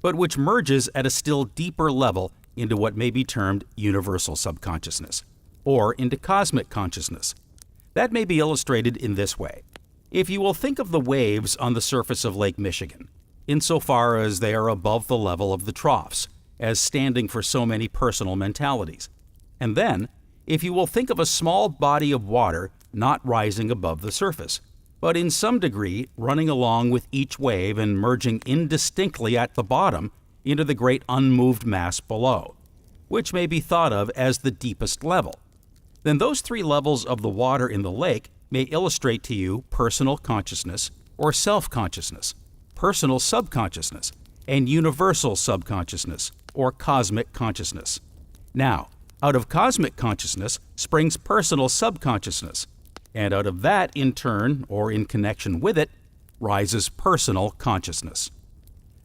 but which merges at a still deeper level into what may be termed universal subconsciousness, or into cosmic consciousness. That may be illustrated in this way. If you will think of the waves on the surface of Lake Michigan, insofar as they are above the level of the troughs, as standing for so many personal mentalities. And then, if you will think of a small body of water not rising above the surface, but in some degree running along with each wave and merging indistinctly at the bottom into the great unmoved mass below, which may be thought of as the deepest level, then those three levels of the water in the lake may illustrate to you personal consciousness or self-consciousness, personal subconsciousness, and universal subconsciousness or cosmic consciousness. Now, out of cosmic consciousness springs personal subconsciousness, and out of that, in turn, or in connection with it, rises personal consciousness.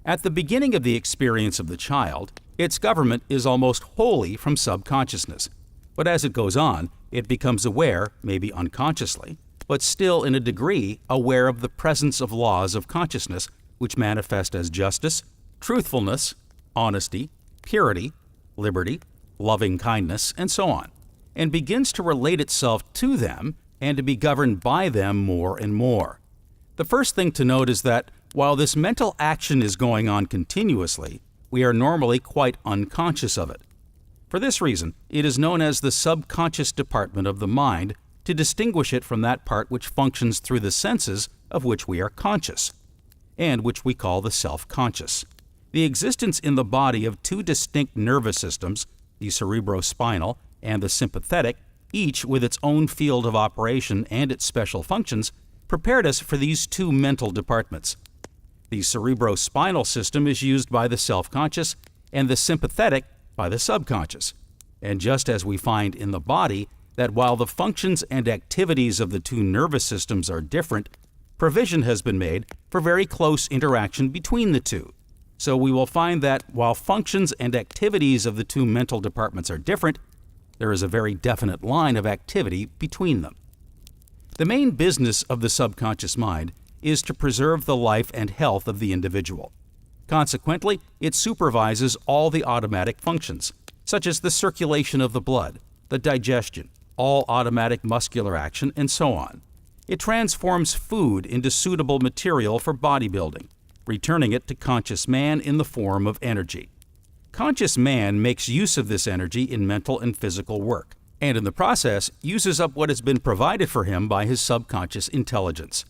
At the beginning of the experience of the child, its government is almost wholly from subconsciousness, but as it goes on, it becomes aware, maybe unconsciously, but still in a degree aware of the presence of laws of consciousness which manifest as justice, truthfulness, honesty, purity, liberty, loving kindness, and so on, and begins to relate itself to them and to be governed by them more and more. The first thing to note is that while this mental action is going on continuously, we are normally quite unconscious of it. For this reason, it is known as the subconscious department of the mind to distinguish it from that part which functions through the senses of which we are conscious, and which we call the self-conscious. The existence in the body of two distinct nervous systems, the cerebrospinal and the sympathetic, each with its own field of operation and its special functions, prepared us for these two mental departments. The cerebrospinal system is used by the self-conscious and the sympathetic by the subconscious. And just as we find in the body that while the functions and activities of the two nervous systems are different, provision has been made for very close interaction between the two. So we will find that while functions and activities of the two mental departments are different, there is a very definite line of activity between them. The main business of the subconscious mind is to preserve the life and health of the individual. Consequently, it supervises all the automatic functions, such as the circulation of the blood, the digestion, all automatic muscular action, and so on. It transforms food into suitable material for bodybuilding, returning it to conscious man in the form of energy. Conscious man makes use of this energy in mental and physical work, and in the process uses up what has been provided for him by his subconscious intelligence.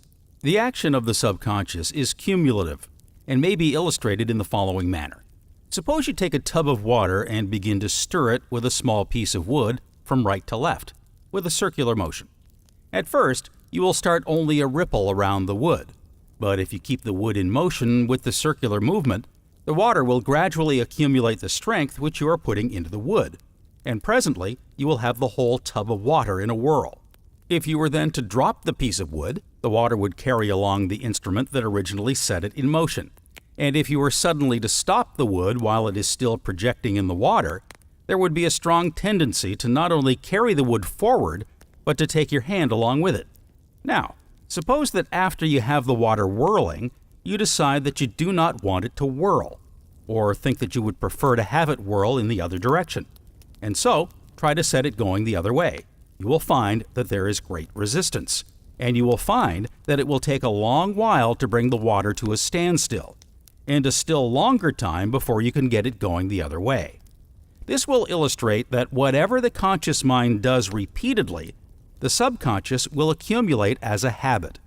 The action of the subconscious is cumulative and may be illustrated in the following manner. Suppose you take a tub of water and begin to stir it with a small piece of wood from right to left, with a circular motion. At first, you will start only a ripple around the wood, but if you keep the wood in motion with the circular movement, the water will gradually accumulate the strength which you are putting into the wood, and presently you will have the whole tub of water in a whirl. If you were then to drop the piece of wood, the water would carry along the instrument that originally set it in motion. And if you were suddenly to stop the wood while it is still projecting in the water, there would be a strong tendency to not only carry the wood forward, but to take your hand along with it. Now, suppose that after you have the water whirling, you decide that you do not want it to whirl, or think that you would prefer to have it whirl in the other direction, and so try to set it going the other way. You will find that there is great resistance, and you will find that it will take a long while to bring the water to a standstill, and a still longer time before you can get it going the other way. This will illustrate that whatever the conscious mind does repeatedly, the subconscious will accumulate as a habit.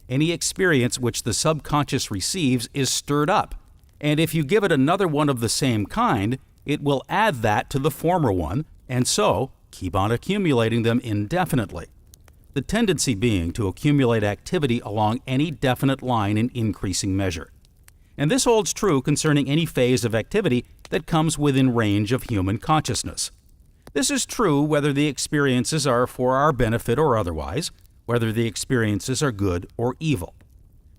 Any experience which the subconscious receives is stirred up, and if you give it another one of the same kind, it will add that to the former one, and so keep on accumulating them indefinitely. The tendency being to accumulate activity along any definite line in increasing measure. And this holds true concerning any phase of activity that comes within range of human consciousness. This is true whether the experiences are for our benefit or otherwise, whether the experiences are good or evil.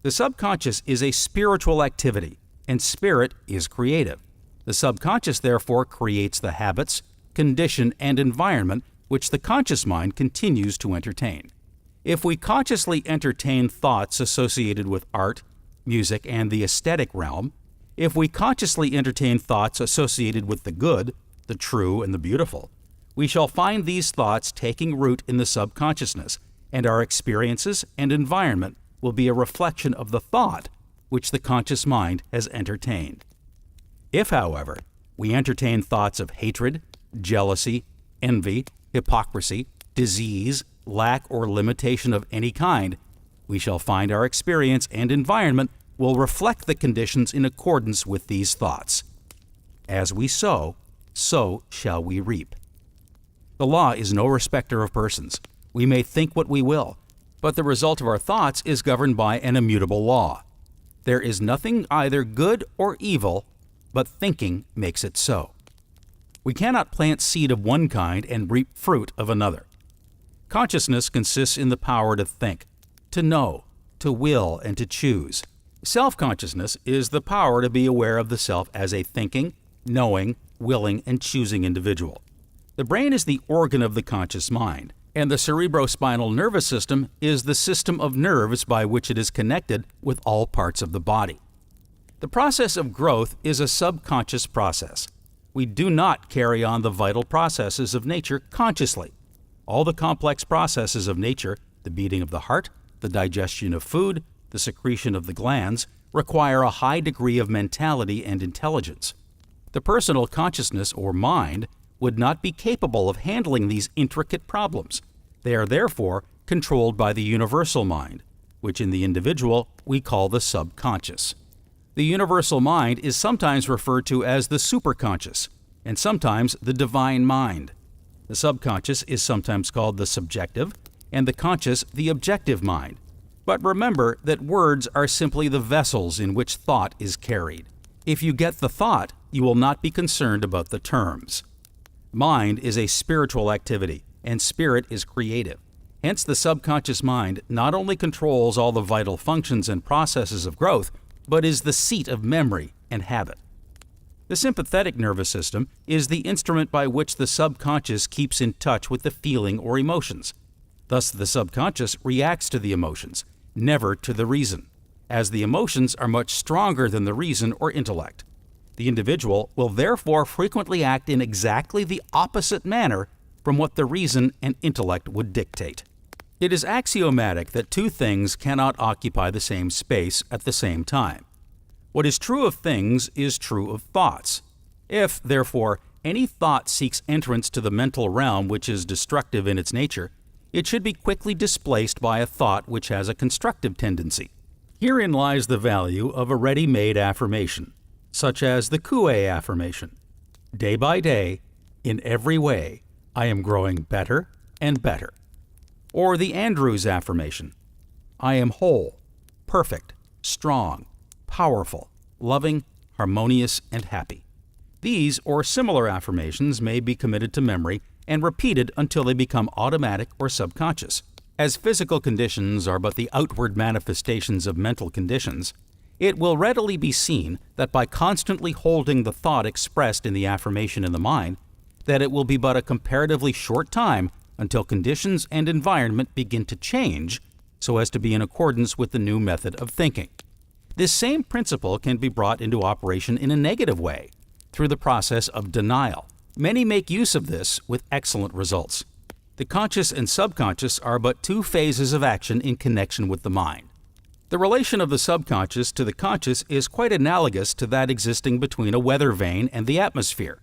The subconscious is a spiritual activity, and spirit is creative. The subconscious therefore creates the habits, condition, and environment which the conscious mind continues to entertain. If we consciously entertain thoughts associated with art, music, and the aesthetic realm, if we consciously entertain thoughts associated with the good, the true, and the beautiful, we shall find these thoughts taking root in the subconsciousness, and our experiences and environment will be a reflection of the thought which the conscious mind has entertained. If, however, we entertain thoughts of hatred, jealousy, envy, hypocrisy, disease, lack, or limitation of any kind, we shall find our experience and environment will reflect the conditions in accordance with these thoughts. As we sow, so shall we reap. The law is no respecter of persons. We may think what we will, but the result of our thoughts is governed by an immutable law. There is nothing either good or evil, but thinking makes it so. We cannot plant seed of one kind and reap fruit of another. Consciousness consists in the power to think, to know, to will, and to choose. Self-consciousness is the power to be aware of the self as a thinking, knowing, willing, and choosing individual. The brain is the organ of the conscious mind, and the cerebrospinal nervous system is the system of nerves by which it is connected with all parts of the body. The process of growth is a subconscious process. We do not carry on the vital processes of nature consciously. All the complex processes of nature, the beating of the heart, the digestion of food, the secretion of the glands, require a high degree of mentality and intelligence. The personal consciousness or mind would not be capable of handling these intricate problems. They are therefore controlled by the universal mind, which in the individual we call the subconscious. The universal mind is sometimes referred to as the superconscious, and sometimes the divine mind. The subconscious is sometimes called the subjective, and the conscious the objective mind. But remember that words are simply the vessels in which thought is carried. If you get the thought, you will not be concerned about the terms. Mind is a spiritual activity, and spirit is creative. Hence, the subconscious mind not only controls all the vital functions and processes of growth, but is the seat of memory and habit. The sympathetic nervous system is the instrument by which the subconscious keeps in touch with the feeling or emotions. Thus, the subconscious reacts to the emotions, never to the reason, as the emotions are much stronger than the reason or intellect. The individual will therefore frequently act in exactly the opposite manner from what the reason and intellect would dictate. It is axiomatic that two things cannot occupy the same space at the same time. What is true of things is true of thoughts. If, therefore, any thought seeks entrance to the mental realm which is destructive in its nature, it should be quickly displaced by a thought which has a constructive tendency. Herein lies the value of a ready-made affirmation, such as the Kue affirmation. Day by day, in every way, I am growing better and better. Or the Andrews affirmation. I am whole, perfect, strong, powerful, loving, harmonious, and happy. These or similar affirmations may be committed to memory and repeated until they become automatic or subconscious. As physical conditions are but the outward manifestations of mental conditions, it will readily be seen that by constantly holding the thought expressed in the affirmation in the mind, that it will be but a comparatively short time until conditions and environment begin to change so as to be in accordance with the new method of thinking. This same principle can be brought into operation in a negative way, through the process of denial. Many make use of this with excellent results. The conscious and subconscious are but two phases of action in connection with the mind. The relation of the subconscious to the conscious is quite analogous to that existing between a weather vane and the atmosphere.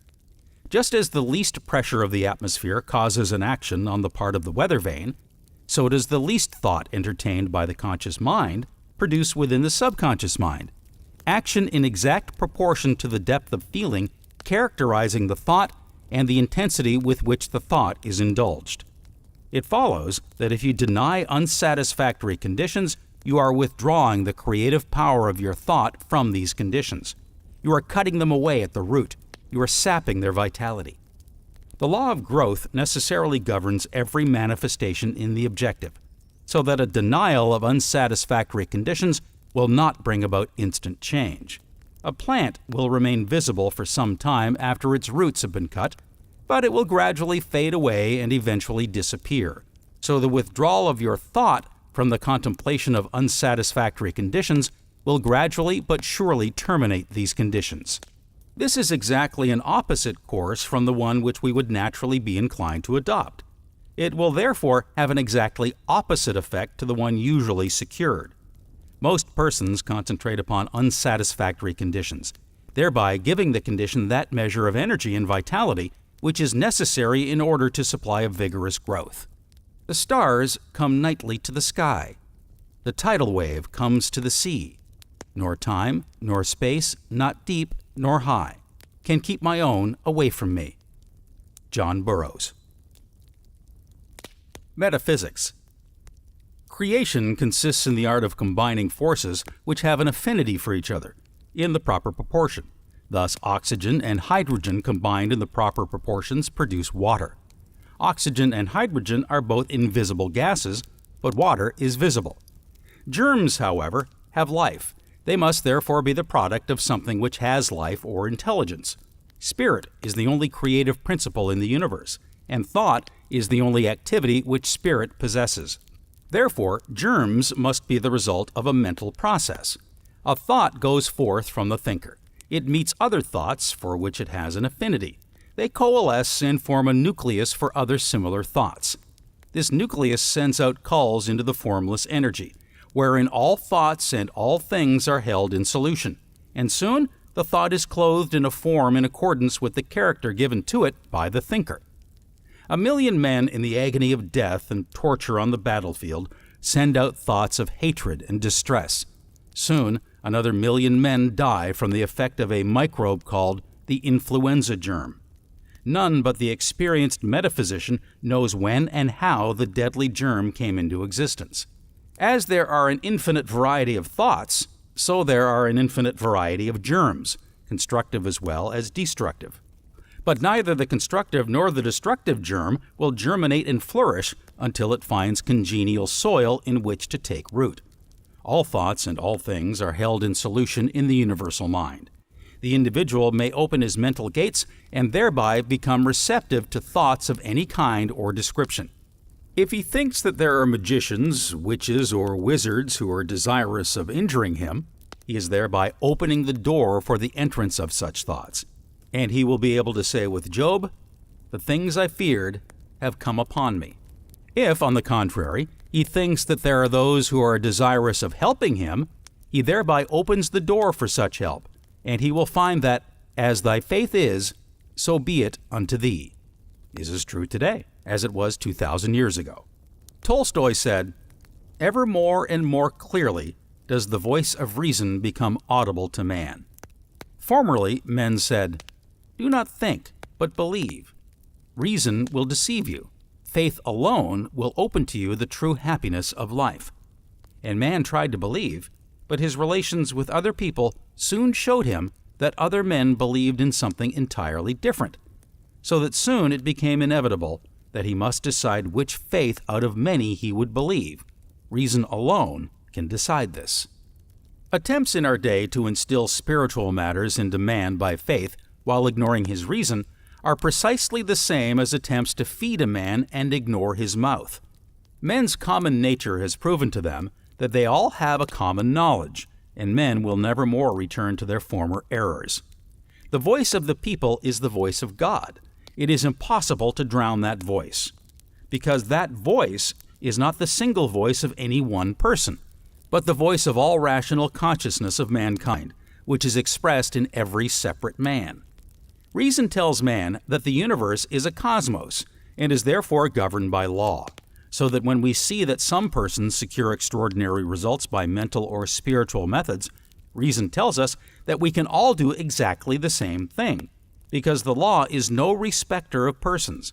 Just as the least pressure of the atmosphere causes an action on the part of the weather vane, so does the least thought entertained by the conscious mind produce within the subconscious mind action in exact proportion to the depth of feeling characterizing the thought and the intensity with which the thought is indulged. It follows that if you deny unsatisfactory conditions, you are withdrawing the creative power of your thought from these conditions. You are cutting them away at the root. You are sapping their vitality. The law of growth necessarily governs every manifestation in the objective, so that a denial of unsatisfactory conditions will not bring about instant change. A plant will remain visible for some time after its roots have been cut, but it will gradually fade away and eventually disappear. So the withdrawal of your thought from the contemplation of unsatisfactory conditions will gradually but surely terminate these conditions. This is exactly an opposite course from the one which we would naturally be inclined to adopt. It will therefore have an exactly opposite effect to the one usually secured. Most persons concentrate upon unsatisfactory conditions, thereby giving the condition that measure of energy and vitality which is necessary in order to supply a vigorous growth. The stars come nightly to the sky. The tidal wave comes to the sea. Nor time, nor space, not deep, nor high, can keep my own away from me. John Burroughs. Metaphysics. Creation consists in the art of combining forces which have an affinity for each other, in the proper proportion. Thus, oxygen and hydrogen combined in the proper proportions produce water. Oxygen and hydrogen are both invisible gases, but water is visible. Germs, however, have life. They must therefore be the product of something which has life or intelligence. Spirit is the only creative principle in the universe, and thought is the only activity which spirit possesses. Therefore, germs must be the result of a mental process. A thought goes forth from the thinker. It meets other thoughts for which it has an affinity. They coalesce and form a nucleus for other similar thoughts. This nucleus sends out calls into the formless energy, wherein all thoughts and all things are held in solution, and soon the thought is clothed in a form in accordance with the character given to it by the thinker. 1,000,000 men in the agony of death and torture on the battlefield send out thoughts of hatred and distress. Soon, another 1,000,000 men die from the effect of a microbe called the influenza germ. None but the experienced metaphysician knows when and how the deadly germ came into existence. As there are an infinite variety of thoughts, so there are an infinite variety of germs, constructive as well as destructive. But neither the constructive nor the destructive germ will germinate and flourish until it finds congenial soil in which to take root. All thoughts and all things are held in solution in the universal mind. The individual may open his mental gates and thereby become receptive to thoughts of any kind or description. If he thinks that there are magicians, witches, or wizards who are desirous of injuring him, he is thereby opening the door for the entrance of such thoughts. And he will be able to say with Job, "The things I feared have come upon me." If, on the contrary, he thinks that there are those who are desirous of helping him, he thereby opens the door for such help, and he will find that, as thy faith is, so be it unto thee. This is true today, as it was 2,000 years ago. Tolstoy said, "Ever more and more clearly does the voice of reason become audible to man." Formerly, men said, "Do not think, but believe. Reason will deceive you. Faith alone will open to you the true happiness of life." And man tried to believe, but his relations with other people soon showed him that other men believed in something entirely different, so that soon it became inevitable that he must decide which faith out of many he would believe. Reason alone can decide this. Attempts in our day to instill spiritual matters into man by faith while ignoring his reason are precisely the same as attempts to feed a man and ignore his mouth. Men's common nature has proven to them that they all have a common knowledge, and men will never more return to their former errors. The voice of the people is the voice of God. It is impossible to drown that voice, because that voice is not the single voice of any one person, but the voice of all rational consciousness of mankind, which is expressed in every separate man. Reason tells man that the universe is a cosmos and is therefore governed by law, so that when we see that some persons secure extraordinary results by mental or spiritual methods, reason tells us that we can all do exactly the same thing, because the law is no respecter of persons,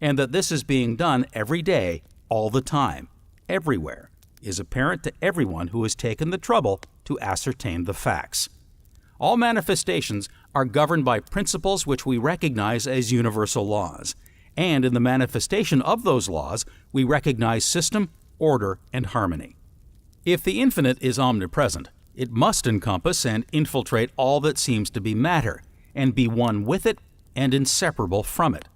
and that this is being done every day, all the time, everywhere, is apparent to everyone who has taken the trouble to ascertain the facts. All manifestations are governed by principles which we recognize as universal laws, and in the manifestation of those laws, we recognize system, order, and harmony. If the infinite is omnipresent, it must encompass and infiltrate all that seems to be matter, and be one with it and inseparable from it.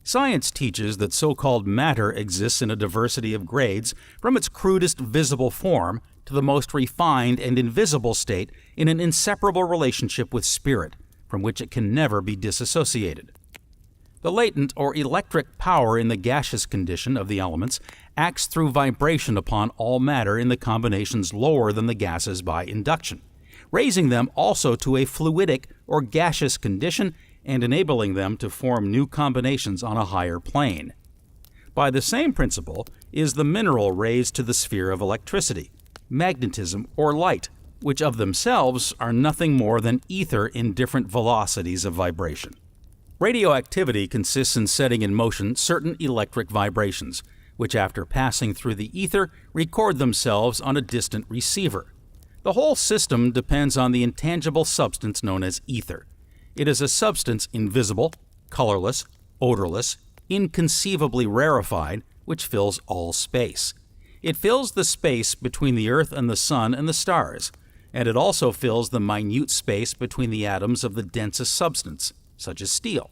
Science teaches that so-called matter exists in a diversity of grades, from its crudest visible form to the most refined and invisible state in an inseparable relationship with spirit, from which it can never be disassociated. The latent or electric power in the gaseous condition of the elements acts through vibration upon all matter in the combinations lower than the gases by induction, raising them also to a fluidic or gaseous condition and enabling them to form new combinations on a higher plane. By the same principle is the mineral raised to the sphere of electricity, magnetism, or light, which of themselves are nothing more than ether in different velocities of vibration. Radioactivity consists in setting in motion certain electric vibrations, which after passing through the ether record themselves on a distant receiver. The whole system depends on the intangible substance known as ether. It is a substance invisible, colorless, odorless, inconceivably rarefied, which fills all space. It fills the space between the earth and the sun and the stars, and it also fills the minute space between the atoms of the densest substance, such as steel.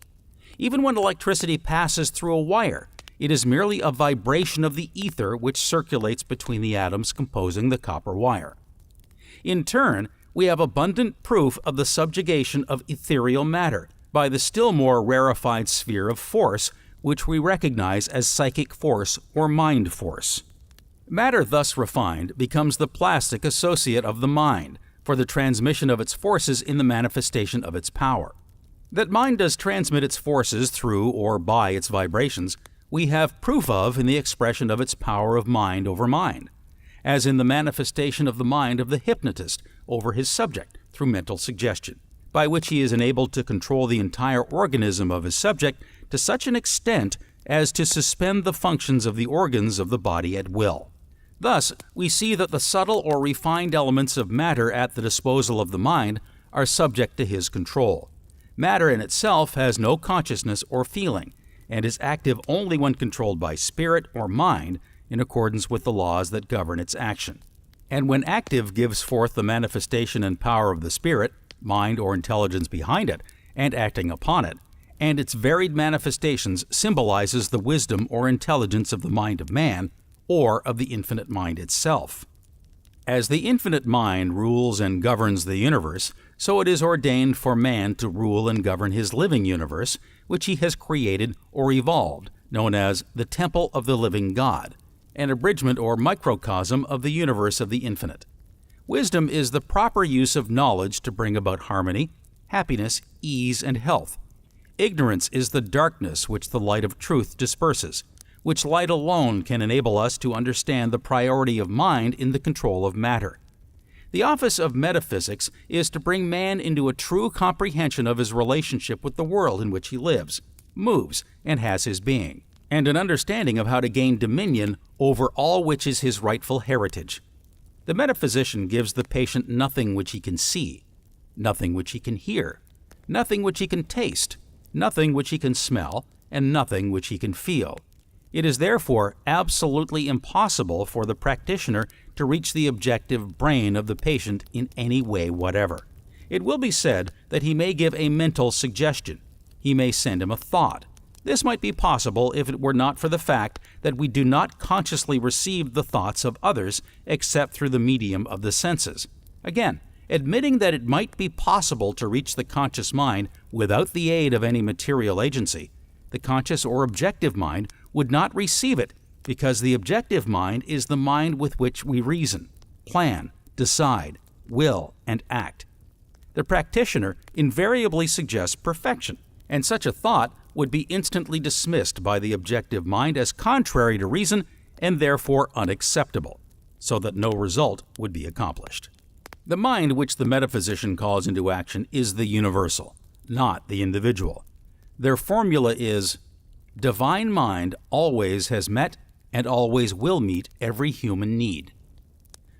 Even when electricity passes through a wire, it is merely a vibration of the ether which circulates between the atoms composing the copper wire. In turn, we have abundant proof of the subjugation of ethereal matter by the still more rarefied sphere of force, which we recognize as psychic force or mind force. Matter thus refined becomes the plastic associate of the mind for the transmission of its forces in the manifestation of its power. That mind does transmit its forces through or by its vibrations, we have proof of in the expression of its power of mind over mind, as in the manifestation of the mind of the hypnotist over his subject through mental suggestion, by which he is enabled to control the entire organism of his subject to such an extent as to suspend the functions of the organs of the body at will. Thus, we see that the subtle or refined elements of matter at the disposal of the mind are subject to his control. Matter in itself has no consciousness or feeling, and is active only when controlled by spirit or mind in accordance with the laws that govern its action. And when active gives forth the manifestation and power of the spirit, mind or intelligence behind it, and acting upon it, and its varied manifestations symbolizes the wisdom or intelligence of the mind of man, or of the infinite mind itself. As the infinite mind rules and governs the universe, so it is ordained for man to rule and govern his living universe, which he has created or evolved, known as the temple of the living God, an abridgment or microcosm of the universe of the infinite. Wisdom is the proper use of knowledge to bring about harmony, happiness, ease, and health. Ignorance is the darkness which the light of truth disperses, which light alone can enable us to understand the priority of mind in the control of matter. The office of metaphysics is to bring man into a true comprehension of his relationship with the world in which he lives, moves, and has his being, and an understanding of how to gain dominion over all which is his rightful heritage. The metaphysician gives the patient nothing which he can see, nothing which he can hear, nothing which he can taste, nothing which he can smell, and nothing which he can feel. It is therefore absolutely impossible for the practitioner to reach the objective brain of the patient in any way whatever. It will be said that he may give a mental suggestion. He may send him a thought. This might be possible if it were not for the fact that we do not consciously receive the thoughts of others except through the medium of the senses. Again, admitting that it might be possible to reach the conscious mind without the aid of any material agency, the conscious or objective mind would not receive it because the objective mind is the mind with which we reason, plan, decide, will, and act. The practitioner invariably suggests perfection, and such a thought would be instantly dismissed by the objective mind as contrary to reason and therefore unacceptable, so that no result would be accomplished. The mind which the metaphysician calls into action is the universal, not the individual. Their formula is, divine mind always has met and always will meet every human need.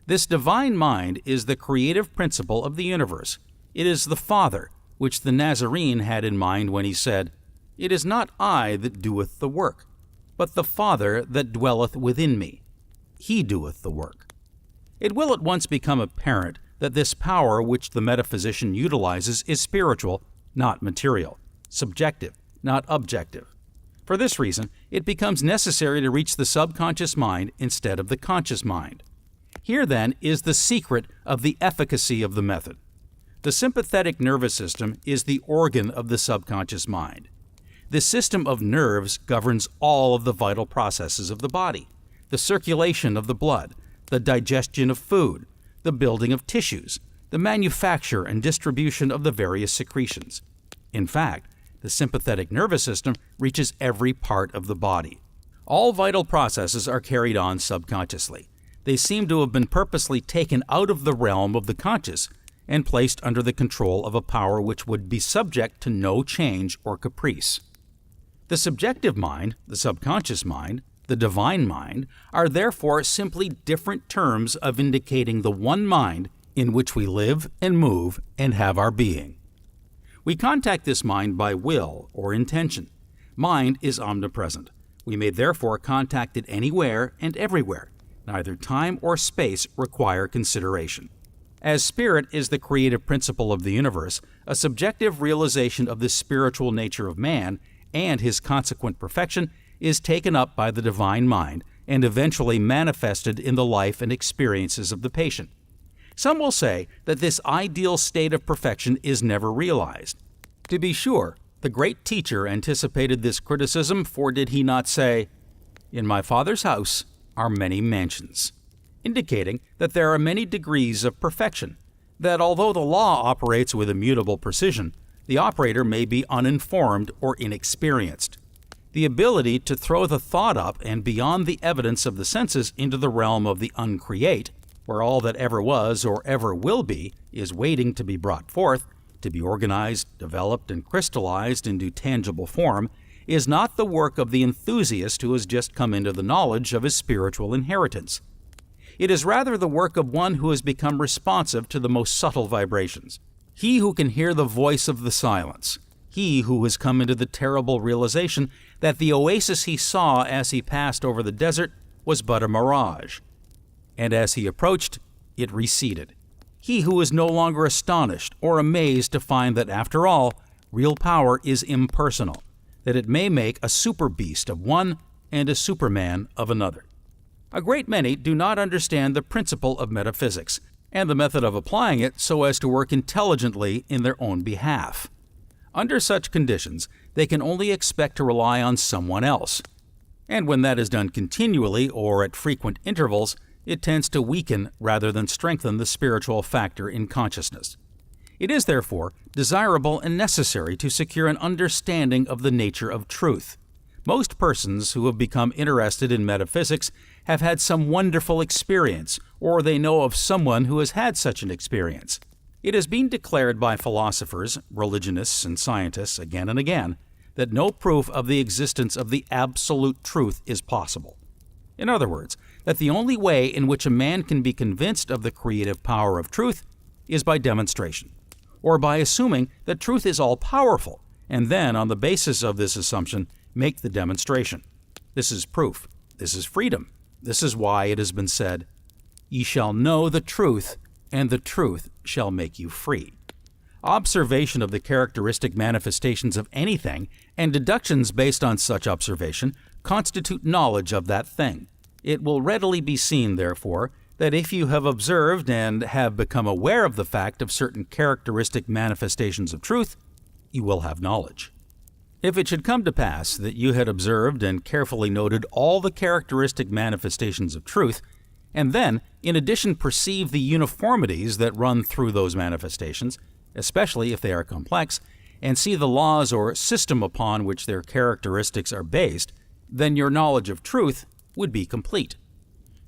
This divine mind is the creative principle of the universe. It is the Father, which the Nazarene had in mind when he said, "It is not I that doeth the work, but the Father that dwelleth within me. He doeth the work." It will at once become apparent that this power which the metaphysician utilizes is spiritual, not material, subjective, not objective. For this reason, it becomes necessary to reach the subconscious mind instead of the conscious mind. Here, then, is the secret of the efficacy of the method. The sympathetic nervous system is the organ of the subconscious mind. This system of nerves governs all of the vital processes of the body, the circulation of the blood, the digestion of food, the building of tissues, the manufacture and distribution of the various secretions. In fact, the sympathetic nervous system reaches every part of the body. All vital processes are carried on subconsciously. They seem to have been purposely taken out of the realm of the conscious and placed under the control of a power which would be subject to no change or caprice. The subjective mind, the subconscious mind, the divine mind are therefore simply different terms of indicating the one mind in which we live and move and have our being. We contact this mind by will or intention. Mind is omnipresent. We may therefore contact it anywhere and everywhere. Neither time or space require consideration. As spirit is the creative principle of the universe, a subjective realization of the spiritual nature of man and his consequent perfection is taken up by the divine mind and eventually manifested in the life and experiences of the patient. Some will say that this ideal state of perfection is never realized. To be sure, the great teacher anticipated this criticism, for did he not say, "In my Father's house are many mansions," indicating that there are many degrees of perfection, that although the law operates with immutable precision, the operator may be uninformed or inexperienced. The ability to throw the thought up and beyond the evidence of the senses into the realm of the uncreate, where all that ever was or ever will be is waiting to be brought forth, to be organized, developed, and crystallized into tangible form, is not the work of the enthusiast who has just come into the knowledge of his spiritual inheritance. It is rather the work of one who has become responsive to the most subtle vibrations. He who can hear the voice of the silence. He who has come into the terrible realization that the oasis he saw as he passed over the desert was but a mirage, and as he approached, it receded. He who is no longer astonished or amazed to find that, after all, real power is impersonal, that it may make a super beast of one and a superman of another. A great many do not understand the principle of metaphysics and the method of applying it so as to work intelligently in their own behalf. Under such conditions, they can only expect to rely on someone else. And when that is done continually or at frequent intervals, it tends to weaken rather than strengthen the spiritual factor in consciousness. It is, therefore, desirable and necessary to secure an understanding of the nature of truth. Most persons who have become interested in metaphysics have had some wonderful experience, or they know of someone who has had such an experience. It has been declared by philosophers, religionists, and scientists again and again that no proof of the existence of the absolute truth is possible. In other words, that the only way in which a man can be convinced of the creative power of truth is by demonstration, or by assuming that truth is all-powerful, and then, on the basis of this assumption, make the demonstration. This is proof. This is freedom. This is why it has been said, "Ye shall know the truth, and the truth shall make you free." Observation of the characteristic manifestations of anything and deductions based on such observation constitute knowledge of that thing. It will readily be seen, therefore, that if you have observed and have become aware of the fact of certain characteristic manifestations of truth, you will have knowledge. If it should come to pass that you had observed and carefully noted all the characteristic manifestations of truth, and then, in addition, perceive the uniformities that run through those manifestations, especially if they are complex, and see the laws or system upon which their characteristics are based, then your knowledge of truth would be complete.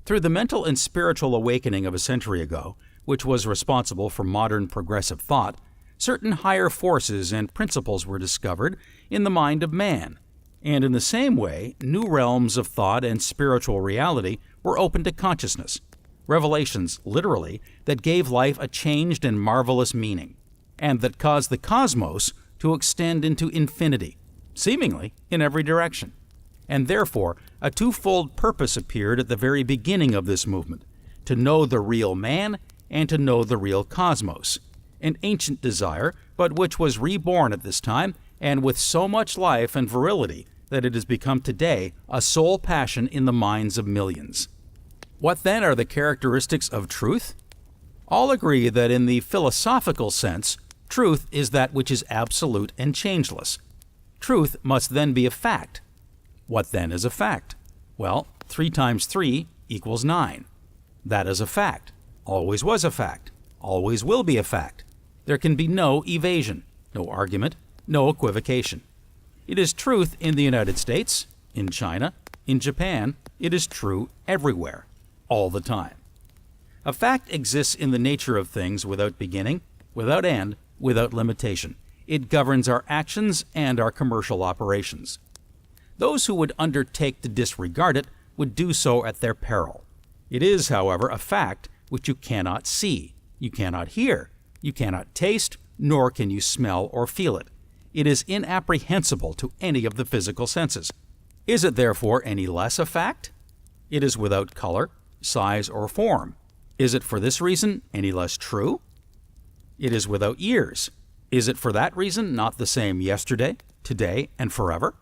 Through the mental and spiritual awakening of a century ago, which was responsible for modern progressive thought, certain higher forces and principles were discovered in the mind of man, and in the same way, new realms of thought and spiritual reality were opened to consciousness, revelations, literally, that gave life a changed and marvelous meaning, and that caused the cosmos to extend into infinity, seemingly in every direction. And therefore, a twofold purpose appeared at the very beginning of this movement, to know the real man and to know the real cosmos, an ancient desire, but which was reborn at this time, and with so much life and virility that it has become today a sole passion in the minds of millions. What then are the characteristics of truth? All agree that in the philosophical sense, truth is that which is absolute and changeless. Truth must then be a fact. What then is a fact? Well, 3 times 3 equals 9. That is a fact. Always was a fact. Always will be a fact. There can be no evasion, no argument, no equivocation. It is truth in the United States, in China, in Japan. It is true everywhere, all the time. A fact exists in the nature of things without beginning, without end, without limitation. It governs our actions and our commercial operations. Those who would undertake to disregard it would do so at their peril. It is, however, a fact which you cannot see, you cannot hear, you cannot taste, nor can you smell or feel it. It is inapprehensible to any of the physical senses. Is it therefore any less a fact? It is without color, size, or form. Is it for this reason any less true? It is without ears. Is it for that reason not the same yesterday, today, and forever?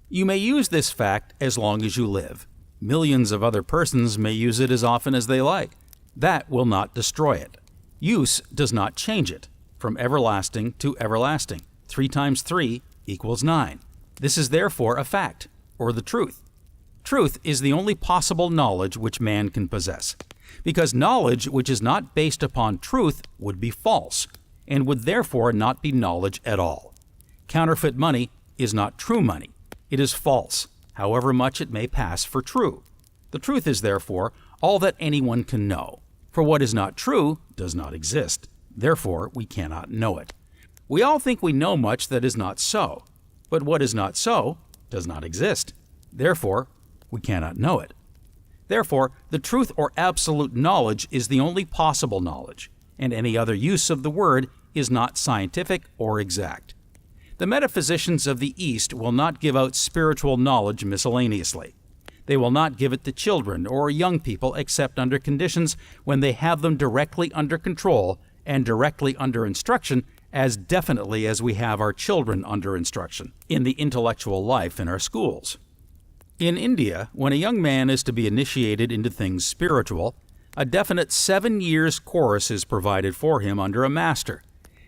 You may use this fact as long as you live. Millions of other persons may use it as often as they like. That will not destroy it. Use does not change it. From everlasting to everlasting, 3 times 3 equals 9. This is therefore a fact, or the truth. Truth is the only possible knowledge which man can possess, because knowledge which is not based upon truth would be false, and would therefore not be knowledge at all. Counterfeit money is not true money. It is false, however much it may pass for true. The truth is, therefore, all that anyone can know. For what is not true does not exist. Therefore, we cannot know it. We all think we know much that is not so, but what is not so does not exist. Therefore, we cannot know it. Therefore, the truth or absolute knowledge is the only possible knowledge, and any other use of the word is not scientific or exact. The metaphysicians of the East will not give out spiritual knowledge miscellaneously. They will not give it to children or young people except under conditions when they have them directly under control and directly under instruction, as definitely as we have our children under instruction in the intellectual life in our schools. In India, when a young man is to be initiated into things spiritual, a definite 7 years course is provided for him under a master,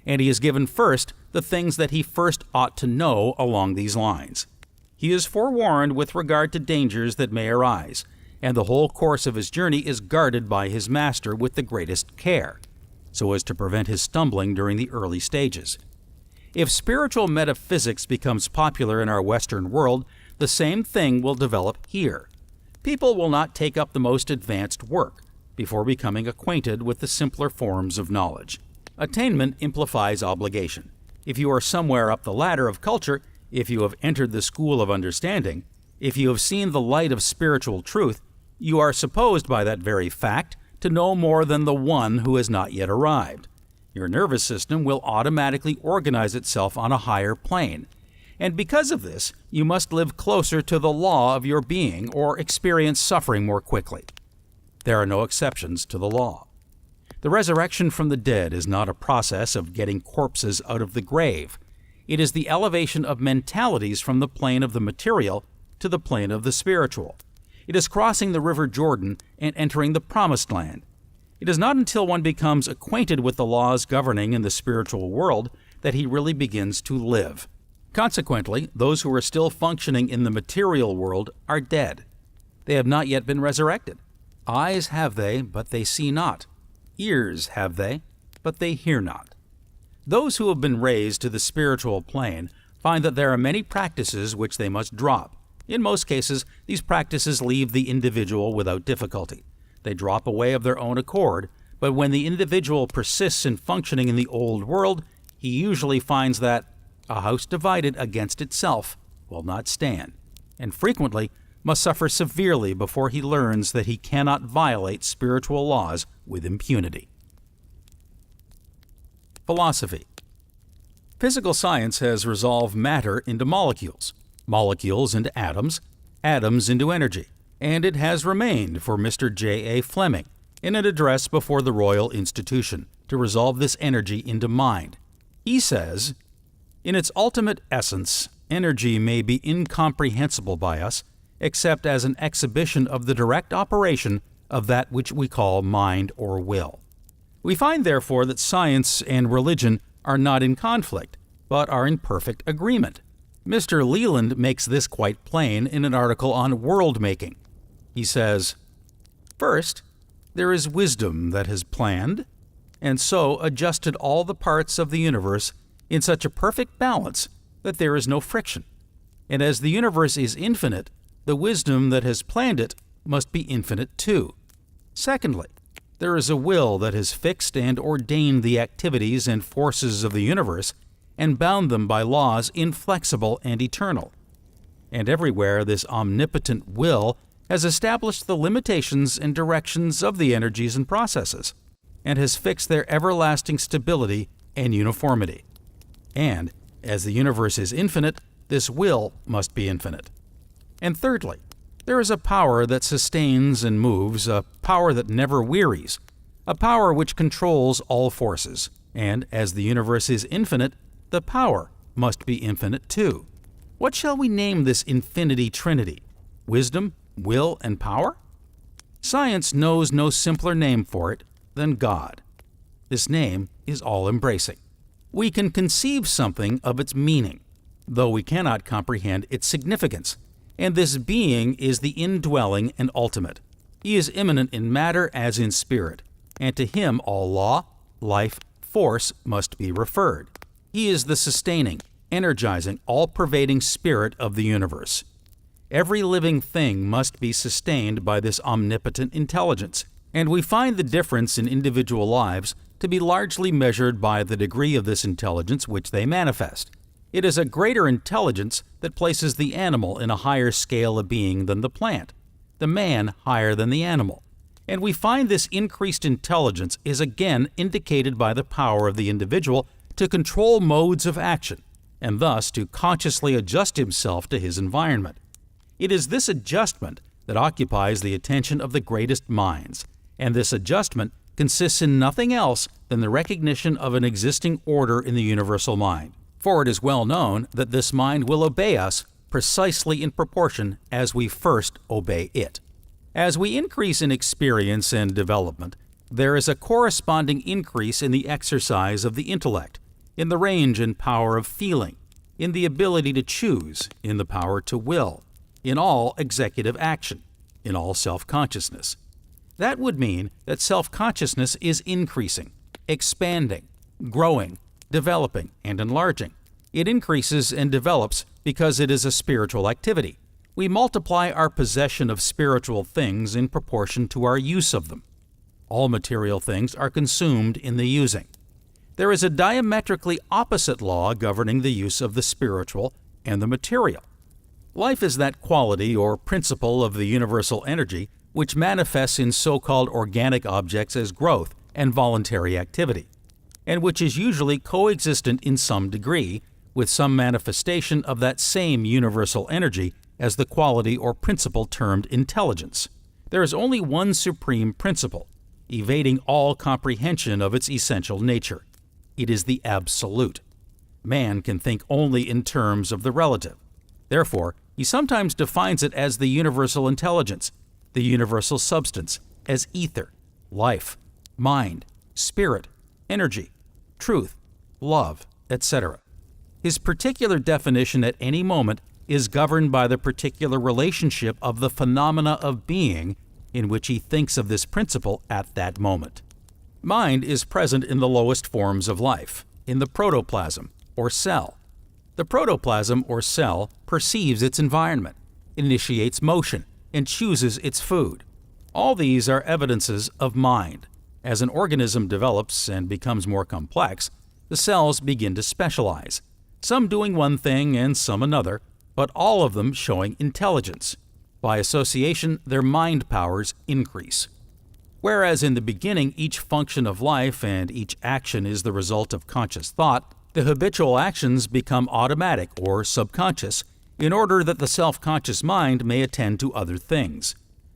and he is given first the things that he first ought to know along these lines. He is forewarned with regard to dangers that may arise, and the whole course of his journey is guarded by his master with the greatest care, so as to prevent his stumbling during the early stages. If spiritual metaphysics becomes popular in our Western world, the same thing will develop here. People will not take up the most advanced work before becoming acquainted with the simpler forms of knowledge. Attainment implies obligation. If you are somewhere up the ladder of culture, if you have entered the school of understanding, if you have seen the light of spiritual truth, you are supposed by that very fact to know more than the one who has not yet arrived. Your nervous system will automatically organize itself on a higher plane, and because of this, you must live closer to the law of your being or experience suffering more quickly. There are no exceptions to the law. The resurrection from the dead is not a process of getting corpses out of the grave. It is the elevation of mentalities from the plane of the material to the plane of the spiritual. It is crossing the river Jordan and entering the promised land. It is not until one becomes acquainted with the laws governing in the spiritual world that he really begins to live. Consequently, those who are still functioning in the material world are dead. They have not yet been resurrected. Eyes have they, but they see not. Ears have they, but they hear not. Those who have been raised to the spiritual plane find that there are many practices which they must drop. In most cases, these practices leave the individual without difficulty. They drop away of their own accord, but when the individual persists in functioning in the old world, he usually finds that a house divided against itself will not stand, and frequently must suffer severely before he learns that he cannot violate spiritual laws with impunity. Philosophy. Physical science has resolved matter into molecules, molecules into atoms, atoms into energy, and it has remained for Mr. J. A. Fleming, in an address before the Royal Institution, to resolve this energy into mind. He says, "In its ultimate essence, energy may be incomprehensible by us, except as an exhibition of the direct operation of that which we call mind or will." We find, therefore, that science and religion are not in conflict, but are in perfect agreement. Mr. Leland makes this quite plain in an article on world-making. He says, "First, there is wisdom that has planned, and so adjusted all the parts of the universe in such a perfect balance that there is no friction. And as the universe is infinite, the wisdom that has planned it must be infinite too. Secondly, there is a will that has fixed and ordained the activities and forces of the universe and bound them by laws inflexible and eternal. And everywhere this omnipotent will has established the limitations and directions of the energies and processes, and has fixed their everlasting stability and uniformity. And, as the universe is infinite, this will must be infinite. And thirdly, there is a power that sustains and moves, a power that never wearies, a power which controls all forces, and as the universe is infinite, the power must be infinite too. What shall we name this infinity trinity? Wisdom, will, and power? Science knows no simpler name for it than God. This name is all-embracing. We can conceive something of its meaning, though we cannot comprehend its significance, and this being is the indwelling and ultimate. He is immanent in matter as in spirit, and to him all law, life, force must be referred. He is the sustaining, energizing, all-pervading spirit of the universe. Every living thing must be sustained by this omnipotent intelligence, and we find the difference in individual lives to be largely measured by the degree of this intelligence which they manifest. It is a greater intelligence that places the animal in a higher scale of being than the plant, the man higher than the animal. And we find this increased intelligence is again indicated by the power of the individual to control modes of action, and thus to consciously adjust himself to his environment. It is this adjustment that occupies the attention of the greatest minds, and this adjustment consists in nothing else than the recognition of an existing order in the universal mind. For it is well known that this mind will obey us precisely in proportion as we first obey it. As we increase in experience and development, there is a corresponding increase in the exercise of the intellect, in the range and power of feeling, in the ability to choose, in the power to will, in all executive action, in all self-consciousness. That would mean that self-consciousness is increasing, expanding, growing, developing, and enlarging. It increases and develops because it is a spiritual activity. We multiply our possession of spiritual things in proportion to our use of them. All material things are consumed in the using. There is a diametrically opposite law governing the use of the spiritual and the material. Life is that quality or principle of the universal energy which manifests in so-called organic objects as growth and voluntary activity, and which is usually coexistent in some degree with some manifestation of that same universal energy as the quality or principle termed intelligence. There is only one supreme principle, evading all comprehension of its essential nature. It is the absolute. Man can think only in terms of the relative. Therefore, he sometimes defines it as the universal intelligence, the universal substance, as ether, life, mind, spirit, energy, truth, love, etc. His particular definition at any moment is governed by the particular relationship of the phenomena of being in which he thinks of this principle at that moment. Mind is present in the lowest forms of life, in the protoplasm, or cell. The protoplasm, or cell, perceives its environment, initiates motion, and chooses its food. All these are evidences of mind. As an organism develops and becomes more complex, the cells begin to specialize, some doing one thing and some another, but all of them showing intelligence. By association, their mind powers increase. Whereas in the beginning each function of life and each action is the result of conscious thought, the habitual actions become automatic or subconscious in order that the self-conscious mind may attend to other things.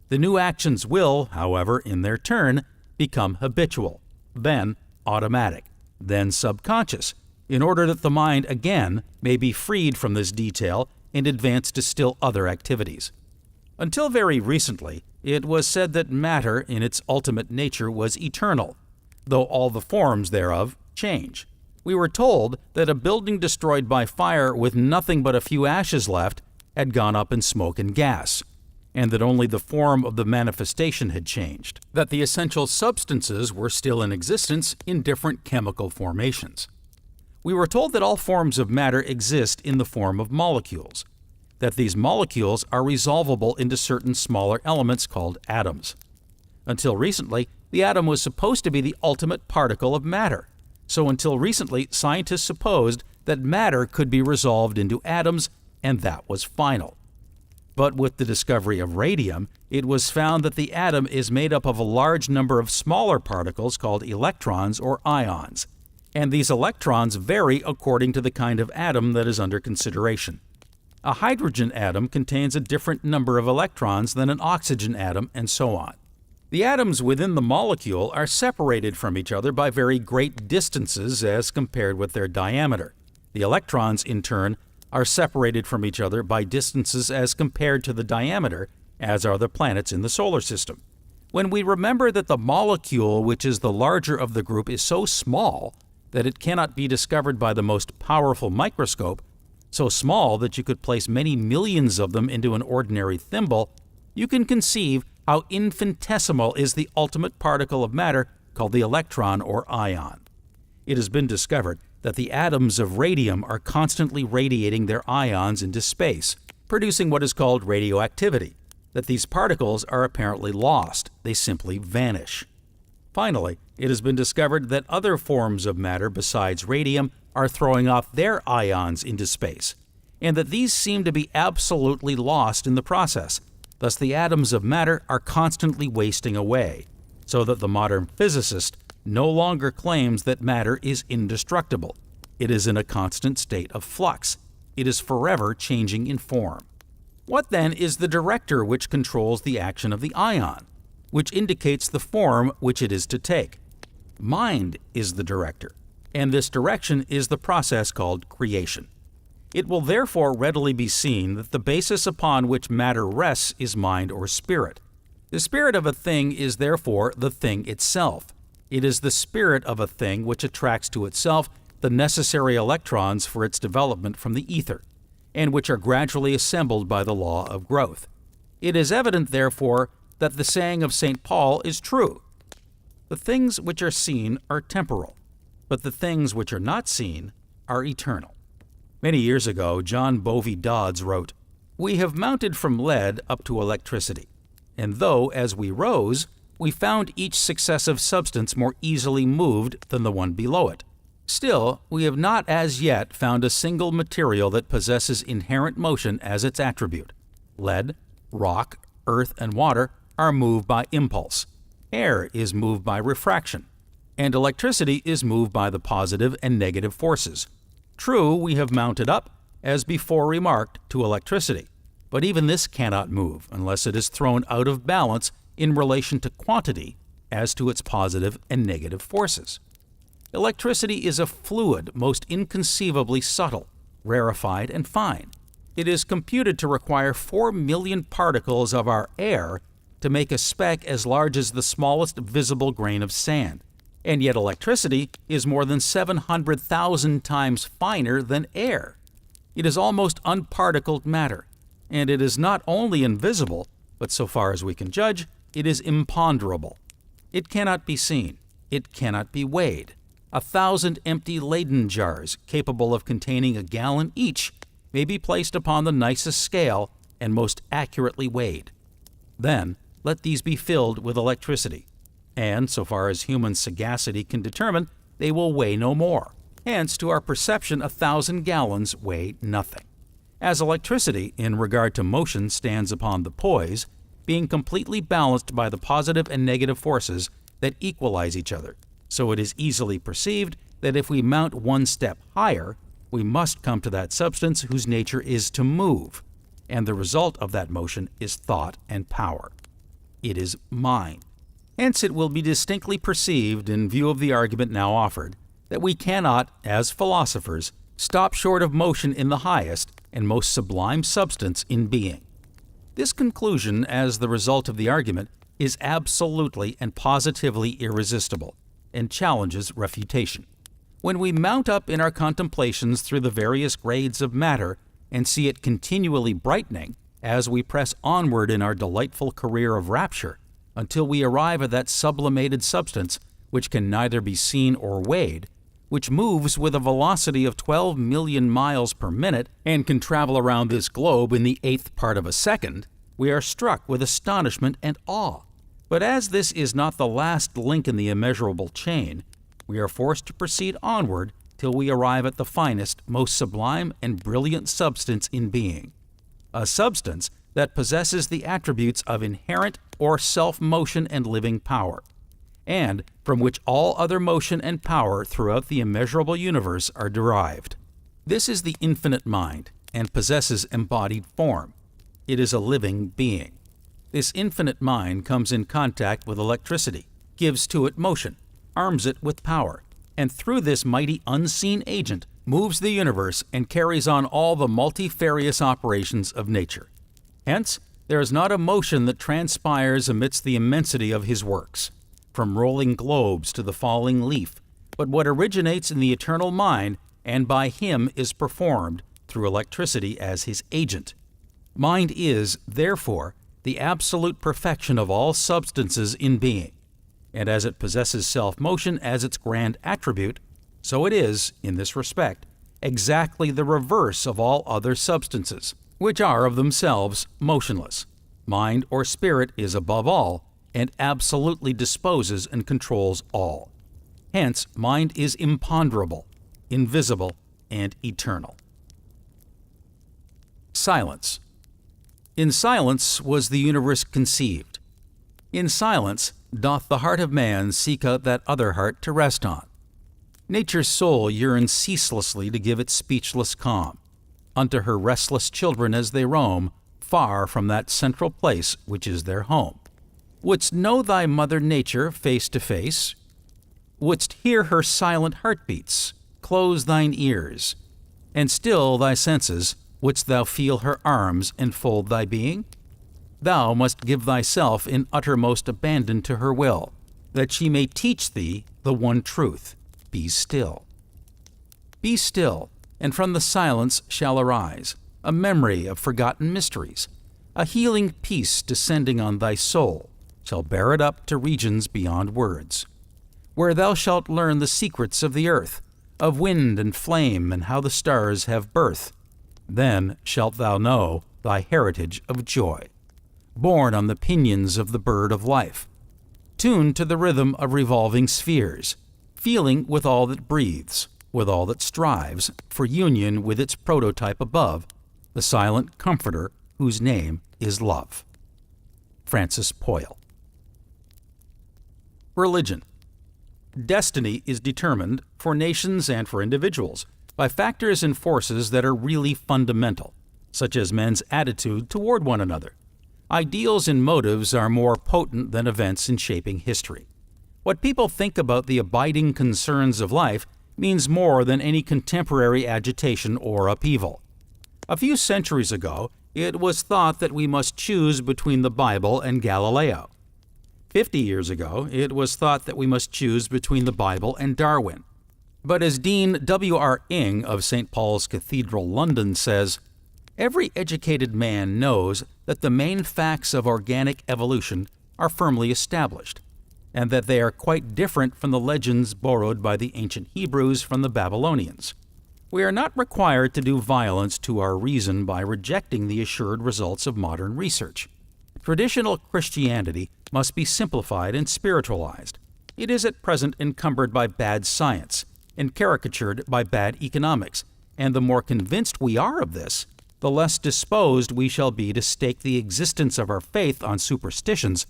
The new actions will, however, in their turn, become habitual, then automatic, then subconscious, in order that the mind again may be freed from this detail and advance to still other activities. Until very recently, it was said that matter in its ultimate nature was eternal, though all the forms thereof change. We were told that a building destroyed by fire with nothing but a few ashes left had gone up in smoke and gas, and that only the form of the manifestation had changed, that the essential substances were still in existence in different chemical formations. We were told that all forms of matter exist in the form of molecules, that these molecules are resolvable into certain smaller elements called atoms. Until recently, the atom was supposed to be the ultimate particle of matter. So until recently, scientists supposed that matter could be resolved into atoms, and that was final. But with the discovery of radium, it was found that the atom is made up of a large number of smaller particles called electrons or ions, and these electrons vary according to the kind of atom that is under consideration. A hydrogen atom contains a different number of electrons than an oxygen atom, and so on. The atoms within the molecule are separated from each other by very great distances as compared with their diameter. The electrons, in turn, are separated from each other by distances as compared to the diameter, as are the planets in the solar system. When we remember that the molecule, which is the larger of the group, is so small that it cannot be discovered by the most powerful microscope, so small that you could place many millions of them into an ordinary thimble, you can conceive how infinitesimal is the ultimate particle of matter called the electron or ion. It has been discovered that the atoms of radium are constantly radiating their ions into space, producing what is called radioactivity, that these particles are apparently lost, they simply vanish. Finally, it has been discovered that other forms of matter besides radium are throwing off their ions into space, and that these seem to be absolutely lost in the process. Thus, the atoms of matter are constantly wasting away, so that the modern physicist no longer claims that matter is indestructible. It is in a constant state of flux. It is forever changing in form. What then is the director which controls the action of the ion, which indicates the form which it is to take? Mind is the director, and this direction is the process called creation. It will therefore readily be seen that the basis upon which matter rests is mind or spirit. The spirit of a thing is therefore the thing itself. It is the spirit of a thing which attracts to itself the necessary electrons for its development from the ether, and which are gradually assembled by the law of growth. It is evident, therefore, that the saying of St. Paul is true. The things which are seen are temporal, but the things which are not seen are eternal. Many years ago, John Bovey Dodds wrote, We have mounted from lead up to electricity, and though, as we rose, we found each successive substance more easily moved than the one below it, still, we have not as yet found a single material that possesses inherent motion as its attribute. Lead, rock, earth, and water are moved by impulse. Air is moved by refraction, and electricity is moved by the positive and negative forces. True, we have mounted up, as before remarked, to electricity, but even this cannot move unless it is thrown out of balance in relation to quantity as to its positive and negative forces. Electricity is a fluid most inconceivably subtle, rarefied, and fine. It is computed to require 4 million particles of our air to make a speck as large as the smallest visible grain of sand, and yet electricity is more than 700,000 times finer than air. It is almost unparticled matter, and it is not only invisible, but so far as we can judge, it is imponderable. It cannot be seen. It cannot be weighed. 1,000 empty Leyden jars, capable of containing a gallon each, may be placed upon the nicest scale and most accurately weighed. Then, let these be filled with electricity, and, so far as human sagacity can determine, they will weigh no more. Hence, to our perception, 1,000 gallons weigh nothing. As electricity, in regard to motion, stands upon the poise, being completely balanced by the positive and negative forces that equalize each other, so it is easily perceived that if we mount one step higher, we must come to that substance whose nature is to move, and the result of that motion is thought and power. It is mind. Hence it will be distinctly perceived, in view of the argument now offered, that we cannot, as philosophers, stop short of motion in the highest and most sublime substance in being. This conclusion, as the result of the argument, is absolutely and positively irresistible, and challenges refutation. When we mount up in our contemplations through the various grades of matter and see it continually brightening as we press onward in our delightful career of rapture, until we arrive at that sublimated substance which can neither be seen or weighed, which moves with a velocity of 12 million miles per minute and can travel around this globe in the 1/8 part of a second, we are struck with astonishment and awe. But as this is not the last link in the immeasurable chain, we are forced to proceed onward till we arrive at the finest, most sublime and brilliant substance in being, a substance that possesses the attributes of inherent or self-motion and living power, and from which all other motion and power throughout the immeasurable universe are derived. This is the infinite mind, and possesses embodied form. It is a living being. This infinite mind comes in contact with electricity, gives to it motion, arms it with power, and through this mighty unseen agent moves the universe and carries on all the multifarious operations of nature. Hence, there is not a motion that transpires amidst the immensity of his works, from rolling globes to the falling leaf, but what originates in the eternal mind and by him is performed through electricity as his agent. Mind is, therefore, the absolute perfection of all substances in being, and as it possesses self-motion as its grand attribute, so it is, in this respect, exactly the reverse of all other substances, which are of themselves motionless. Mind or spirit is above all, and absolutely disposes and controls all. Hence, mind is imponderable, invisible, and eternal. Silence. In silence was the universe conceived. In silence doth the heart of man seek out that other heart to rest on. Nature's soul yearns ceaselessly to give it speechless calm unto her restless children as they roam far from that central place which is their home. Wouldst know thy mother nature face to face? Wouldst hear her silent heartbeats? Close thine ears, and still thy senses. Wouldst thou feel her arms enfold thy being? Thou must give thyself in uttermost abandon to her will, that she may teach thee the one truth. Be still. Be still, and from the silence shall arise a memory of forgotten mysteries, a healing peace descending on thy soul, shall bear it up to regions beyond words, where thou shalt learn the secrets of the earth, of wind and flame, and how the stars have birth. Then shalt thou know thy heritage of joy. Born on the pinions of the bird of life, tuned to the rhythm of revolving spheres, feeling with all that breathes, with all that strives for union with its prototype above, the silent comforter whose name is love. Francis Poyle. Religion. Destiny is determined, for nations and for individuals, by factors and forces that are really fundamental, such as men's attitude toward one another. Ideals and motives are more potent than events in shaping history. What people think about the abiding concerns of life means more than any contemporary agitation or upheaval. A few centuries ago, it was thought that we must choose between the Bible and Galileo. 50 years ago, it was thought that we must choose between the Bible and Darwin. But as Dean W.R. Ing of St. Paul's Cathedral, London says, every educated man knows that the main facts of organic evolution are firmly established, and that they are quite different from the legends borrowed by the ancient Hebrews from the Babylonians. We are not required to do violence to our reason by rejecting the assured results of modern research. Traditional Christianity must be simplified and spiritualized. It is at present encumbered by bad science and caricatured by bad economics, and the more convinced we are of this, the less disposed we shall be to stake the existence of our faith on superstitions,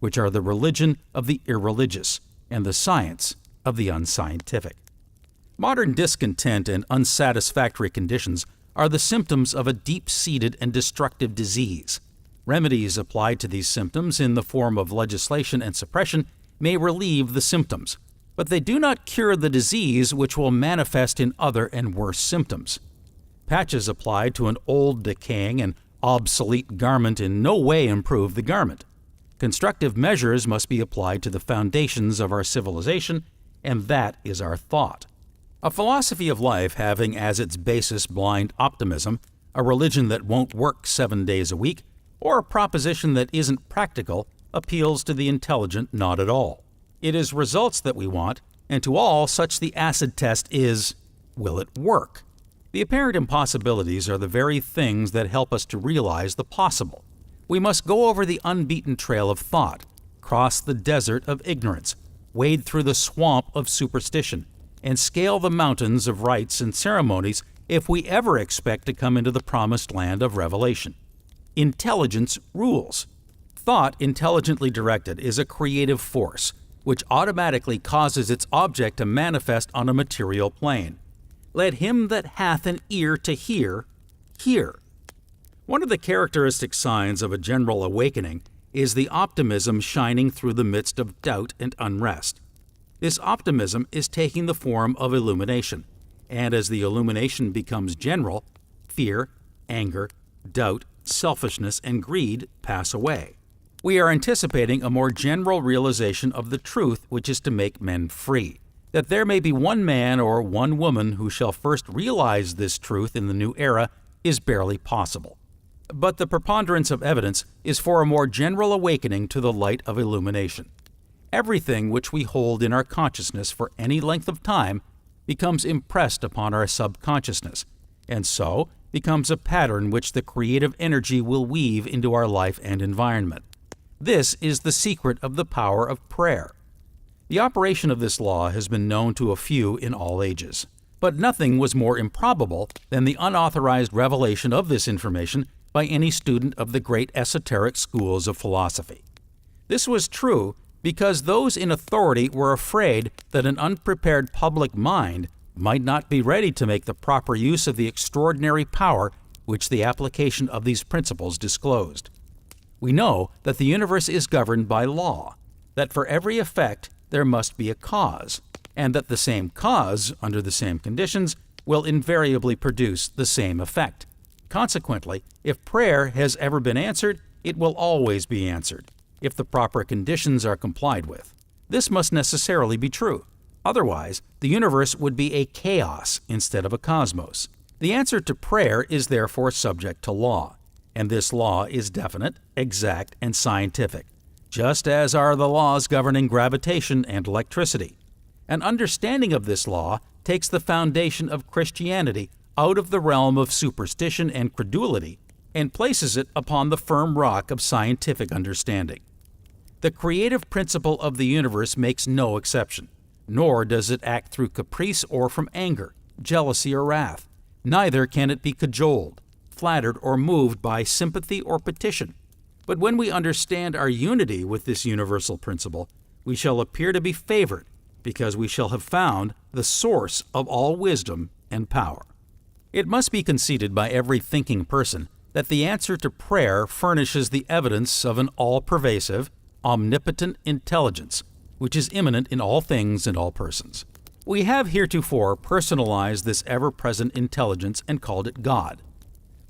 which are the religion of the irreligious and the science of the unscientific. Modern discontent and unsatisfactory conditions are the symptoms of a deep-seated and destructive disease. Remedies applied to these symptoms in the form of legislation and suppression may relieve the symptoms, but they do not cure the disease, which will manifest in other and worse symptoms. Patches applied to an old, decaying, and obsolete garment in no way improve the garment. Constructive measures must be applied to the foundations of our civilization, and that is our thought. A philosophy of life having as its basis blind optimism, a religion that won't work 7 days a week, or a proposition that isn't practical appeals to the intelligent not at all. It is results that we want, and to all such the acid test is, will it work? The apparent impossibilities are the very things that help us to realize the possible. We must go over the unbeaten trail of thought, cross the desert of ignorance, wade through the swamp of superstition, and scale the mountains of rites and ceremonies if we ever expect to come into the promised land of revelation. Intelligence rules. Thought intelligently directed is a creative force, which automatically causes its object to manifest on a material plane. Let him that hath an ear to hear, hear. One of the characteristic signs of a general awakening is the optimism shining through the midst of doubt and unrest. This optimism is taking the form of illumination, and as the illumination becomes general, fear, anger, doubt, selfishness, and greed pass away. We are anticipating a more general realization of the truth which is to make men free. That there may be one man or one woman who shall first realize this truth in the new era is barely possible. But the preponderance of evidence is for a more general awakening to the light of illumination. Everything which we hold in our consciousness for any length of time becomes impressed upon our subconsciousness, and so becomes a pattern which the creative energy will weave into our life and environment. This is the secret of the power of prayer. The operation of this law has been known to a few in all ages, but nothing was more improbable than the unauthorized revelation of this information by any student of the great esoteric schools of philosophy. This was true because those in authority were afraid that an unprepared public mind might not be ready to make the proper use of the extraordinary power which the application of these principles disclosed. We know that the universe is governed by law, that for every effect there must be a cause, and that the same cause, under the same conditions, will invariably produce the same effect. Consequently, if prayer has ever been answered, it will always be answered, if the proper conditions are complied with. This must necessarily be true. Otherwise, the universe would be a chaos instead of a cosmos. The answer to prayer is therefore subject to law, and this law is definite, exact, and scientific, just as are the laws governing gravitation and electricity. An understanding of this law takes the foundation of Christianity out of the realm of superstition and credulity and places it upon the firm rock of scientific understanding. The creative principle of the universe makes no exception, nor does it act through caprice or from anger, jealousy, or wrath. Neither can it be cajoled, flattered, or moved by sympathy or petition. But when we understand our unity with this universal principle, we shall appear to be favored, because we shall have found the source of all wisdom and power. It must be conceded by every thinking person that the answer to prayer furnishes the evidence of an all-pervasive, omnipotent intelligence, which is immanent in all things and all persons. We have heretofore personalized this ever-present intelligence and called it God.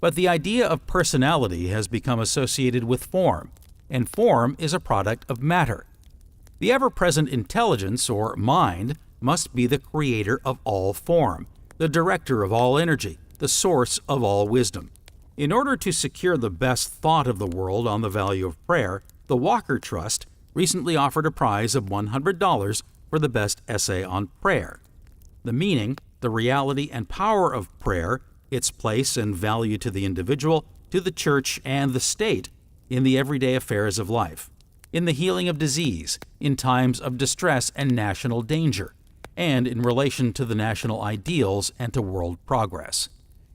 But the idea of personality has become associated with form, and form is a product of matter. The ever-present intelligence, or mind, must be the creator of all form, the director of all energy, the source of all wisdom. In order to secure the best thought of the world on the value of prayer, the Walker Trust recently offered a prize of $100 for the best essay on prayer. The meaning, the reality, and power of prayer, its place and value to the individual, to the church, and the state in the everyday affairs of life, in the healing of disease, in times of distress and national danger, and in relation to the national ideals and to world progress.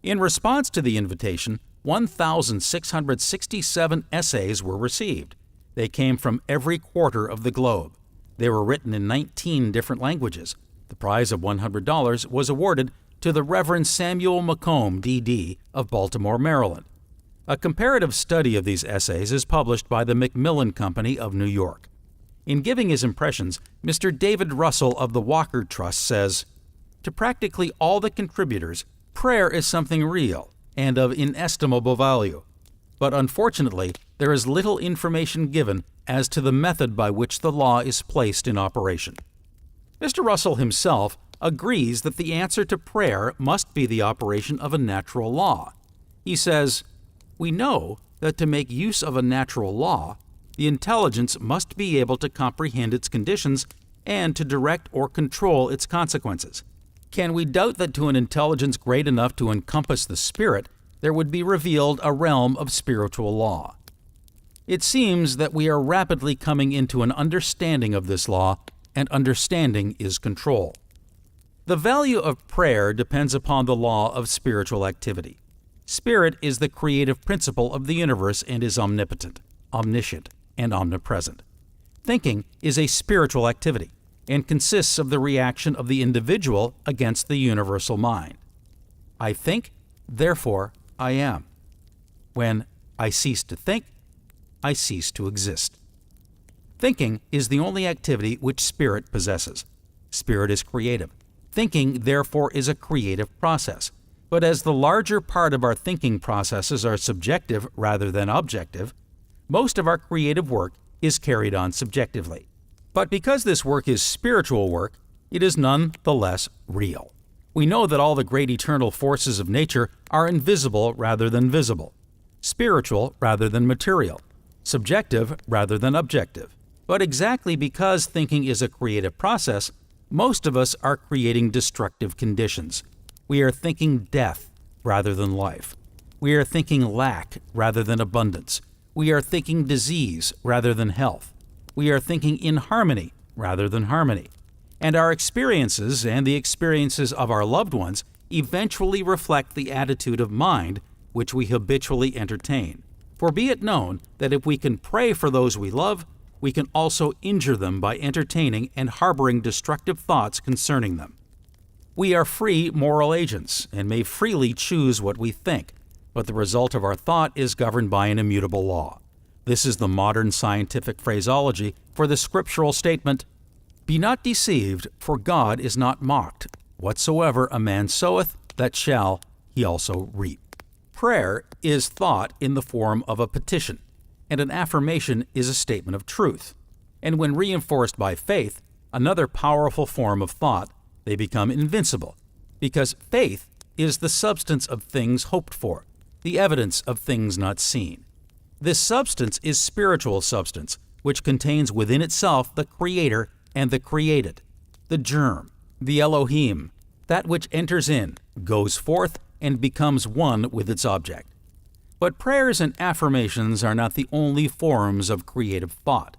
In response to the invitation, 1,667 essays were received. They came from every quarter of the globe. They were written in 19 different languages. The prize of $100 was awarded to the Reverend Samuel McComb, D.D., of Baltimore, Maryland. A comparative study of these essays is published by the Macmillan Company of New York. In giving his impressions, Mr. David Russell of the Walker Trust says, "To practically all the contributors, prayer is something real and of inestimable value. But unfortunately, there is little information given as to the method by which the law is placed in operation." Mr. Russell himself agrees that the answer to prayer must be the operation of a natural law. He says, "We know that to make use of a natural law, the intelligence must be able to comprehend its conditions and to direct or control its consequences. Can we doubt that to an intelligence great enough to encompass the spirit, there would be revealed a realm of spiritual law? It seems that we are rapidly coming into an understanding of this law, and understanding is control. The value of prayer depends upon the law of spiritual activity. Spirit is the creative principle of the universe and is omnipotent, omniscient, and omnipresent. Thinking is a spiritual activity and consists of the reaction of the individual against the universal mind. I think, therefore I am. When I cease to think, I cease to exist. Thinking is the only activity which spirit possesses. Spirit is creative. Thinking, therefore, is a creative process. But as the larger part of our thinking processes are subjective rather than objective, most of our creative work is carried on subjectively. But because this work is spiritual work, it is none the less real. We know that all the great eternal forces of nature are invisible rather than visible, spiritual rather than material, subjective rather than objective. But exactly because thinking is a creative process, most of us are creating destructive conditions. We are thinking death rather than life. We are thinking lack rather than abundance. We are thinking disease rather than health. We are thinking inharmony rather than harmony. And our experiences and the experiences of our loved ones eventually reflect the attitude of mind which we habitually entertain. For be it known that if we can pray for those we love, we can also injure them by entertaining and harboring destructive thoughts concerning them. We are free moral agents and may freely choose what we think, but the result of our thought is governed by an immutable law. This is the modern scientific phraseology for the scriptural statement, "Be not deceived, for God is not mocked. Whatsoever a man soweth, that shall he also reap." Prayer is thought in the form of a petition, and an affirmation is a statement of truth. And when reinforced by faith, another powerful form of thought, they become invincible, because faith is the substance of things hoped for, the evidence of things not seen. This substance is spiritual substance, which contains within itself the Creator and the created, the germ, the Elohim, that which enters in, goes forth, and becomes one with its object. But prayers and affirmations are not the only forms of creative thought.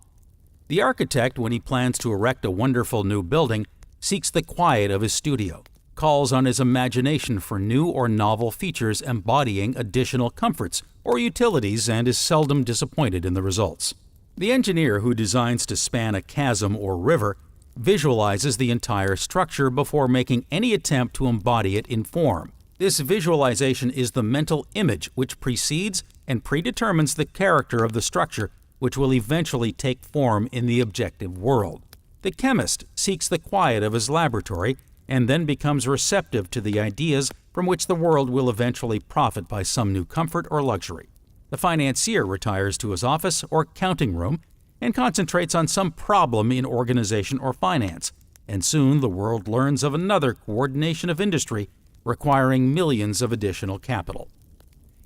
The architect, when he plans to erect a wonderful new building, seeks the quiet of his studio, calls on his imagination for new or novel features embodying additional comforts or utilities, and is seldom disappointed in the results. The engineer who designs to span a chasm or river visualizes the entire structure before making any attempt to embody it in form. This visualization is the mental image which precedes and predetermines the character of the structure, which will eventually take form in the objective world. The chemist seeks the quiet of his laboratory and then becomes receptive to the ideas from which the world will eventually profit by some new comfort or luxury. The financier retires to his office or counting room and concentrates on some problem in organization or finance, and soon the world learns of another coordination of industry requiring millions of additional capital.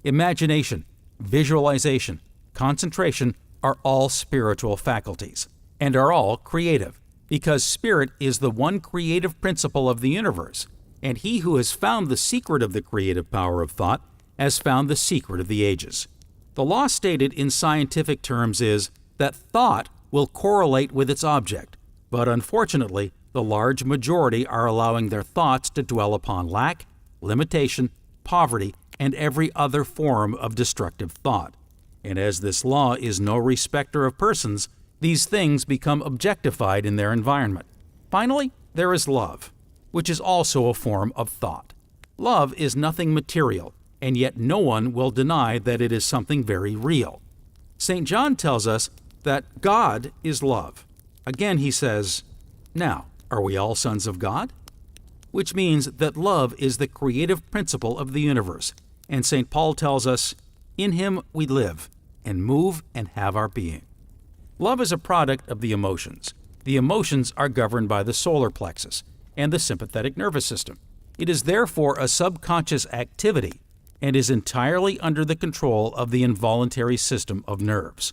Imagination, visualization, concentration are all spiritual faculties, and are all creative, because spirit is the one creative principle of the universe, and he who has found the secret of the creative power of thought has found the secret of the ages. The law stated in scientific terms is that thought will correlate with its object, but unfortunately, the large majority are allowing their thoughts to dwell upon lack, limitation, poverty, and every other form of destructive thought. And as this law is no respecter of persons, these things become objectified in their environment. Finally, there is love, which is also a form of thought. Love is nothing material, and yet no one will deny that it is something very real. St. John tells us that God is love. Again, he says, "Now, are we all sons of God?" Which means that love is the creative principle of the universe, and St. Paul tells us, "In him we live and move and have our being." Love is a product of the emotions. The emotions are governed by the solar plexus and the sympathetic nervous system. It is therefore a subconscious activity and is entirely under the control of the involuntary system of nerves.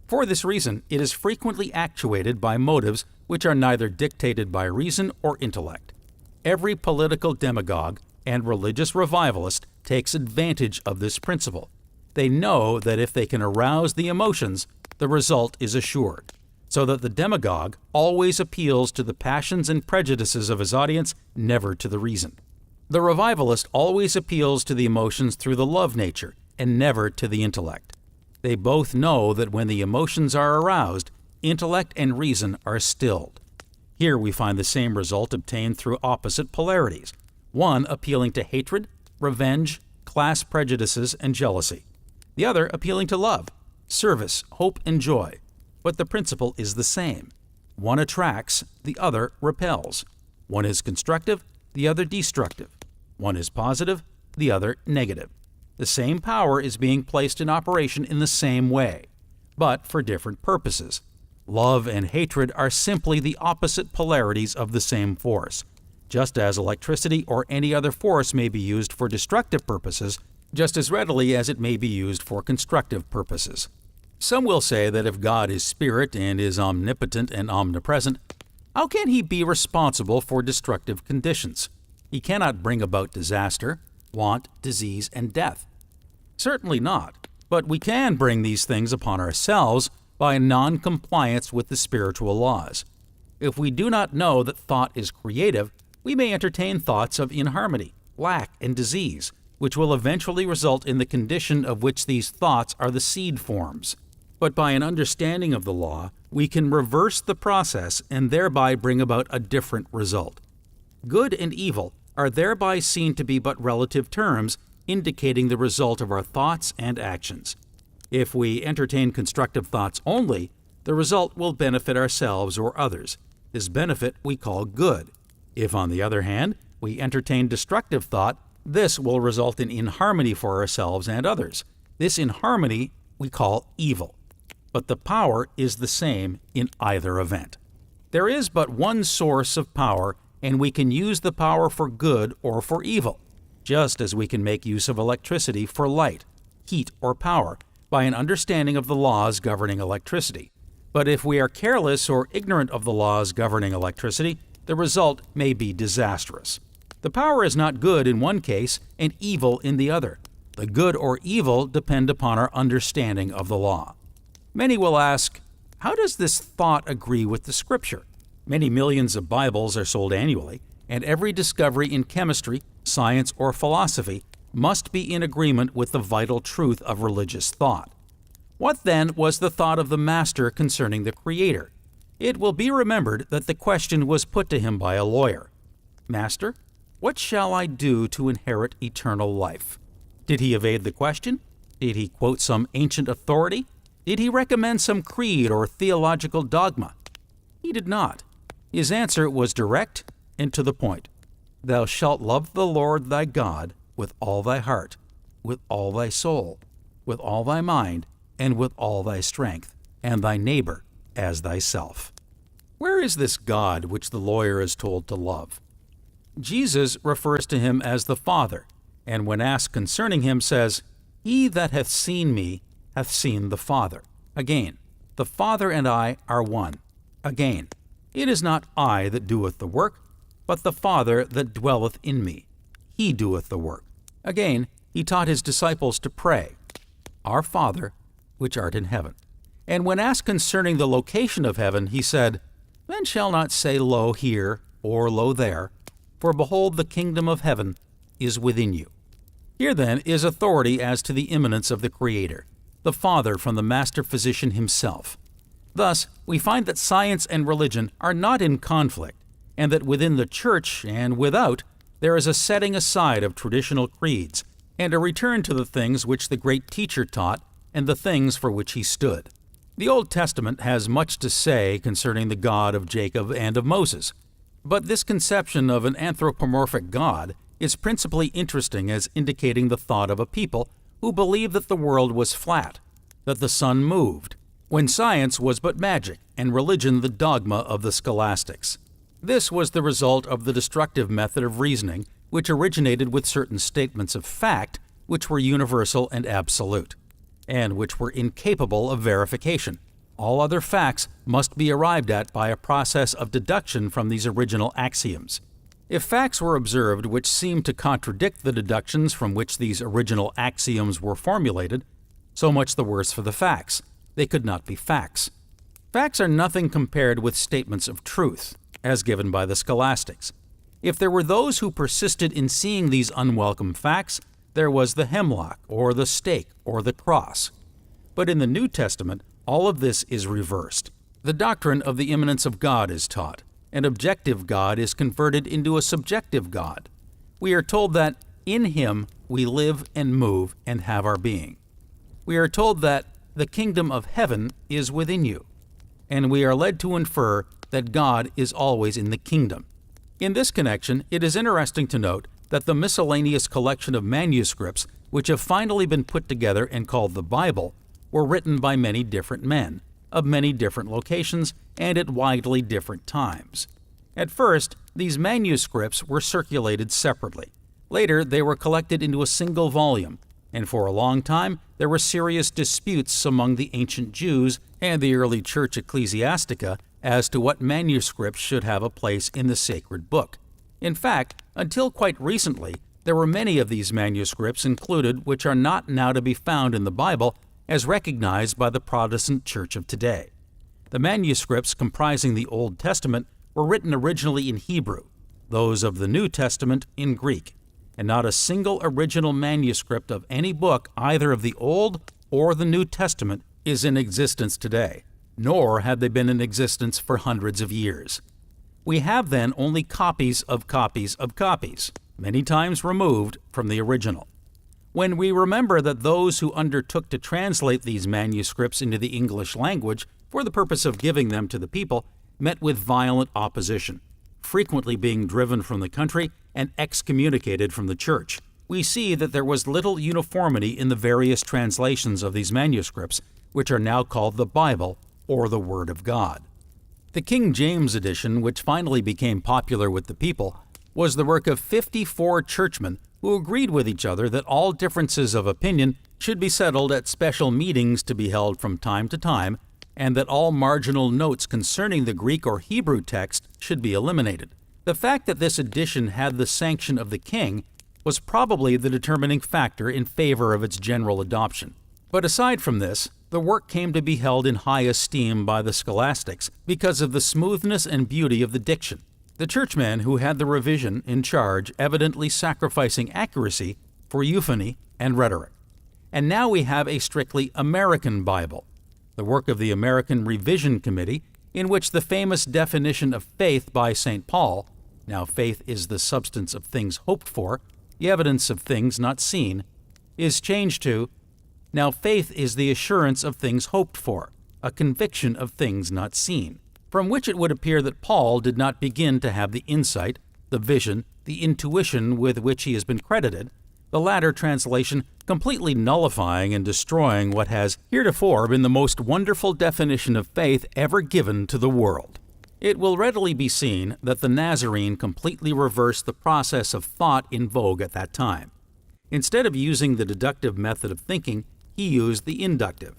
For this reason, it is frequently actuated by motives which are neither dictated by reason or intellect. Every political demagogue and religious revivalist takes advantage of this principle. They know that if they can arouse the emotions, the result is assured, so that the demagogue always appeals to the passions and prejudices of his audience, never to the reason. The revivalist always appeals to the emotions through the love nature, and never to the intellect. They both know that when the emotions are aroused, intellect and reason are stilled. Here we find the same result obtained through opposite polarities, one appealing to hatred, revenge, class prejudices, and jealousy, the other appealing to love, service, hope, and joy. But the principle is the same. One attracts, the other repels. One is constructive, the other destructive. One is positive, the other negative. The same power is being placed in operation in the same way, but for different purposes. Love and hatred are simply the opposite polarities of the same force, just as electricity or any other force may be used for destructive purposes just as readily as it may be used for constructive purposes. Some will say that if God is spirit and is omnipotent and omnipresent, how can he be responsible for destructive conditions? He cannot bring about disaster, want, disease, and death. Certainly not, but we can bring these things upon ourselves by non-compliance with the spiritual laws. If we do not know that thought is creative, we may entertain thoughts of inharmony, lack, and disease, which will eventually result in the condition of which these thoughts are the seed forms. But by an understanding of the law, we can reverse the process and thereby bring about a different result. Good and evil are thereby seen to be but relative terms, indicating the result of our thoughts and actions. If we entertain constructive thoughts only, the result will benefit ourselves or others. This benefit we call good. If, on the other hand, we entertain destructive thought, this will result in inharmony for ourselves and others. This inharmony we call evil. But the power is the same in either event. There is but one source of power, and we can use the power for good or for evil, just as we can make use of electricity for light, heat, or power by an understanding of the laws governing electricity. But if we are careless or ignorant of the laws governing electricity, the result may be disastrous. The power is not good in one case and evil in the other. The good or evil depend upon our understanding of the law. Many will ask, how does this thought agree with the Scripture? Many millions of Bibles are sold annually, and every discovery in chemistry, science, or philosophy must be in agreement with the vital truth of religious thought. What then was the thought of the Master concerning the Creator? It will be remembered that the question was put to him by a lawyer. Master, what shall I do to inherit eternal life? Did he evade the question? Did he quote some ancient authority? Did he recommend some creed or theological dogma? He did not. His answer was direct and to the point. Thou shalt love the Lord thy God with all thy heart, with all thy soul, with all thy mind, and with all thy strength, and thy neighbor as thyself. Where is this God which the lawyer is told to love? Jesus refers to him as the Father, and when asked concerning him says, He that hath seen me hath seen the Father. Again, the Father and I are one. Again, it is not I that doeth the work, but the Father that dwelleth in me. He doeth the work. Again, he taught his disciples to pray, Our Father, which art in heaven. And when asked concerning the location of heaven, he said, Men shall not say, Lo here, or Lo there, for behold, the kingdom of heaven is within you. Here then is authority as to the immanence of the Creator, the Father from the Master Physician himself. Thus, we find that science and religion are not in conflict, and that within the Church and without, there is a setting aside of traditional creeds, and a return to the things which the great teacher taught and the things for which he stood. The Old Testament has much to say concerning the God of Jacob and of Moses, but this conception of an anthropomorphic God is principally interesting as indicating the thought of a people who believed that the world was flat, that the sun moved, when science was but magic and religion the dogma of the scholastics. This was the result of the destructive method of reasoning which originated with certain statements of fact which were universal and absolute, and which were incapable of verification. All other facts must be arrived at by a process of deduction from these original axioms. If facts were observed which seemed to contradict the deductions from which these original axioms were formulated, so much the worse for the facts. They could not be facts. Facts are nothing compared with statements of truth, as given by the scholastics. If there were those who persisted in seeing these unwelcome facts, there was the hemlock, or the stake, or the cross. But in the New Testament, all of this is reversed. The doctrine of the immanence of God is taught. An objective God is converted into a subjective God. We are told that in Him we live and move and have our being. We are told that the kingdom of heaven is within you, and we are led to infer that God is always in the kingdom. In this connection, it is interesting to note that the miscellaneous collection of manuscripts which have finally been put together and called the Bible were written by many different men, of many different locations, and at widely different times. At first, these manuscripts were circulated separately. Later, they were collected into a single volume, and for a long time there were serious disputes among the ancient Jews and the early church ecclesiastica as to what manuscripts should have a place in the sacred book. In fact, until quite recently, there were many of these manuscripts included which are not now to be found in the Bible as recognized by the Protestant Church of today. The manuscripts comprising the Old Testament were written originally in Hebrew, those of the New Testament in Greek, and not a single original manuscript of any book, either of the Old or the New Testament, is in existence today, nor had they been in existence for hundreds of years. We have then only copies of copies of copies, many times removed from the original. When we remember that those who undertook to translate these manuscripts into the English language for the purpose of giving them to the people met with violent opposition, frequently being driven from the country and excommunicated from the church, we see that there was little uniformity in the various translations of these manuscripts, which are now called the Bible or the Word of God. The King James edition, which finally became popular with the people, was the work of 54 churchmen who agreed with each other that all differences of opinion should be settled at special meetings to be held from time to time, and that all marginal notes concerning the Greek or Hebrew text should be eliminated. The fact that this edition had the sanction of the king was probably the determining factor in favor of its general adoption. But aside from this, the work came to be held in high esteem by the scholastics because of the smoothness and beauty of the diction, the churchmen who had the revision in charge evidently sacrificing accuracy for euphony and rhetoric. And now we have a strictly American Bible, the work of the American Revision Committee, in which the famous definition of faith by St. Paul, now faith is the substance of things hoped for, the evidence of things not seen, is changed to, now faith is the assurance of things hoped for, a conviction of things not seen, from which it would appear that Paul did not begin to have the insight, the vision, the intuition with which he has been credited, the latter translation completely nullifying and destroying what has heretofore been the most wonderful definition of faith ever given to the world. It will readily be seen that the Nazarene completely reversed the process of thought in vogue at that time. Instead of using the deductive method of thinking, he used the inductive.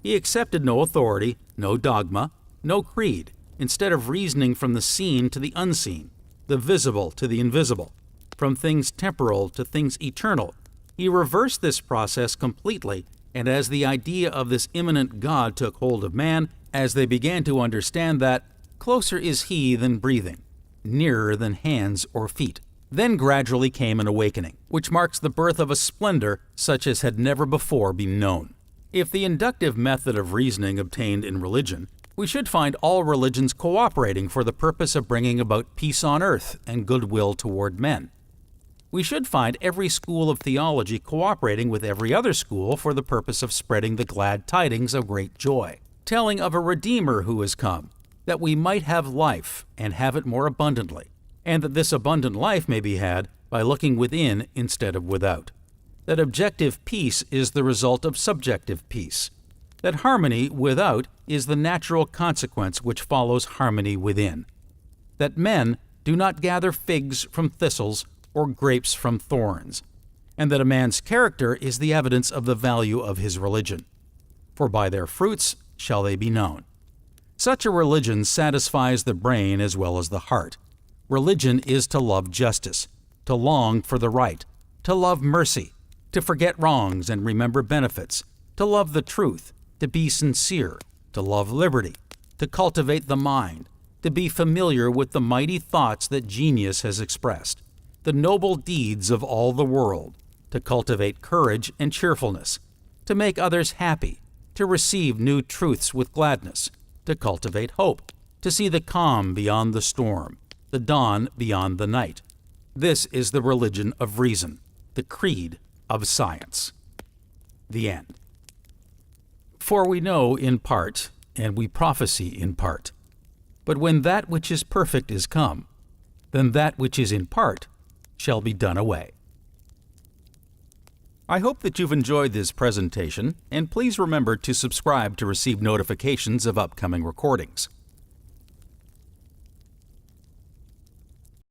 He accepted no authority, no dogma, no creed, instead of reasoning from the seen to the unseen, the visible to the invisible, from things temporal to things eternal. He reversed this process completely, and as the idea of this immanent God took hold of man, as they began to understand that closer is he than breathing, nearer than hands or feet, then gradually came an awakening, which marks the birth of a splendor such as had never before been known. If the inductive method of reasoning obtained in religion, we should find all religions cooperating for the purpose of bringing about peace on earth and goodwill toward men. We should find every school of theology cooperating with every other school for the purpose of spreading the glad tidings of great joy, telling of a Redeemer who has come, that we might have life and have it more abundantly, and that this abundant life may be had by looking within instead of without, that objective peace is the result of subjective peace, that harmony without is the natural consequence which follows harmony within, that men do not gather figs from thistles or grapes from thorns, and that a man's character is the evidence of the value of his religion. For by their fruits shall they be known. Such a religion satisfies the brain as well as the heart. Religion is to love justice, to long for the right, to love mercy, to forget wrongs and remember benefits, to love the truth, to be sincere, to love liberty, to cultivate the mind, to be familiar with the mighty thoughts that genius has expressed, the noble deeds of all the world, to cultivate courage and cheerfulness, to make others happy, to receive new truths with gladness, to cultivate hope, to see the calm beyond the storm, the dawn beyond the night. This is the religion of reason, the creed of science. The end. For we know in part, and we prophesy in part. But when that which is perfect is come, then that which is in part shall be done away. I hope that you've enjoyed this presentation, and please remember to subscribe to receive notifications of upcoming recordings.